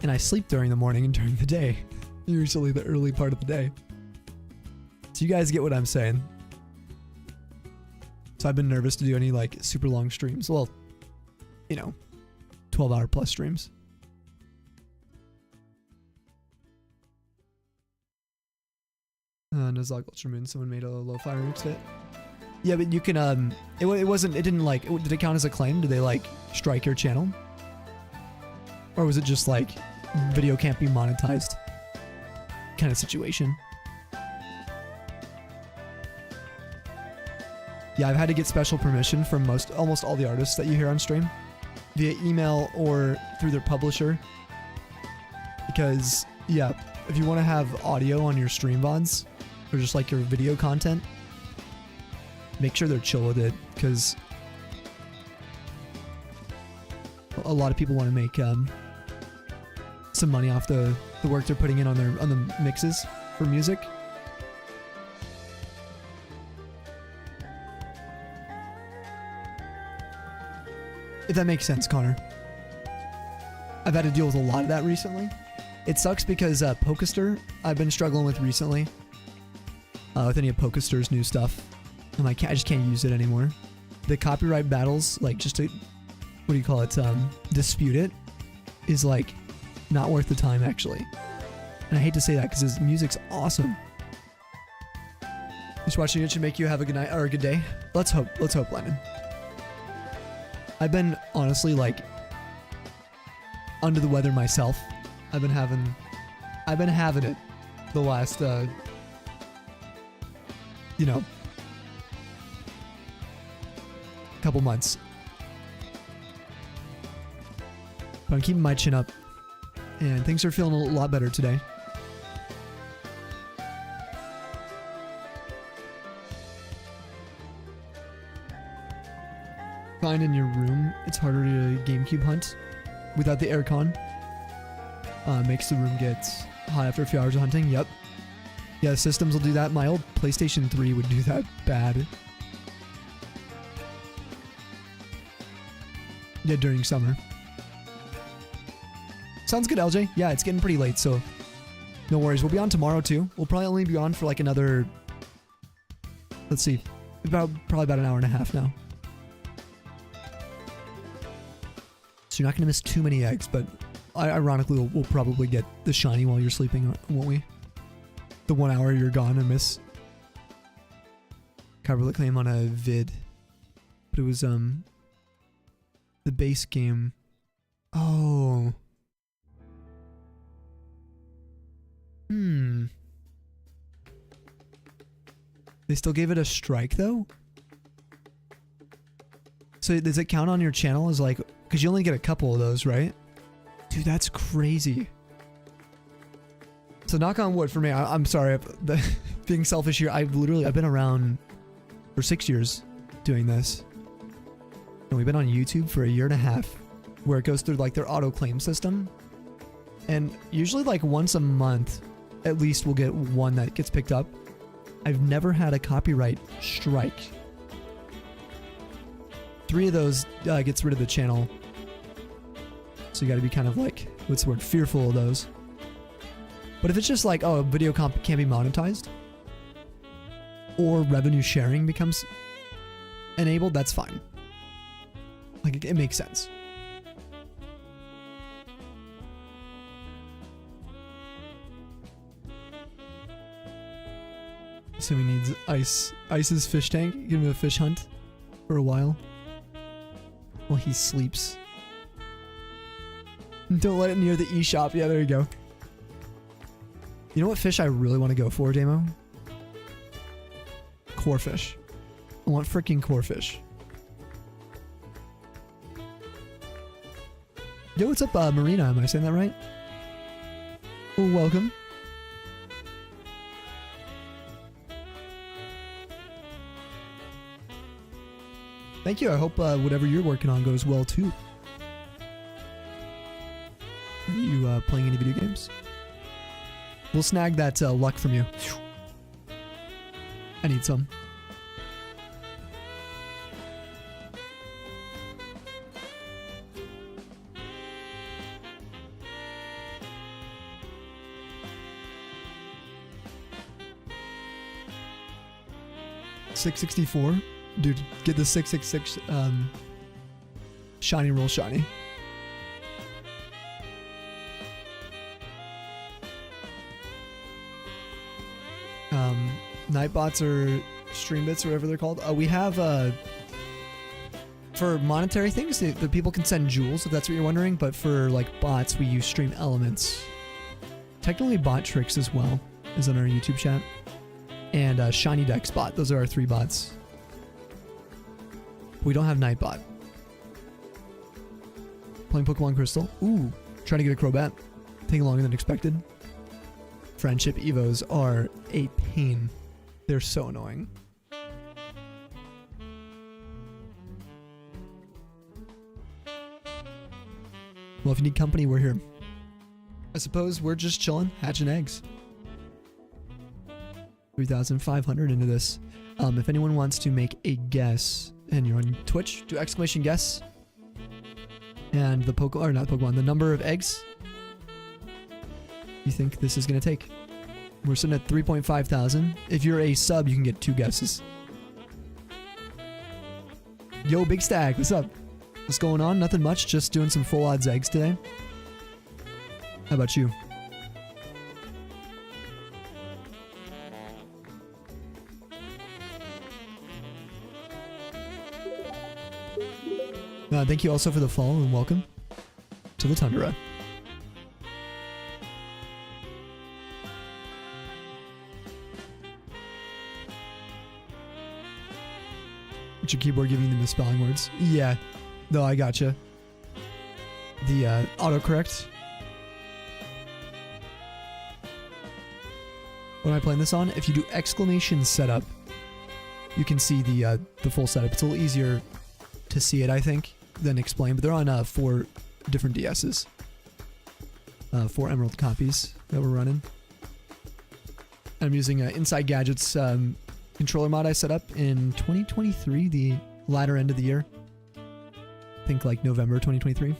And I sleep during the morning and during the day. Usually the early part of the day. So you guys get what I'm saying. So I've been nervous to do any like super long streams. Well, you know, 12-hour plus streams. Nuzlocke Ultra Moon, someone made a lo-fi remix of it. Yeah, but you can, it didn't like, did it count as a claim? Did they like strike your channel? Or was it just like, video can't be monetized kind of situation? Yeah, I've had to get special permission from almost all the artists that you hear on stream via email or through their publisher. Because, yeah, if you want to have audio on your stream VODs or just like your video content, make sure they're chill with it, because a lot of people want to make some money off the work they're putting in on the mixes for music. If that makes sense, Connor. I've had to deal with a lot of that recently. It sucks because Pokester, I've been struggling with recently. With any of Pokester's new stuff. And I just can't use it anymore. The copyright battles, like just to, what do you call it, dispute it, is like not worth the time actually. And I hate to say that because his music's awesome. Just watching it should make you have a good night or a good day. Let's hope, Lennon. I've been honestly like under the weather myself. I've been having it the last you know, couple months. But I'm keeping my chin up and things are feeling a lot better today. Find in your room, it's harder to GameCube hunt without the aircon. Makes the room get hot after a few hours of hunting. Yep. Yeah, systems will do that. My old PlayStation 3 would do that bad. Yeah, during summer. Sounds good, LJ. Yeah, it's getting pretty late, so no worries. We'll be on tomorrow too. We'll probably only be on for like another, let's see, probably about an hour and a half now. So you're not gonna miss too many eggs, but ironically, we'll probably get the shiny while you're sleeping, won't we? The 1 hour you're gone and miss. Cover the claim on a vid, but it was the base game. Oh. They still gave it a strike though? So does it count on your channel as like, because you only get a couple of those, right? Dude, that's crazy. So knock on wood for me. I'm sorry, being selfish here. I've been around for 6 years doing this. And we've been on YouTube for 1.5 years, where it goes through like their auto claim system. And usually like once a month, at least we'll get one that gets picked up. I've never had a copyright strike. 3 of those gets rid of the channel. So you gotta be kind of like, what's the word, fearful of those. But if it's just like, oh, video comp can't be monetized, or revenue sharing becomes enabled, that's fine. Like, it makes sense. So he needs Ice's fish tank. Give him a fish hunt for a while while he sleeps. Don't let it near the eShop. Yeah, there you go. You know what fish I really want to go for, Damo? Core fish. I want freaking core fish. Yo, what's up, Marina? Am I saying that right? Oh, welcome. Thank you. I hope whatever you're working on goes well too. Are you playing any video games? We'll snag that luck from you. I need some. $664, dude. Get the 666 shiny roll shiny. Nightbots or stream bits or whatever they're called. We have for monetary things, the people can send jewels if that's what you're wondering. But for like bots, we use stream elements. Technically, bot tricks as well is on our YouTube chat. And shiny dexbot. Those are our 3 bots. We don't have nightbot. Playing Pokemon Crystal. Ooh, trying to get a Crobat. Taking longer than expected. Friendship Evos are a pain. They're so annoying. Well, if you need company, we're here. I suppose we're just chilling, hatching eggs. 3,500 into this. If anyone wants to make a guess, and you're on Twitch, do exclamation guess. And the the number of eggs you think this is going to take. We're sitting at 3.5 thousand. If you're a sub, you can get 2 guesses. Yo, Big Stag, what's up? What's going on? Nothing much, just doing some full odds eggs today. How about you? Thank you also for the follow and welcome to the Tundra. What's your keyboard giving you the misspelling words? Yeah. No, I gotcha. The autocorrect. What am I playing this on? If you do exclamation setup, you can see the full setup. It's a little easier to see it, I think, than explain. But they're on 4 different DSs. 4 Emerald copies that we're running. I'm using Inside Gadgets controller mod I set up in 2023, the latter end of the year. I think like November 2023.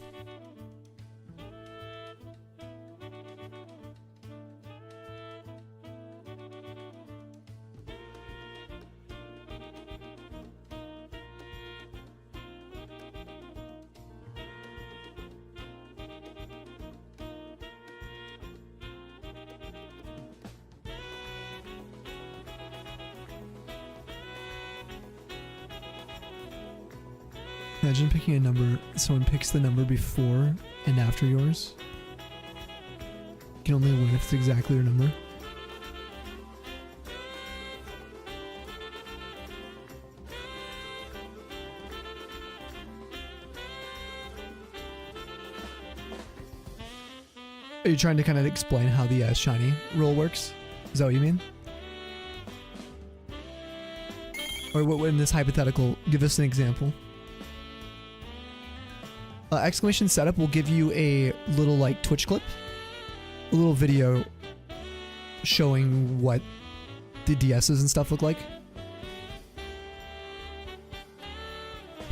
Imagine picking a number, someone picks the number before and after yours. You can only win if it's exactly your number. Are you trying to kind of explain how the shiny roll works? Is that what you mean? Or what in this hypothetical, give us an example. Exclamation setup will give you a little like Twitch clip, a little video showing what the DSs and stuff look like.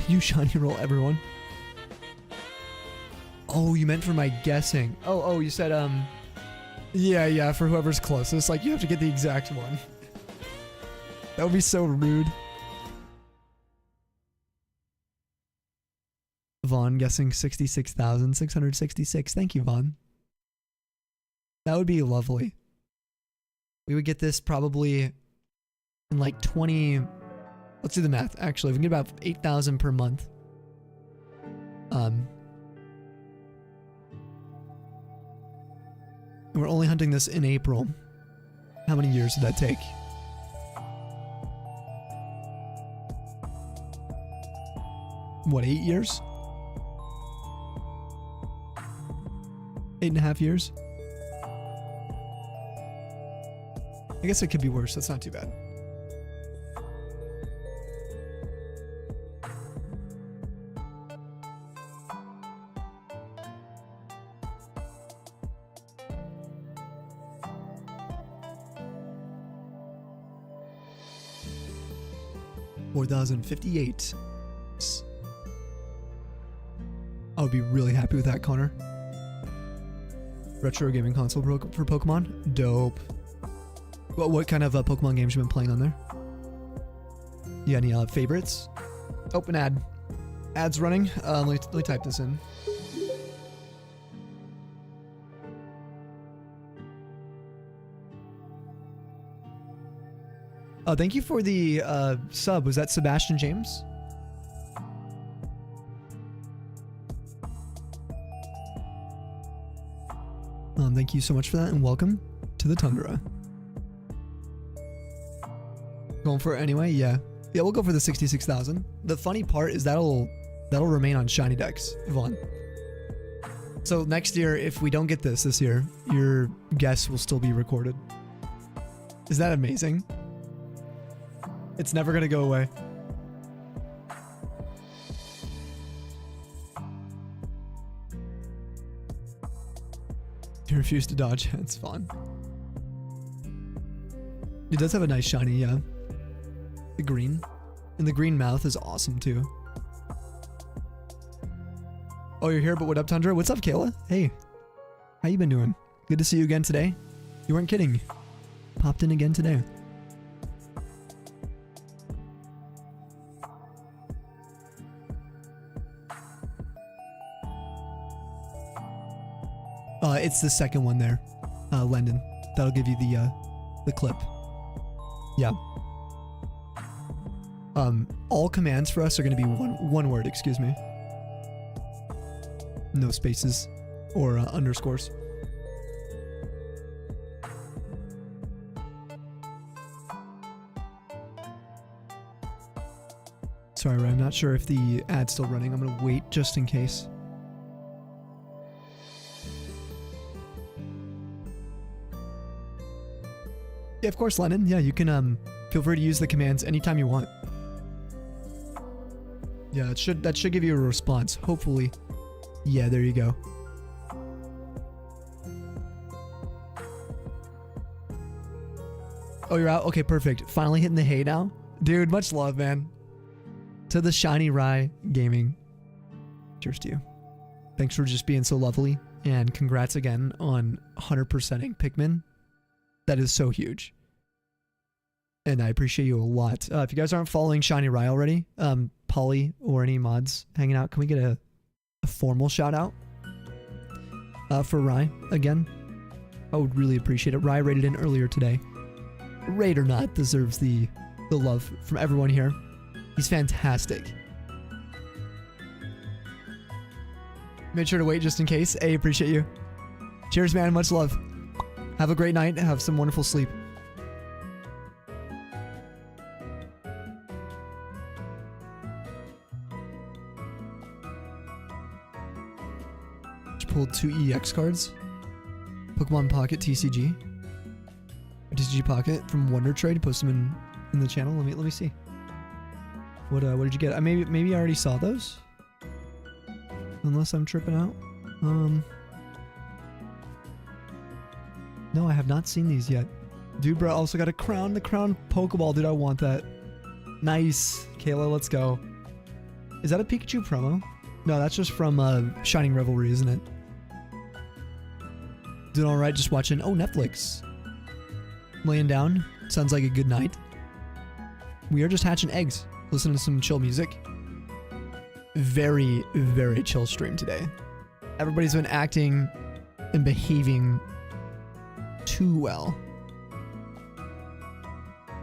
You shiny roll everyone. Oh, you meant for my guessing. Oh, you said yeah, for whoever's closest. Like you have to get the exact one. That would be so rude. Vaughn guessing 66,666. Thank you, Vaughn. That would be lovely. We would get this probably in like 20... Let's do the math, actually. We can get about 8,000 per month. And we're only hunting this in April. How many years did that take? What, 8 years? 8.5 years? I guess it could be worse. That's not too bad. 4,058. I would be really happy with that, Connor. Retro gaming console for Pokemon? Dope. What kind of Pokemon games you been playing on there? You got any favorites? Open ad. Ad's running. Let me type this in. Thank you for the sub. Was that Sebastian James? Thank you so much for that, and welcome to the Tundra. Going for it anyway? Yeah. Yeah, we'll go for the 66,000. The funny part is that'll remain on Shiny Dex, Yvonne. So next year, if we don't get this year, your guess will still be recorded. Is that amazing? It's never gonna go away. You refuse to dodge. It's fun. It does have a nice shiny, yeah. The green. And the green mouth is awesome too. Oh, you're here, but what up, Tundra? What's up, Kayla? Hey. How you been doing? Good to see you again today. You weren't kidding. Popped in again today. It's the second one there, Lendon. That'll give you the clip. Yeah. All commands for us are going to be one word. Excuse me. No spaces or underscores. Sorry, I'm not sure if the ad's still running. I'm going to wait just in case. Yeah, of course, Lennon. Yeah, you can feel free to use the commands anytime you want. Yeah, that should give you a response, hopefully. Yeah, there you go. Oh, you're out? Okay, perfect. Finally hitting the hay now. Dude, much love, man. To the Shiny Rye Gaming. Cheers to you. Thanks for just being so lovely. And congrats again on 100%ing Pikmin. That is so huge. And I appreciate you a lot. If you guys aren't following Shiny Rye already, Polly or any mods hanging out, can we get a formal shout out for Rye again? I would really appreciate it. Rye rated in earlier today. Raid or not, deserves the love from everyone here. He's fantastic. Made sure to wait just in case. Hey, appreciate you. Cheers, man. Much love. Have a great night. Have some wonderful sleep. Just pulled 2 EX cards. Pokemon Pocket TCG. TCG Pocket from Wonder Trade. Post them in the channel. Let me see. What did you get? Maybe I already saw those. Unless I'm tripping out. No, I have not seen these yet. Dude, bro, also got a crown. The crown Pokeball, dude. I want that. Nice. Kayla, let's go. Is that a Pikachu promo? No, that's just from Shining Revelry, isn't it? Doing alright, just watching. Oh, Netflix. Laying down. Sounds like a good night. We are just hatching eggs. Listening to some chill music. Very, very chill stream today. Everybody's been acting and behaving too well.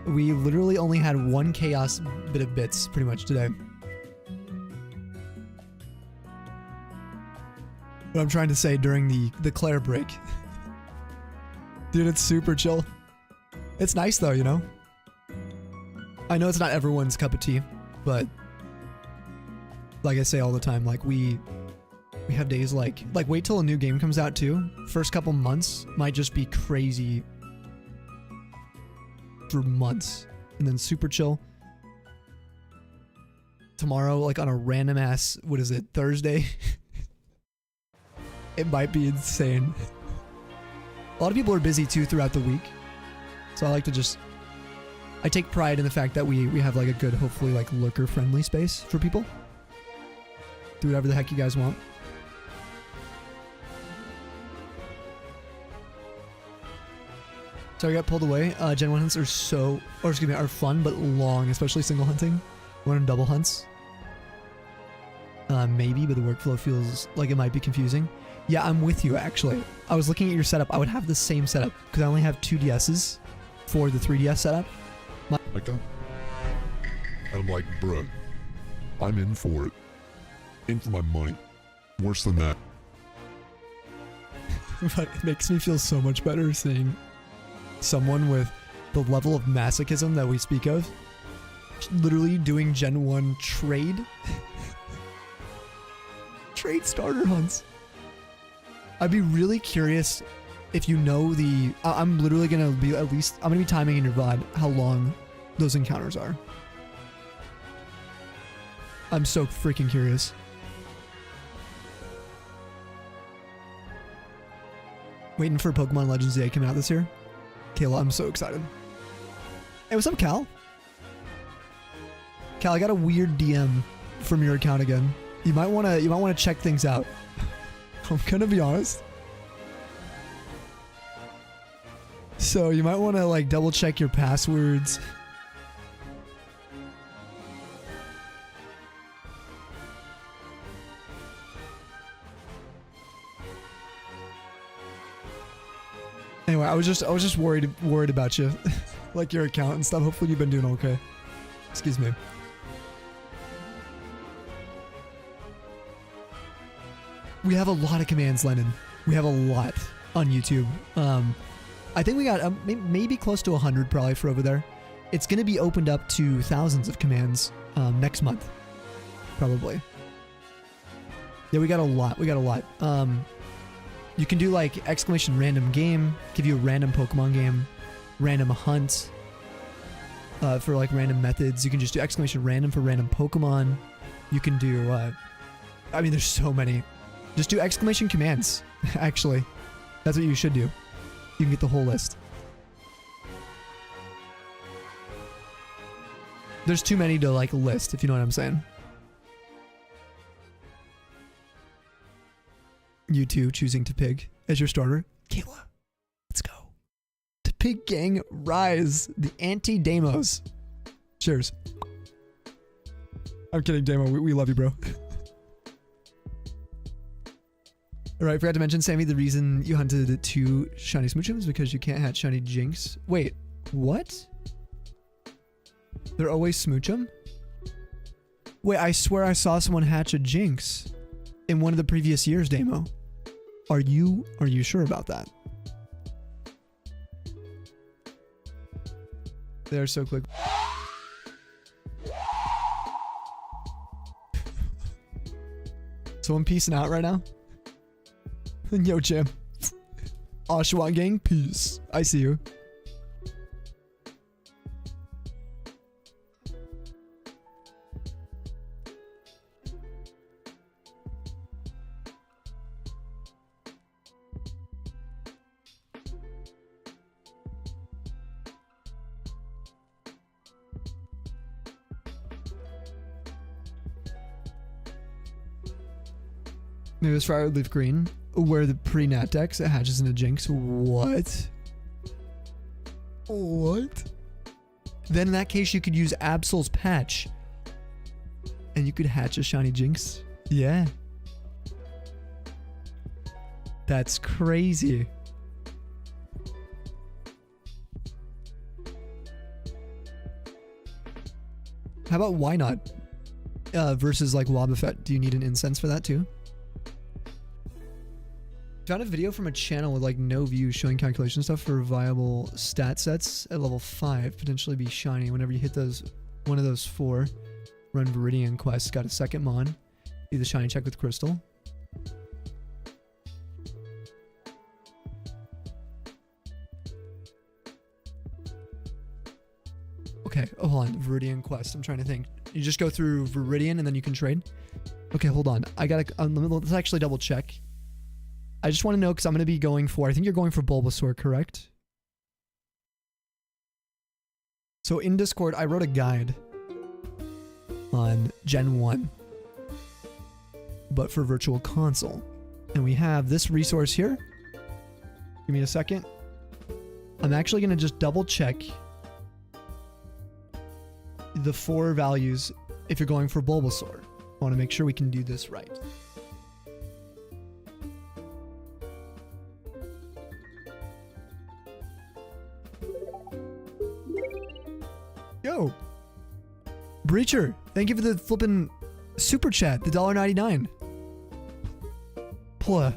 We literally only had one chaos bit of bits pretty much today. What I'm trying to say during the Claire break. Dude, it's super chill. It's nice though, you know? I know it's not everyone's cup of tea, but like I say all the time, like we have days like wait till a new game comes out too. First couple months might just be crazy for months, and then super chill. Tomorrow, like on a random ass, what is it, Thursday? It might be insane. A lot of people are busy too throughout the week, so I like to just I take pride in the fact that we have like a good, hopefully like lurker friendly space for people. Do whatever the heck you guys want. So I got pulled away. Gen 1 hunts are are fun but long, especially single hunting. One and double hunts. Maybe, but the workflow feels like it might be confusing. Yeah, I'm with you actually. I was looking at your setup. I would have the same setup because I only have 2 DSs for the 3DS setup. Like that? And I'm like, bruh, I'm in for it. In for my money. Worse than that. But it makes me feel so much better seeing someone with the level of masochism that we speak of literally doing Gen 1 trade starter hunts. I'd be really curious if you know the I'm literally gonna be I'm gonna be timing in your VOD how long those encounters are. I'm so freaking curious. Waiting for Pokemon Legends Day coming out this year. Kayla, I'm so excited. Hey, what's up, Cal? Cal, I got a weird DM from your account again. You might wanna check things out. I'm gonna be honest. So you might wanna like double check your passwords. Anyway, I was just worried about you, like your account and stuff. Hopefully you've been doing okay. Excuse me. We have a lot of commands, Lennon. We have a lot on YouTube. I think we got maybe close to 100 probably for over there. It's going to be opened up to thousands of commands next month, probably. Yeah, we got a lot. We got a lot. You can do like exclamation random game, give you a random Pokemon game, random hunt for like random methods. You can just do exclamation random for random Pokemon. You can do, I mean, there's so many. Just do exclamation commands, actually. That's what you should do. You can get the whole list. There's too many to like list, if you know what I'm saying. You two choosing to pig as your starter. Kayla, let's go. To pig gang, rise. The anti-Damos. Cheers. I'm kidding, Damo. We love you, bro. Alright, forgot to mention, Sammy, the reason you hunted 2 shiny Smoochum is because you can't hatch shiny Jinx. Wait, what? They're always Smoochum? Wait, I swear I saw someone hatch a Jinx in one of the previous years, Damo. Are you sure about that? They're so quick. So I'm peacing out right now? Yo, Jim. Oshawa gang, peace. I see you. Maybe this Fire Leaf Green, where the pre-nat decks, it hatches into Jinx. What? What? Then in that case, you could use Absol's patch. And you could hatch a shiny Jinx. Yeah. That's crazy. How about why not? Versus like Wobbuffet. Do you need an incense for that too? Found a video from a channel with like no views showing calculation stuff for viable stat sets at level 5 potentially be shiny whenever you hit one of those 4. Run Viridian quest, got a second mon. Do the shiny check with crystal. Okay, oh, hold on, Viridian quest. I'm trying to think. You just go through Viridian and then you can trade. Okay, hold on. I gotta let's actually double check. I just want to know because I'm going to be going for, I think you're going for Bulbasaur, correct? So in Discord, I wrote a guide on Gen 1, but for Virtual Console. And we have this resource here. Give me a second. I'm actually going to just double check the 4 values if you're going for Bulbasaur. I want to make sure we can do this right. Yo! Breacher, thank you for the flippin' super chat, the $1.99. Plah.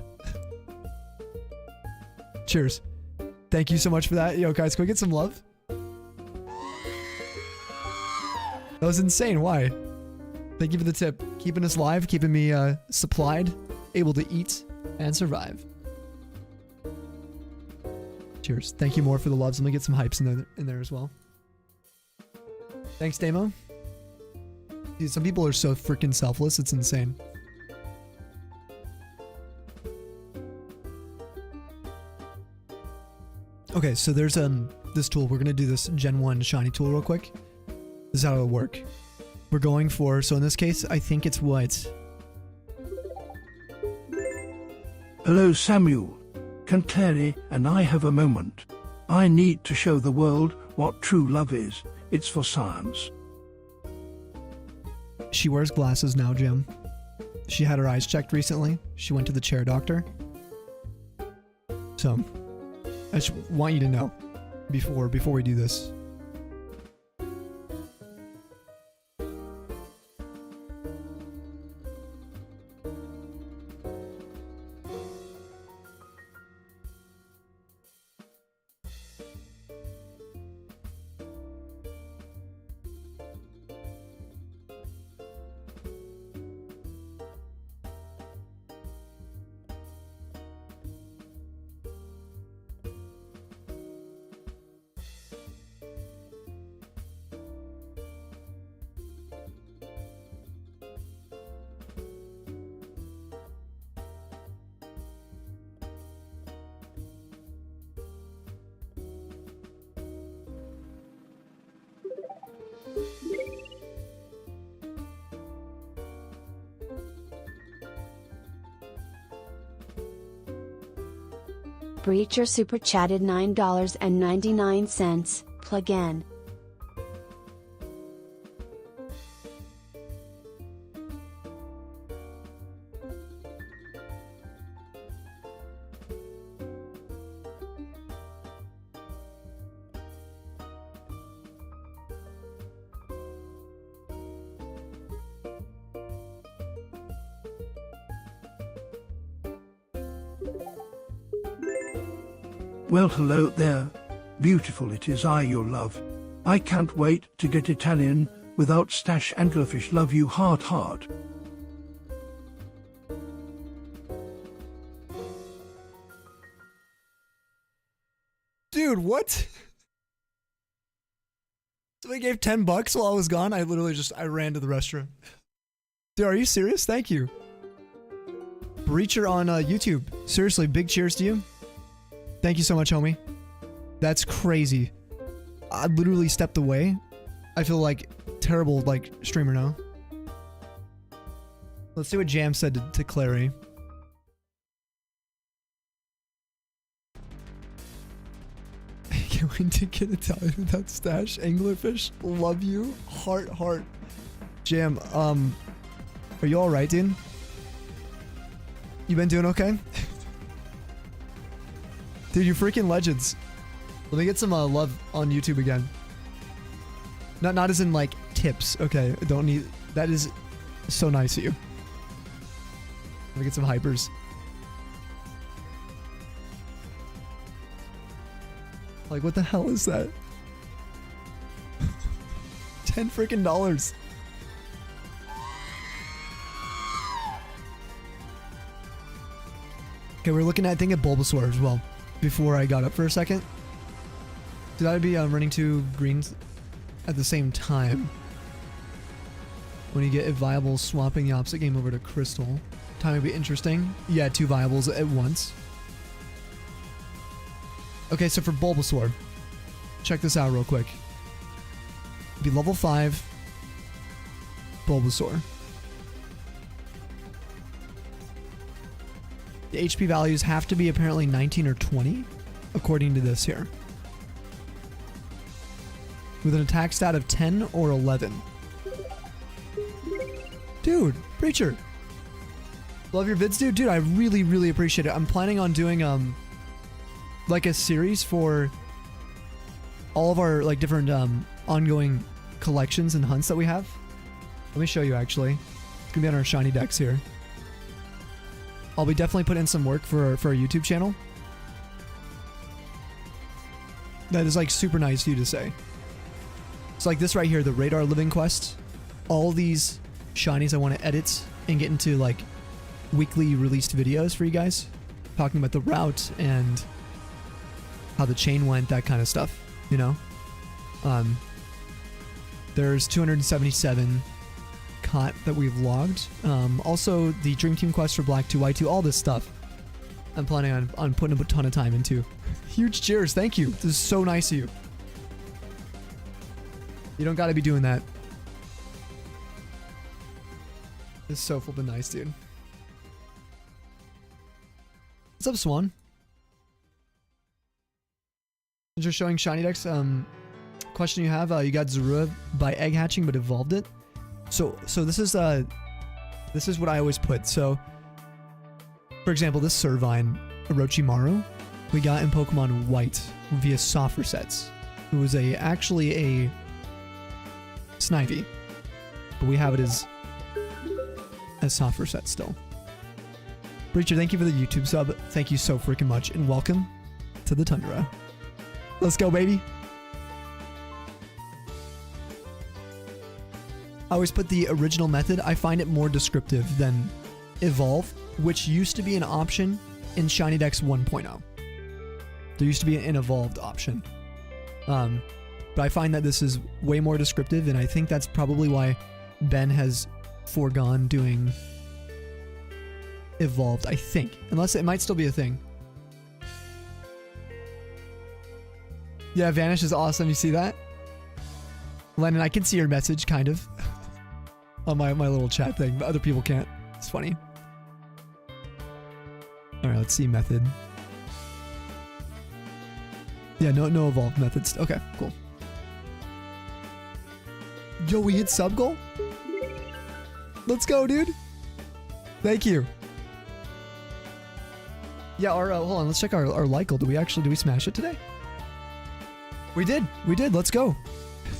Cheers. Thank you so much for that. Yo, guys, can we get some love? That was insane. Why? Thank you for the tip. Keeping us live, keeping me supplied, able to eat and survive. Cheers. Thank you more for the loves. Let me get some hypes in there as well. Thanks, Damo. Dude, some people are so freaking selfless. It's insane. Okay, so there's this tool. We're gonna do this Gen 1 shiny tool real quick. This is how it'll work. We're going for, so in this case, I think it's what? Hello, Samuel. Can Clary and I have a moment? I need to show the world what true love is. It's for science. She wears glasses now, Jim. She had her eyes checked recently. She went to the chair doctor. So, I just want you to know before we do this. Breacher super chatted $9.99. Plug in. Well, hello there. Beautiful it is, I your love. I can't wait to get Italian without stash anglerfish. Love you, heart heart. Dude, what? Somebody gave $10 while I was gone. I literally I ran to the restroom. Dude, are you serious? Thank you. Breacher on YouTube. Seriously, big cheers to you. Thank you so much, homie. That's crazy. I literally stepped away. I feel like terrible, like, streamer now. Let's see what Jam said to Clary. Can't wait to get Italian without stash. Anglerfish, love you. Heart, heart. Jam, are you alright, dude? You been doing okay? Dude, you freaking legends. Let me get some love on YouTube again. Not as in like tips. Okay, don't need. That is so nice of you. Let me get some hypers. Like, what the hell is that? $10 freaking dollars. Okay, we're looking at, I think, at Bulbasaur as well. Before I got up for a second. Did I be running 2 greens at the same time? When you get a viable, swapping the opposite game over to Crystal. Time would be interesting. Yeah, 2 viables at once. Okay, so for Bulbasaur, check this out real quick. Be level 5 Bulbasaur. The HP values have to be apparently 19 or 20, according to this here. With an attack stat of 10 or 11. Dude, Preacher. Love your vids, dude. Dude, I really, really appreciate it. I'm planning on doing, like a series for all of our, like, different, ongoing collections and hunts that we have. Let me show you, actually. It's gonna be on our shiny decks here. I'll be definitely putting in some work for our YouTube channel. That is, like, super nice of you to say. It's like this right here, the Radar Living Quest. All these shinies I want to edit and get into, like, weekly released videos for you guys. Talking about the route and how the chain went, that kind of stuff, you know? There's 277 caught that we've logged. Also, the Dream Team quest for Black 2Y2, all this stuff. I'm planning on putting a ton of time into. Huge cheers, thank you. This is so nice of you. You don't gotta be doing that. This is so flippin' nice, dude. What's up, Swan? Since you're showing shiny decks, question you have, you got Zorua by egg hatching but evolved it. So this is what I always put. So, for example, this Servine, Orochimaru, we got in Pokemon White via soft resets. It was actually a Snivy, but we have it as soft reset still. Breacher, thank you for the YouTube sub. Thank you so freaking much, and welcome to the Tundra. Let's go, baby. I always put the original method. I find it more descriptive than evolve, which used to be an option in Shiny Dex 1.0. There used to be an evolved option. But I find that this is way more descriptive, and I think that's probably why Ben has foregone doing evolved, I think. Unless it might still be a thing. Yeah, Vanish is awesome. You see that? Lennon, I can see your message, kind of. On my little chat thing, but other people can't. It's funny. Alright, let's see method. Yeah, no evolved methods. Okay, cool. Yo, we hit sub goal? Let's go, dude. Thank you. Yeah, hold on, let's check our like goal. Did we smash it today? We did. Let's go.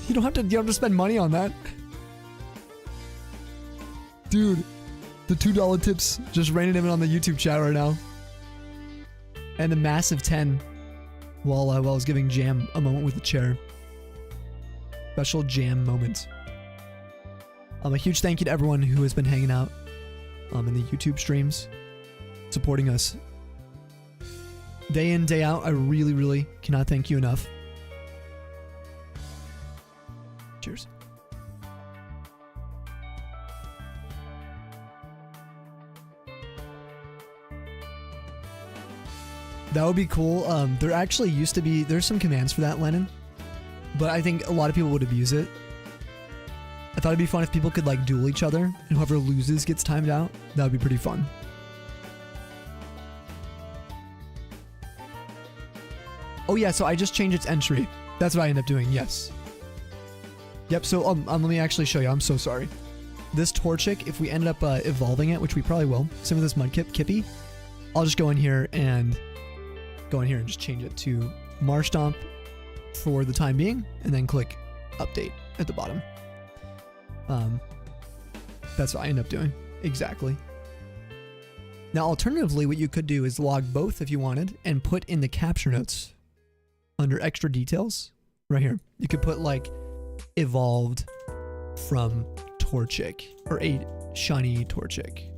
You don't have to spend money on that. Dude, the $2 tips just raining in on the YouTube chat right now. And the massive 10 while I was giving Jam a moment with the chair. Special Jam moment. A huge thank you to everyone who has been hanging out in the YouTube streams, supporting us day in, day out. I really, really cannot thank you enough. Cheers. That would be cool. There actually used to be, there's some commands for that, Lennon, but I think a lot of people would abuse it. I thought it'd be fun if people could like duel each other, and whoever loses gets timed out. That would be pretty fun. Oh yeah, so I just changed its entry. That's what I ended up doing, yes. Yep, so let me actually show you. I'm so sorry. This Torchic, if we ended up evolving it, which we probably will, same with this Mudkip, Kippy, I'll just go in here and just change it to Marstomp for the time being, and then click update at the bottom. That's what I end up doing. Exactly. Now, alternatively, what you could do is log both if you wanted and put in the capture notes under extra details right here. You could put like evolved from Torchic or a shiny Torchic.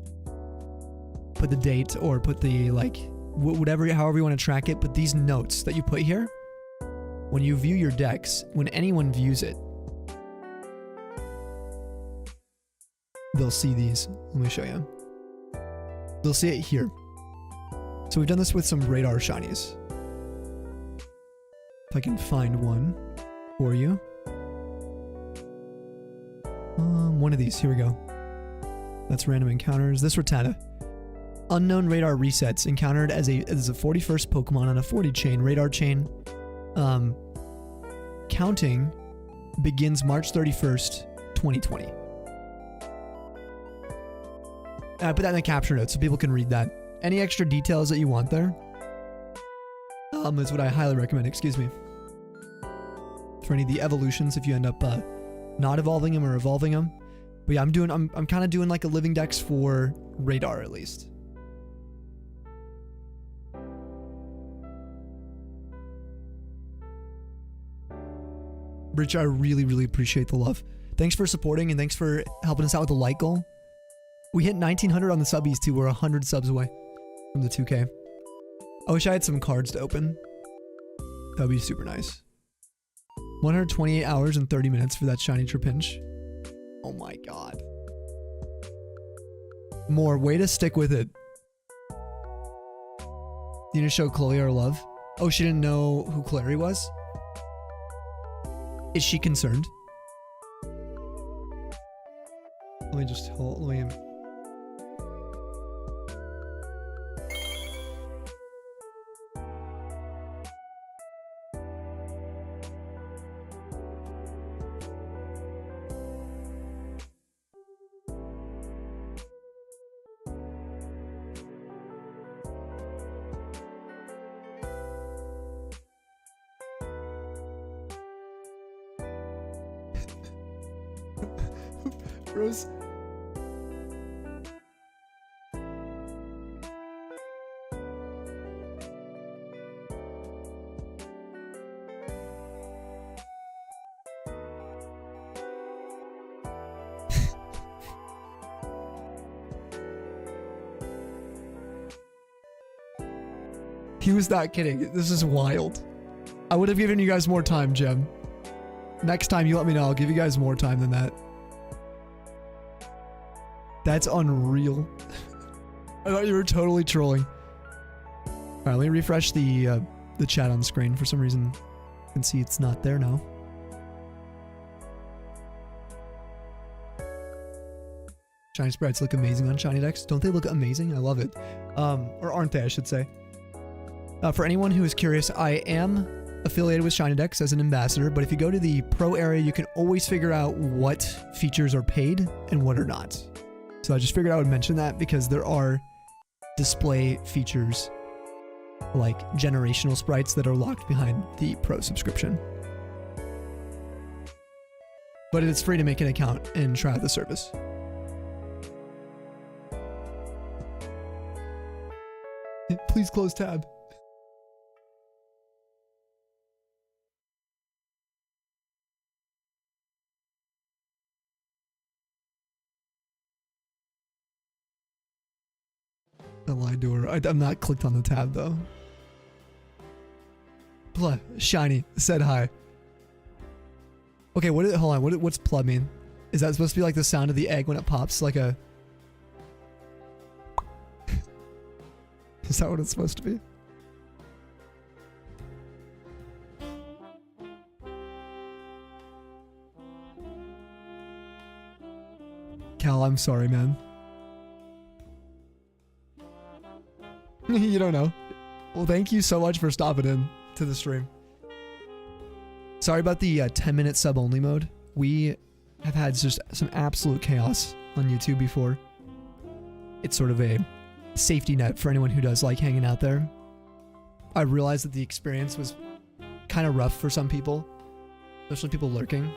Put the date or put the like whatever, however you want to track it. But these notes that you put here, when you view your decks, when anyone views it, they'll see these. Let me show you. They'll see it here. So we've done this with some Radar shinies. If I can find one for you. One of these. Here we go. That's random encounters. This Rattata. Unknown radar resets. Encountered as a 41st Pokemon on a 40 chain. Radar chain. Counting begins March 31st, 2020. I put that in the capture notes so people can read that. Any extra details that you want there? Is what I highly recommend. Excuse me. For any of the evolutions, if you end up not evolving them or evolving them. But yeah, I'm kind of doing like a living dex for radar at least. Rich, I really, really appreciate the love. Thanks for supporting and thanks for helping us out with the like goal. We hit 1900 on the subbies too. We're 100 subs away from the 2K. I wish I had some cards to open. That would be super nice. 128 hours and 30 minutes for that shiny Trapinch. Oh my god. More, way to stick with it. You need to show Chloe our love. Oh, she didn't know who Clary was? Is she concerned? Let me just hold, let me... Rose. He was not kidding. This is wild. I would have given you guys more time, Gem. Next time you let me know, I'll give you guys more time than that. That's unreal. I thought you were totally trolling. Alright, let me refresh the chat on the screen. For some reason, I can see it's not there now. Shiny sprites look amazing on Shiny Dex. Don't they look amazing? I love it. Or aren't they, I should say. For anyone who is curious, I am affiliated with Shiny Dex as an ambassador, but if you go to the pro area, you can always figure out what features are paid and what are not. So I just figured I would mention that because there are display features like generational sprites that are locked behind the pro subscription. But it's free to make an account and try out the service. Please close tab. The lie door. I'm not clicked on the tab though. Plug. Shiny. Said hi. Okay, hold on. What's plug mean? Is that supposed to be like the sound of the egg when it pops? Like a... Is that what it's supposed to be? Cal, I'm sorry, man. You don't know. Well, thank you so much for stopping in to the stream. Sorry about the 10-minute sub-only mode. We have had just some absolute chaos on YouTube before. It's sort of a safety net for anyone who does like hanging out there. I realized that the experience was kind of rough for some people, especially people lurking.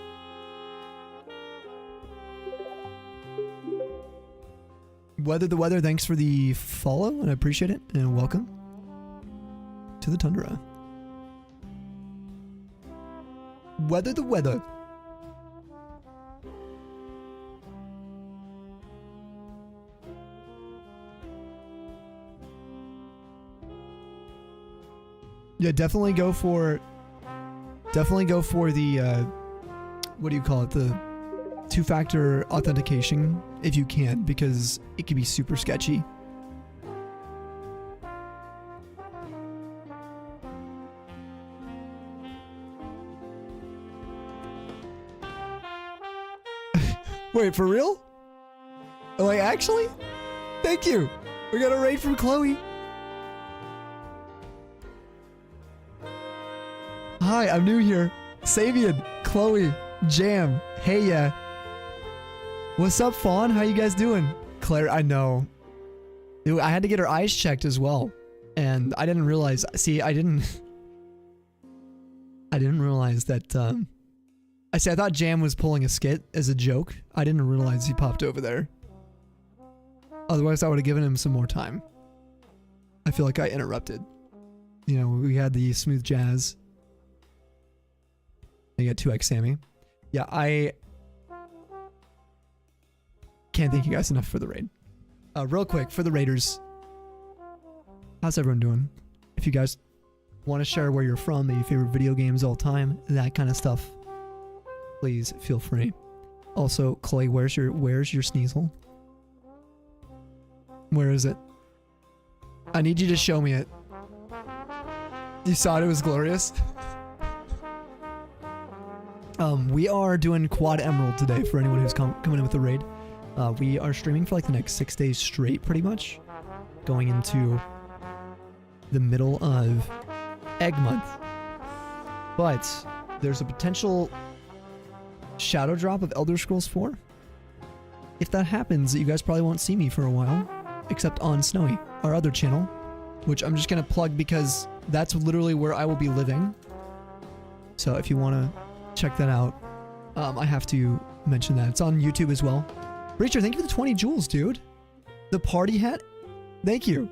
Weather the Weather, thanks for the follow, and I appreciate it, and welcome to the Tundra. Weather the Weather. Yeah, definitely go for the, what do you call it, the two-factor authentication if you can, because it can be super sketchy. Wait, for real? Like, actually? Thank you. We got a raid from Chloe. Hi, I'm new here. Sabian, Chloe, Jam, hey yeah. What's up, Fawn? How you guys doing? Claire, I know. Dude, I had to get her eyes checked as well. And I didn't realize, see, I didn't realize that, I thought Jam was pulling a skit as a joke. I didn't realize he popped over there. Otherwise, I would have given him some more time. I feel like I interrupted. You know, we had the smooth jazz. I got 2x Sammy. Yeah, I can't thank you guys enough for the raid. Real quick, for the raiders, how's everyone doing? If you guys want to share where you're from, maybe favorite video games all time, that kind of stuff, please feel free. Also, Clay, where's your Sneasel? Where is it? I need you to show me it. You saw it was glorious? We are doing Quad Emerald today for anyone who's coming in with the raid. We are streaming for like the next 6 days straight, pretty much. Going into the middle of Egg Month. But there's a potential shadow drop of Elder Scrolls 4. If that happens, you guys probably won't see me for a while. Except on Snowy, our other channel. Which I'm just going to plug because that's literally where I will be living. So if you want to check that out, I have to mention that. It's on YouTube as well. Breacher, thank you for the 20 jewels, dude. The party hat? Thank you.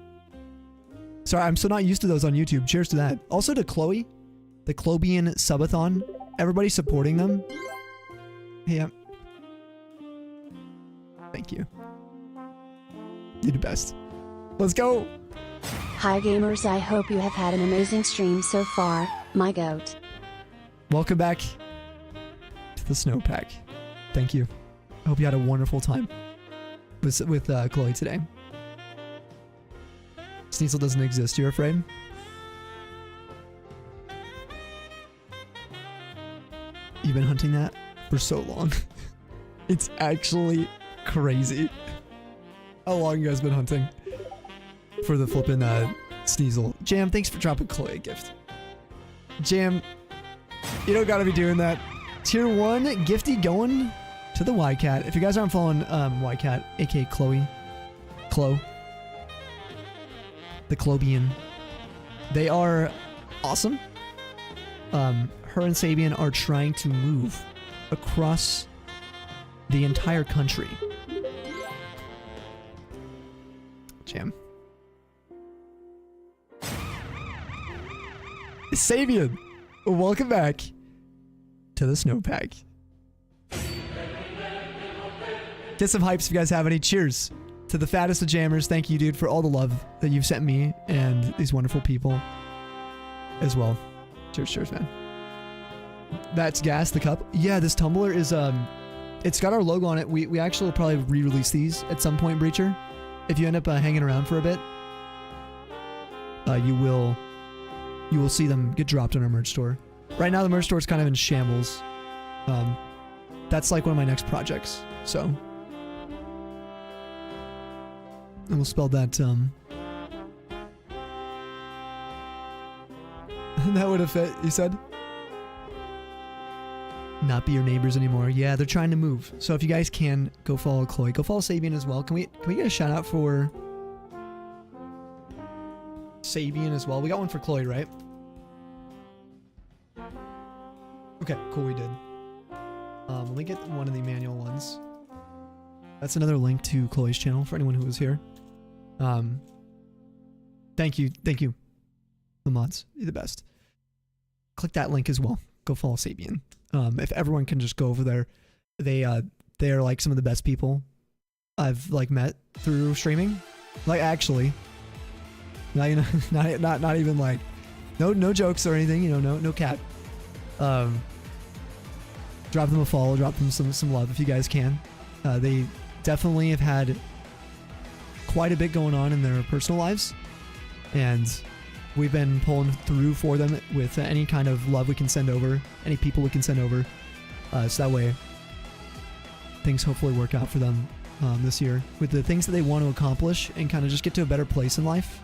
Sorry, I'm still not used to those on YouTube. Cheers to that. Also to Chloe, the Chlobian subathon. Everybody supporting them. Yeah. Thank you. You're the best. Let's go. Hi gamers, I hope you have had an amazing stream so far, my goat. Welcome back to the snowpack. Thank you. I hope you had a wonderful time with Chloe today. Sneasel doesn't exist, you're afraid? You've been hunting that for so long. It's actually crazy how long you guys been hunting for the flippin' Sneasel. Jam, thanks for dropping Chloe a gift. Jam, you don't gotta be doing that. Tier 1, Gifty going to the YCat. If you guys aren't following YCat, aka Chloe, the Chlobian, they are awesome. Her and Sabian are trying to move across the entire country. Jam. Sabian, welcome back to the snowpack. Get some hypes if you guys have any. Cheers to the fattest of jammers. Thank you, dude, for all the love that you've sent me and these wonderful people as well. Cheers, man. That's Gas, the cup. Yeah, this tumbler is, it's got our logo on it. We actually will probably re-release these at some point, Breacher. If you end up hanging around for a bit, you will see them get dropped on our merch store. Right now, the merch store is kind of in shambles. That's like one of my next projects, so. And we'll spell that, that would have fit, you said? Not be your neighbors anymore. Yeah, they're trying to move. So if you guys can, go follow Chloe. Go follow Sabian as well. Can we get a shout out for Sabian as well? We got one for Chloe, right? Okay, cool, we did. Let me get one of the manual ones. That's another link to Chloe's channel for anyone who was here. Thank you, the mods. You're the best. Click that link as well. Go follow Sabian. If everyone can just go over there, they are like some of the best people I've like met through streaming. Like actually, not even like no jokes or anything. You know, no cap. Drop them a follow, drop them some love if you guys can. They definitely have had quite a bit going on in their personal lives, and we've been pulling through for them with any kind of love we can send over, any people we can send over, so that way things hopefully work out for them this year with the things that they want to accomplish and kind of just get to a better place in life.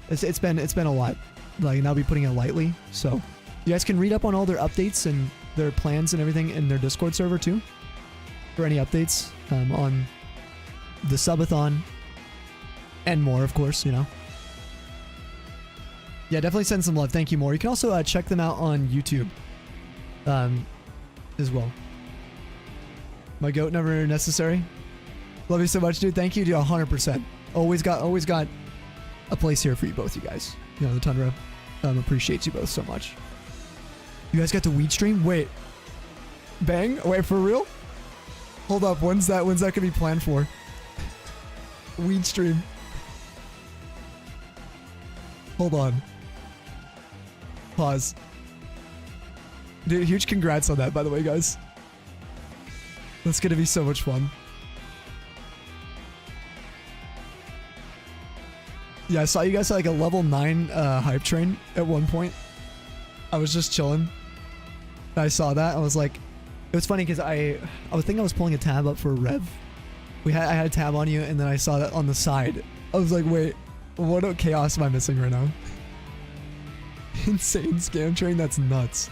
It's been a lot, like, and I'll be putting it lightly. So you guys can read up on all their updates and their plans and everything in their Discord server too, for any updates on the subathon and more, of course, you know. Yeah, definitely send some love. Thank you, more. You can also check them out on YouTube as well. My goat never necessary. Love you so much, dude. Thank you, dude. 100%. Always got a place here for you both, you guys. You know, the Tundra appreciates you both so much. You guys got the weed stream? Wait. Bang? Wait, for real? Hold up. When's that gonna be planned for? Weed stream. Hold on. Pause. Dude, huge congrats on that, by the way, guys. That's gonna be so much fun. Yeah, I saw you guys at like a level 9 hype train at one point. I was just chilling. I saw that. I was like, it was funny because I was thinking I was pulling a tab up for Rev. I had a tab on you, and then I saw that on the side. I was like, wait, what chaos am I missing right now? Insane scam train? That's nuts.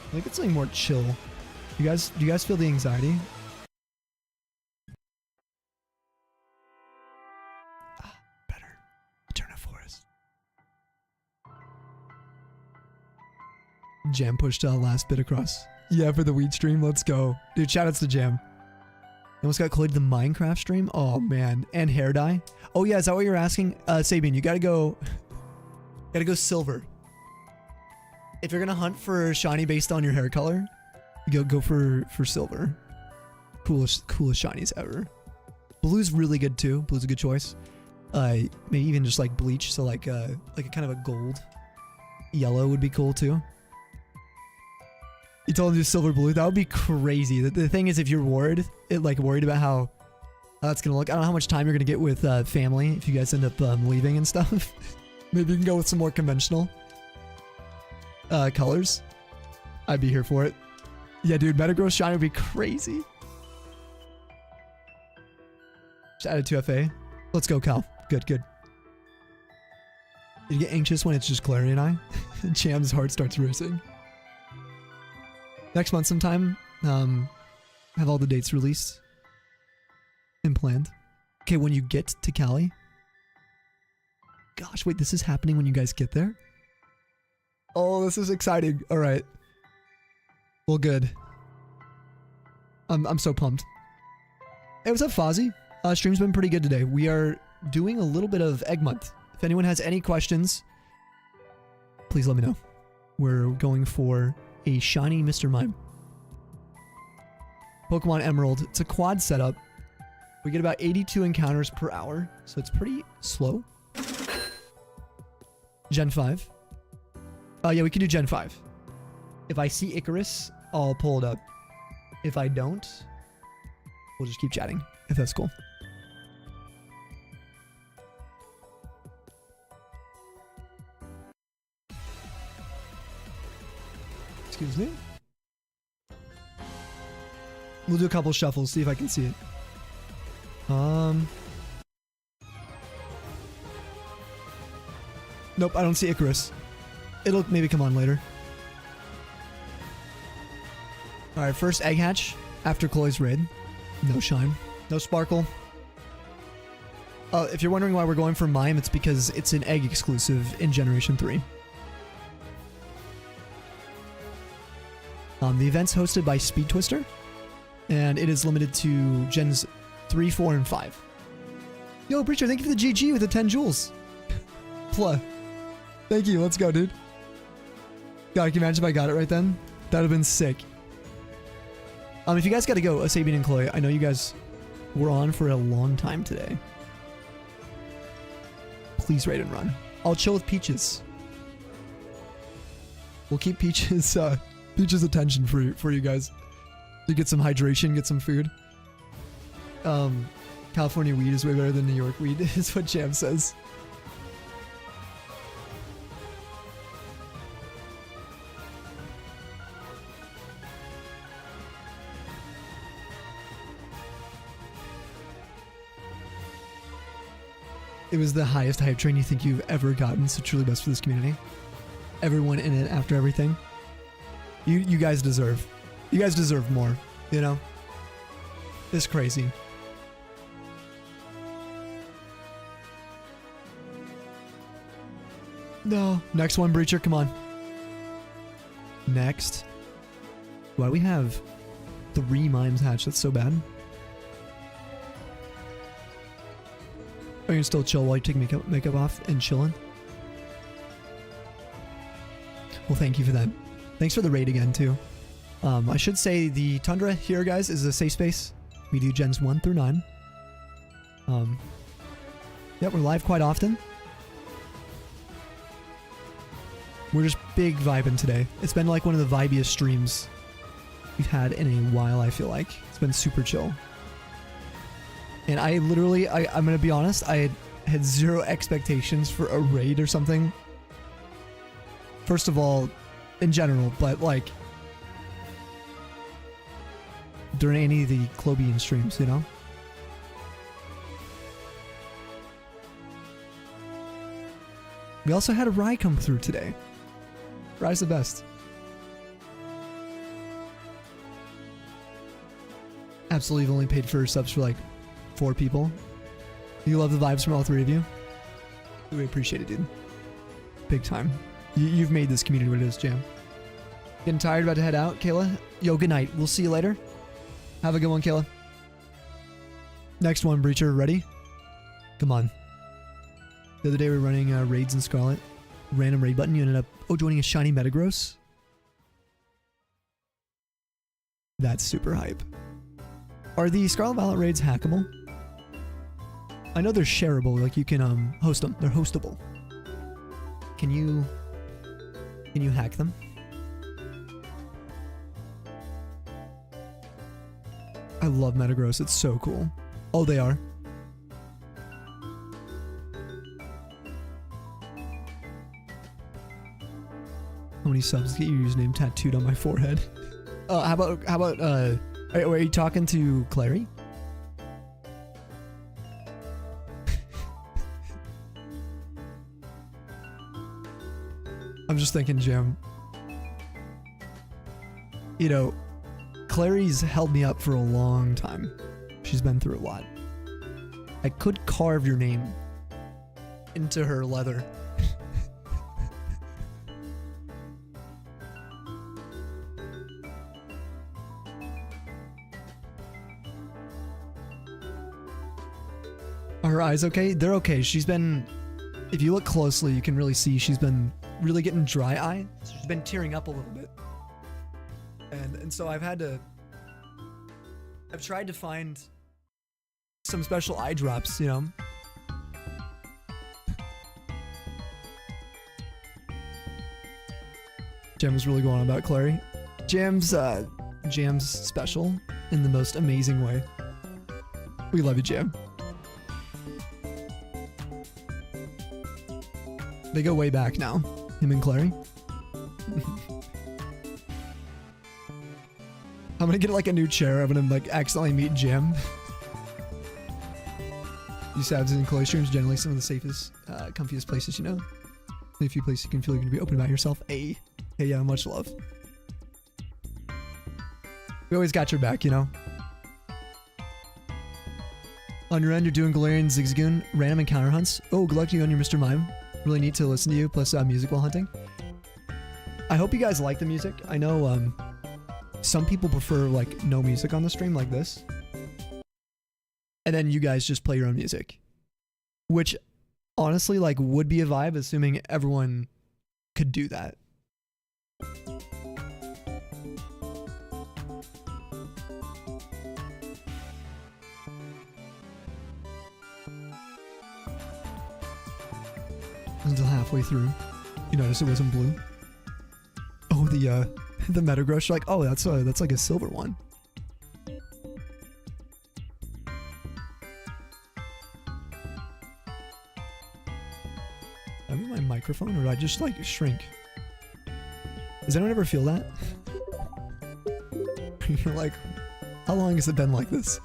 I think it's something more chill. Do you guys feel the anxiety? Better. Eternal Forest. Jam pushed last bit across. Yeah, for the weed stream. Let's go. Dude, shoutouts to Jam. Almost got Chloe to the Minecraft stream. Oh, man. And hair dye. Oh, yeah. Is that what you're asking? Sabian, you gotta go silver. If you're gonna hunt for shiny based on your hair color, go for silver. Coolest shinies ever. Blue's really good too. Blue's a good choice. Maybe even just like bleach, so like a kind of a gold yellow would be cool too. You told him to do silver blue. That would be crazy. The thing is, if you're worried about how that's gonna look, I don't know how much time you're gonna get with family if you guys end up leaving and stuff. Maybe you can go with some more conventional colors. I'd be here for it. Yeah, dude, Metagross shiny would be crazy. Just added 2FA. Let's go, Cal. Good. Did you get anxious when it's just Clary and I? Cham's heart starts racing. Next month sometime, have all the dates released and planned. Okay, when you get to Cali. Gosh, wait, this is happening when you guys get there? Oh, this is exciting. All right. Well, good. I'm so pumped. Hey, what's up, Fozzie? Stream's been pretty good today. We are doing a little bit of Egg Month. If anyone has any questions, please let me know. We're going for a shiny Mr. Mime. Pokemon Emerald. It's a quad setup. We get about 82 encounters per hour, so it's pretty slow. Gen 5. Yeah, we can do Gen 5. If I see Icarus, I'll pull it up. If I don't, we'll just keep chatting, if that's cool. Excuse me? We'll do a couple shuffles, see if I can see it. Nope, I don't see Icarus. It'll maybe come on later. Alright, first egg hatch after Chloe's raid. No shine. No sparkle. If you're wondering why we're going for Mime, it's because it's an egg exclusive in Generation 3. The event's hosted by Speed Twister, and it is limited to Gens 3, 4, and 5. Yo, Preacher, thank you for the GG with the 10 joules. Pla. Thank you, let's go, dude. God, can you imagine if I got it right then? That would have been sick. If you guys got to go, Sabian and Chloe, I know you guys were on for a long time today. Please raid and run. I'll chill with Peaches. We'll keep Peaches, Peaches' attention for you guys. To get some hydration, get some food. California weed is way better than New York weed, is what Jam says. It was the highest hype train you think you've ever gotten, so truly best for this community. Everyone in it after everything. You guys deserve. You guys deserve more, you know? It's crazy. No. Next one, Breacher, come on. Next. Why do we have 3 mimes hatched? That's so bad. Are you still chill while you take makeup off and chilling? Well, thank you for that. Thanks for the raid again, too. I should say the Tundra here, guys, is a safe space. We do gens 1 through 9. Yeah, we're live quite often. We're just big vibing today. It's been like one of the vibiest streams we've had in a while, I feel like. It's been super chill. And I literally, I'm going to be honest, I had 0 expectations for a raid or something. First of all, in general, but like during any of the Clobian streams, you know? We also had a Rye come through today. Rye's the best. Absolutely, you've only paid for subs for like 4 people. You love the vibes from all 3 of you. We appreciate it, dude. Big time. You've made this community what it is, Jam. Getting tired, about to head out, Kayla? Yo, good night. We'll see you later. Have a good one, Kayla. Next one, Breacher. Ready? Come on. The other day we were running raids in Scarlet. Random raid button. You ended up joining a shiny Metagross. That's super hype. Are the Scarlet Violet raids hackable? I know they're shareable. Like you can host them. They're hostable. Can you hack them? I love Metagross. It's so cool. Oh, they are. How many subs get your username tattooed on my forehead? How about are you talking to Clary? I'm just thinking, Jim. You know, Clary's held me up for a long time. She's been through a lot. I could carve your name into her leather. Are her eyes okay? They're okay. She's been, if you look closely, you can really see she's been really getting dry eye. So she's been tearing up a little bit. And so I've tried to find some special eye drops, you know. Jam was really going on about Clary. Jam's special in the most amazing way. We love you, Jam. They go way back now, him and Clary. I'm gonna get like a new chair. I'm gonna like accidentally meet Jim. You Sabs and Clay streams generally some of the safest, comfiest places, you know. A few places you can feel you're gonna be open about yourself. Hey, yeah, much love. We always got your back, you know. On your end, you're doing Galarian Zigzagoon random encounter hunts. Oh, good luck to you on your Mr. Mime. Really neat to listen to you, plus music while hunting. I hope you guys like the music. I know some people prefer like no music on the stream like this. And then you guys just play your own music. Which honestly like would be a vibe assuming everyone could do that. Until halfway through, you notice it wasn't blue. Oh, the Metagross. You're like, oh, that's like a silver one. Am I moving my microphone, or did I just like shrink? Does anyone ever feel that? You're like, how long has it been like this?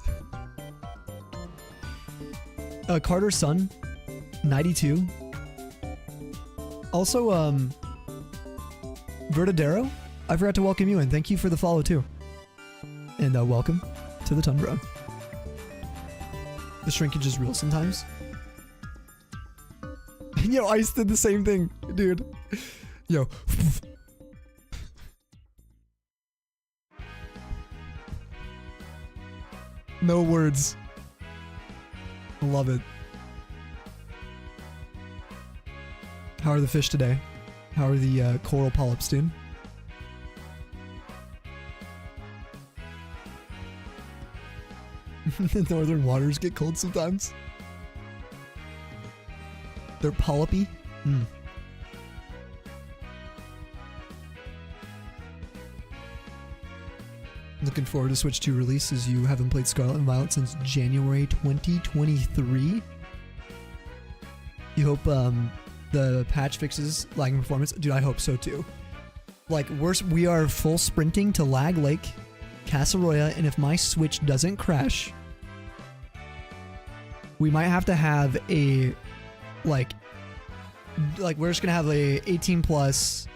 Carter's son. 92. Also, Verdadero, I forgot to welcome you in. Thank you for the follow too. And welcome to the Tundra. The shrinkage is real sometimes. Yo, Ice did the same thing, dude. Yo. No words. Love it. How are the fish today? How are the coral polyps, dude? The northern waters get cold sometimes. They're polypy? Looking forward to Switch 2 release as you haven't played Scarlet and Violet since January 2023. You hope the patch fixes lagging performance. Dude, I hope so too. Like, we are full sprinting to Lag Lake, Casseroya, and if my Switch doesn't crash, we might have to have a, like we're just gonna have a 18 plus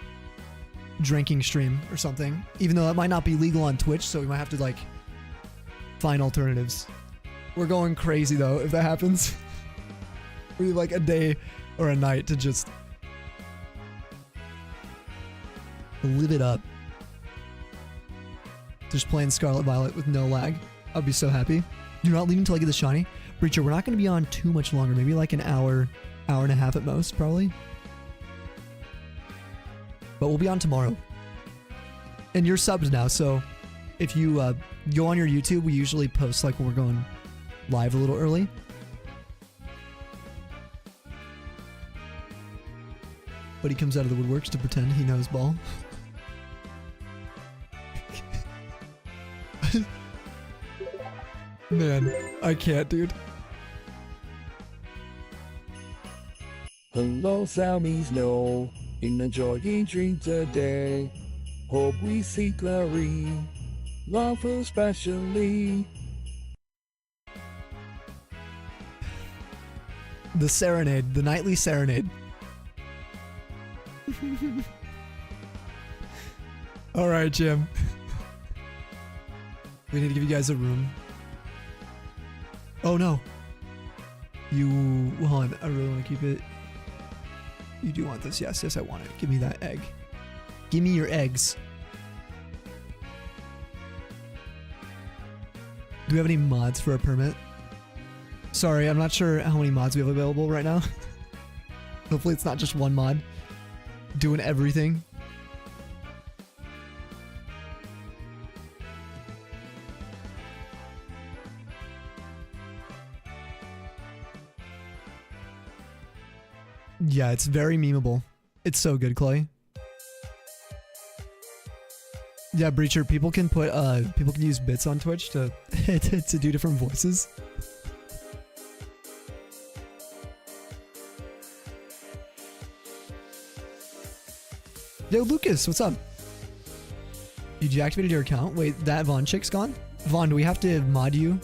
drinking stream or something, even though that might not be legal on Twitch, so we might have to like find alternatives. We're going crazy though if that happens. We need like a day or a night to just live it up. Just playing Scarlet Violet with no lag. I'd be so happy. You're not leaving until I get the shiny? Breacher, we're not going to be on too much longer. Maybe like an hour, hour and a half at most, probably. But we'll be on tomorrow. And you're subbed now, so if you go on your YouTube, we usually post like when we're going live a little early. But he comes out of the woodworks to pretend he knows ball. Man, I can't, dude. Hello, Salmies, no. Enjoying dreams today. Hope we see Clary. Love her especially. The serenade, the nightly serenade. Alright, Jim. We need to give you guys a room. Oh no. Hold on, I really want to keep it. You do want this, yes, I want it. Give me that egg. Give me your eggs. Do we have any mods for a permit? Sorry, I'm not sure how many mods we have available right now. Hopefully it's not just one mod doing everything. Yeah, it's very memeable. It's so good, Clay. Yeah, Breacher, people can use bits on Twitch to to do different voices. Yo, Lucas, what's up? You deactivated your account? Wait, that Vaughn chick's gone? Vaughn, do we have to mod you?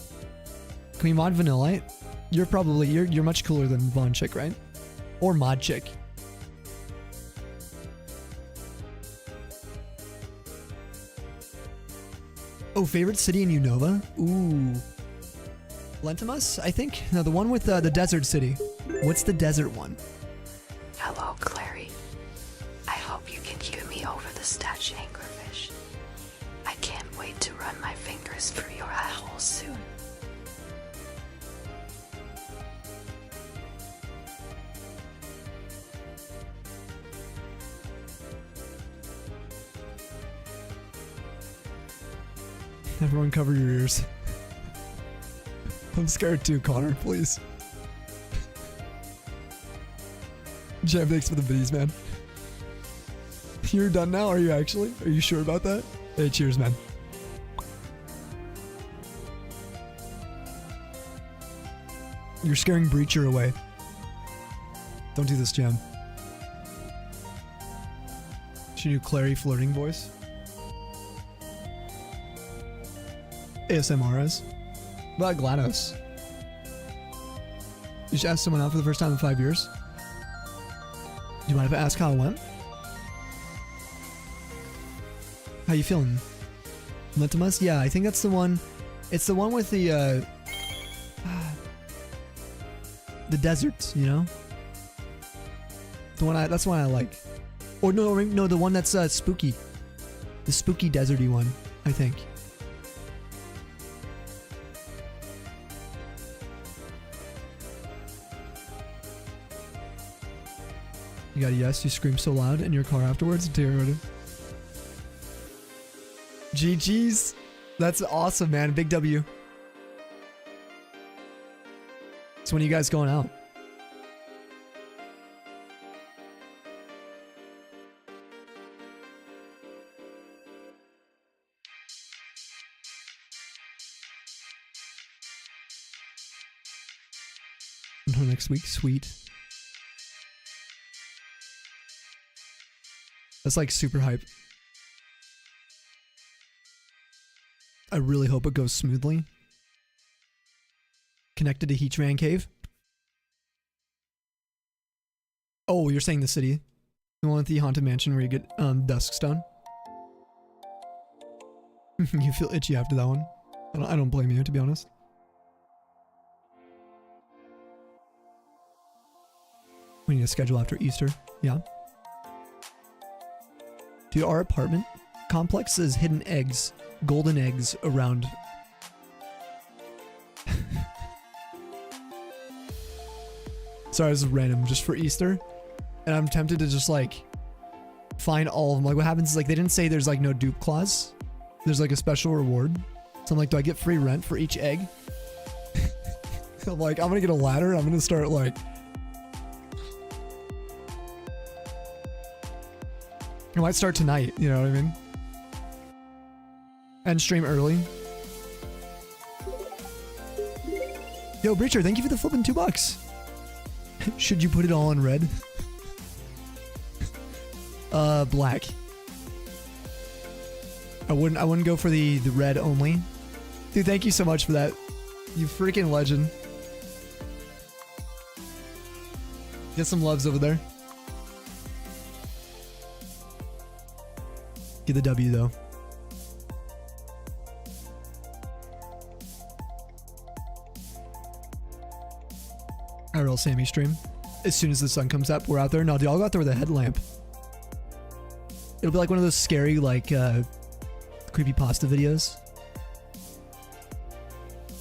Can we mod Vanillite? You're much cooler than Vaughn chick, right? Or mod chick. Oh, favorite city in Unova? Ooh. Lentimus, I think? No, the one with the desert city. What's the desert one? Hello, Clary. I hope you can hear me over the statue anglerfish. I can't wait to run my fingers through your eye hole soon. Everyone cover your ears. I'm scared too, Connor, please. Jam, thanks for the biddies, man. You're done now, are you actually? Are you sure about that? Hey, cheers, man. You're scaring Breacher away. Don't do this, Jam. Should you do Clary flirting voice? ASMRs. What about GLaDOS? You just asked someone out for the first time in 5 years. Do you mind if I ask how it went? How you feeling? Lentimus? Yeah, I think that's the one. It's the one with the deserts, you know? The one that's the one I like. Or no, the one that's spooky. The spooky deserty one, I think. You got a yes, you scream so loud in your car afterwards. Dude. GG's. That's awesome, man. Big W. So when are you guys going out? Until next week, sweet. That's like super hype. I really hope it goes smoothly. Connected to Heatran Cave. Oh, you're saying the city. The one with the Haunted Mansion where you get Duskstone. You feel itchy after that one. I don't blame you, to be honest. We need a schedule after Easter. Yeah. Dude, our apartment complex is hidden eggs. Golden eggs around. Sorry, this is random, just for Easter. And I'm tempted to just like find all of them. Like what happens is like they didn't say there's like no dupe clause. There's like a special reward. So I'm like, do I get free rent for each egg? I'm like, I'm gonna get a ladder. I'm gonna start like. I might start tonight, you know what I mean? And stream early. Yo, Breacher, thank you for the flipping $2. Should you put it all in red? Black. I wouldn't go for the red only. Dude, thank you so much for that. You freaking legend. Get some loves over there. Get the W though. IRL Sammy stream. As soon as the sun comes up, we're out there. No, dude, I'll go out there with a headlamp. It'll be like one of those scary, like, creepypasta videos.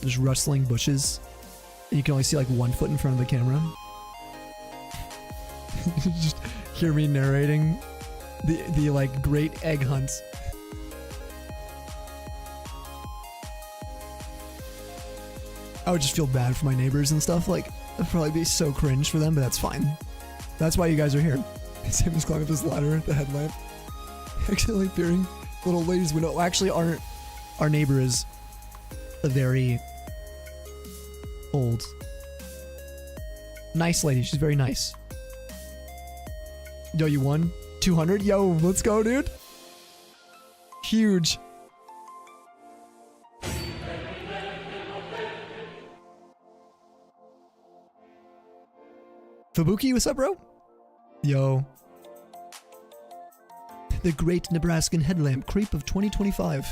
There's rustling bushes. And you can only see like 1 foot in front of the camera. Just hear me narrating the like great egg hunts. I would just feel bad for my neighbors and stuff. Like, it'd probably be so cringe for them, but that's fine. That's why you guys are here. Sam is climbing up this ladder at the headlamp. Accidentally peering little lady's window. Actually, our neighbor is a very old, nice lady. She's very nice. Yo, you won 200. Yo, let's go, dude. Huge. Fubuki, what's up, bro? Yo. The Great Nebraskan Headlamp Creep of 2025.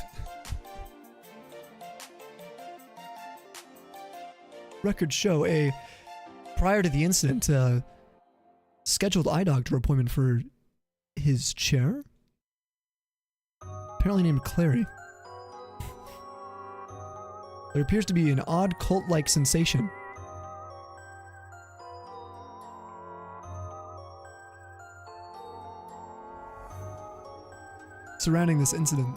Records show prior to the incident, scheduled eye doctor appointment for his chair? Apparently named Clary. There appears to be an odd cult-like sensation. Surrounding this incident.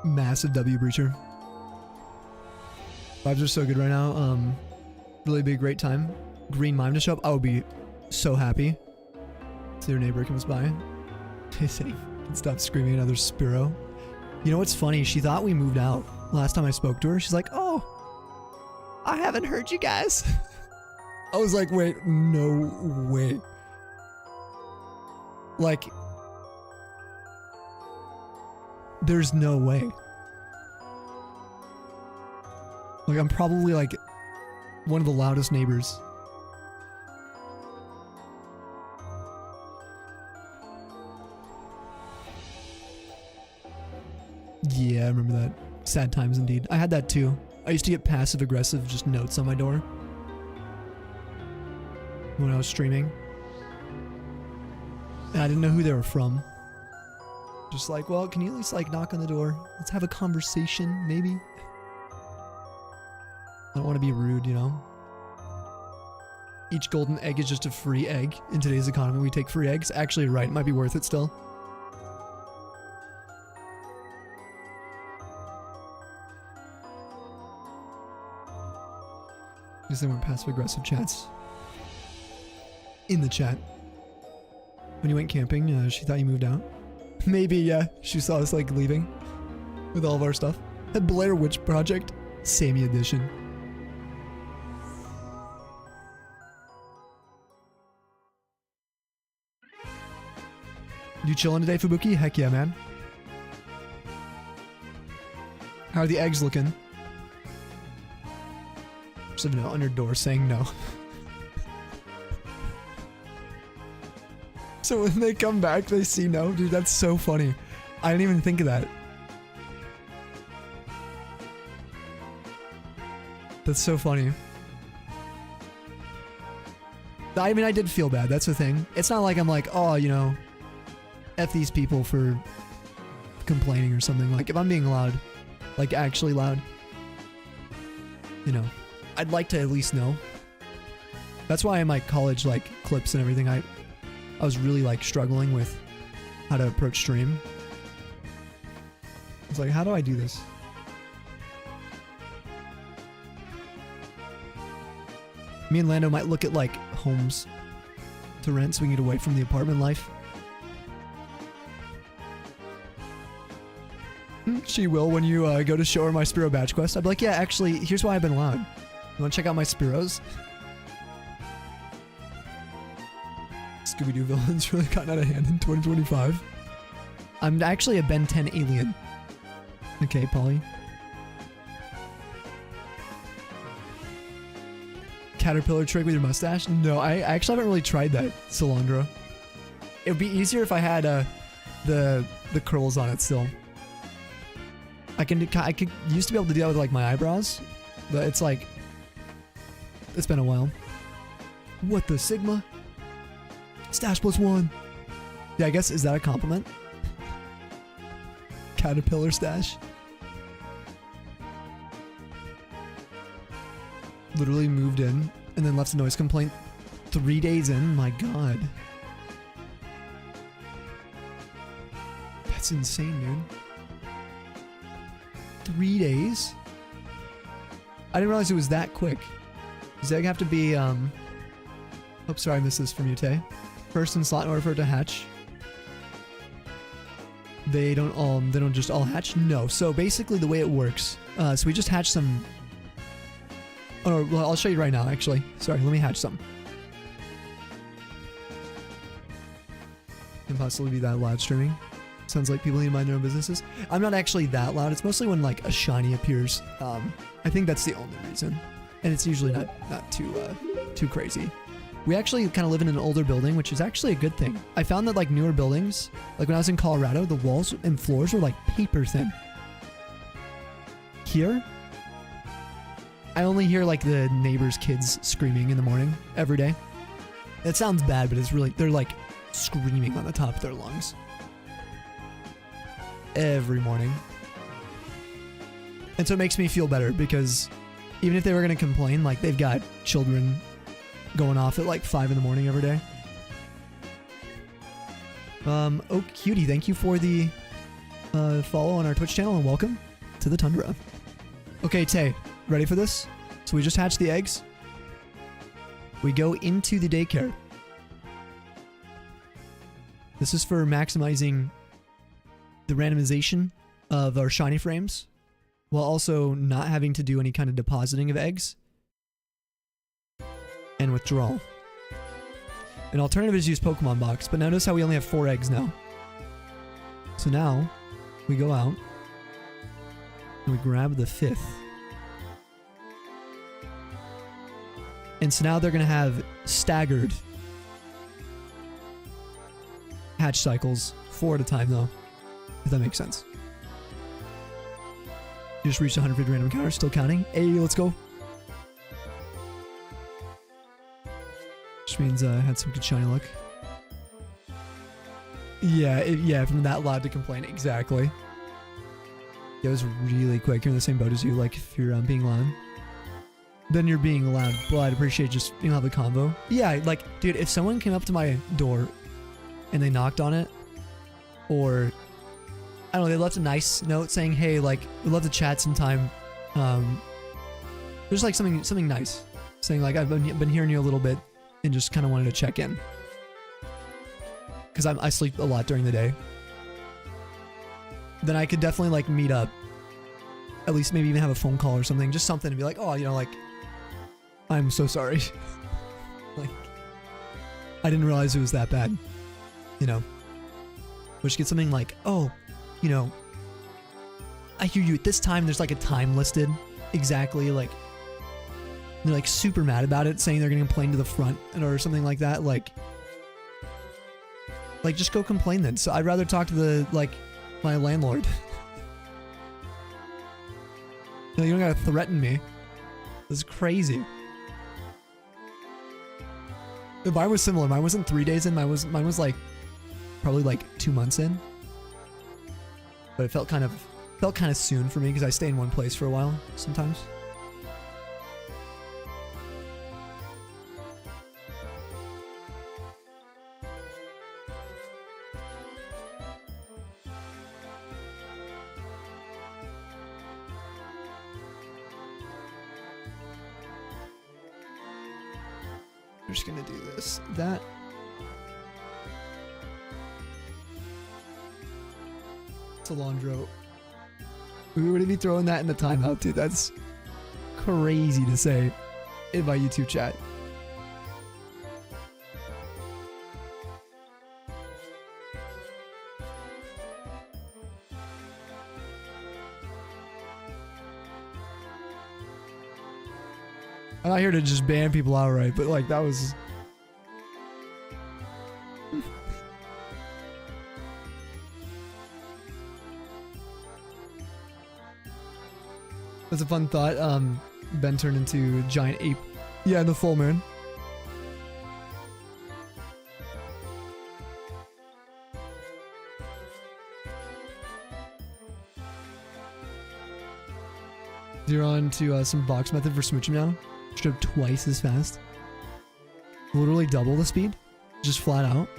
Massive W breacher. Vibes are so good right now. Really be a great time. Green Mime to show up. I would be so happy. See your neighbor comes by. Stop screaming another Spiro. You know what's funny? She thought we moved out. Last time I spoke to her, she's like, "Oh, I haven't heard you guys." I was like, wait, no way. Like, There's no way. Like, I'm probably like one of the loudest neighbors. Yeah, I remember that. Sad times indeed. I had that too. I used to get passive aggressive just notes on my door when I was streaming. And I didn't know who they were from. Just like, well, can you at least like knock on the door? Let's have a conversation, maybe? I don't want to be rude, you know? Each golden egg is just a free egg. In today's economy, we take free eggs. Actually, you're right. It might be worth it still. Because they weren't passive-aggressive chats. In the chat. When you went camping, she thought you moved out. Maybe, yeah. She saw us, like, leaving. With all of our stuff. The Blair Witch Project. Sammy edition. You chilling today, Fubuki? Heck yeah, man. How are the eggs looking? Just have a note on your door saying no. So when they come back, they see no? Dude, that's so funny. I didn't even think of that. That's so funny. I mean, I did feel bad. That's the thing. It's not like I'm like, oh, you know, F these people for complaining or something. Like, if I'm being loud, like actually loud, you know, I'd like to at least know. That's why in my college, like, clips and everything, I was really, like, struggling with how to approach stream. It's like, how do I do this? Me and Lando might look at, like, homes to rent so we can get away from the apartment life. She will when you go to show her my Spiro badge quest. I'd be like, yeah, actually, here's why I've been loud. You want to check out my Spiros? Scooby-Doo villains really gotten out of hand in 2025. I'm actually a Ben 10 alien. Okay, Polly. Caterpillar trick with your mustache? No, I actually haven't really tried that, Solandra. It would be easier if I had the curls on it still. I could used to be able to do that with like my eyebrows, but it's like, it's been a while. What the Sigma? Stash +1. Yeah, I guess, is that a compliment? Caterpillar stash. Literally moved in and then left a noise complaint 3 days in. My God. That's insane, dude. 3 days? I didn't realize it was that quick. Does that have to be, oh, sorry, I missed this from you, Tay. First in slot in order for it to hatch. They don't just all hatch? No. So basically the way it works, so we just hatch some... Oh, no, well, I'll show you right now, actually. Sorry, let me hatch some. Can't possibly be that loud streaming. Sounds like people need to mind their own businesses. I'm not actually that loud. It's mostly when like a shiny appears. I think that's the only reason, and it's usually not too crazy. We actually kind of live in an older building, which is actually a good thing. I found that like newer buildings, like when I was in Colorado, the walls and floors were like paper thin. Here, I only hear like the neighbors' kids screaming in the morning every day. It sounds bad, but it's really, they're like screaming on the top of their lungs. Every morning. And so it makes me feel better because even if they were going to complain, like they've got children going off at like 5 in the morning every day. Oh, Cutie, thank you for the follow on our Twitch channel and welcome to the Tundra. Okay, Tay, ready for this? So we just hatched the eggs. We go into the daycare. This is for maximizing the randomization of our shiny frames while also not having to do any kind of depositing of eggs and withdrawal. An alternative is use Pokemon Box, but notice how we only have 4 eggs now. So now we go out and we grab the 5th. And so now they're going to have staggered hatch cycles, 4 at a time though, if that makes sense. You just reached 150 random encounters, still counting. Hey, let's go. Which means I had some good shiny luck. Yeah, yeah, from that loud to complain, exactly. It was really quick. You're in the same boat as you, like if you're being loud. Then you're being loud, but I'd appreciate just, you know, have the convo. Yeah, like, dude, if someone came up to my door and they knocked on it, or, I don't know, they left a nice note saying, hey, like, we'd love to chat sometime. There's like something nice. Saying like, I've been hearing you a little bit and just kind of wanted to check in. Because I sleep a lot during the day. Then I could definitely like meet up. At least maybe even have a phone call or something. Just something to be like, oh, you know, like, I'm so sorry. Like, I didn't realize it was that bad. You know? Which gets something like, oh, you know, I hear you at this time. There's like a time listed. Exactly. Like, they're like super mad about it, saying they're going to complain to the front or something like that. Like, just go complain then. So I'd rather talk to the, like, my landlord. You know, you don't gotta threaten me. This is crazy. Mine was similar. Mine wasn't 3 days in. Mine was like probably like 2 months in. But it felt kind of soon for me because I stay in one place for a while sometimes. We're just gonna do this. That. Cilantro. We would be throwing that in the timeout, dude. That's crazy to say in my YouTube chat. I'm not here to just ban people outright, but like that was... That's a fun thought. Ben turned into a giant ape. Yeah, in the full moon. You're on to some box method for smooching now. Should have twice as fast. Literally double the speed. Just flat out.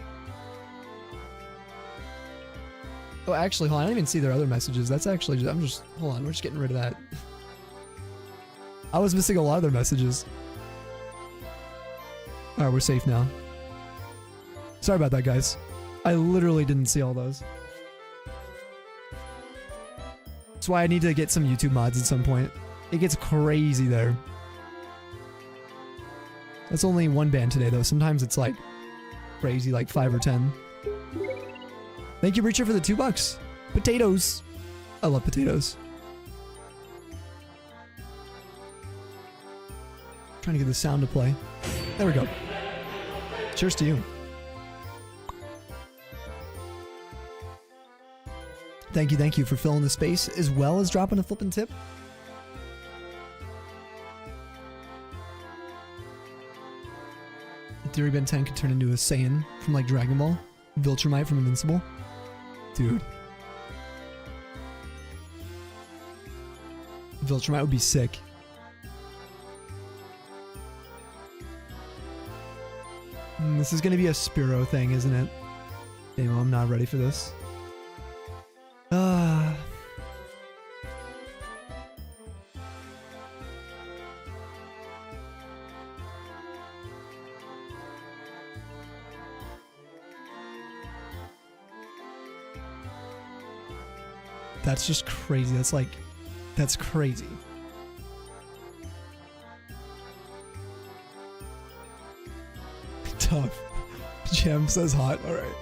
Oh, actually, hold on. I didn't even see their other messages. That's actually just, hold on. We're just getting rid of that. I was missing a lot of their messages. Alright, we're safe now. Sorry about that, guys. I literally didn't see all those. That's why I need to get some YouTube mods at some point. It gets crazy there. That's only one band today, though. Sometimes it's like crazy, like 5 or 10. Thank you, Breacher, for the $2. Potatoes. I love potatoes. Trying to get the sound to play. There we go. Cheers to you. Thank you for filling the space as well as dropping a flippin' tip. In theory, Ben 10 could turn into a Saiyan from like Dragon Ball. Viltrumite from Invincible. Dude. Viltrumite would be sick. This is gonna be a Spiro thing, isn't it? Damn, I'm not ready for this. That's just crazy. That's crazy. Tough. Jam says hot. All right.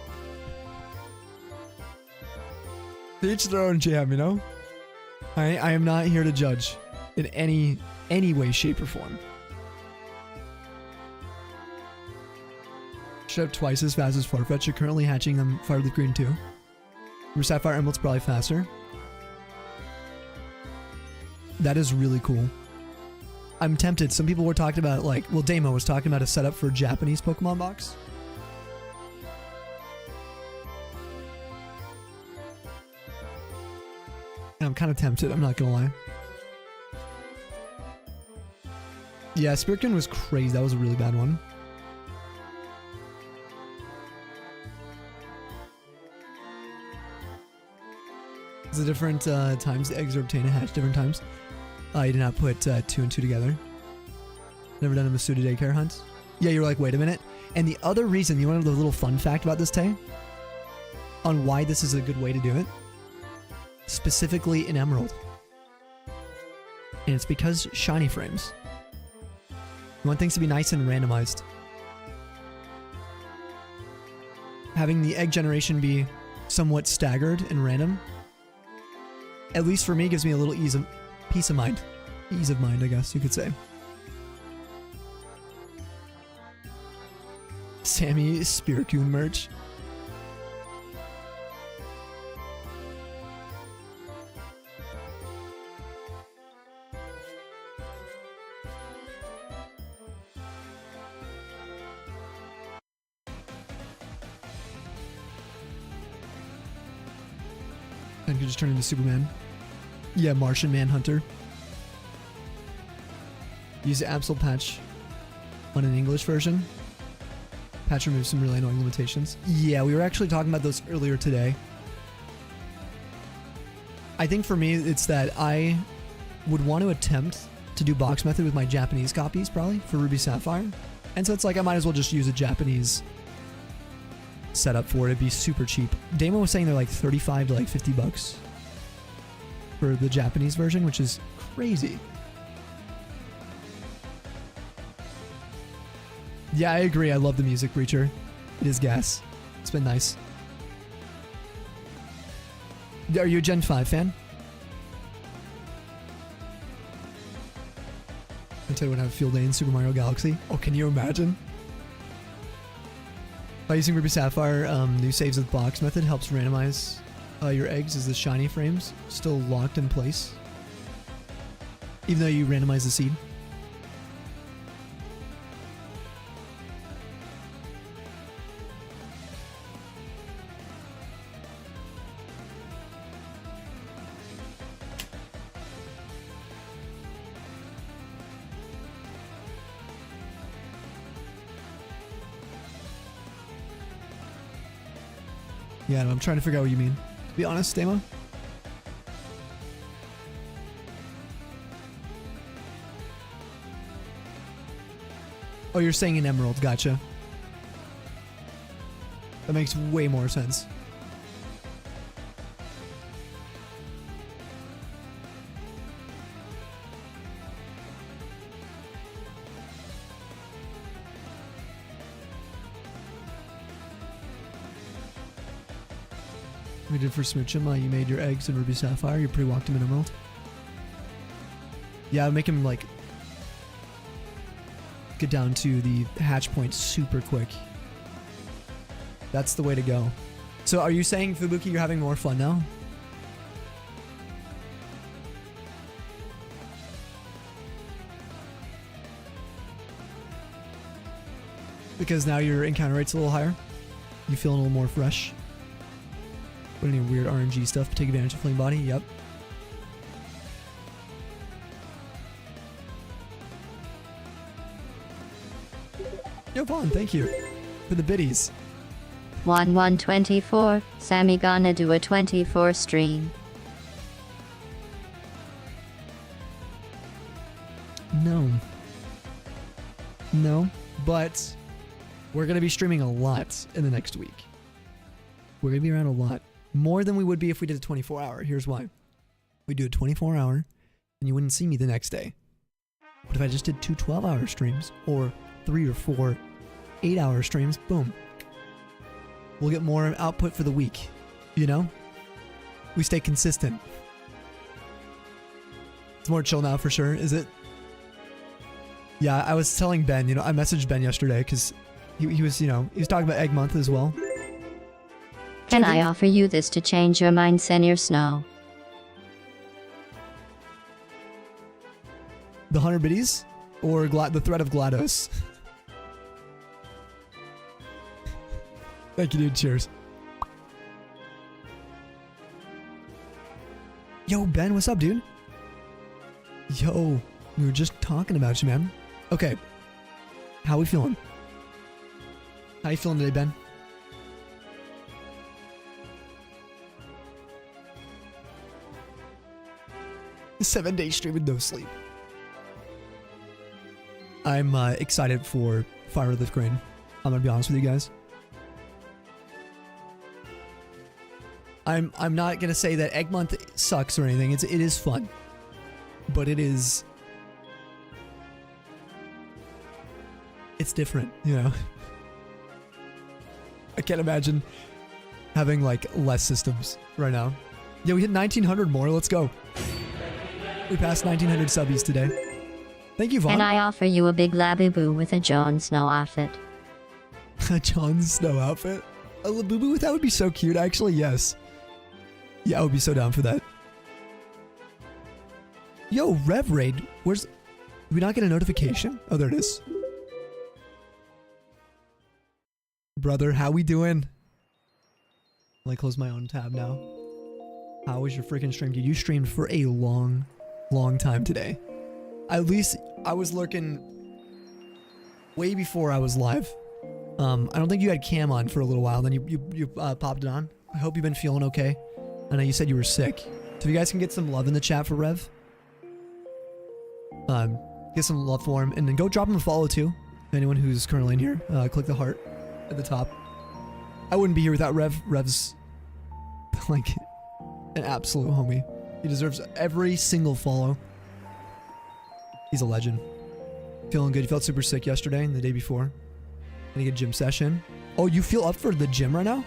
To each their own jam, you know? I am not here to judge in any way, shape, or form. Should have twice as fast as Farfetch. You're currently hatching them Fireleaf Green too. Your Sapphire Emerald's probably faster. That is really cool. I'm tempted. Some people were talking about, like, well, Damo was talking about a setup for a Japanese Pokemon box. And I'm kind of tempted, I'm not gonna lie. Yeah, Spirikin was crazy. That was a really bad one. The different times the eggs are obtained and hatched different times. You did not put 2 and 2 together. Never done a Masuda daycare hunt. Yeah, you were like, wait a minute. And the other reason, you want to know the little fun fact about this, Tay? On why this is a good way to do it? Specifically in Emerald. And it's because shiny frames. You want things to be nice and randomized. Having the egg generation be somewhat staggered and random, at least for me, gives me a little peace of mind. Ease of mind, I guess you could say. Sammy Spiricoon merch. And could just turn into Superman. Yeah, Martian Manhunter. Use the Absol patch on an English version. Patch removes some really annoying limitations. Yeah, we were actually talking about those earlier today. I think for me, it's that I would want to attempt to do box method with my Japanese copies, probably, for Ruby Sapphire. And so it's like, I might as well just use a Japanese setup for it. It'd be super cheap. Damo was saying they're like 35 to like 50 bucks for the Japanese version, which is crazy. Yeah, I agree. I love the music, Breacher. It is gas. It's been nice. Are you a Gen 5 fan? I tell you what, I have a field day in Super Mario Galaxy. Oh, can you imagine? By using Ruby Sapphire, new saves with box method helps randomize your eggs as the shiny frames still locked in place, even though you randomize the seed. Yeah, no, I'm trying to figure out what you mean. To be honest, Damo. Oh, you're saying in Emerald. Gotcha. That makes way more sense. We did for Smoochum, you made your eggs in Ruby Sapphire, you pre-walked him in Emerald. Yeah, make him like get down to the hatch point super quick. That's the way to go. So are you saying, Fubuki, you're having more fun now? Because now your encounter rate's a little higher? You feeling a little more fresh? Put any weird RNG stuff to take advantage of Flame Body? Yep. Yo, Vaughn, thank you for the biddies. 1/1/24, Sammy gonna do a 24 stream. No. No, but we're going to be streaming a lot in the next week. We're going to be around a lot. More than we would be if we did a 24-hour. Here's why. We do a 24-hour, and you wouldn't see me the next day. But if I just did 2 12-hour streams, or 3 or 4 8-hour streams, boom. We'll get more output for the week, you know? We stay consistent. It's more chill now for sure, is it? Yeah, I was telling Ben, you know, I messaged Ben yesterday because he was, you know, he was talking about Egg Month as well. Can I offer you this to change your mind, Senior Snow? The 100 biddies? Or the threat of GLaDOS? Thank you, dude. Cheers. Yo, Ben, what's up, dude? Yo, we were just talking about you, man. Okay. How we feeling? How you feeling today, Ben? A 7-day stream with no sleep. I'm excited for Fire Lift Crane. I'm gonna be honest with you guys. I'm not gonna say that Egg Month sucks or anything. It is fun, but it's different, you know. I can't imagine having like less systems right now. Yeah, we hit 1900 more. Let's go. We passed 1900 subbies today. Thank you, Vaughn. Can I offer you a big Labubu with a Jon Snow outfit? A Jon Snow outfit? A Labubu? That would be so cute. Actually, yes. Yeah, I would be so down for that. Yo, Rev Raid. Where's... Did we not get a notification? Oh, there it is. Brother, how we doing? Let me close my own tab now. How was your freaking stream? Dude, you streamed for a long time today. At least I was lurking way before I was live. I don't think you had cam on for a little while. Then you popped it on. I hope you've been feeling okay. I know you said you were sick. So if you guys can get some love in the chat for Rev. Get some love for him. And then go drop him a follow too. Anyone who's currently in here. Click the heart at the top. I wouldn't be here without Rev. Rev's like an absolute homie. He deserves every single follow. He's a legend. Feeling good. You felt super sick yesterday and the day before. Any good gym session? Oh, you feel up for the gym right now?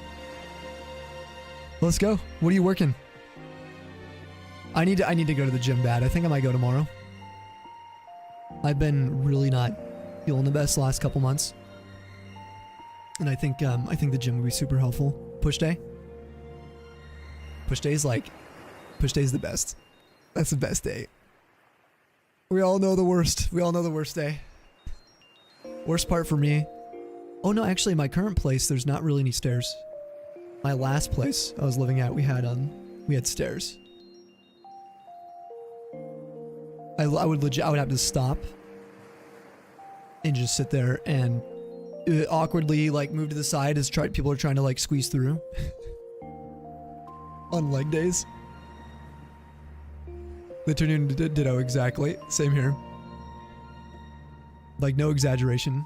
Let's go. What are you working? I need to go to the gym bad. I think I might go tomorrow. I've been really not feeling the best the last couple months. And I think the gym will be super helpful. Push day? Push day is the best. That's the best day. We all know the worst. We all know the worst day. Worst part for me. Oh no, actually my current place, there's not really any stairs. My last place I was living at, we had stairs. I would have to stop and just sit there and awkwardly like move to the side as people are trying to like squeeze through. On leg days. They turn into ditto, exactly. Same here. Like, no exaggeration.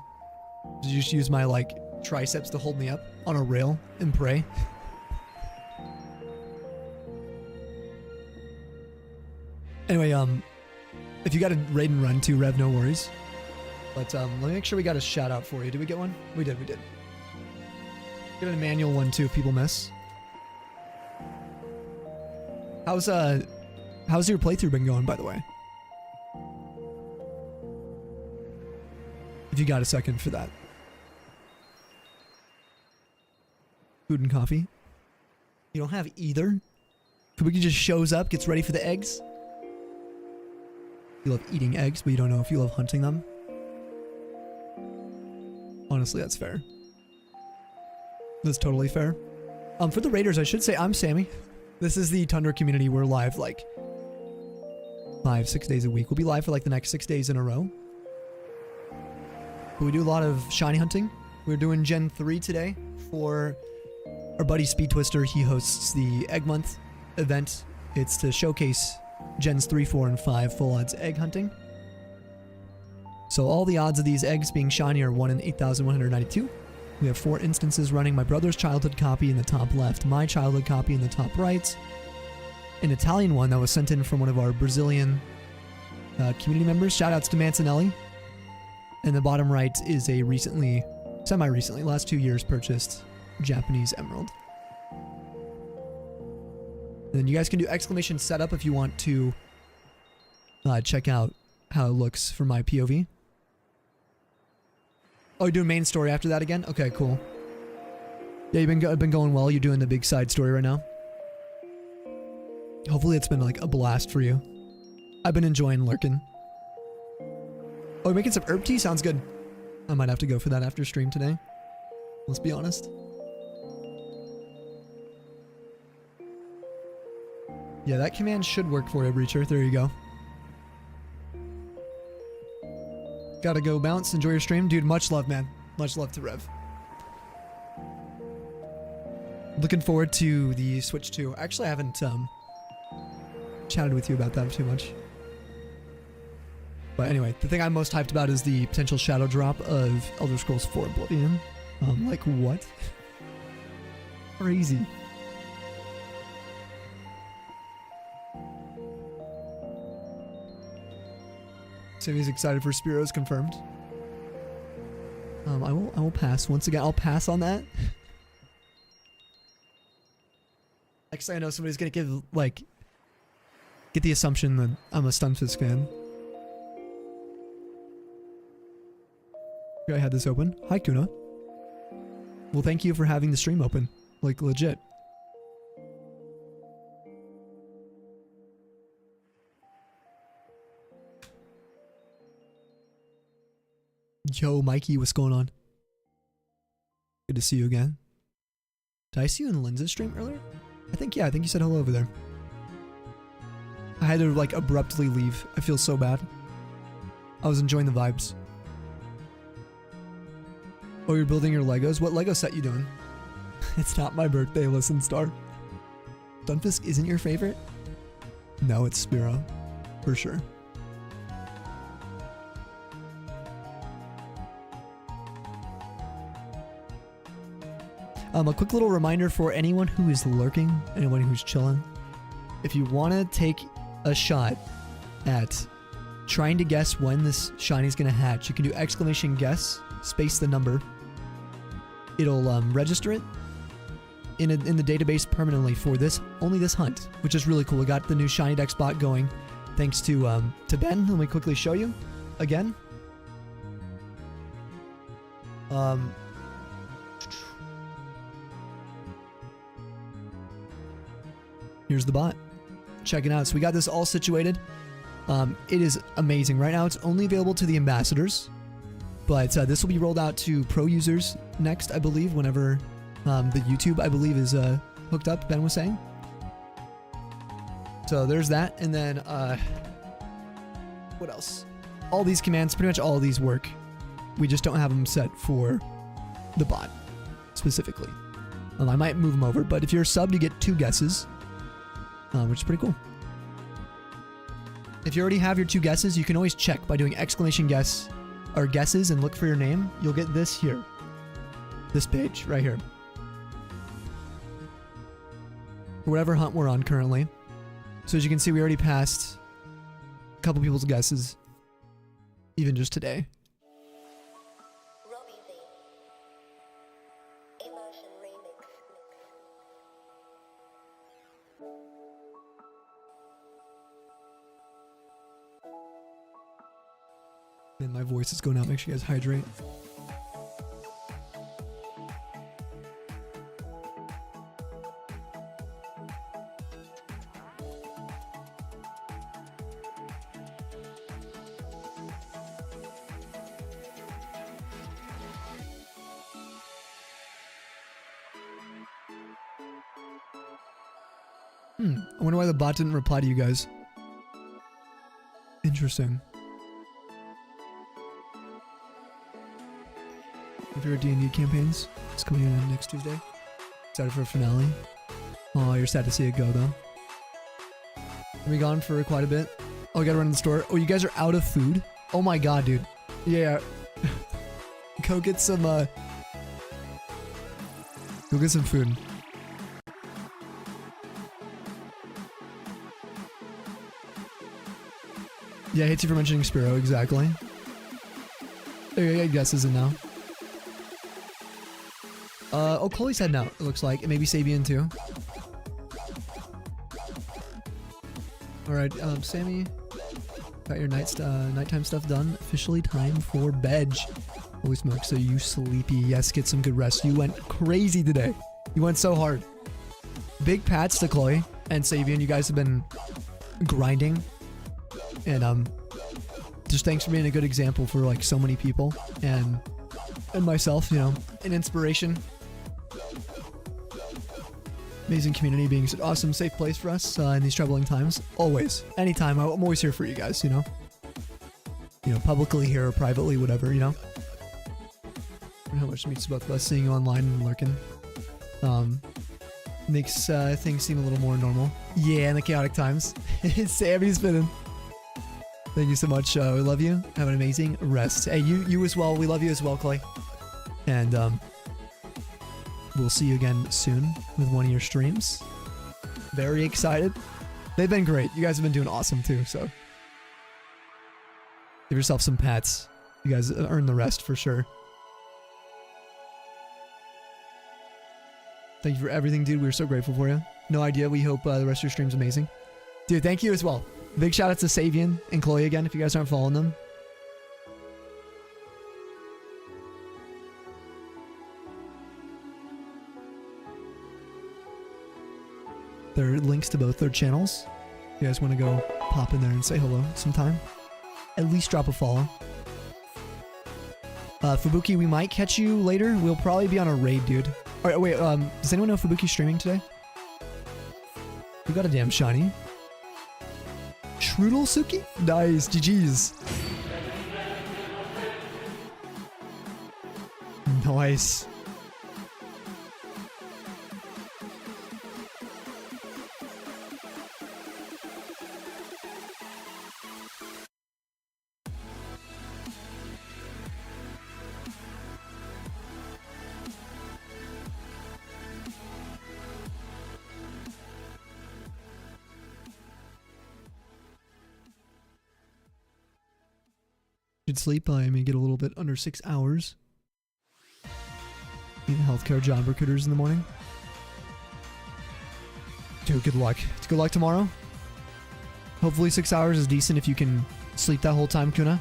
Just use my, like, triceps to hold me up on a rail and pray. Anyway, if you got a raid and run too, Rev, no worries. But let me make sure we got a shout out for you. Did we get one? We did. Get an manual one too if people miss. How's your playthrough been going, by the way? If you got a second for that. Food and coffee. You don't have either? Kabuki just shows up, gets ready for the eggs. You love eating eggs, but you don't know if you love hunting them. Honestly, that's fair. That's totally fair. For the Raiders, I should say I'm Sammy. This is the Tundra community. We're live like 5-6 days a week. We'll be live for like the next 6 days in a row. But we do a lot of shiny hunting. We're doing Gen 3 today for our buddy Speed Twister. He hosts the Egg Month event. It's to showcase Gens 3, 4, and 5 full odds egg hunting. So all the odds of these eggs being shiny are 1 in 8,192. We have 4 instances running: my brother's childhood copy in the top left, my childhood copy in the top right, an Italian one that was sent in from one of our Brazilian community members. Shoutouts to Mancinelli. And the bottom right is a semi-recently, last 2 years purchased Japanese emerald. And then you guys can do exclamation setup if you want to check out how it looks from my POV. Oh, you're doing main story after that again? Okay, cool. Yeah, you've been going well. You're doing the big side story right now. Hopefully it's been like a blast for you. I've been enjoying lurking. Oh, you're making some herb tea? Sounds good. I might have to go for that after stream today. Let's be honest. Yeah, that command should work for you, Breacher. There you go. Gotta go bounce. Enjoy your stream. Dude, much love, man. Much love to Rev. Looking forward to the Switch 2. Actually, I haven't chatted with you about that too much. But anyway, the thing I'm most hyped about is the potential shadow drop of Elder Scrolls 4 Oblivion. Like, what? Crazy. Sammy's excited for Spiro's confirmed. I will pass. Once again, I'll pass on that. Actually, I know somebody's gonna get the assumption that I'm a Stunfisk fan. Here, I had this open. Hi, Kuna. Well, thank you for having the stream open. Like, legit. Yo, Mikey, what's going on? Good to see you again. Did I see you in Linza's stream earlier? I think you said hello over there. I had to like abruptly leave. I feel so bad. I was enjoying the vibes. Oh, you're building your Legos? What Lego set you doing? It's not my birthday, listen, Star. Stunfisk isn't your favorite? No, it's Spiro. For sure. A quick little reminder for anyone who is lurking, anyone who's chilling. If you want to take a shot at trying to guess when this shiny is going to hatch, you can do exclamation guess, space the number. It'll register it in the database permanently for only this hunt, which is really cool. We got the new shiny dexbot going thanks to Ben. Let me quickly show you again. Here's the bot. Check it out. So we got this all situated. It is amazing. Right now it's only available to the ambassadors, but this will be rolled out to pro users next, I believe, whenever the YouTube, I believe, is hooked up, Ben was saying. So there's that. And then, what else? All these commands, pretty much all of these work. We just don't have them set for the bot, specifically. I might move them over, but if you're a sub, you get 2 guesses. Which is pretty cool. If you already have your 2 guesses, you can always check by doing exclamation guess or guesses and look for your name. You'll get this here. This page right here. For whatever hunt we're on currently. So as you can see, we already passed a couple people's guesses. Even just today. And my voice is going out. Make sure you guys hydrate. I wonder why the bot didn't reply to you guys. Interesting. If your D&D campaigns, it's coming in next Tuesday. Excited for a finale. Oh, you're sad to see it go though. We'll be gone for quite a bit. Oh, we gotta run to the store. Oh, you guys are out of food? Oh my god, dude. Yeah. Go get some, go get some food. Yeah, I hate you for mentioning Spiro, exactly. There you go, guesses in now. Oh, Chloe's heading out, it looks like. And maybe Sabian too. All right, Sammy, got your nighttime stuff done. Officially time for bed. Holy smoke, so you sleepy. Yes, get some good rest. You went crazy today. You went so hard. Big pats to Chloe and Savian. You guys have been grinding. And just thanks for being a good example for like so many people and myself, you know, an inspiration. Amazing community, being an awesome, safe place for us in these troubling times. Always, anytime. I'm always here for you guys, you know. You know, publicly here or privately, whatever, you know. And how much it means to both of us seeing you online and lurking. Makes things seem a little more normal. Yeah, in the chaotic times. Sammy's been. Thank you so much. We love you. Have an amazing rest. Hey, you as well. We love you as well, Clay. And we'll see you again soon with one of your streams. Very excited. They've been great. You guys have been doing awesome too, so give yourself some pats. You guys earned the rest for sure. Thank you for everything, dude. We're so grateful for you. No idea. We hope the rest of your stream's amazing. Dude, thank you as well. Big shout out to Savian and Chloe again if you guys aren't following them. There are links to both their channels. If you guys want to go pop in there and say hello sometime, at least drop a follow. Fubuki, we might catch you later. We'll probably be on a raid, dude. All right, wait. Does anyone know if Fubuki's streaming today? We got a damn shiny. Strudel Suki? Nice. GG's. Nice. Should sleep. I may get a little bit under 6 hours. Need a healthcare job recruiters in the morning. Dude, good luck. Good luck tomorrow. Hopefully 6 hours is decent if you can sleep that whole time, Kuna.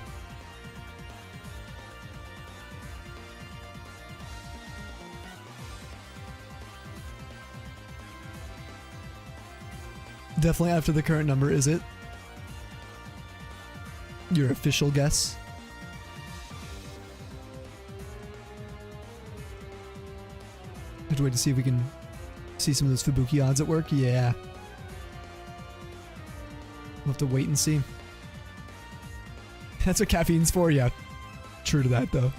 Definitely after the current number, is it? Your official guess? Have to wait to see if we can see some of those Fubuki odds at work. Yeah. We'll have to wait and see. That's what caffeine's for, yeah. True to that, though.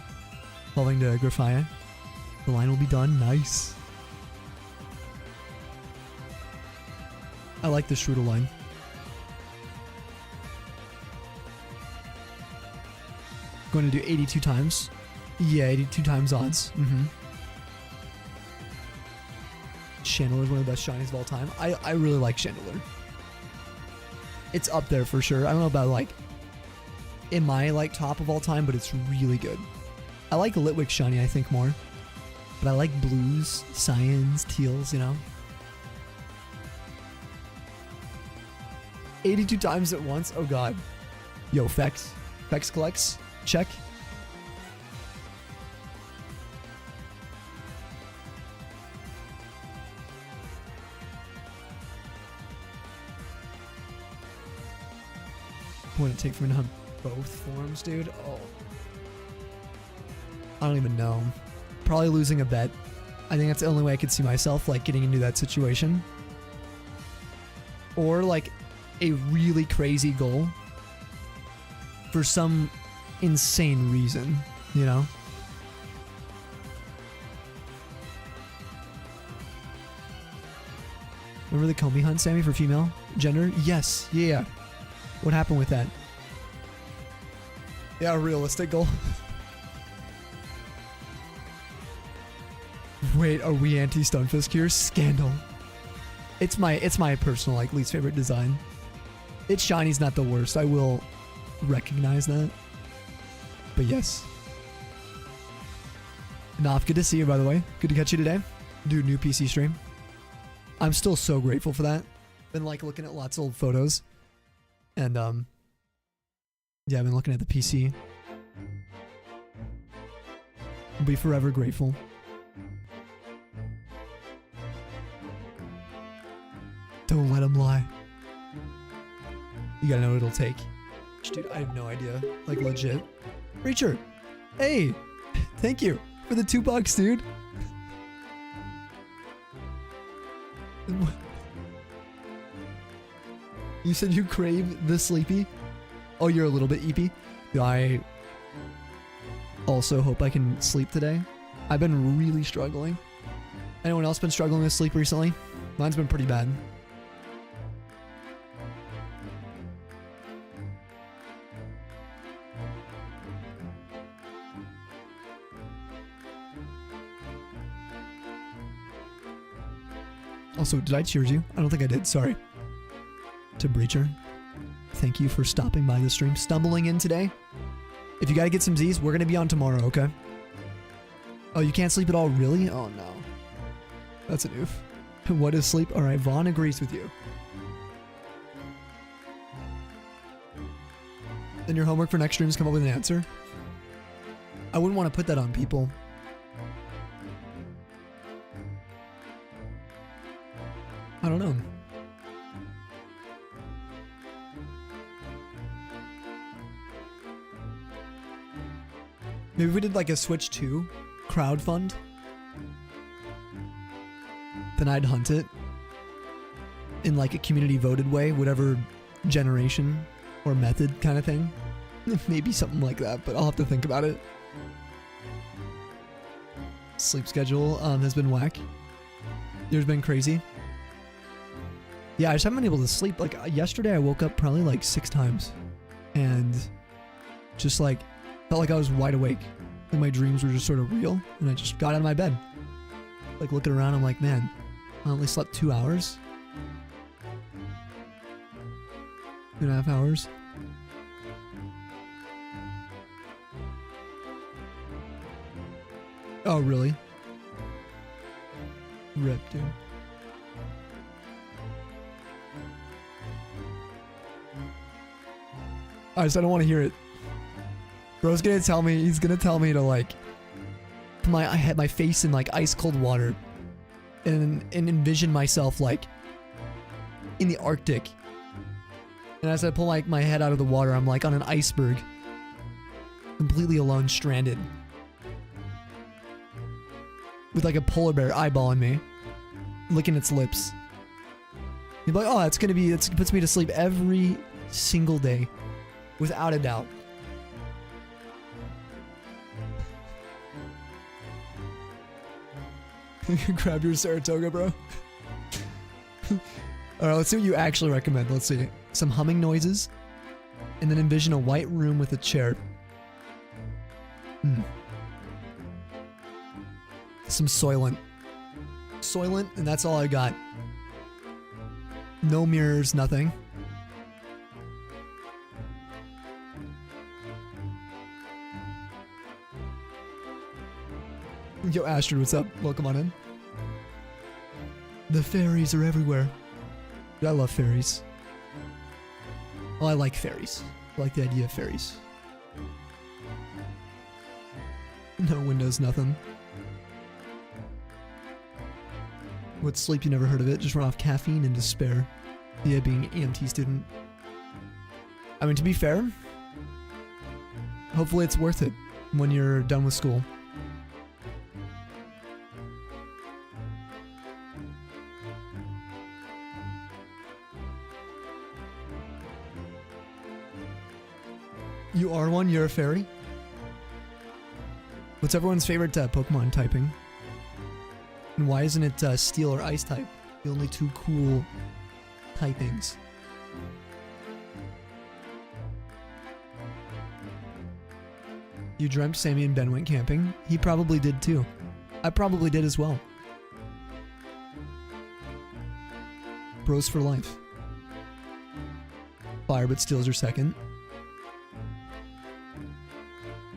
Falling to Grafia. The line will be done. Nice. I like the Strudel line. Going to do 82 times. Yeah, 82 times odds. Chandler is one of the best shinies of all time. I really like Chandler. It's up there for sure. I don't know about like in my like top of all time, but it's really good. I like Litwick shiny, I think, more. But I like blues, cyans, teals, you know. 82 times at once? Oh god. Yo, Fex. Fex collects. Check. What would it take for me to have both forms, dude? Oh. I don't even know. Probably losing a bet. I think that's the only way I could see myself, like, getting into that situation. Or, like, a really crazy goal for some insane reason, you know? Remember the Comey hunt, Sammy, for female gender? Yes. Yeah. What happened with that? Yeah, a realistic goal. Wait, are we anti-Stunfisk here? Scandal. It's my personal, like, least favorite design. Its shiny's not the worst. I will recognize that. But yes. Noph, good to see you, by the way. Good to catch you today. Dude, new PC stream. I'm still so grateful for that. Been, like, looking at lots of old photos. And yeah, I've been looking at the PC. I'll be forever grateful. Don't let him lie. You gotta know what it'll take. Dude, I have no idea. Like, legit. Reacher! Hey! Thank you for the $2, dude. You said you crave the sleepy? Oh, you're a little bit eepy? I also hope I can sleep today. I've been really struggling. Anyone else been struggling with sleep recently? Mine's been pretty bad. Also, did I cheers you? I don't think I did, sorry. To Breacher, thank you for stopping by the stream, stumbling in today. If you gotta get some Z's, we're gonna be on tomorrow, okay? Oh, you can't sleep at all, really? Oh no. That's an oof. What is sleep? Alright, Vaughn agrees with you. Then your homework for next stream is come up with an answer? I wouldn't want to put that on people. I don't know. Maybe we did like a Switch 2 crowd fund. Then I'd hunt it in like a community voted way, whatever generation or method kind of thing. Maybe something like that, but I'll have to think about it. Sleep schedule has been whack. Yours been crazy. Yeah, I just haven't been able to sleep. Like yesterday I woke up probably like 6 times and just like felt like I was wide awake. Like my dreams were just sort of real and I just got out of my bed. Like looking around, I'm like, man, I only slept 2 hours. 2.5 hours. Oh, really? Rip, dude. I just don't want to hear it. Bro's gonna tell me, he's gonna tell me to like put my face in like ice cold water and envision myself like in the Arctic. And as I pull like my head out of the water, I'm like on an iceberg. Completely alone, stranded. With like a polar bear eyeballing me. Licking its lips. You'd be like, oh, it's gonna be, it puts me to sleep every single day. Without a doubt. Grab your Saratoga, bro. Alright, let's see what you actually recommend. Let's see. Some humming noises. And then envision a white room with a chair. Some Soylent. Soylent, and that's all I got. No mirrors, nothing. Yo, Astrid, what's up? Welcome on in. The fairies are everywhere. Dude, I love fairies. Well, I like fairies. I like the idea of fairies. No windows, nothing. What's sleep? You never heard of it. Just run off caffeine and despair. Yeah, being an EMT student. I mean, to be fair, hopefully it's worth it when you're done with school. You are one? You're a fairy? What's everyone's favorite Pokemon typing? And why isn't it Steel or Ice type? The only 2 cool typings. You dreamt Sammy and Ben went camping? He probably did too. I probably did as well. Bros for life. Fire but steals your second.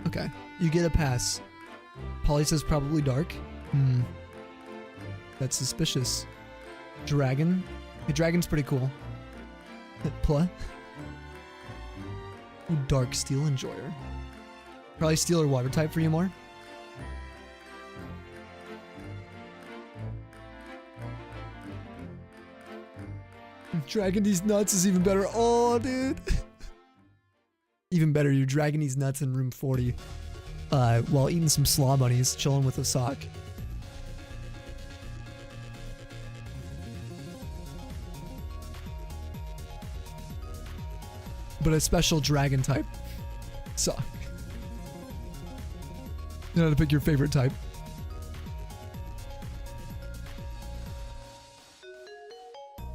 Okay, you get a pass. Polly says probably dark. That's suspicious. Dragon. The dragon's pretty cool. Pla. Ooh, dark steel enjoyer. Probably steel or water type for you more. Dragging these nuts is even better. Oh, dude. Even better, you're dragging these nuts in room 40 while eating some slaw bunnies, chilling with a sock. But a special dragon type sock. You know how to pick your favorite type.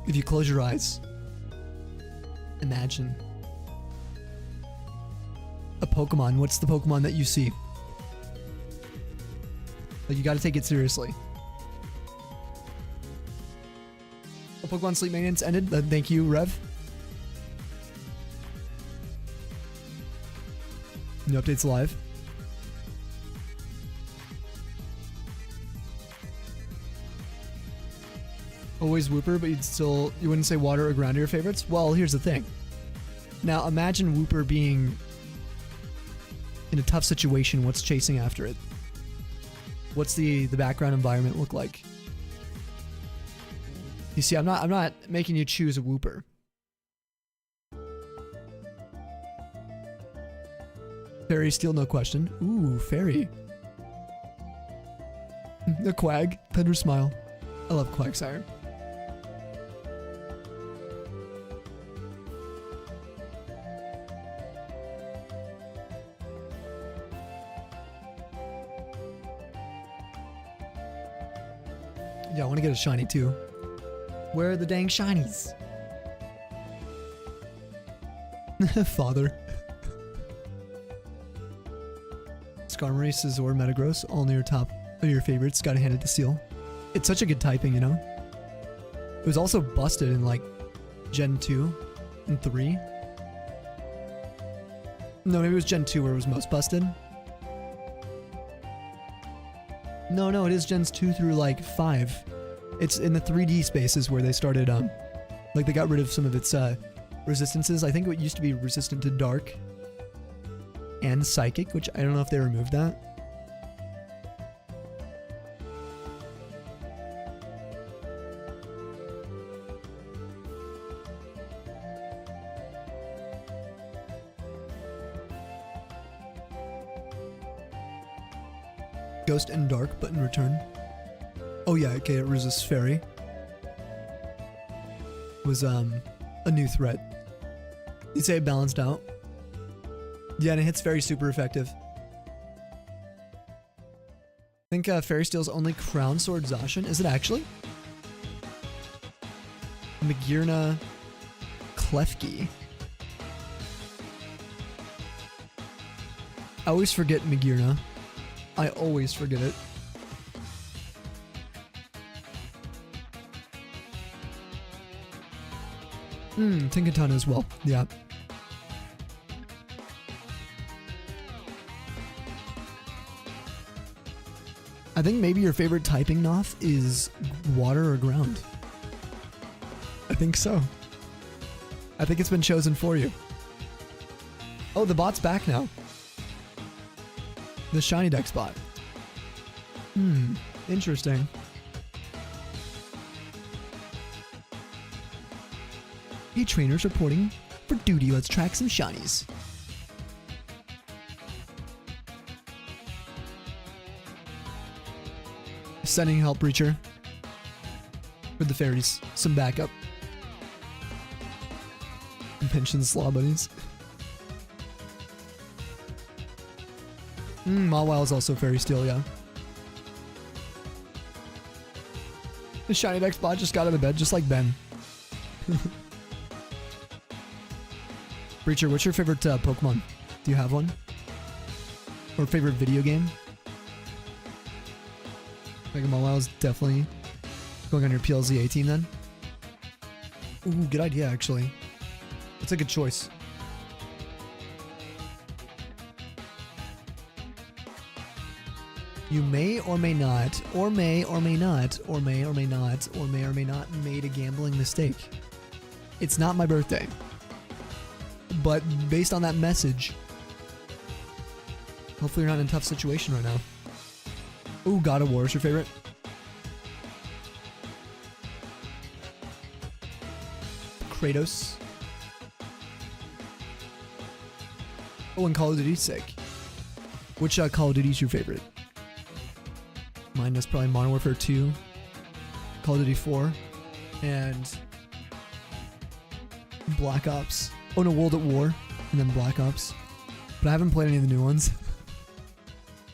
If you close your eyes, imagine a Pokemon. What's the Pokemon that you see? Like, you gotta take it seriously. Oh, Pokemon Sleep Maintenance ended. Thank you, Rev. New updates live. Always Wooper, but you wouldn't say water or ground are your favorites? Well, here's the thing. Now imagine Wooper being in a tough situation. What's chasing after it? What's the background environment look like? You see, I'm not making you choose a Wooper. Fairy Steel, no question. Ooh, Fairy. A Quag, Tender Smile. I love Quagsire. Yeah, I want to get a shiny too. Where are the dang shinies? Father. Skarmory, Scizor, Metagross, all near top of your favorites. Gotta hand it to Steel. It's such a good typing, you know? It was also busted in like Gen 2 and 3. No, maybe it was Gen 2 where it was most busted. No, it is Gens 2 through like 5. It's in the 3D spaces where they started, like they got rid of some of its resistances. I think it used to be resistant to Dark and Psychic, which I don't know if they removed that. Ghost and Dark, but in return. Oh yeah, okay, it resists Fairy. Was a new threat. You'd say it balanced out. Yeah, and it hits Fairy super effective. I think Fairy Steel's only Crown Sword Zacian. Is it actually? Magearna Klefki. I always forget Magearna. I always forget it. Tinkatana as well. Yeah. I think maybe your favorite typing Noth is water or ground. I think so. I think it's been chosen for you. Oh, the bot's back now. The shiny dexbot. Interesting. Hey, trainers reporting for duty. Let's track some shinies. Sending help, Breacher. With the fairies. Some backup. Mention slaw bunnies. Mawile is also Fairy Steel, yeah. The shiny dexbot just got out of bed, just like Ben. Breacher, what's your favorite Pokemon? Do you have one? Or favorite video game? Mega Mawile is definitely going on your PLZ 18 then. Ooh, good idea actually. That's a good choice. You may or may not, or may or may not, or may or may not, or may or may not made a gambling mistake. It's not my birthday. but based on that message, hopefully you're not in a tough situation right now. Ooh, God of War is your favorite? Kratos. Oh, and Call of Duty's sick. Which Call of Duty is your favorite? Mine is probably Modern Warfare 2, Call of Duty 4, and Black Ops. Oh no, World at War, and then Black Ops. But I haven't played any of the new ones.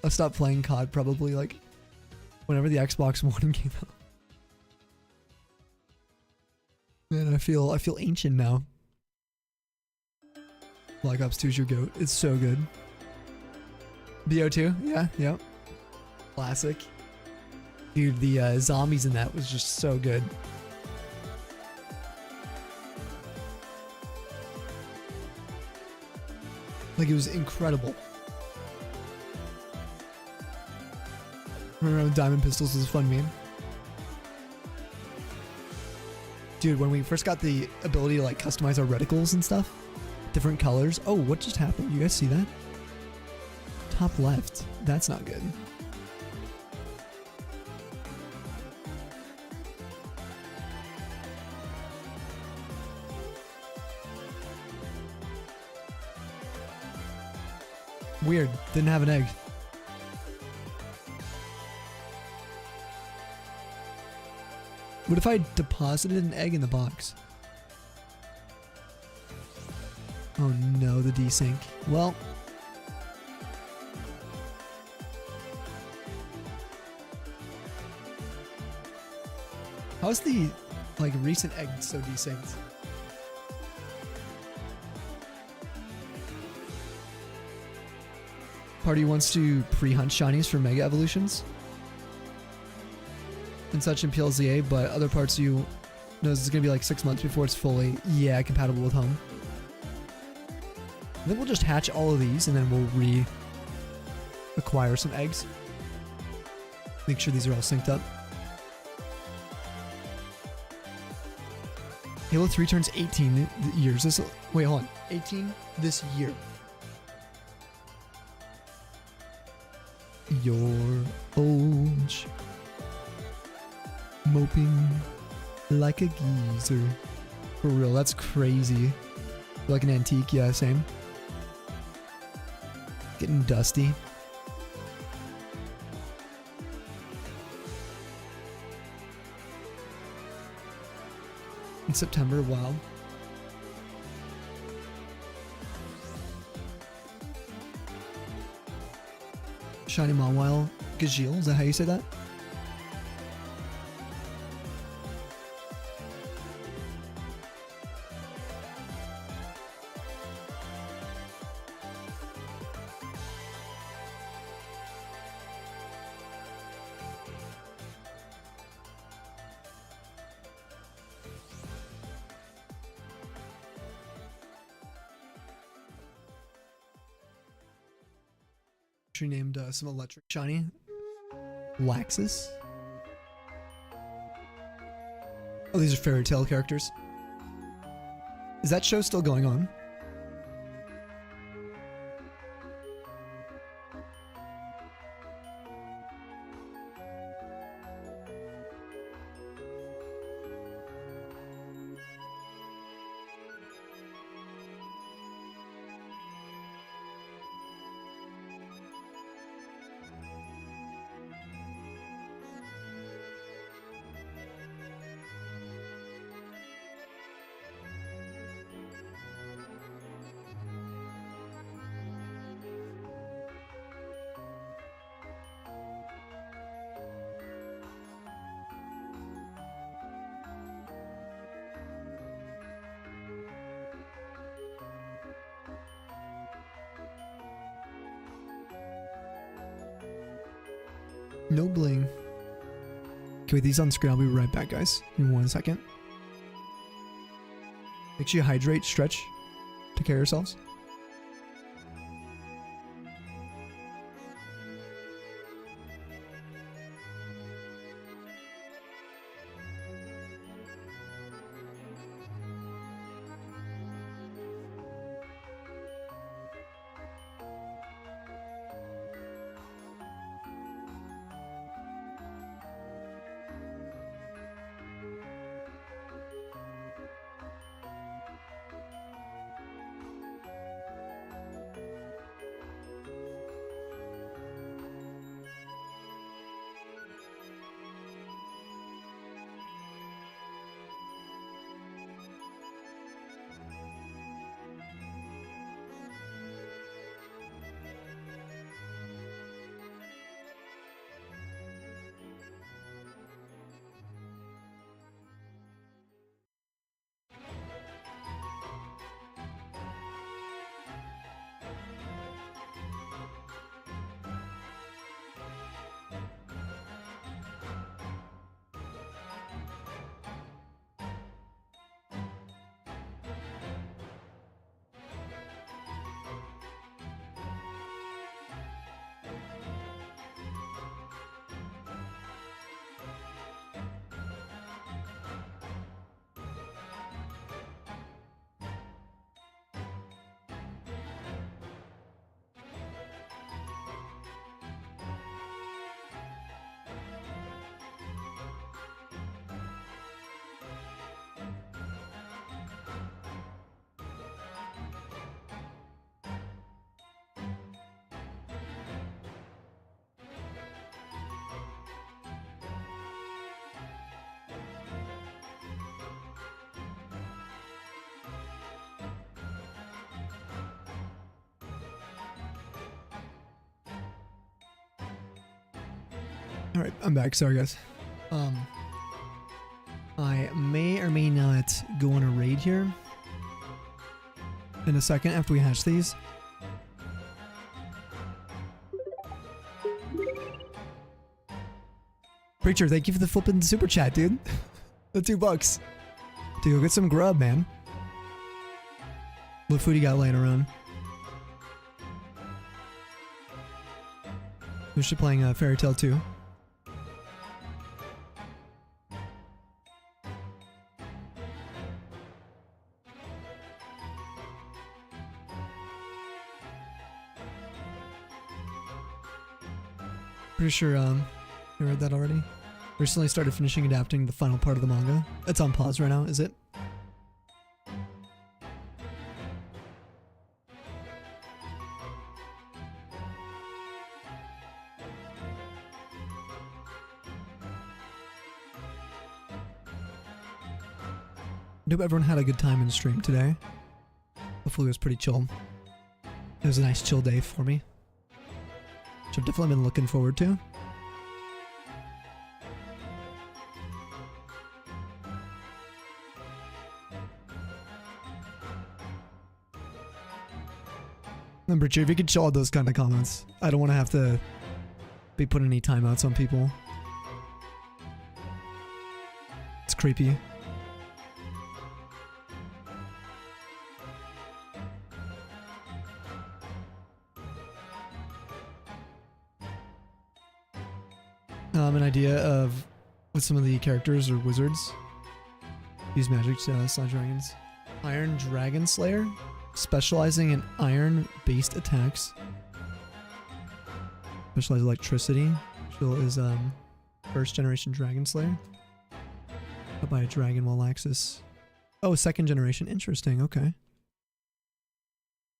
I'll stop playing COD probably like whenever the Xbox One came out. Man, I feel ancient now. Black Ops 2 is your GOAT. It's so good. BO2? Yeah, yep. Classic. Dude, the zombies in that was just so good. Like, it was incredible. Remember when Diamond Pistols was a fun meme? Dude, when we first got the ability to like customize our reticles and stuff, different colors. Oh, what just happened? You guys see that? Top left. That's not good. Weird. Didn't have an egg. What if I deposited an egg in the box? Oh no, the desync. Well. How's the, like, recent egg so desynced? Party wants to pre-hunt shinies for Mega Evolutions and such in PLZA, but other parts of you knows it's gonna be like 6 months before it's fully, compatible with home. Then we'll just hatch all of these and then we'll re-acquire some eggs. Make sure these are all synced up. Halo 3 turns 18 years. Wait, hold on. 18 this year. Your old moping like a geezer. For real, that's crazy. Like an antique, yeah, same. Getting dusty. In September, wow. Shiny Mawile Gajeel, is that how you say that? Named some electric shiny Laxus. Oh, these are fairy tale characters. Is that show still going on? No bling. Okay, with these on screen, I'll be right back, guys. In 1 second. Make sure you hydrate, stretch, take care of yourselves. All right, I'm back. Sorry, guys. I may or may not go on a raid here in a second after we hatch these. Preacher, thank you for the flipping super chat, dude. The $2. Dude, go get some grub, man. What food you got laying around? We should playing Fairy Tale 2. Pretty sure you read that already. Recently started finishing adapting the final part of the manga. It's on pause right now, is it? I hope everyone had a good time in the stream today. Hopefully it was pretty chill. It was a nice chill day for me, which I've definitely been looking forward to. Remember, if you could chill out those kind of comments. I don't want to have to be putting any timeouts on people. It's creepy. An idea of what some of the characters or wizards use magic to slay dragons. Iron Dragon Slayer, specializing in iron-based attacks. Specialized electricity. She'll is first generation Dragon Slayer. Up by a dragon while Axis. Oh, second generation. Interesting. Okay.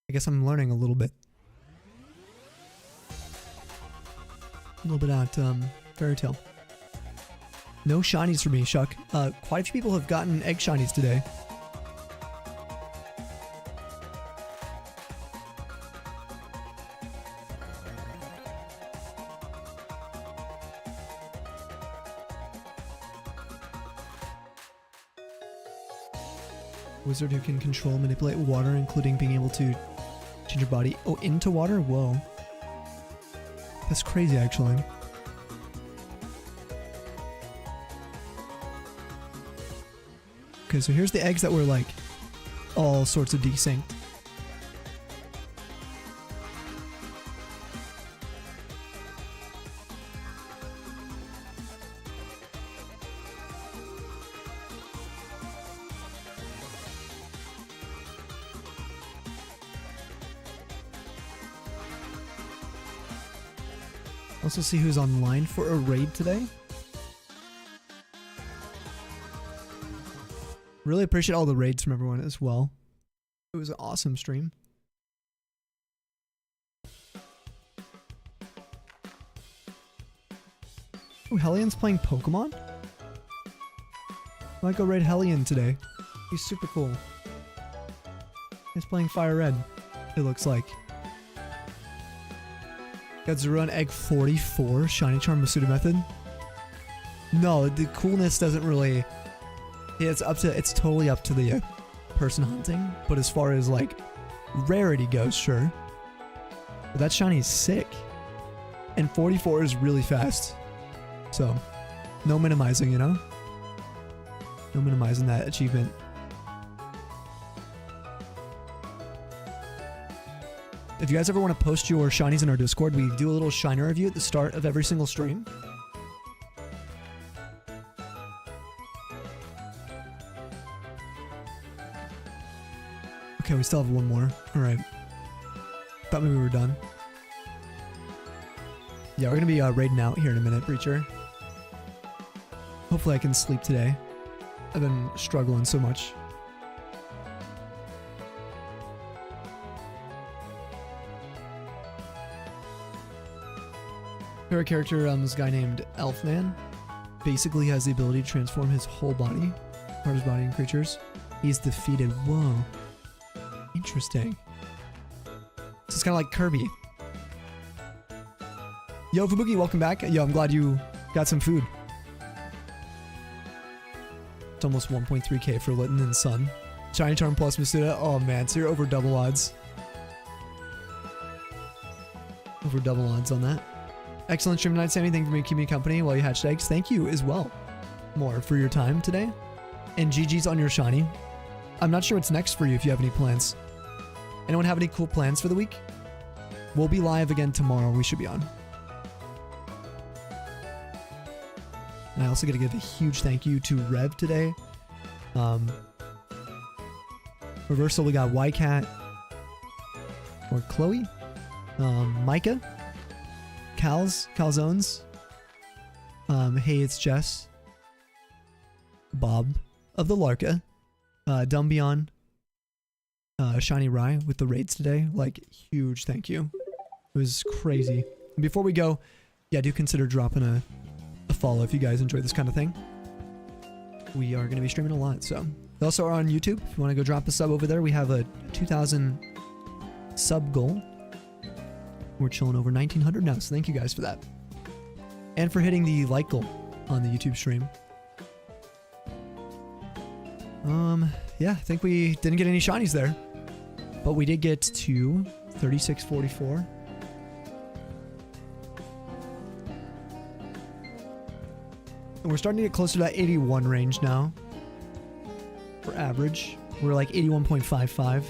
I guess I'm learning a little bit. A little bit at Fairy Tale. No shinies for me, Shuck. Quite a few people have gotten egg shinies today. Wizard who can control and manipulate water, including being able to change your body. Oh, into water? Whoa. That's crazy, actually. Okay, so here's the eggs that were like all sorts of desynced. Also see who's online for a raid today. Really appreciate all the raids from everyone as well. It was an awesome stream. Oh, Hellion's playing Pokemon? I might go raid Hellion today. He's super cool. He's playing Fire Red, it looks like. Got Zero on Egg 44, Shiny Charm Masuda Method. No, the coolness doesn't really... Yeah, it's totally up to the person hunting, but as far as like rarity goes, sure. But that shiny is sick. And 44 is really fast. So, no minimizing, you know? No minimizing that achievement. If you guys ever want to post your shinies in our Discord, we do a little shiner review at the start of every single stream. Okay, we still have one more. Alright. Thought maybe we were done. Yeah, we're gonna be raiding out here in a minute, Breacher. Hopefully I can sleep today. I've been struggling so much. Favorite character, this guy named Elfman. Basically has the ability to transform his whole body. Part of his body and creatures. He's defeated. Whoa. Interesting. This is kind of like Kirby. Yo, Fubuki, welcome back. Yo, I'm glad you Got some food. It's almost 1.3k for Litton and Sun. Shiny Charm plus Masuda. Oh man, so you're over double odds. Over double odds on that. Excellent stream tonight. Say anything for me, keep me company while you hatched eggs. Thank you as well. More for your time today. And GG's on your shiny. I'm not sure what's next for you if you have any plans. Anyone have any cool plans for the week? We'll be live again tomorrow. We should be on. And I also got to give a huge thank you to Rev today. Reversal, we got Ycat. Or Chloe. Micah. Calzones. Hey, it's Jess. Bob of the Larka. Dumbion. Shiny Rye with the raids today. Like, huge thank you. It was crazy. And before we go, yeah, do consider dropping a follow if you guys enjoy this kind of thing. We are going to be streaming a lot, so. We also are on YouTube. If you want to go drop a sub over there, we have a 2,000 sub goal. We're chilling over 1,900 now, so thank you guys for that. And for hitting the like goal on the YouTube stream. Yeah, I think we didn't get any shinies there. But we did get to 3644. And we're starting to get closer to that 81 range now. For average. We're like 81.55.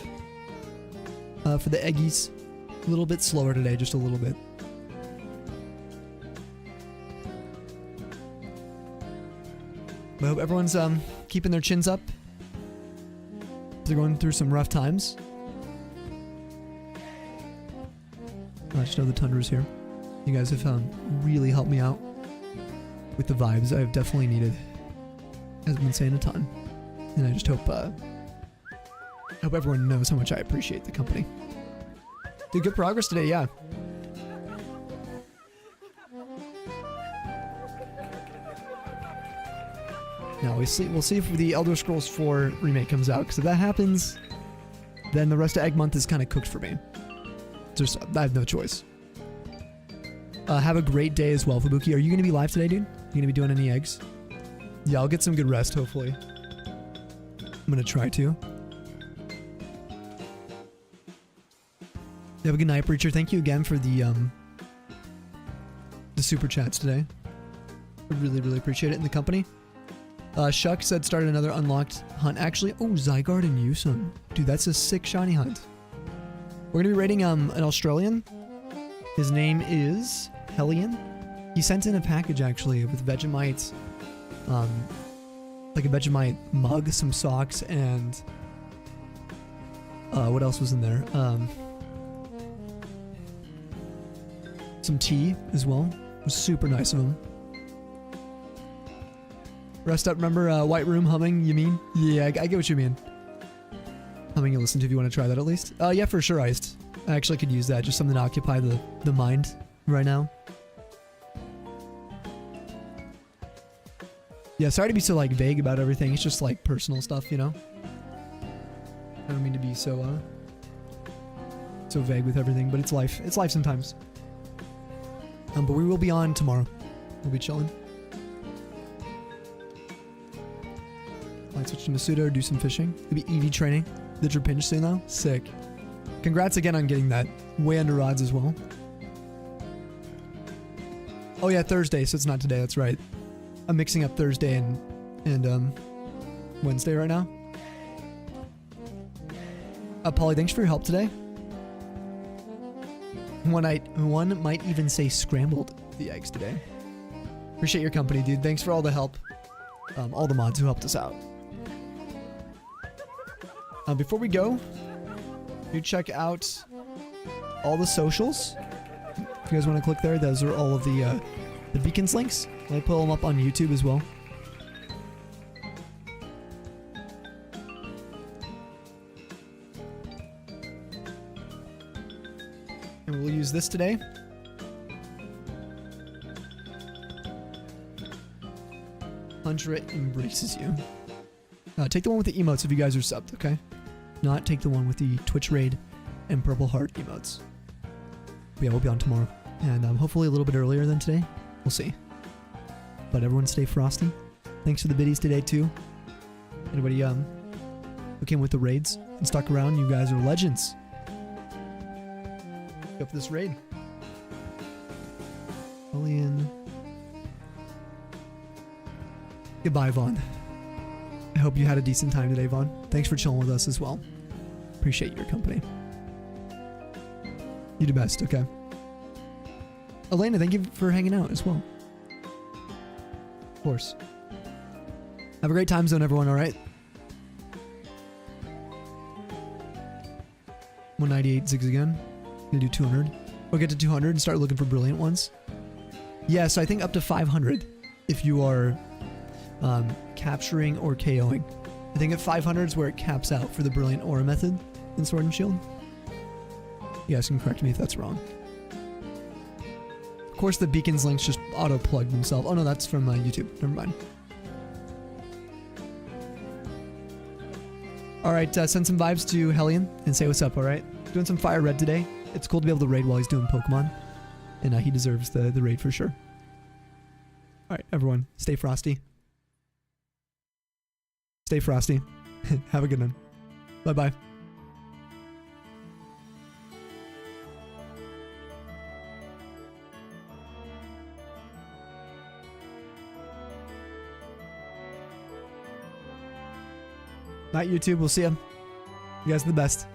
For the eggies. A little bit slower today, just a little bit. I hope everyone's keeping their chins up. They're going through some rough times. I just know the Tundra's here. You guys have really helped me out with the vibes I've definitely needed. Has been saying a ton. And I just hope everyone knows how much I appreciate the company. Dude, good progress today, yeah. Now we'll see if the Elder Scrolls 4 remake comes out, because if that happens, then the rest of Egg Month is kind of cooked for me. I have no choice. Have a great day as well, Fubuki. Are you going to be live today, dude? You going to be doing any eggs? Yeah, I'll get some good rest, hopefully. I'm going to try to. You have a good night, Preacher. Thank you again for the super chats today. I really, really appreciate it in the company. Shuck said start another unlocked hunt. Actually, oh, Zygarde and Yusum. Dude, that's a sick shiny hunt. We're going to be raiding an Australian. His name is Hellion. He sent in a package, actually, with Vegemite, like a Vegemite mug, some socks, and what else was in there? Some tea as well. It was super nice of him. Rest up, remember White Room humming, you mean? Yeah, I get what you mean. Humming you listen to if you want to try that at least. Yeah, for sure, Iced. I actually could use that, just something to occupy the mind right now. Yeah, sorry to be so like vague about everything. It's just like personal stuff, you know? I don't mean to be so vague with everything, but it's life. It's life sometimes. But we will be on tomorrow. We'll be chilling. Might switch to Masuda or do some fishing. Maybe EV training. Did your pinch soon though? Sick. Congrats again on getting that. Way under odds as well. Oh yeah, Thursday, so it's not today, that's right. I'm mixing up Thursday and Wednesday right now. Polly, thanks for your help today. One might even say scrambled the eggs today. Appreciate your company, dude. Thanks for all the help. All the mods who helped us out. Before we go, do check out all the socials. If you guys want to click there, those are all of the beacons links. I'll pull them up on YouTube as well. And we'll use this today. Hunter embraces you. Take the one with the emotes if you guys are subbed, okay? Not take the one with the Twitch raid and purple heart emotes. But yeah, we'll be on tomorrow. And hopefully a little bit earlier than today. We'll see. But everyone stay frosty. Thanks for the biddies today too. Anybody who came with the raids and stuck around, you guys are legends. Go for this raid. Alien. Goodbye, Vaughn. I hope you had a decent time today, Vaughn. Thanks for chilling with us as well. Appreciate your company. You do best, okay? Elena, thank you for hanging out as well. Of course. Have a great time zone, everyone, alright? 198 zigs again. Gonna do 200. We'll get to 200 and start looking for brilliant ones. Yeah, so I think up to 500 if you are capturing or KOing. I think at 500 is where it caps out for the brilliant aura method in Sword and Shield. You guys can correct me if that's wrong. Of course, the beacon's links just auto-plug themselves. Oh no, that's from YouTube. Never mind. Alright, send some vibes to Hellion and say what's up, alright? Doing some Fire Red today. It's cool to be able to raid while he's doing Pokemon. And he deserves the raid for sure. Alright, everyone, stay frosty. Stay frosty. Have a good one. Bye-bye. Night, YouTube. We'll see ya. You guys are the best.